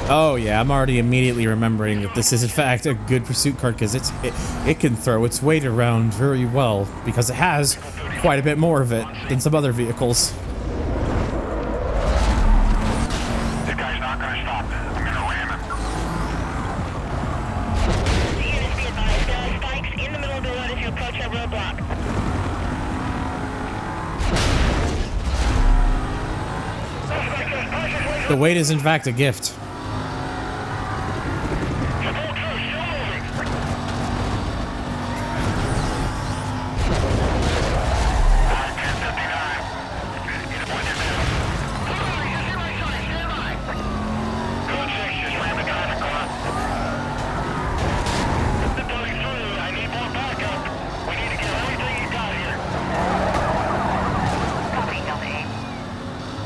Oh yeah, I'm already immediately remembering that this is in fact a good pursuit car because it can throw its weight around very well because it has quite a bit more of it than some other vehicles. This guy's not gonna stop. I'm gonna ram him. Units be advised. Spikes in the middle of the road as you approach that roadblock. The weight is in fact a gift. Copy, Delta 8.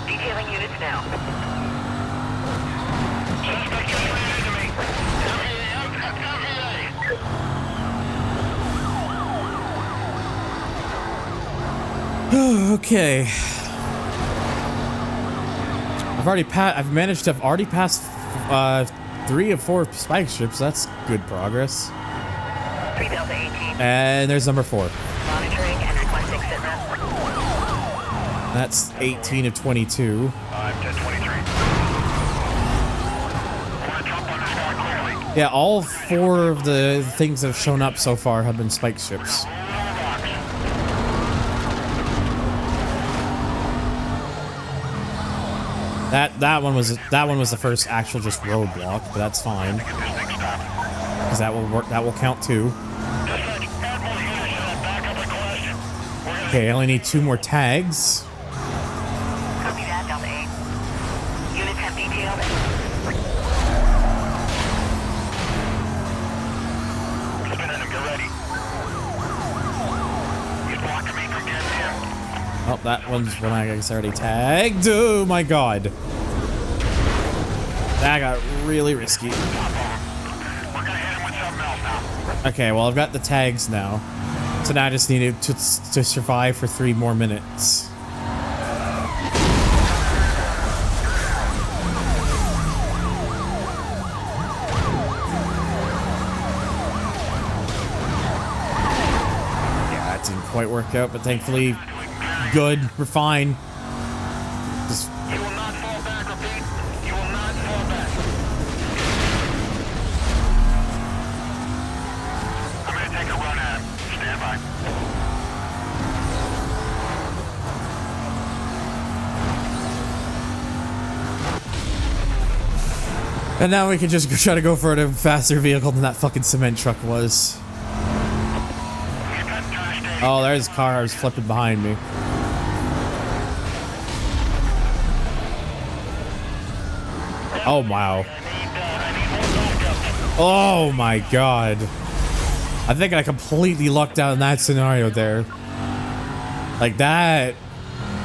Detailing units now. Suspect just ran into me. Okay. I've managed to have already passed 3 of 4 spike strips. That's good progress. 3 Delta 18. And there's number 4. Monitoring and requesting sit rep. That's 18 of 22. 1023. Yeah, all 4 of the things that have shown up so far have been spike ships. That one was the first actual just roadblock, but that's fine. Because that will work, that will count too. Okay, I only need 2 more tags. Copy that, Delta 8. Units have detailed. Spinning him, get ready. He's blocking me from getting here. Oh, that one's one I guess already tagged. Oh my god. That got really risky. We're gonna hit him with something else now. Okay, well I've got the tags now. So now I just needed to survive for 3 more minutes. Yeah, that didn't quite work out, but thankfully, good. We're fine. Just You will not fall back, repeat. You will not fall back. I'm gonna take a run at him. Stand by. And now we can just try to go for a faster vehicle than that fucking cement truck was. Oh, there's a car I was flipping behind me. Oh, wow. Oh my god. I think I completely lucked out in that scenario there. Like, that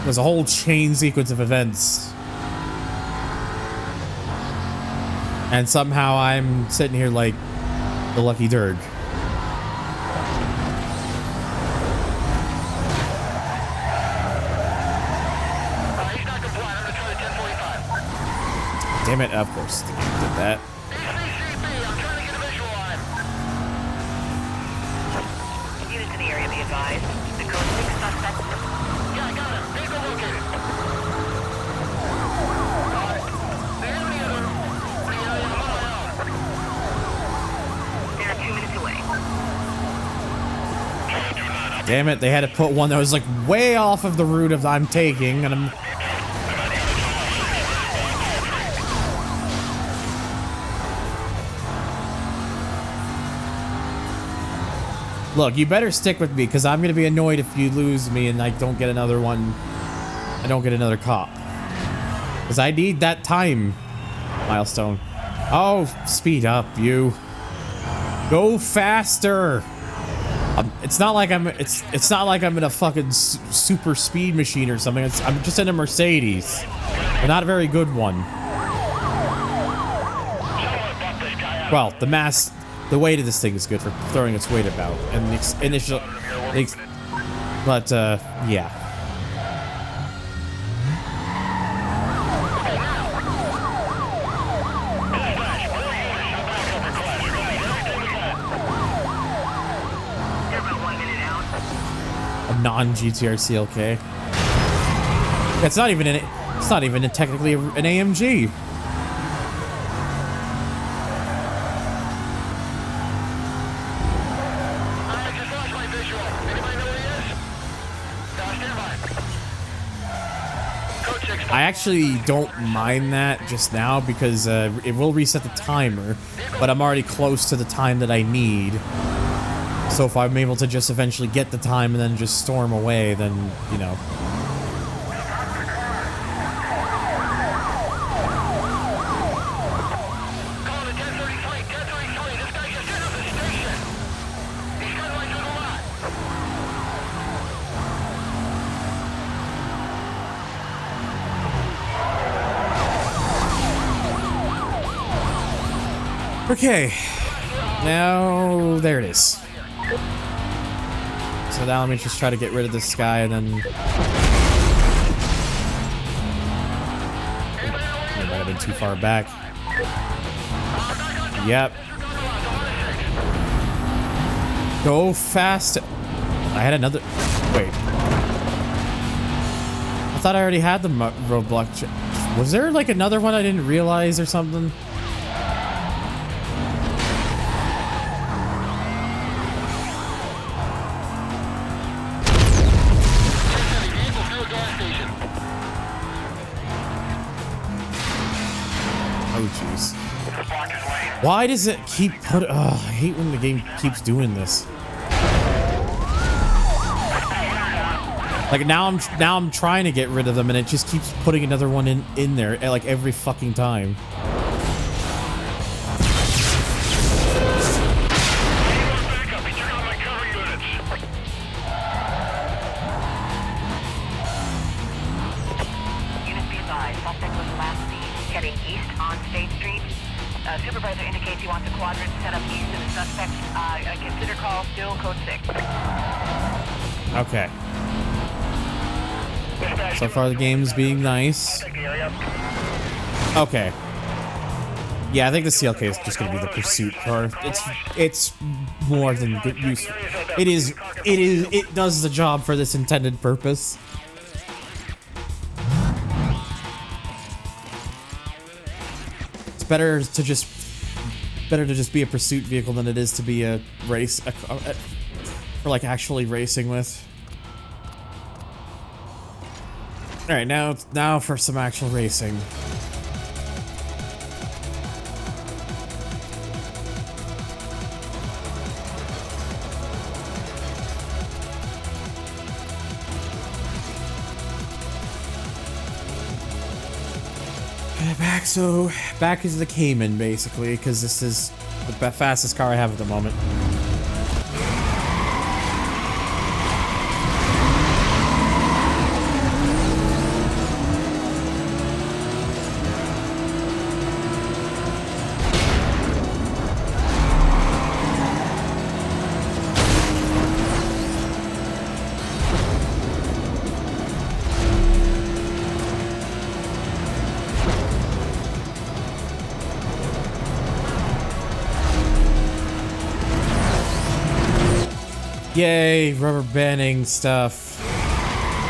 was a whole chain sequence of events. And somehow I'm sitting here like the lucky Durg. He's not compliant. I'm gonna try the 1045. Damn it, of course the game did that. CCB, I'm trying to get a visual on him. Units in the area be advised. The code 6 suspect. Yeah, I got him. Vehicle located. The enemy is They're 2 minutes away. Damn it, they had to put one that was like way off of the route of I'm taking, and I'm... Look, you better stick with me, because I'm going to be annoyed if you lose me and I don't get another one. I don't get another cop. Because I need that time milestone. Oh, speed up, you. Go faster. It's not like I'm in a fucking super speed machine or something. I'm just in a Mercedes. But not a very good one. Well, the weight of this thing is good for throwing its weight about. And yeah. A non-GTR CLK. It's not even technically an AMG. I actually don't mind that just now because it will reset the timer, but I'm already close to the time that I need. So if I'm able to just eventually get the time and then just storm away, then, you know. Okay, now there it is. So now let me just try to get rid of this guy and then... I might have been too far back. Yep. Go fast. I had another... Wait. thought I already had the roadblock. Was there like another one I didn't realize or something? Oh jeez. Why does it keep put? I hate when the game keeps doing this. Like now I'm trying to get rid of them and it just keeps putting another one in there like every fucking time. Units be advised, suspect was last seen heading east on State Street. Supervisor indicates he wants a quadrant set up east of the suspect. Consider call still code 6. Okay. So far the game's being nice. Okay. Yeah, I think the CLK is just gonna be the pursuit car. It's more than good use. It does the job for this intended purpose. It's better to just be a pursuit vehicle than it is to be a race for like actually racing with. All right, now for some actual racing. Back is the Cayman basically, because this is the fastest car I have at the moment. Yay, rubber banding stuff.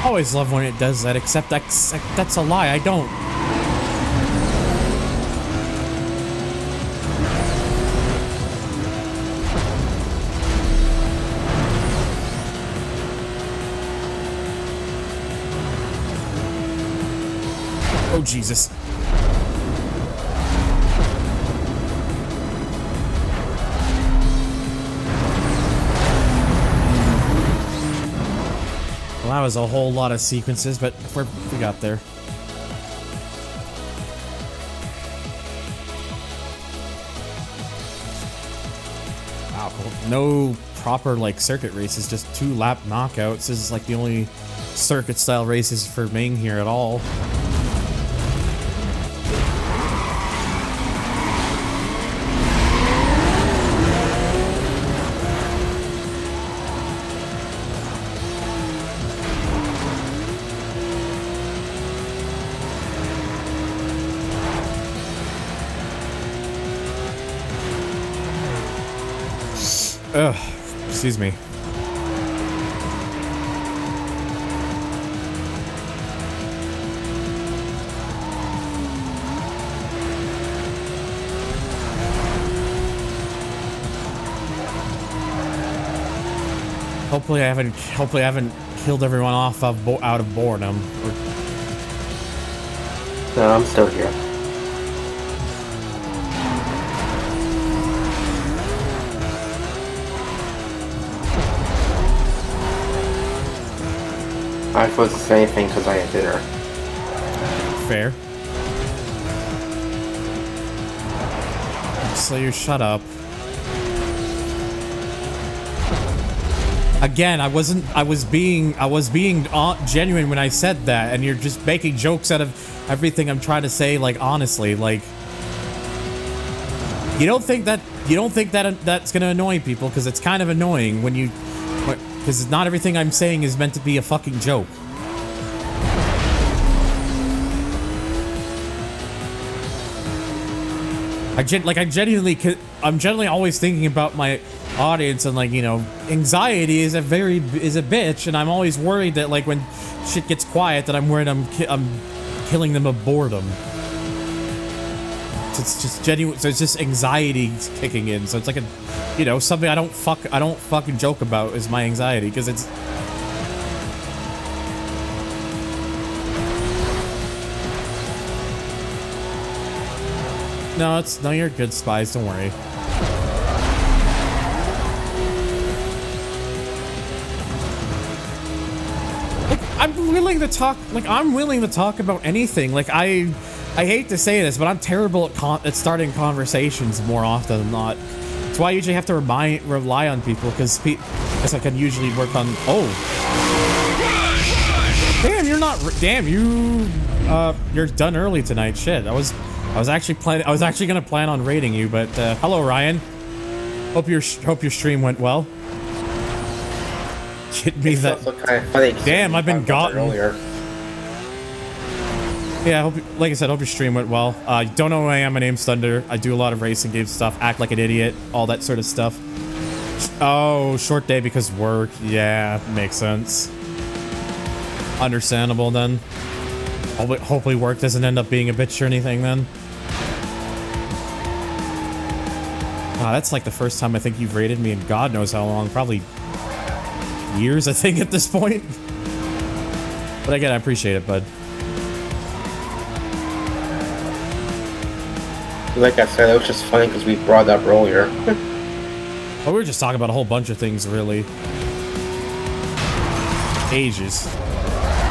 Always love when it does that, except that's a lie, I don't. Oh, Jesus. Well, that was a whole lot of sequences, but we got there. Wow, no proper like circuit races, just 2-lap knockouts. This is like the only circuit style races for Ming here at all. Ugh, excuse me. Hopefully I haven't killed everyone off out of boredom. No, I'm still here. I was supposed to say anything because I had dinner. Fair. So you shut up. Again, I was being genuine when I said that, and you're just making jokes out of everything I'm trying to say, like, honestly, like, you don't think that that's gonna annoy people, because it's kind of annoying when you, because not everything I'm saying is meant to be a fucking joke. I'm genuinely always thinking about my audience, and like, you know, anxiety is a bitch, and I'm always worried that like when shit gets quiet that I'm worried I'm killing them of boredom. It's just genuine. So it's just anxiety kicking in. So it's like a, you know, something I don't fucking joke about is my anxiety, because it's. No, you're good, Spies. Don't worry. Like, I'm willing to talk. Like, I'm willing to talk about anything. Like, I hate to say this, but I'm terrible at starting conversations more often than not. That's why I usually have to rely on people, because I can usually work on. Oh, damn! You're not. Damn, you're done early tonight. Shit, I was actually gonna plan on raiding you, but hello, Ryan. Hope your stream went well. Shit me that. Kind of funny, damn, I've been gotten earlier. Yeah, like I said, hope your stream went well. Don't know who I am. My name's Thunder. I do a lot of racing game stuff. Act like an idiot. All that sort of stuff. Oh, short day because work. Yeah, makes sense. Understandable then. Hopefully work doesn't end up being a bitch or anything then. That's like the first time I think you've rated me in God knows how long. Probably years, I think, at this point. But again, I appreciate it, bud. Like I said, it was just funny because we brought it up earlier. Well, we were just talking about a whole bunch of things, really. Ages.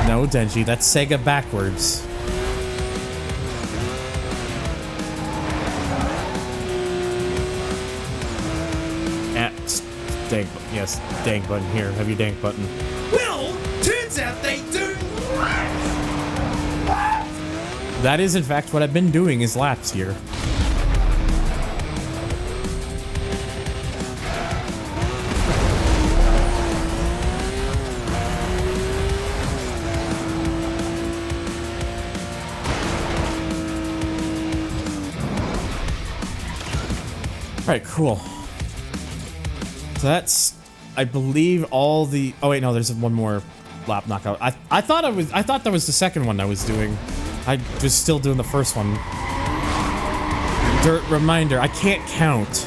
No, Denji, that's Sega backwards. Dank, yes, dank button here. Have your dank button. Well, turns out they do. That is, in fact, what I've been doing is laps here. Alright, cool. So that's, I believe, all the. Oh wait, no, there's one more lap knockout. I thought that was the second one I was doing. I was still doing the first one. Dirt reminder, I can't count.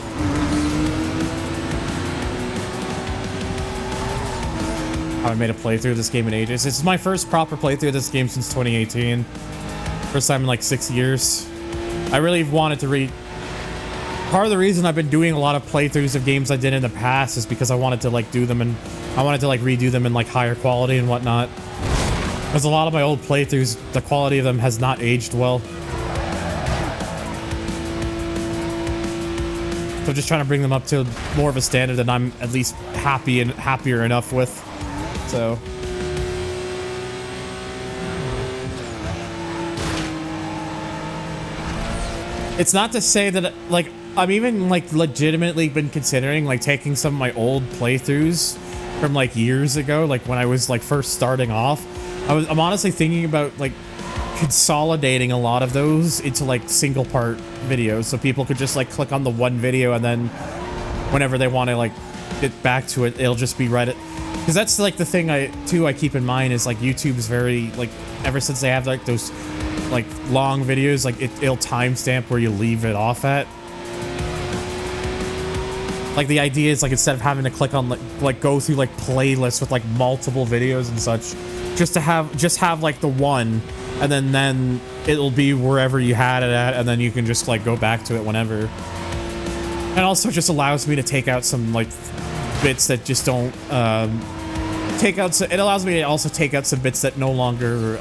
I haven't made a playthrough of this game in ages. This is my first proper playthrough of this game since 2018. First time in like 6 years. I really wanted to read. Part of the reason I've been doing a lot of playthroughs of games I did in the past is because I wanted to like do them, and I wanted to like redo them in like higher quality and whatnot. Because a lot of my old playthroughs, the quality of them has not aged well. So I'm just trying to bring them up to more of a standard that I'm at least happier enough with. So. It's not to say that, like, I'm even, like, legitimately been considering, like, taking some of my old playthroughs from, like, years ago, like, when I was, like, first starting off. I'm honestly thinking about, like, consolidating a lot of those into, like, single-part videos, so people could just, like, click on the one video, and then whenever they want to, like, get back to it, it'll just be right at... Because that's, like, the thing I keep in mind is, like, YouTube's very, like, ever since they have, like, those... like long videos, like it'll timestamp where you leave it off at. Like the idea is like instead of having to click on like go through like playlists with like multiple videos and such, just have like the one, and then it'll be wherever you had it at, and then you can just like go back to it whenever. And also just allows me to take out some like bits that just don't it allows me to also take out some bits that no longer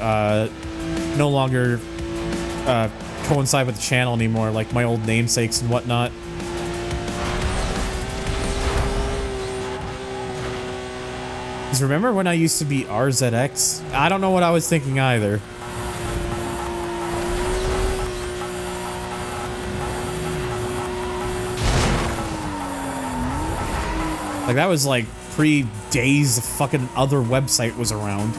coincide with the channel anymore, like my old namesakes and whatnot. Because remember when I used to be RZX? I don't know what I was thinking either. Like that was like pre-days the fucking other website was around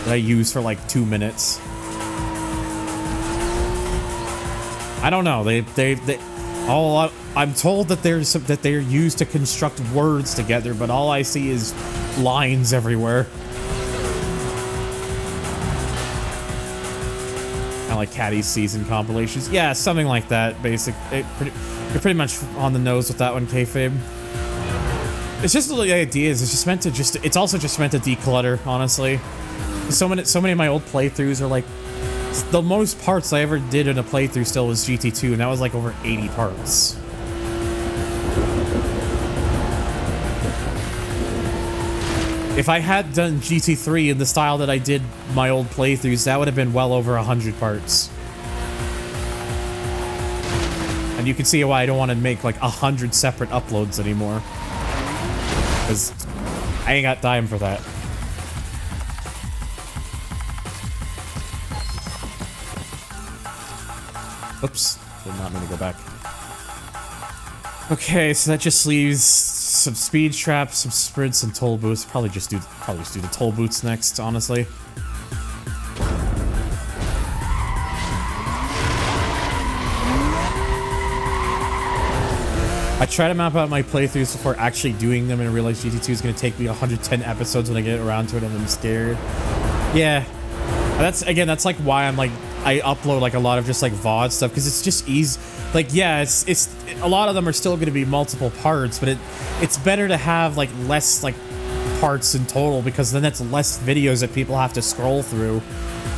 that I used for like 2 minutes. I don't know. I'm told that that they're used to construct words together, but all I see is lines everywhere. Kind of like Caddy's season compilations. Yeah, something like that. You're pretty much on the nose with that one, kayfabe. It's just the idea is it's just meant to it's also just meant to declutter, honestly. So many of my old playthroughs are like, the most parts I ever did in a playthrough still was GT2, and that was like over 80 parts. If I had done GT3 in the style that I did my old playthroughs, that would have been well over 100 parts. And you can see why I don't want to make like 100 separate uploads anymore. Because I ain't got time for that. Oops, did not mean to go back. Okay, so that just leaves some speed traps, some sprints, and toll booths. Probably just do the toll booths next, honestly. I try to map out my playthroughs before actually doing them and I realize GT2 is going to take me 110 episodes when I get around to it and I'm scared. Yeah. That's like why I upload like a lot of just like VOD stuff, because it's just easy. Like, yeah, it's a lot of them are still going to be multiple parts, but it's better to have like less like parts in total, because then that's less videos that people have to scroll through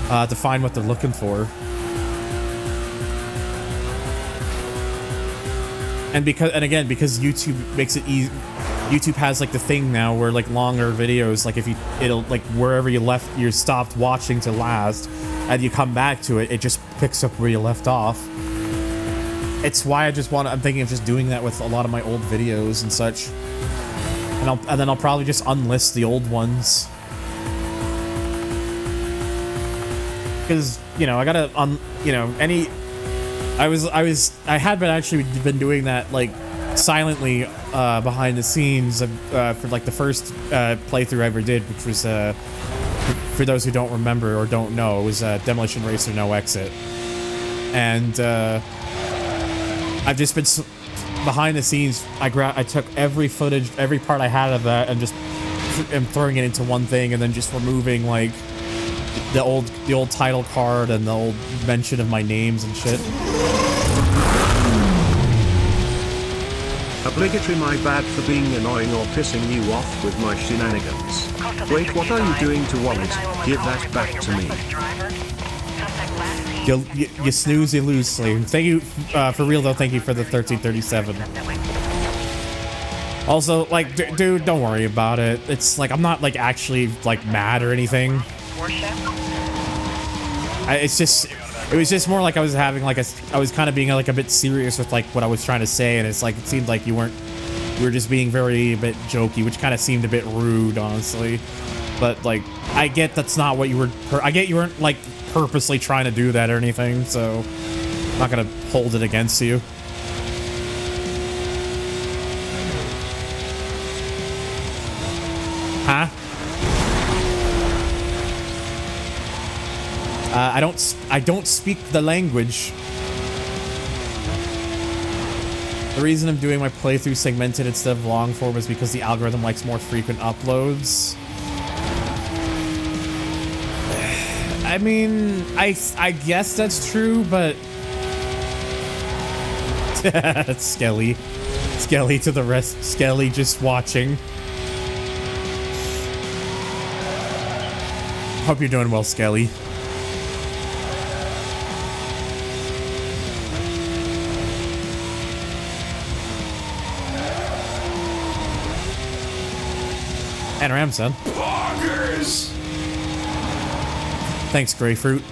to find what they're looking for. And because YouTube makes it easy, YouTube has like the thing now where like longer videos, like it'll like wherever you stopped watching to last, and you come back to it, it just picks up where you left off. It's why I'm thinking of just doing that with a lot of my old videos and such. And then I'll probably just unlist the old ones. Because, you know, I gotta I had been doing that like silently behind the scenes for like the first playthrough I ever did, which was for those who don't remember or don't know, it was Demolition Racer No Exit. And I've just been behind the scenes. I took every footage, every part I had of that, and just am throwing it into one thing, and then just removing like the old title card and the old mention of my names and shit. Obligatory my bad for being annoying or pissing you off with my shenanigans. Wait, what are you doing to Wallet? Give that back to me. You snooze, you lose, Slave. Thank you, for real though, thank you for the 1337. Also, like, dude, don't worry about it. It's like, I'm not like actually like mad or anything. It was just more like I was having like I was kind of being like a bit serious with like what I was trying to say, and it's like it seemed like you were just being a bit jokey, which kind of seemed a bit rude, honestly. But like, I get that's not what you were. I get you weren't like purposely trying to do that or anything, so I'm not gonna hold it against you. Huh? I don't speak the language. The reason I'm doing my playthrough segmented instead of long form is because the algorithm likes more frequent uploads. I mean, I guess that's true, but Skelly to the rest. Skelly just watching. Hope you're doing well, Skelly. And Ramson. Poggers! Thanks, Grapefruit.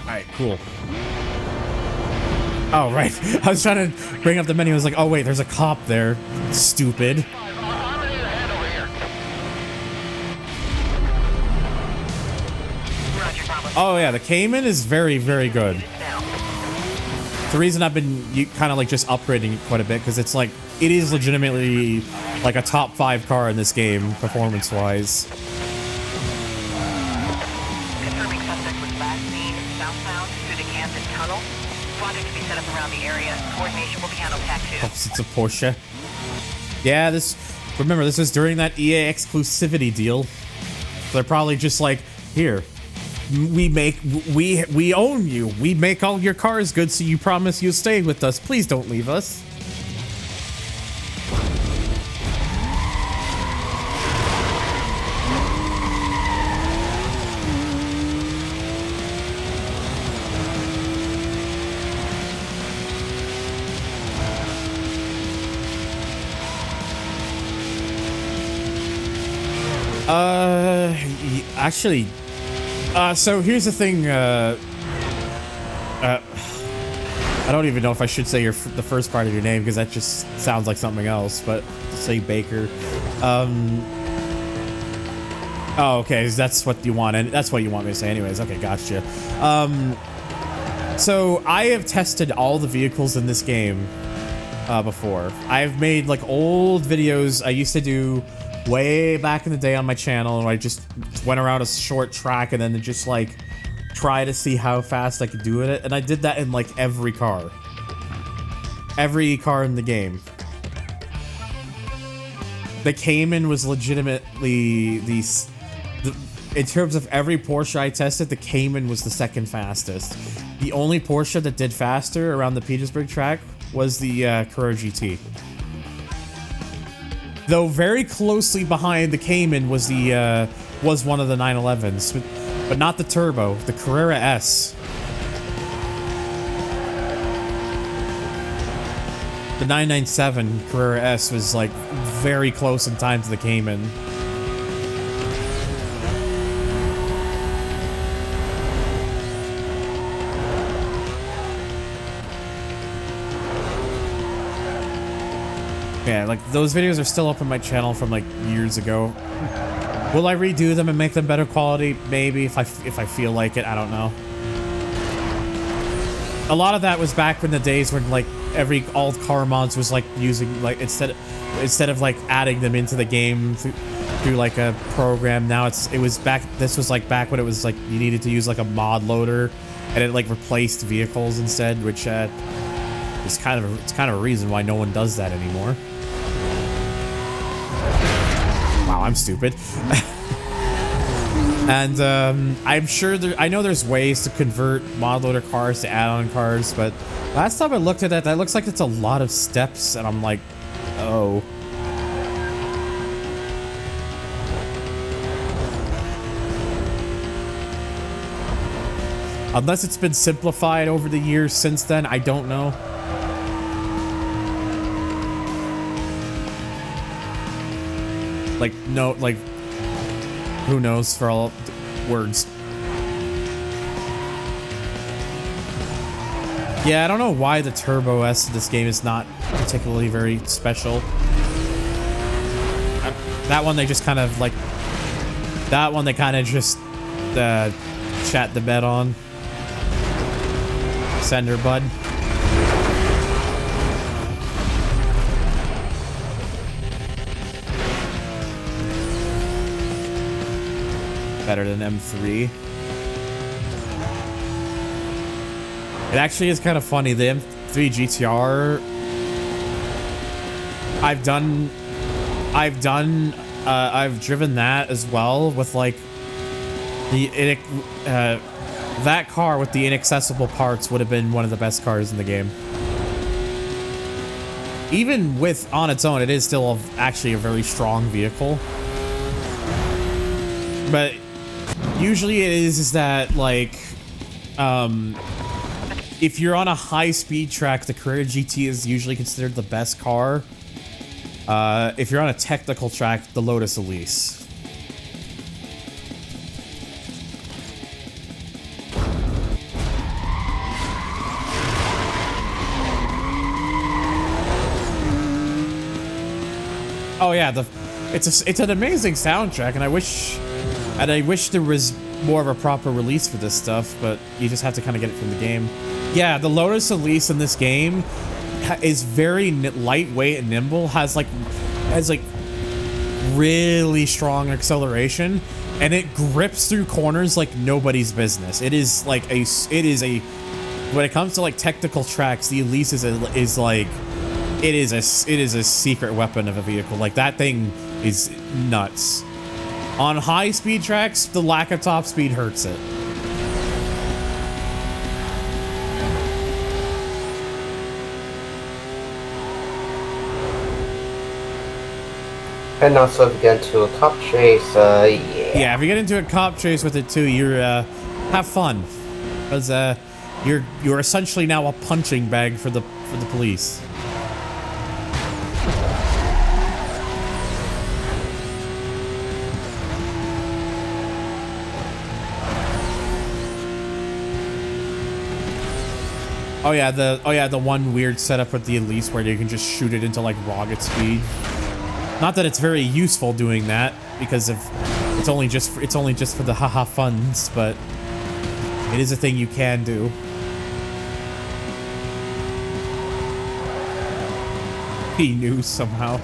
Alright, cool. Oh, right. I was trying to bring up the menu. I was like, oh, wait, there's a cop there. Stupid. Oh yeah, the Cayman is very, very good. the reason I've been kind of like just upgrading it quite a bit, because it's like, it is legitimately like a top 5 car in this game, performance-wise. Confirming suspect was last seen southbound through the campus tunnel. Squadron to be set up around the area. Coordination will be handled TAC 2. It's a Porsche. Yeah, remember, this was during that EA exclusivity deal. They're probably just like, here, we own you. We make all your cars good, so you promise you'll stay with us. Please don't leave us. Actually, so here's the thing, I don't even know if I should say the first part of your name, because that just sounds like something else, but say Baker. Oh, okay, that's what you want, and that's what you want me to say anyways. Okay, gotcha. So I have tested all the vehicles in this game before. I've made like old videos I used to do way back in the day on my channel, and I just went around a short track and then just like try to see how fast I could do it, and I did that in like every car in the game. The Cayman was legitimately in terms of every Porsche I tested, the Cayman was the second fastest. The only Porsche that did faster around the Petersburg track was the Carrera GT. Though very closely behind the Cayman was one of the 911s, but not the Turbo, the Carrera S. The 997 Carrera S was like very close in time to the Cayman. Yeah, like those videos are still up on my channel from like years ago. Will I redo them and make them better quality? Maybe, if I feel like it. I don't know. A lot of that was back in the days when like all car mods was like using like instead of like adding them into the game through like a program. Now this was back when it was like you needed to use like a mod loader, and it like replaced vehicles instead, which it's kind of a reason why no one does that anymore. Wow, I'm stupid. And I'm sure I know there's ways to convert mod loader cars to add-on cars, but last time I looked at that looks like it's a lot of steps, and I'm like, oh. Unless it's been simplified over the years since then, I don't know. Like, no, like, who knows for all words. Yeah, I don't know why the Turbo S in this game is not particularly very special. That one they just kind of like... That one they kind of just chat the bed on. Send her, bud. Better than M3. It actually is kind of funny. The M3 GTR, I've driven that as well with like that car with the inaccessible parts would have been one of the best cars in the game. Even with on its own, it is still actually a very strong vehicle. But usually it is that like if you're on a high-speed track, the Carrera GT is usually considered the best car. If you're on a technical track, the Lotus Elise. Oh yeah, it's an amazing soundtrack, and I wish there was more of a proper release for this stuff, but you just have to kind of get it from the game. Yeah, the Lotus Elise in this game is very lightweight and nimble. Has like really strong acceleration, and it grips through corners like nobody's business. It is like when it comes to like technical tracks, the Elise is a secret weapon of a vehicle. Like that thing is nuts. On high speed tracks, the lack of top speed hurts it. And also, if you get into a cop chase, yeah. Yeah, if you get into a cop chase with it too, you're have fun, because you're essentially now a punching bag for the police. Oh yeah, the one weird setup with the Elise where you can just shoot it into like rocket speed. Not that it's very useful doing that, because it's only just for the haha funs, but it is a thing you can do. He knew somehow.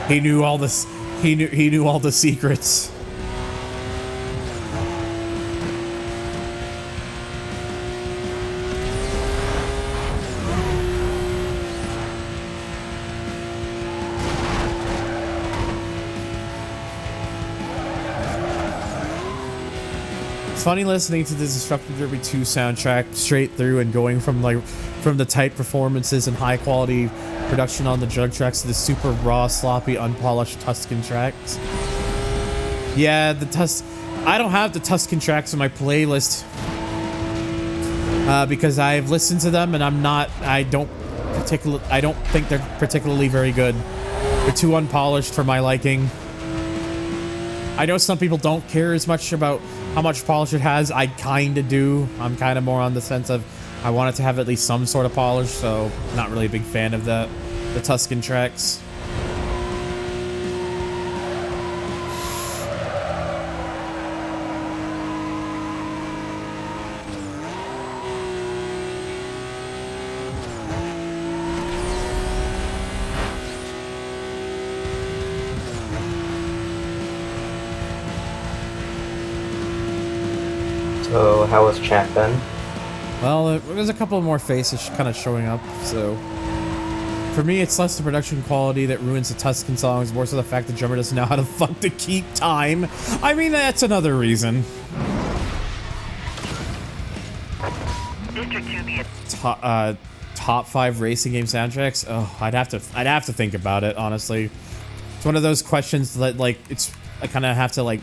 He knew all this. He knew all the secrets. It's funny listening to the Destructive Derby 2 soundtrack straight through and going from the tight performances and high quality production on the jug tracks to the super raw, sloppy, unpolished Tuscan tracks. Yeah, I don't have the Tuscan tracks in my playlist because I've listened to them and I don't think they're particularly very good. They're too unpolished for my liking. I know some people don't care as much about how much polish it has. I kind of do. I'm kind of more on the sense of I want it to have at least some sort of polish, so not really a big fan of the Tuscan tracks. So, how was chat then? Well, there's a couple more faces kind of showing up, so... For me, it's less the production quality that ruins the Tuscan songs, more so the fact that drummer doesn't know how to fuck to keep time. I mean, that's another reason. Top 5 racing game soundtracks? Oh, I'd have to think about it, honestly. It's one of those questions that, like, I kind of have to, like,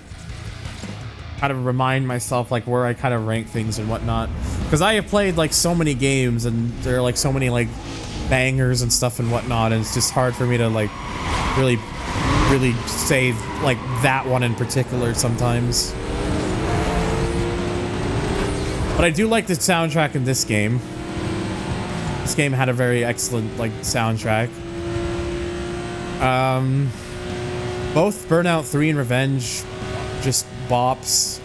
kind of remind myself like where I kind of rank things and whatnot, because I have played like so many games and there are like so many like bangers and stuff and whatnot, and it's just hard for me to like really say like that one in particular sometimes. But I do like the soundtrack in this game. This game had a very excellent like soundtrack. Both Burnout 3 and Revenge just bops.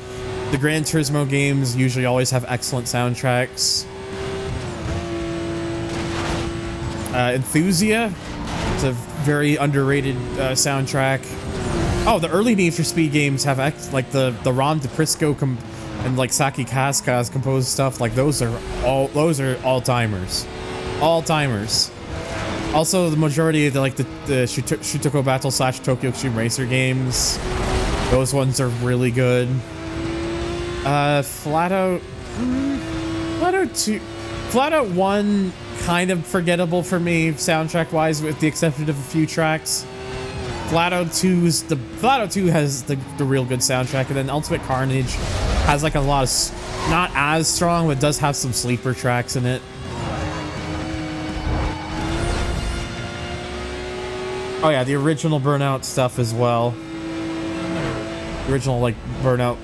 The Gran Turismo games usually always have excellent soundtracks. Enthusia, it's a very underrated soundtrack. Oh, the early Need for Speed games have like the Ron DePrisco and like Saki Kasuka's composed stuff. Like those are all timers, all timers. Also, the majority of the Shutoko Battle / Tokyo Extreme Racer games, those ones are really good. Flat Out 1 kind of forgettable for me soundtrack wise, with the exception of a few tracks. Flat Out 2 has the real good soundtrack, and then Ultimate Carnage has like a lot of not as strong, but does have some sleeper tracks in it. Oh yeah, the original Burnout stuff as well. The original like Burnout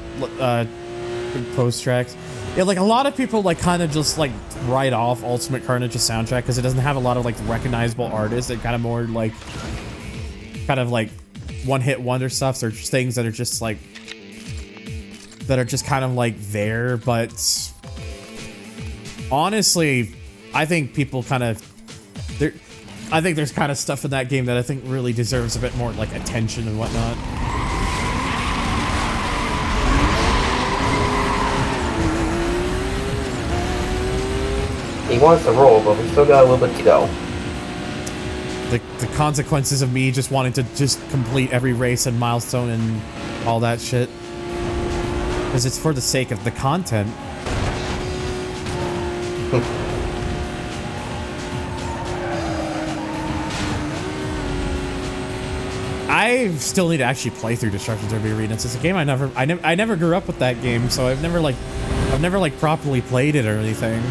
post tracks. Yeah, like a lot of people like kind of just like write off Ultimate Carnage's soundtrack because it doesn't have a lot of like recognizable artists. They're kind of more like one-hit wonder stuff. They're just things that are just like kind of like there, but Honestly, I think people kind of... I think there's kind of stuff in that game that I think really deserves a bit more, like, attention and whatnot. He wants to roll, but we still got a little bit to go. The consequences of me just wanting to just complete every race and milestone and all that shit. Because it's for the sake of the content. I still need to actually play through Destruction Derby Arena. It's a game I never grew up with that game, so I've never properly played it or anything.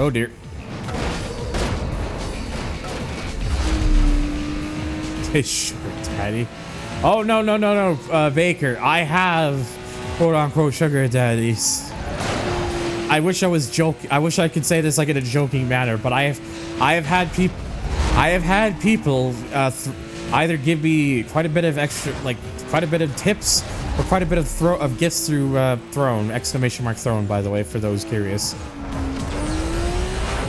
Oh dear. Sugar daddy. Oh no, Baker. I have quote unquote sugar daddies. I wish I was joking. I wish I could say this like in a joking manner, but I have had people either give me quite a bit of extra, like quite a bit of tips or quite a bit of gifts through Throne, exclamation mark Throne, by the way, for those curious.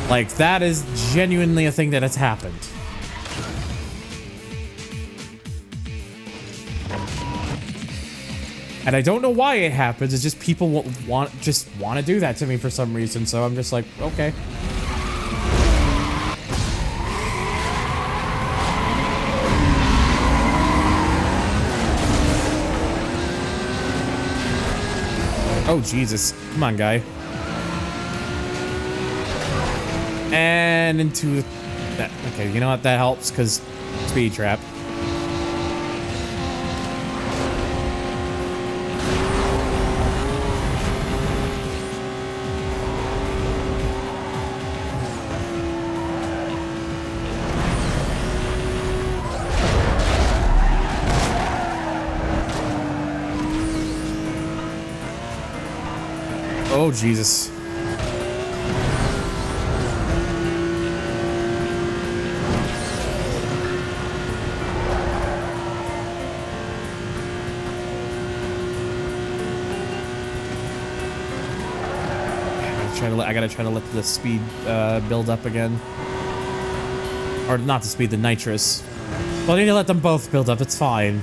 Like, that is genuinely a thing that has happened. And I don't know why it happens. It's just people want to do that to me for some reason. So I'm just like, okay. Oh, Jesus. Come on, guy. And into that. Okay, you know what? That helps because speed trap. Oh, Jesus. I gotta try to let the speed build up again. Or not the speed, the nitrous. Well, I need to let them both build up, it's fine.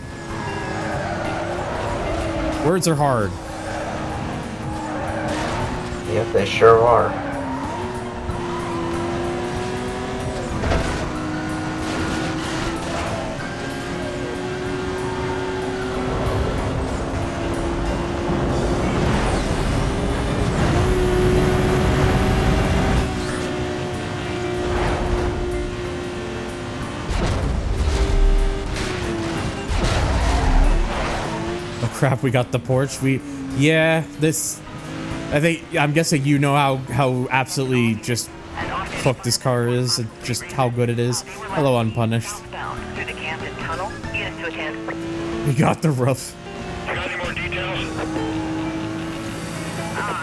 Words are hard. Yep, they sure are. Crap, we got the porch. Yeah, this, I'm guessing you know how absolutely just cooked this car is and just how good it is. Hello, Unpunished. We got the roof. Got any more details?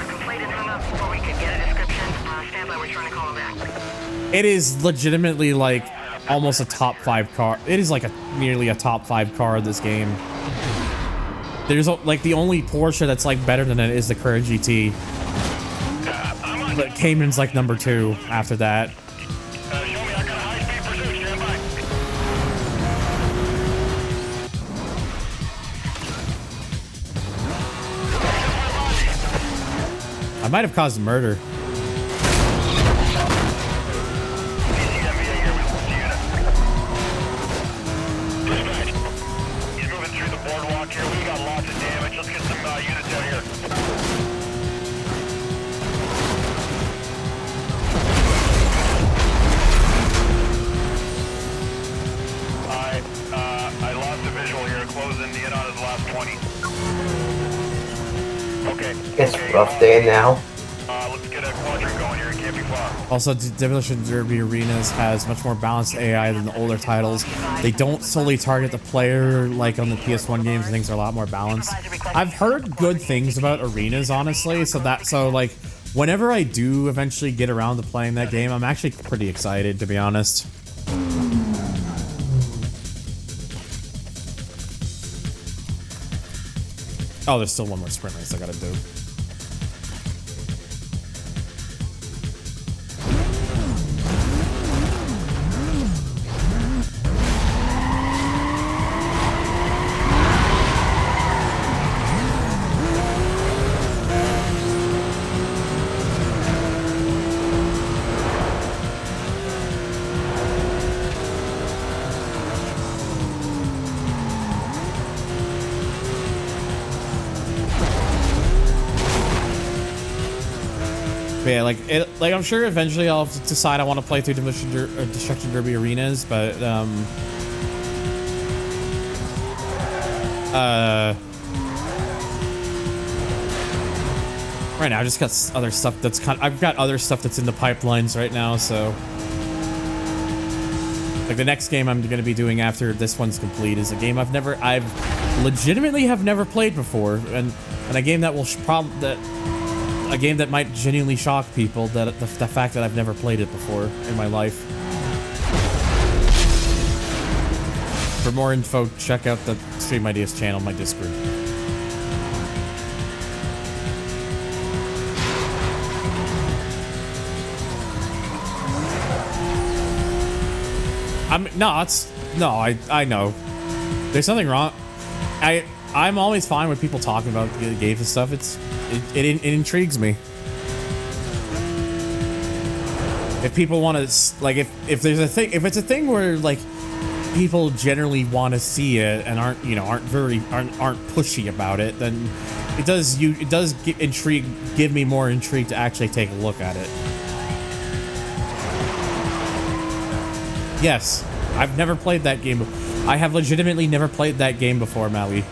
Completed hung up before we could get a description. Stand by, we're trying to call him back. It is legitimately like almost a top 5 car. It is like nearly a top 5 car in this game. There's like the only Porsche that's like better than it is the current GT. But Cayman's like number 2 after that. I might have caused murder. He's moving through the boardwalk here. We got lots of 20. Okay. It's a rough day now. Let's get a quadrant going here. It can't be far. Also, Demolition Derby Arenas has much more balanced AI than the older titles. They don't solely target the player like on the PS1 games. Things are a lot more balanced. I've heard good things about Arenas, honestly. So like, whenever I do eventually get around to playing that game, I'm actually pretty excited, to be honest. Oh, there's still one more sprint race I gotta do. But yeah, like I'm sure eventually I'll decide I want to play through Destruction Derby Arenas, but right now I just got other stuff that's I've got other stuff that's in the pipelines right now, so like the next game I'm gonna be doing after this one's complete is a game I've legitimately have never played before, and a game that will a game that might genuinely shock people, that the fact that I've never played it before in my life. For more info, check out the Stream Ideas channel, my Discord. I know. There's nothing wrong. I'm always fine with people talking about the games and stuff. It intrigues me. If people want to, like, if there's a thing, if it's a thing where like people generally want to see it and aren't pushy about it, then it does give me more intrigue to actually take a look at it. Yes, I've never played that game. I have legitimately never played that game before, Maui.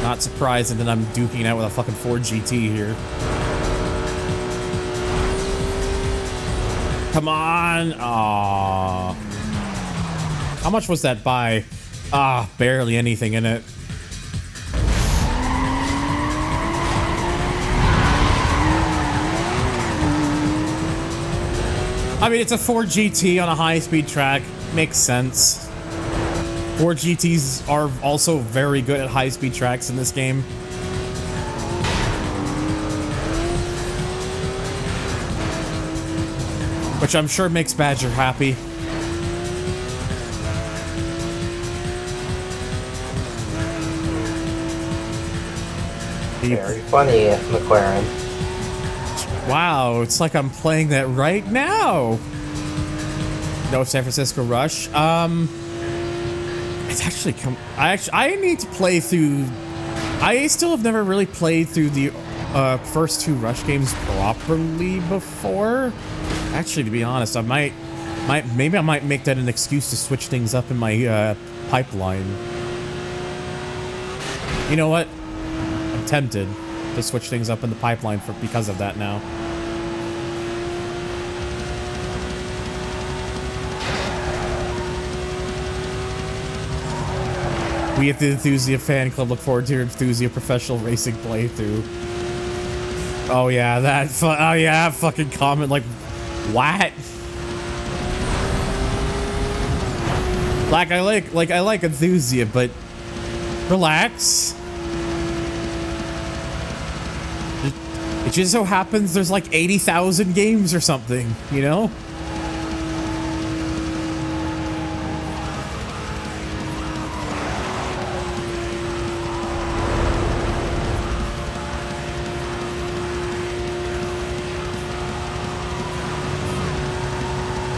Not surprising that I'm duking out with a fucking Ford GT here. Come on! Aww. How much was that buy? Barely anything in it. I mean, it's a Ford GT on a high-speed track. Makes sense. Ford GTs are also very good at high-speed tracks in this game. Which I'm sure makes Badger happy. Very funny, McLaren. Wow, it's like I'm playing that right now. No San Francisco Rush. It's actually I need to play through. I still have never really played through the first two Rush games properly before. Actually, to be honest, maybe I might make that an excuse to switch things up in my pipeline. You know what? I'm tempted to switch things up in the pipeline because of that now. We at the Enthusia Fan Club look forward to your Enthusia Professional Racing playthrough. Oh yeah, fucking comment like, what? Like I like Enthusia, but relax. It just so happens there's like 80,000 games or something, you know?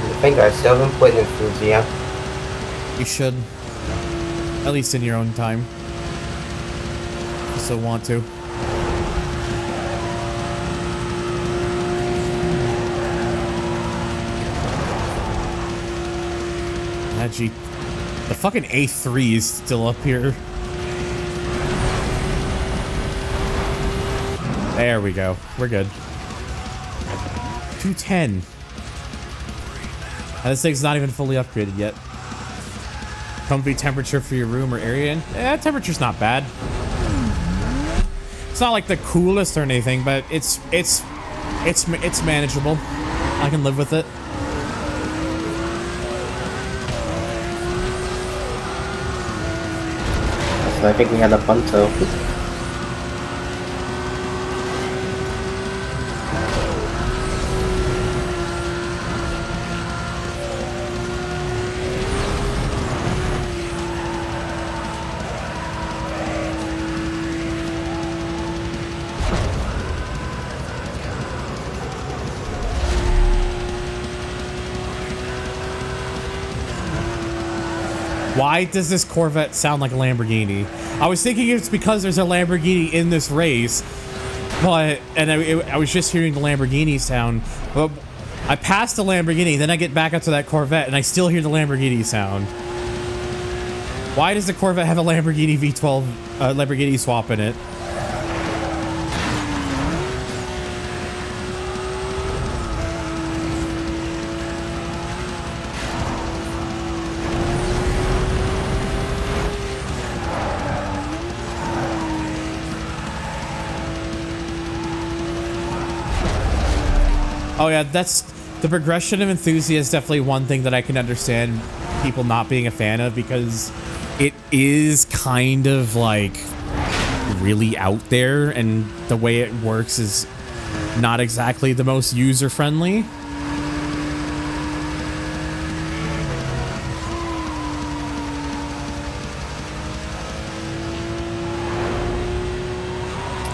I think I still haven't played Enthusia. You should. At least in your own time. If you still want to. Gee, the fucking A3 is still up here. There we go. We're good. 210. And this thing's not even fully upgraded yet. Comfy temperature for your room or area. Temperature's not bad. It's not like the coolest or anything, but it's manageable. I can live with it. So I think we had a bunto. Why does this Corvette sound like a Lamborghini? I was thinking it's because there's a Lamborghini in this race, but I was just hearing the Lamborghini sound. But I passed the Lamborghini, then I get back up to that Corvette, and I still hear the Lamborghini sound. Why does the Corvette have a Lamborghini V12 Lamborghini swap in it? Oh yeah, that's the progression of enthusiast is definitely one thing that I can understand people not being a fan of, because it is kind of like really out there, and the way it works is not exactly the most user-friendly.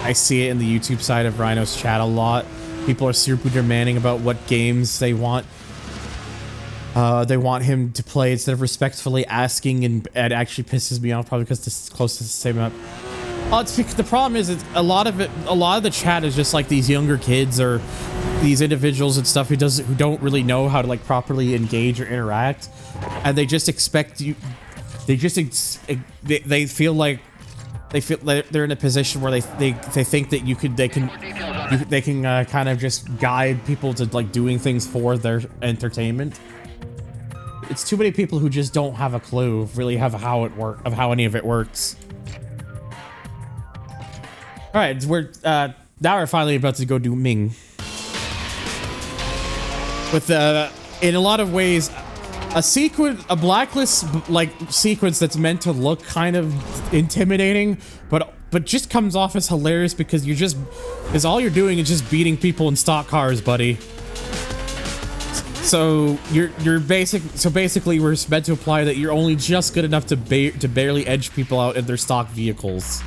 I see it in the YouTube side of Rhino's chat a lot. People are super demanding about what games they want. They want him to play instead of respectfully asking, and it actually pisses me off, probably because this is close to the same map. Oh, it's because the problem is a lot of the chat is just like these younger kids or these individuals and stuff who don't really know how to like properly engage or interact, and they just expect you. They feel like they're in a position where they think that they can kind of just guide people to like doing things for their entertainment. It's too many people who just don't have a clue really of how any of it works. All right, now we're finally about to go do Ming. With in a lot of ways, a Blacklist like sequence that's meant to look kind of intimidating, but just comes off as hilarious because all you're doing is just beating people in stock cars, buddy. So basically we're meant to imply that you're only just good enough to barely edge people out in their stock vehicles.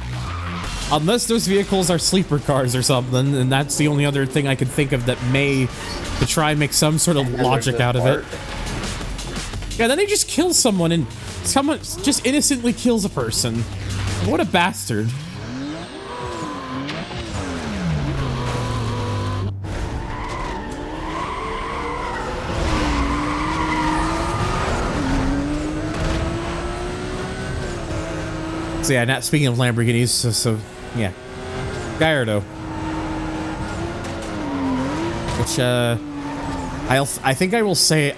Unless those vehicles are sleeper cars or something, and that's the only other thing I can think of that may to try and make some sort of logic out of it. Yeah, then they just kill someone, and someone just innocently kills a person. What a bastard. So yeah, not speaking of Lamborghinis, so yeah. Gallardo. Which, I think I will say,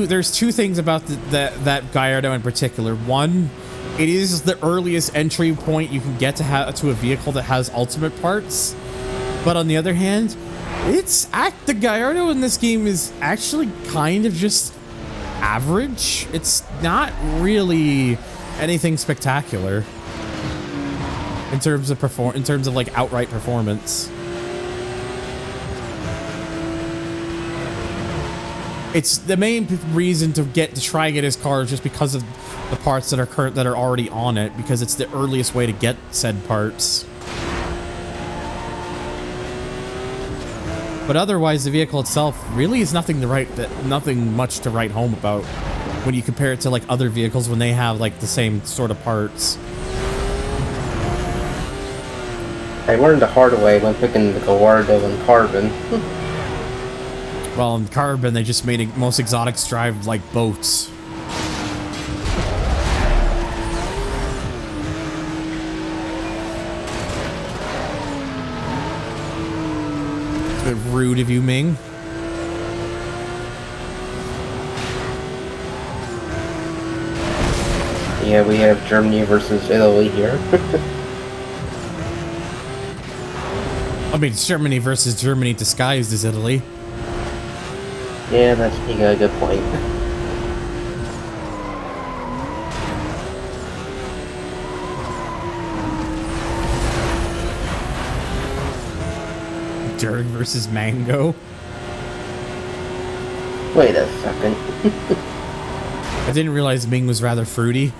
there's two things about that Gallardo in particular. One, it is the earliest entry point you can get to a vehicle that has ultimate parts. But on the other hand, the Gallardo in this game is actually kind of just average. It's not really anything spectacular in terms of like outright performance. It's the main reason to try and get his car just because of the parts that are already on it, because it's the earliest way to get said parts. But otherwise, the vehicle itself really is nothing much to write home about when you compare it to like other vehicles when they have like the same sort of parts. I learned the hard way when picking the Gallardo and Carbon. Well, in Carbon, they just made most exotics drive like boats. Bit rude of you, Ming. Yeah, we have Germany versus Italy here. I mean, it's Germany versus Germany disguised as Italy. Yeah, you got a good point. Dirt versus Mango. Wait a second. I didn't realize Ming was rather fruity.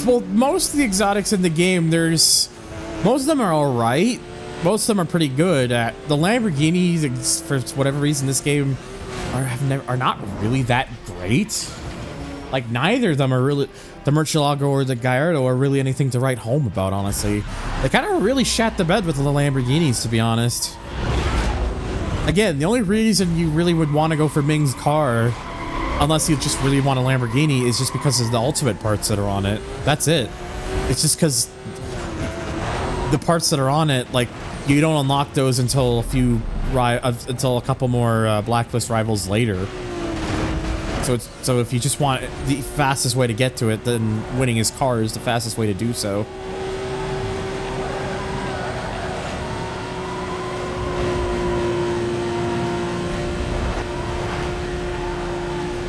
Well, most of the exotics in the game, most of them are alright. Most of them are pretty good. The Lamborghinis, for whatever reason, this game are not really that great. Like, neither of them are really, the Murcielago or the Gallardo are really anything to write home about, honestly. They kind of really shat the bed with the Lamborghinis, to be honest. Again, the only reason you really would want to go for Ming's car, unless you just really want a Lamborghini, is just because of the ultimate parts that are on it. That's it. It's just because the parts that are on it, like, you don't unlock those until a couple more Blacklist rivals later. So if you just want the fastest way to get to it, then winning his car is the fastest way to do so.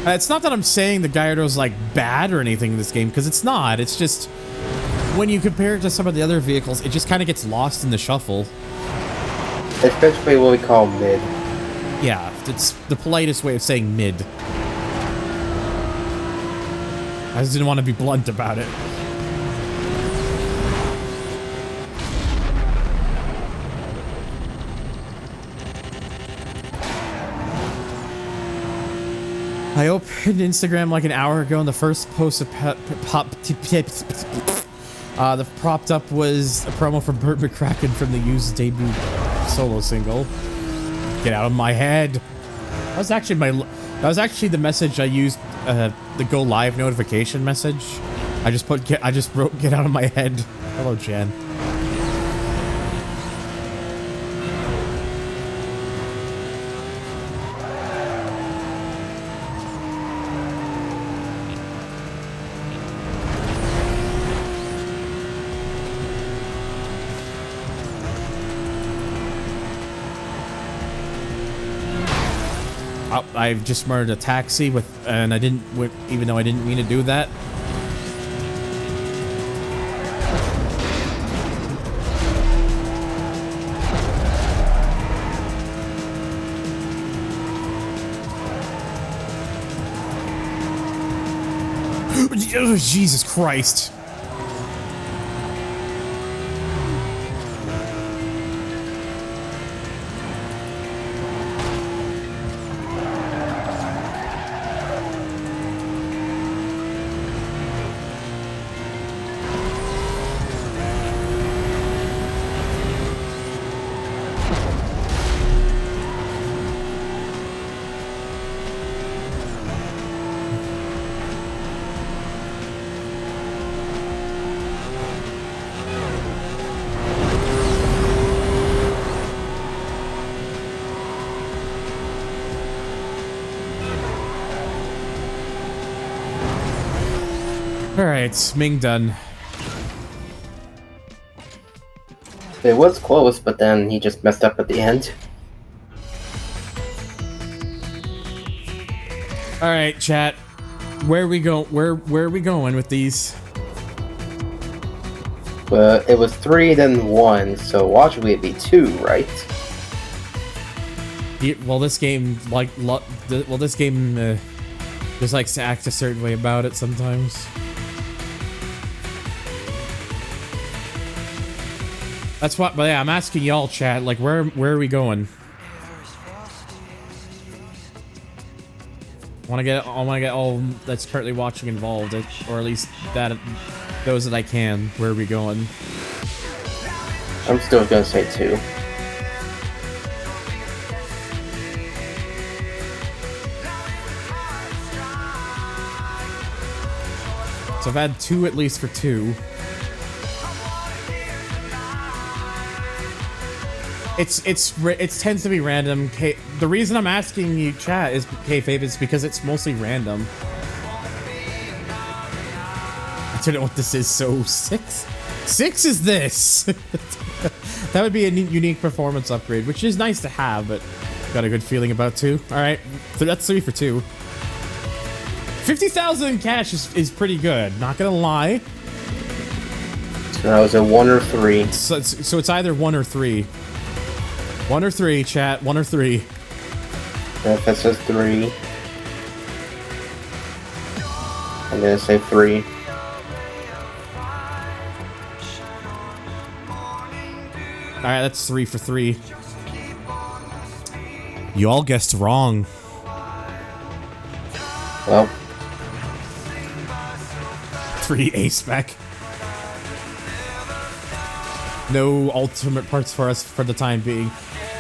It's not that I'm saying the Gallardo's like bad or anything in this game, because it's not. It's just when you compare it to some of the other vehicles, it just kind of gets lost in the shuffle. Especially what we call mid. Yeah, it's the politest way of saying mid. I just didn't want to be blunt about it. I opened Instagram like an hour ago, and the first post of the propped up was a promo from Burt McCracken from the used debut solo single. Get out of my head. That was actually the message I used, the go live notification message. I just wrote get out of my head. Hello, Jen. I've just murdered a taxi and I didn't, even though I didn't mean to do that. Oh, Jesus Christ. Alright, Ming done. It was close, but then he just messed up at the end. Alright, chat. Where are we going with these? Well, it was 3, then 1, so logically it'd be 2, right? Well, this game, this game Just likes to act a certain way about it sometimes. That's what, but yeah, I'm asking y'all, chat, like, where are we going? I want to get all that's currently watching involved, or at least those that I can. Where are we going? I'm still gonna say 2. So I've had 2 at least for 2. It tends to be random. The reason I'm asking you, chat, is kayfabe is because it's mostly random. I don't know what this is. So 6 is this. That would be a unique performance upgrade, which is nice to have, but got a good feeling about 2. All right, so that's 3 for 2. 50,000 in cash is pretty good. Not gonna lie. So that was a 1 or 3. So it's either 1 or 3. 1 or 3, chat. 1 or 3. If that says 3, I'm gonna say 3. Alright, that's 3 for 3. You all guessed wrong. Well. 3 A-spec. No ultimate parts for us for the time being.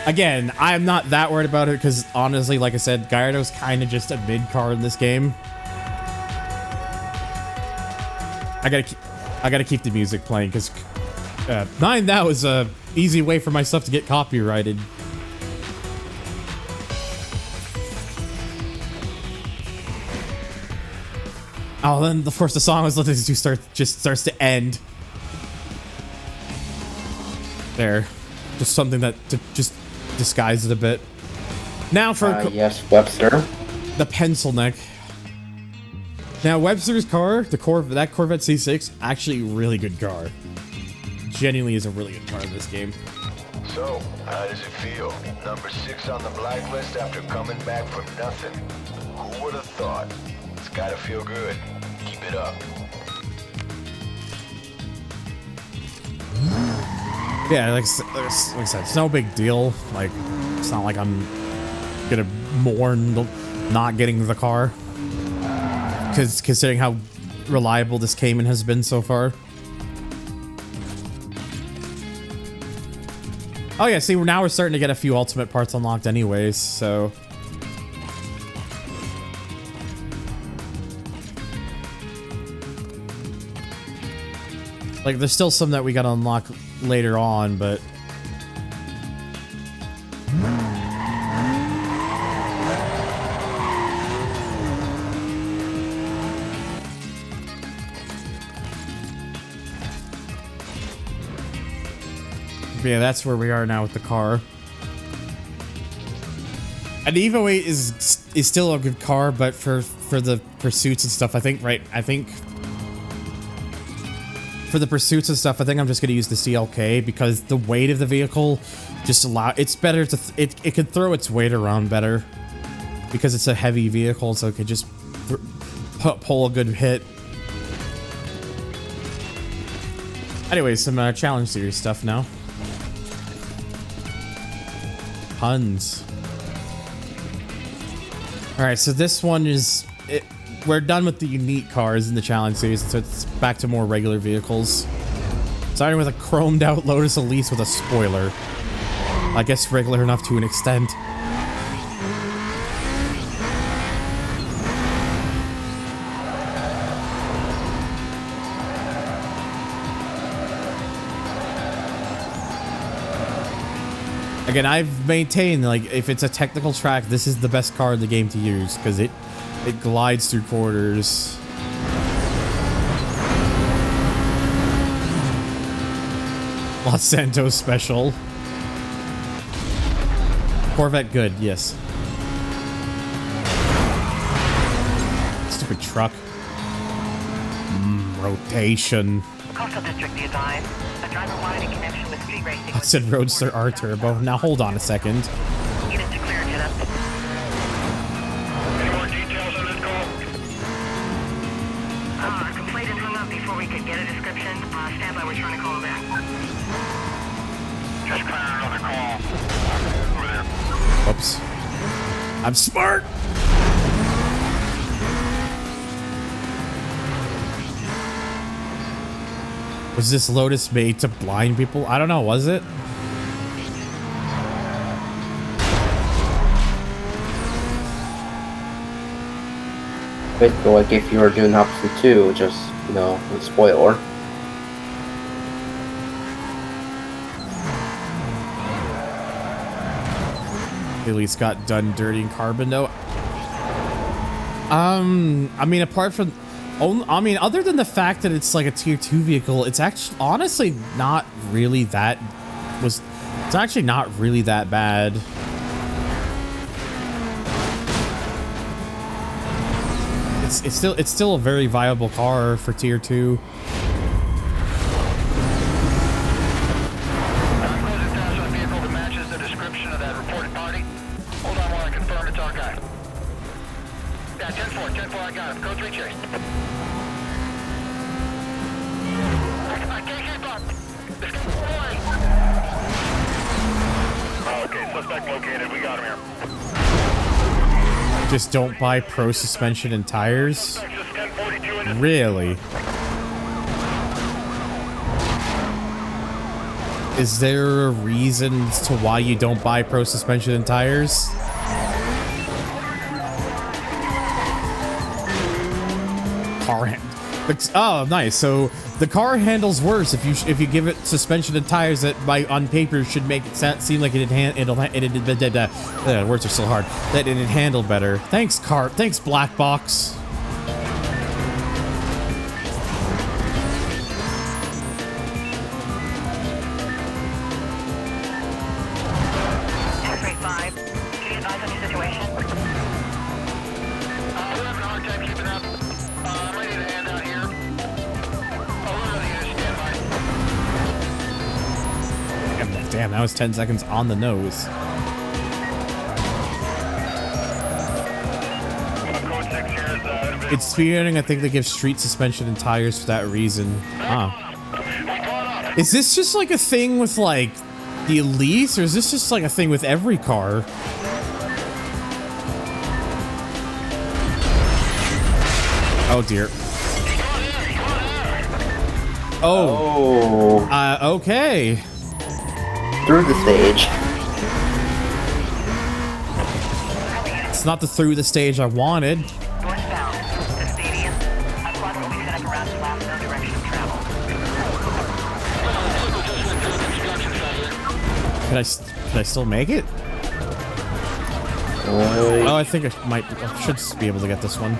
Again, I'm not that worried about it because honestly, like I said, Gyarados kind of just a mid card in this game. I gotta keep the music playing because 9 that was a easy way for my stuff to get copyrighted. Oh, then of course the song I was listening to starts to end. There, just something that to just disguise it a bit. Now for yes, Webster, the pencil neck. Now Webster's car, that Corvette C6, actually really good car. Genuinely is a really good car in this game. So, how does it feel? Number 6 on the blacklist after coming back from nothing. Who would have thought? It's gotta feel good. Keep it up. Yeah, like I said, it's no big deal. Like, it's not like I'm gonna mourn not getting the car, because considering how reliable this Cayman has been so far. Oh yeah, see, now we're starting to get a few ultimate parts unlocked anyways, so... Like, there's still some that we gotta unlock later on, but... Yeah, that's where we are now with the car. An Evo 8 is still a good car, but for the pursuits and stuff, I think for the pursuits and stuff, I think I'm just going to use the CLK because the weight of the vehicle just it's better to it can throw its weight around better because it's a heavy vehicle, so it can just pull a good hit. Anyway, some challenge series stuff now. Puns. Alright, so this one is... we're done with the unique cars in the challenge series, so it's back to more regular vehicles. Starting with a chromed out Lotus Elise with a spoiler. I guess regular enough to an extent. Again, I've maintained, like, if it's a technical track, this is the best car in the game to use, because it glides through corners. Los Santos special. Corvette good, yes. Stupid truck. Rotation. Coastal District be advised. A driver wanted in connection with street racing. I said Roadster R Turbo. Now hold on a second. Units to clear, Lieutenant. Any more details on this call? before we could get a description. Stand by, we're trying to call back. Just clearing another call. Over there. Whoops. I'm smart! Was this Lotus made to blind people? I don't know, was it? Basically, like if you were doing opposite 2, just, you know, with spoiler. At least got done dirtying carbon though. I mean, apart from, I mean, other than the fact that it's like a tier 2 vehicle, it's actually honestly not really that it's actually not really that bad. It's still a very viable car for tier 2. Just don't buy pro suspension and tires? Really? Is there a reason as to why you don't buy pro suspension and tires? Oh, nice. So the car handles worse if you give it suspension and tires that on paper should make it seem like words are so hard that it'd handle better. Thanks, Thanks, Black Box. Damn, that was 10 seconds on the nose. It's speedrunning. I think they give street suspension and tires for that reason. Huh. Is this just like a thing with like the Elise, or is this just like a thing with every car? Oh dear. Oh. Okay. Through the stage. It's not the through the stage I wanted. Can I still make it? Oh, I think I should be able to get this one.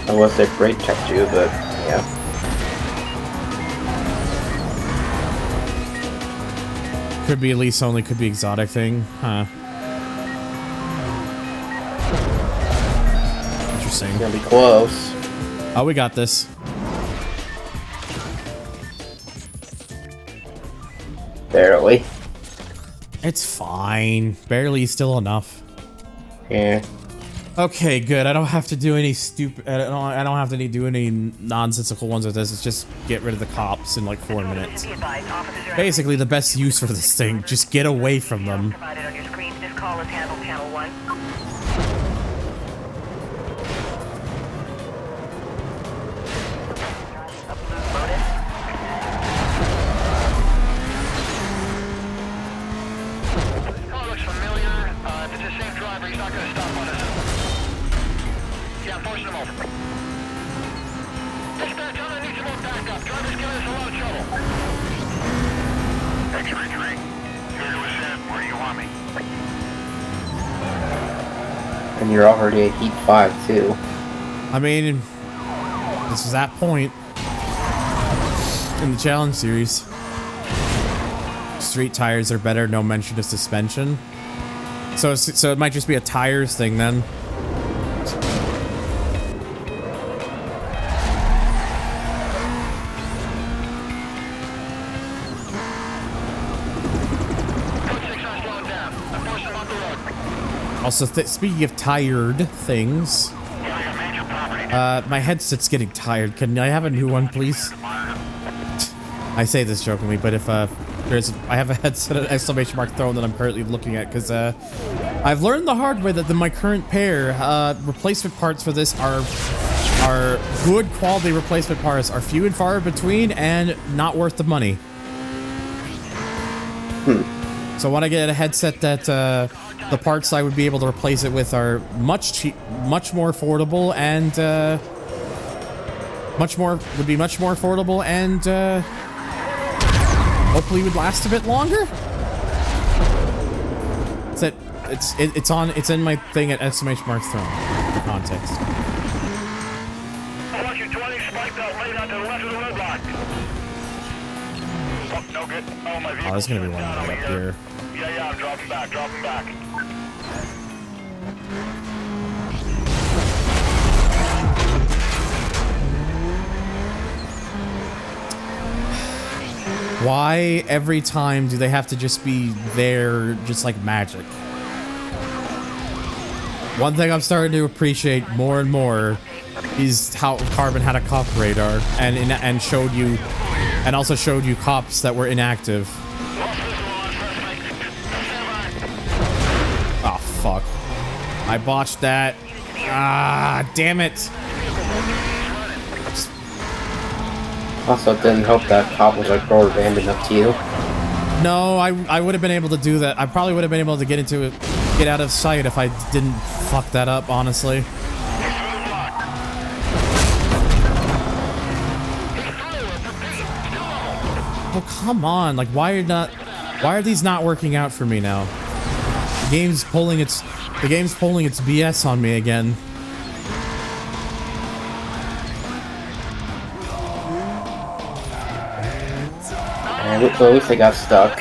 Unless they brake checked you, but yeah. Could be Elise only, could be exotic thing. Huh. Interesting. It's gonna be close. Oh, we got this. Barely. It's fine. Barely is still enough. Yeah. Okay, good. I don't have to do any stupid. I don't have to do any nonsensical ones with this. It's just get rid of the cops in like 4 minutes. Basically, the best use for this thing. Just get away from them. This call is handled, channel 1. And you're already at heat 5 too. I mean, this is that point in the challenge series. Street tires are better, no mention of suspension. So it might just be a tires thing then. Also, speaking of tired things, my headset's getting tired. Can I have a new one, please? I say this jokingly, but if I have a headset an exclamation mark thrown that I'm currently looking at, because I've learned the hard way that my current pair replacement parts for this are good quality replacement parts are few and far between and not worth the money. So when I get a headset that the parts I would be able to replace it with are much more affordable and much more affordable and hopefully would last a bit longer. It's in my thing at exclamation mark thrown for context. I want you 20 spiked out laid out to the left of the roadblock. Oh, no good. Oh, my vehicle. Oh, there's gonna be one right up here. Yeah, I'm dropping back. Why every time do they have to just be there just like magic? One thing I'm starting to appreciate more and more is how Carbon had a cop radar and showed you, and also showed you cops that were inactive. Oh fuck! I botched that. Ah, damn it! Also, it didn't help that cop was like rubber banded up to you. No, I would have been able to do that. I probably would have been able to get out of sight if I didn't fuck that up, honestly. Oh, come on. Like, why are these not working out for me now? The game's pulling its BS on me again. And at least they got stuck.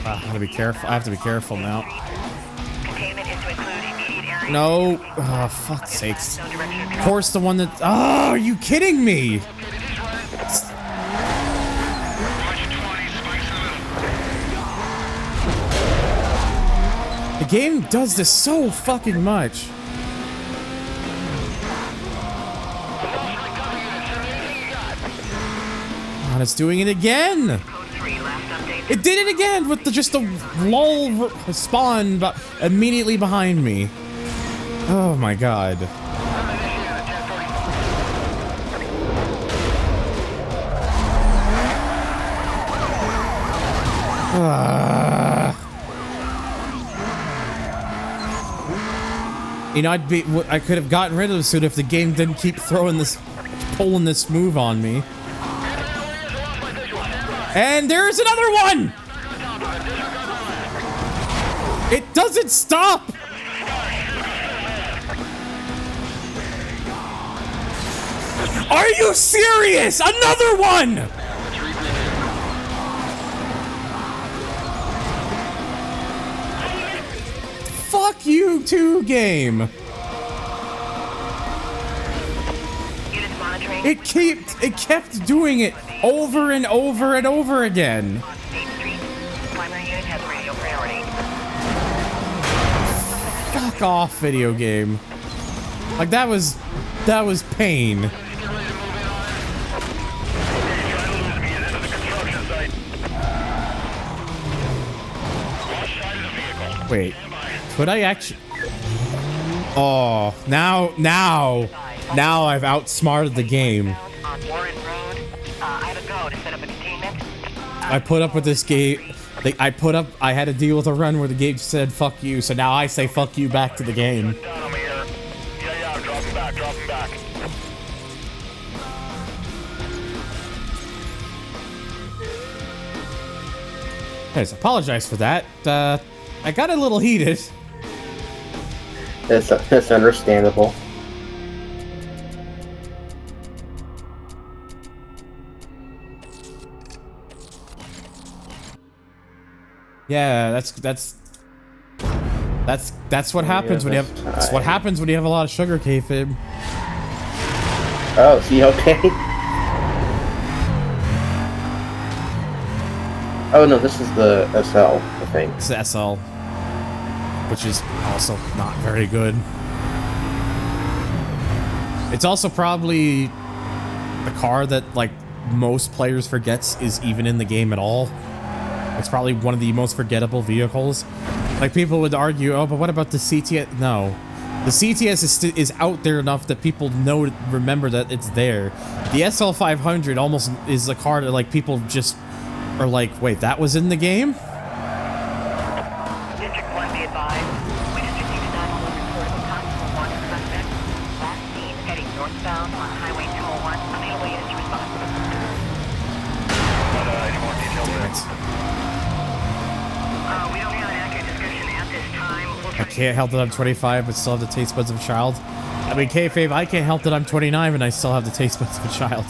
I have to be careful. I have to be careful now. No. Oh, fuck's sakes. Of course, the one that... Oh, are you kidding me? The game does this so fucking much. And it's doing it again. It did it again with just the lull spawn immediately behind me. Oh my god. You know, I could have gotten rid of the suit if the game didn't keep pulling this move on me. And there's another one! It doesn't stop! Are you serious? Another one! Fuck you too, game. It kept doing it over and over and over again. Fuck off, video game. Like that was pain. Wait, could I actually? Oh, now I've outsmarted the game. I put up with this game. I had to deal with a run where the game said fuck you, so now I say fuck you back to the game. Yeah, I'm dropping back. Guys, apologize for that. I got a little heated. It's understandable. Yeah, that's what happens when you have. That's what happens when you have a lot of sugar, kayfabe. Oh, see, okay. Oh no, this is the SL, I think. It's the SL, which is also not very good. It's also probably the car that like most players forgets is even in the game at all. It's probably one of the most forgettable vehicles. Like people would argue, oh, but what about the CTS? No, the CTS is out there enough that people remember that it's there. The SL 500 almost is a car that like people just are like, wait, that was in the game? District 1 be advised. We just received a 911 report of a possible wanted suspect. Last seen heading northbound on Highway 201. Awaited his response. Any more details there? We don't have an accurate description at this time. I can't help that I'm 25 but still have the taste buds of a child. I mean, kayfabe, I can't help that I'm 29 and I still have the taste buds of a child.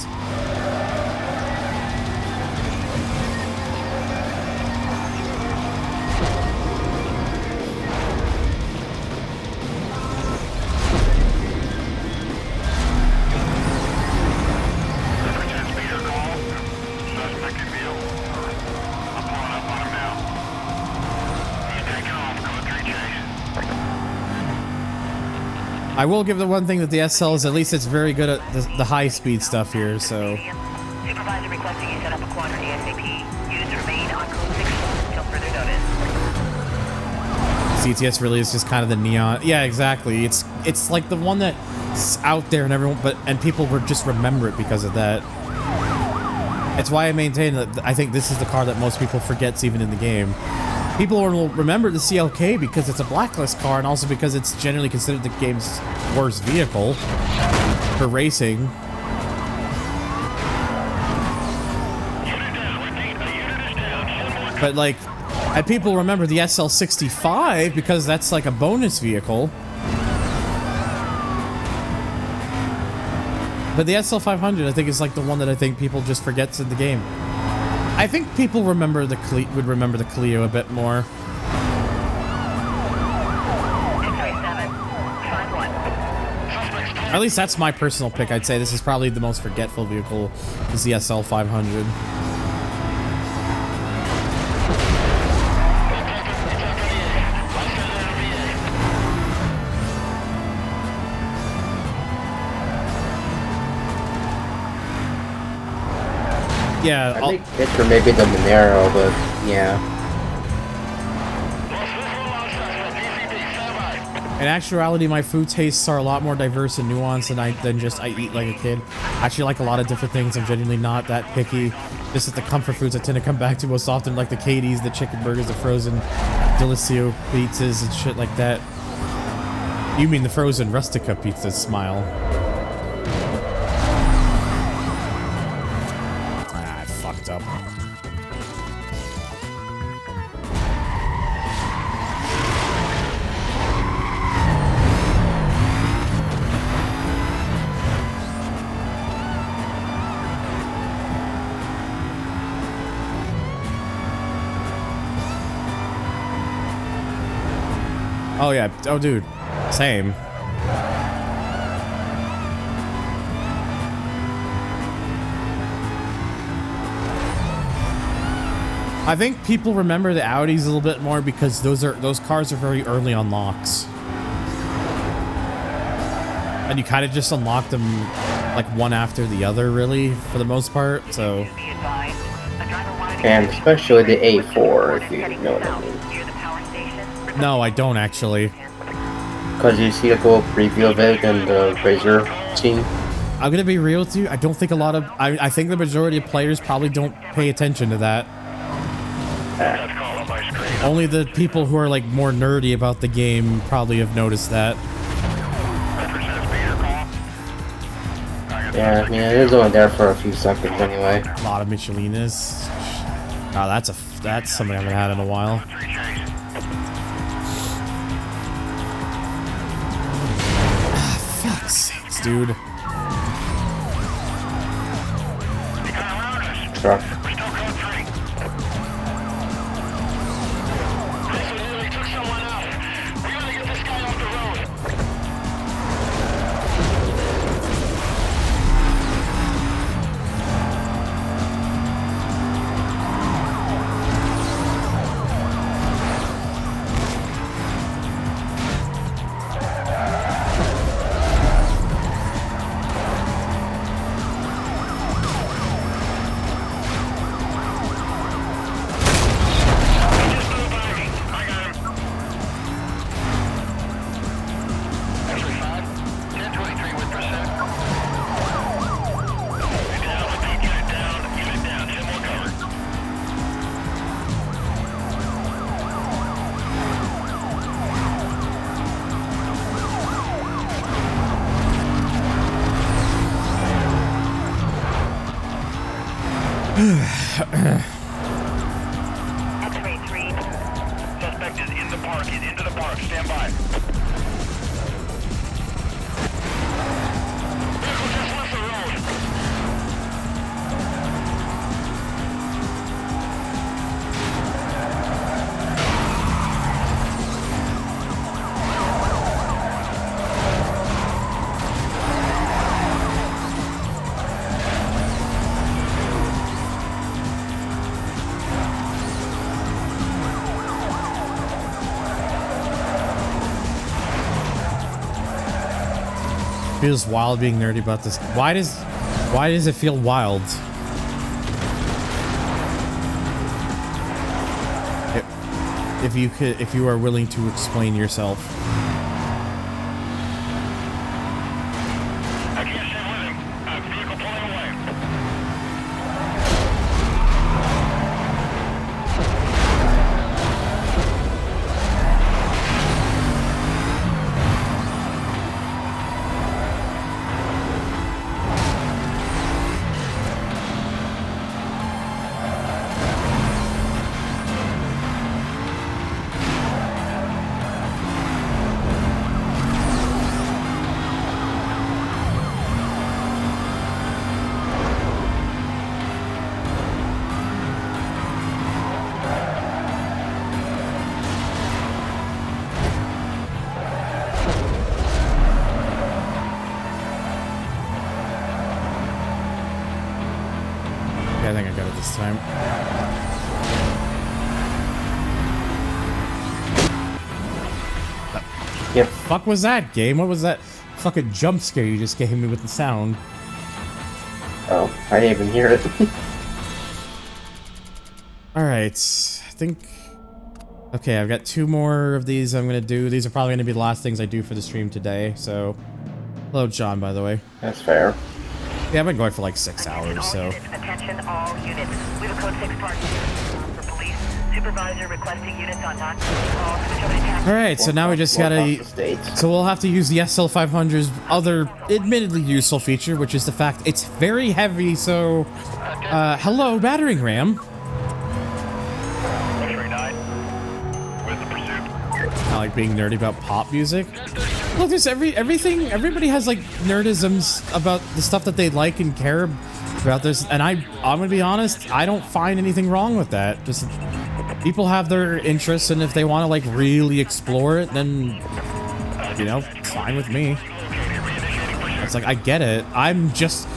I will give the one thing that the SL is, at least it's very good at the high-speed stuff here, so... Supervisor requesting you set up a quadrant ASAP. Units remain on code 6 until further notice. CTS really is just kind of the neon... Yeah, exactly. It's like the one that's out there and everyone... and people would just remember it because of that. It's why I maintain that I think this is the car that most people forgets even in the game. People will remember the CLK because it's a Blacklist car and also because it's generally considered the game's worst vehicle for racing. But like, and people remember the SL65 because that's like a bonus vehicle. But the SL500 I think is like the one that I think people just forgets in the game. I think people remember would remember the Clio a bit more. At least that's my personal pick. I'd say this is probably the most forgetful vehicle, is the SL500. Yeah, I think it's for maybe the Monero, but yeah. In actuality, my food tastes are a lot more diverse and nuanced than just I eat like a kid. I actually like a lot of different things. I'm genuinely not that picky. Just that the comfort foods I tend to come back to most often, like the Katie's, the chicken burgers, the frozen Delicio pizzas and shit like that. You mean the frozen Rustica pizzas, smile. Up. Oh yeah, oh dude, same. I think people remember the Audis a little bit more because those cars are very early unlocks. And you kind of just unlock them like one after the other, really, for the most part, so... And especially the A4, if you know what I mean. No, I don't actually. Because you see a little preview of it in the Razor scene. I'm gonna be real with you, I don't think a lot of... I think the majority of players probably don't pay attention to that. Only the people who are like more nerdy about the game probably have noticed that. Yeah, I mean, it was only there for a few seconds anyway. A lot of Michelinas. Oh, that's something I haven't had in a while. Fuck's sakes, dude. Truck. X-ray 3. Suspect is in the park. He's into the park. Stand by. Vehicle just left the road. Feels wild being nerdy about this. Why does it feel wild? If you are willing to explain yourself. I can't stay with him. Vehicle pulling away. Yeah, I think I got it this time. Yep. Fuck was that, game? What was that fucking jump scare you just gave me with the sound? Oh, I didn't even hear it. Alright, I think... Okay, I've got 2 more of these I'm gonna do. These are probably gonna be the last things I do for the stream today, so... Hello, John, by the way. That's fair. Yeah, I've been going for like 6 hours, so... Attention all units. We have a code 6 target for police. Supervisor requesting units on not call. Alright, so now we just gotta... So we'll have to use the SL500's other admittedly useful feature, which is the fact it's very heavy, so... hello, battering ram. I like being nerdy about pop music. Look, there's everybody has like nerdisms about the stuff that they like and care about this, and I'm gonna be honest, I don't find anything wrong with that. Just people have their interests, and if they want to like really explore it, then you know, fine with me. It's like I get it. I am just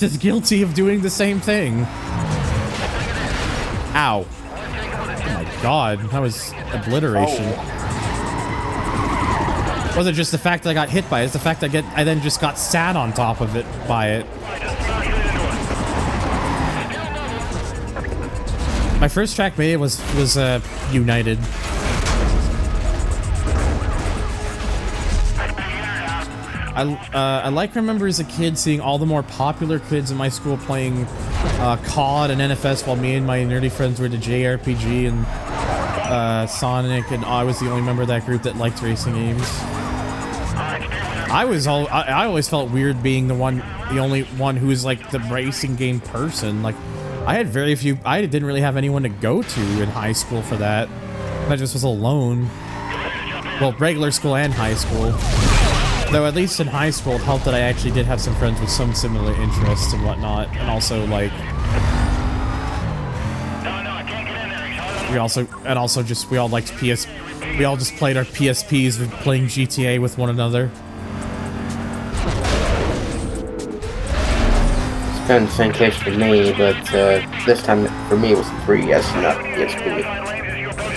as guilty of doing the same thing. Ow. Oh my god, that was obliteration. It wasn't just the fact that I got hit by it, it's the fact that I then just got sat on top of it by it. My first track made was United. I remember as a kid seeing all the more popular kids in my school playing COD and NFS while me and my nerdy friends were into JRPG and Sonic, and I was the only member of that group that liked racing games. I always felt weird being the only one who was like the racing game person. Like, I didn't really have anyone to go to in high school for that. I just was alone. Well, regular school and high school. Though at least in high school, it helped that I actually did have some friends with some similar interests and whatnot, and also like we all just played our PSPs with playing GTA with one another. It's kind of the same case for me, but this time for me it was the 3DS, not the PSP.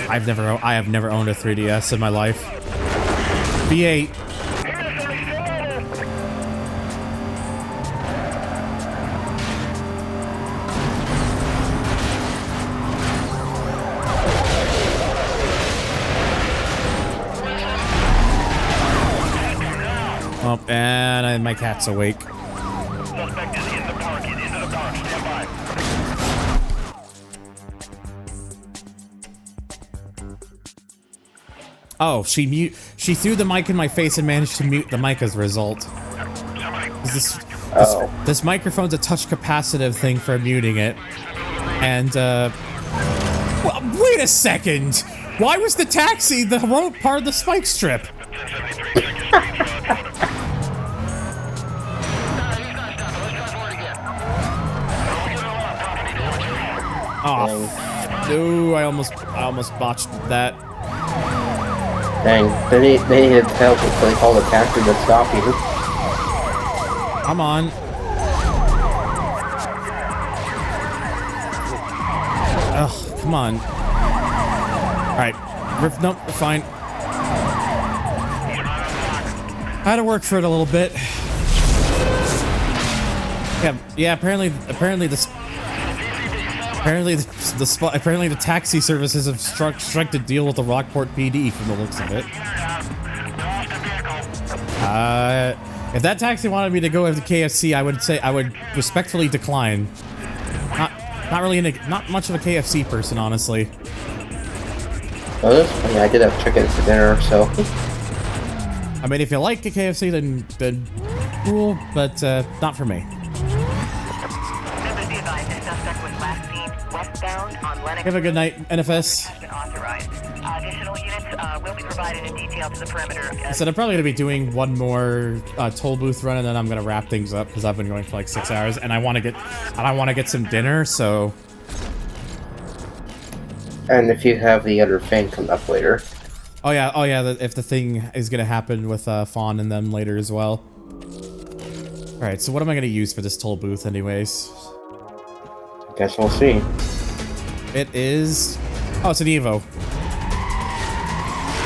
I have never owned a 3DS in my life. V8. Oh, and my cat's awake. Suspect is in the park. He's into the park. Stand by. Oh, she threw the mic in my face and managed to mute the mic as a result. This microphone's a touch capacitive thing for muting it. And, well, wait a second! Why was the taxi the road part of the spike strip? Oh, no, I almost botched that. Dang, they needed help with like all the taxi to stop you. Come on. Ugh, come on. Alright. Nope, we're fine. I had to work for it a little bit. Yeah, apparently the taxi services have struck a deal with the Rockport PD from the looks of it. If that taxi wanted me to go to the KFC, I would respectfully decline. Not much of a KFC person, honestly. Oh, that's funny. I did have chicken for dinner, so. I mean, if you like a KFC, then cool, but not for me. Have a good night, NFS. Additional units will be provided in detail to the perimeter. I said I'm probably going to be doing one more toll booth run, and then I'm going to wrap things up because I've been going for like 6 hours, and I want to get some dinner. So. And if you have the other thing come up later. Oh yeah. If the thing is going to happen with Fawn and them later as well. All right. So what am I going to use for this toll booth, anyways? Guess we'll see. It is. Oh, it's an Evo.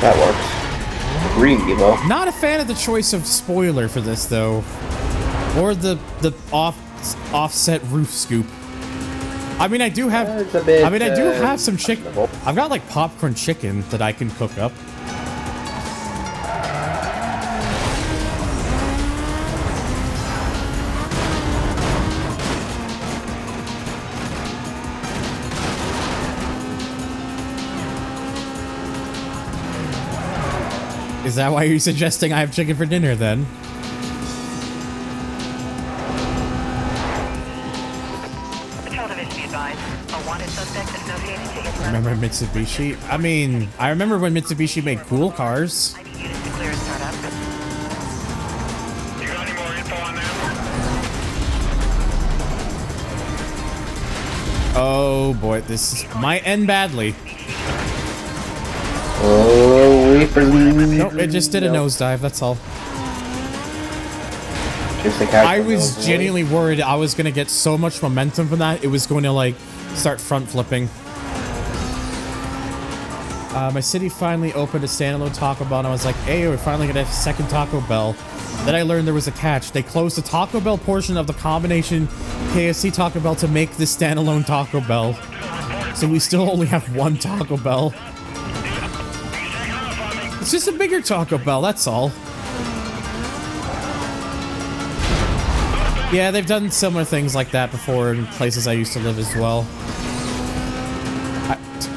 That works. Green Evo. Not a fan of the choice of spoiler for this though, or the offset roof scoop. I mean, I do have. I do have some chicken. I've got like popcorn chicken that I can cook up. Is that why you're suggesting I have chicken for dinner, then? Remember Mitsubishi? I mean, I remember when Mitsubishi made cool cars. Oh boy, this might end badly. Oh, nope, it just did a nosedive, that's all. I was genuinely worried I was going to get so much momentum from that, it was going to, like, start front flipping. My city finally opened a standalone Taco Bell, and I was like, hey, we're finally going to have a second Taco Bell. Then I learned there was a catch. They closed the Taco Bell portion of the combination KFC Taco Bell to make this standalone Taco Bell. So we still only have one Taco Bell. It's just a bigger Taco Bell, that's all. Yeah, they've done similar things like that before in places I used to live as well.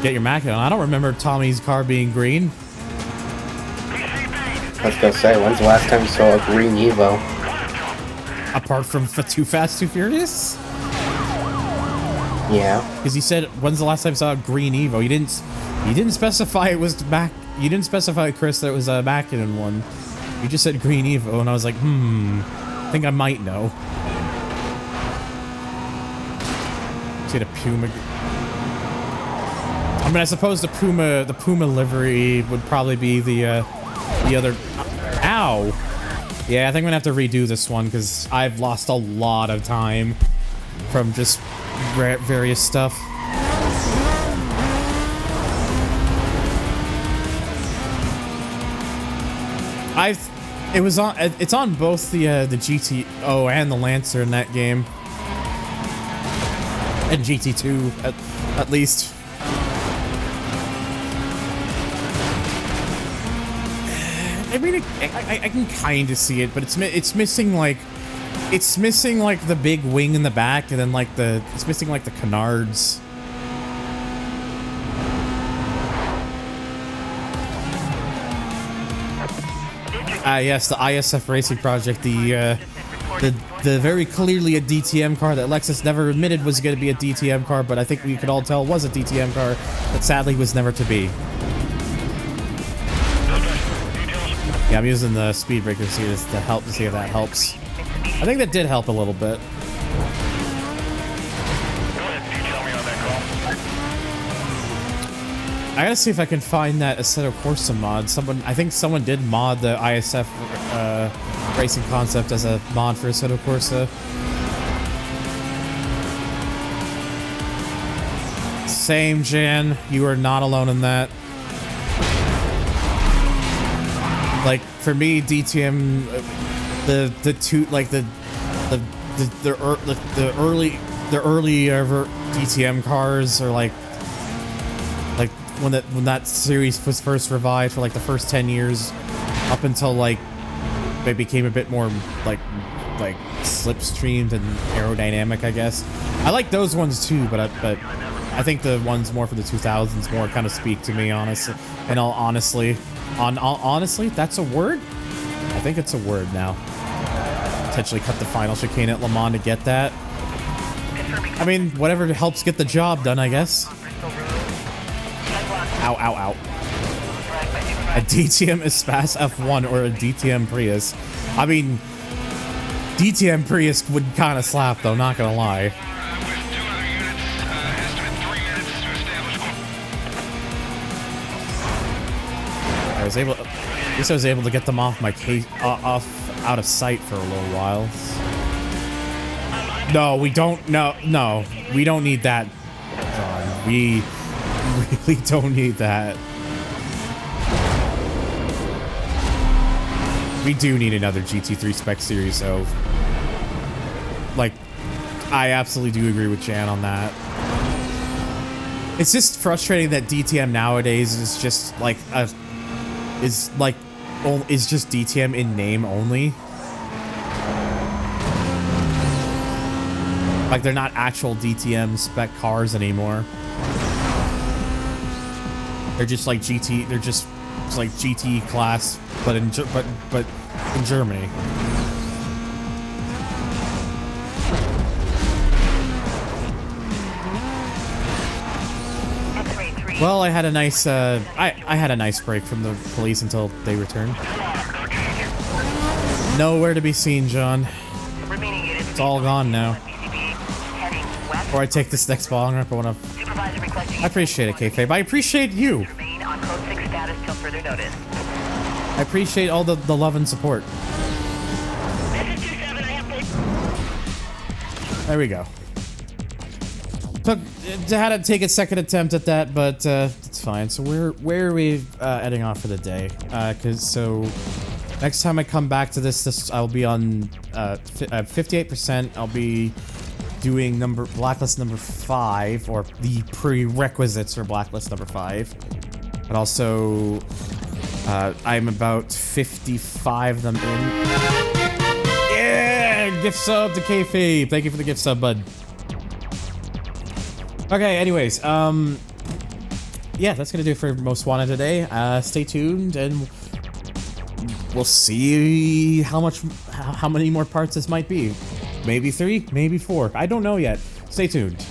Get your Mac on. I don't remember Tommy's car being green. I was gonna say, when's the last time you saw a green Evo? Apart from Too Fast, Too Furious? Yeah. Because you said, when's the last time you saw a green Evo? You didn't specify it was Mac. You didn't specify, Chris, that it was a Mackinnon one. You just said green Evo, and I was like, I think I might know. See the Puma. I mean, I suppose the Puma livery would probably be the other. Ow! Yeah, I think I'm gonna have to redo this one because I've lost a lot of time from just various stuff. It's on both the GTO and the Lancer in that game, and GT2 at least. I mean, I can kind of see it, but it's missing like the big wing in the back, and then like it's missing like the canards. Yes, the ISF Racing Project, the the very clearly a DTM car that Lexus never admitted was going to be a DTM car, but I think we could all tell was a DTM car that sadly was never to be. Yeah, I'm using the speed breaker to see this to help to see if that helps. I think that did help a little bit. I gotta see if I can find that Assetto Corsa mod. I think someone did mod the ISF racing concept as a mod for Assetto Corsa. Same, Jan. You are not alone in that. Like for me, DTM, the early ever DTM cars are like when that series was first revived for like the first 10 years, up until like they became a bit more like slipstreamed and aerodynamic, I guess. I like those ones too, but I think the ones more for the 2000s more kind of speak to me, honestly. In all honestly, honestly, that's a word. I think it's a word now. Potentially cut the final chicane at Le Mans to get that. I mean, whatever helps get the job done, I guess. Ow, ow, ow. A DTM Espace F1 or a DTM Prius. I mean, DTM Prius would kind of slap, though, not gonna lie. At least I was able to get them off my case, out of sight for a little while. No, we don't. No, we don't need that, John. We really don't need that. We do need another GT3 spec series, so like, I absolutely do agree with Jan on that. It's just frustrating that DTM nowadays is just like is just DTM in name only. Like, they're not actual DTM spec cars anymore. They're just like GT. They're just like GT class, but in Germany. Well, I had a nice I had a nice break from the police until they returned. Nowhere to be seen, John. It's all gone now. Or I take this next ball and I want to. I appreciate it, Kayfabe. I appreciate you. I appreciate all the love and support. There we go. Had to take a second attempt at that, but it's fine. So where are we heading off for the day? So next time I come back to this I'll be on 58%. I'll be doing Blacklist number 5, or the prerequisites for Blacklist number 5. But also, I'm about 55 of them in. Yeah! Gift sub to Kayfabe. Thank you for the gift sub, bud. Okay, anyways, yeah, that's gonna do it for Most Wanted today. Stay tuned, and we'll see how many more parts this might be. Maybe 3, maybe 4. I don't know yet. Stay tuned.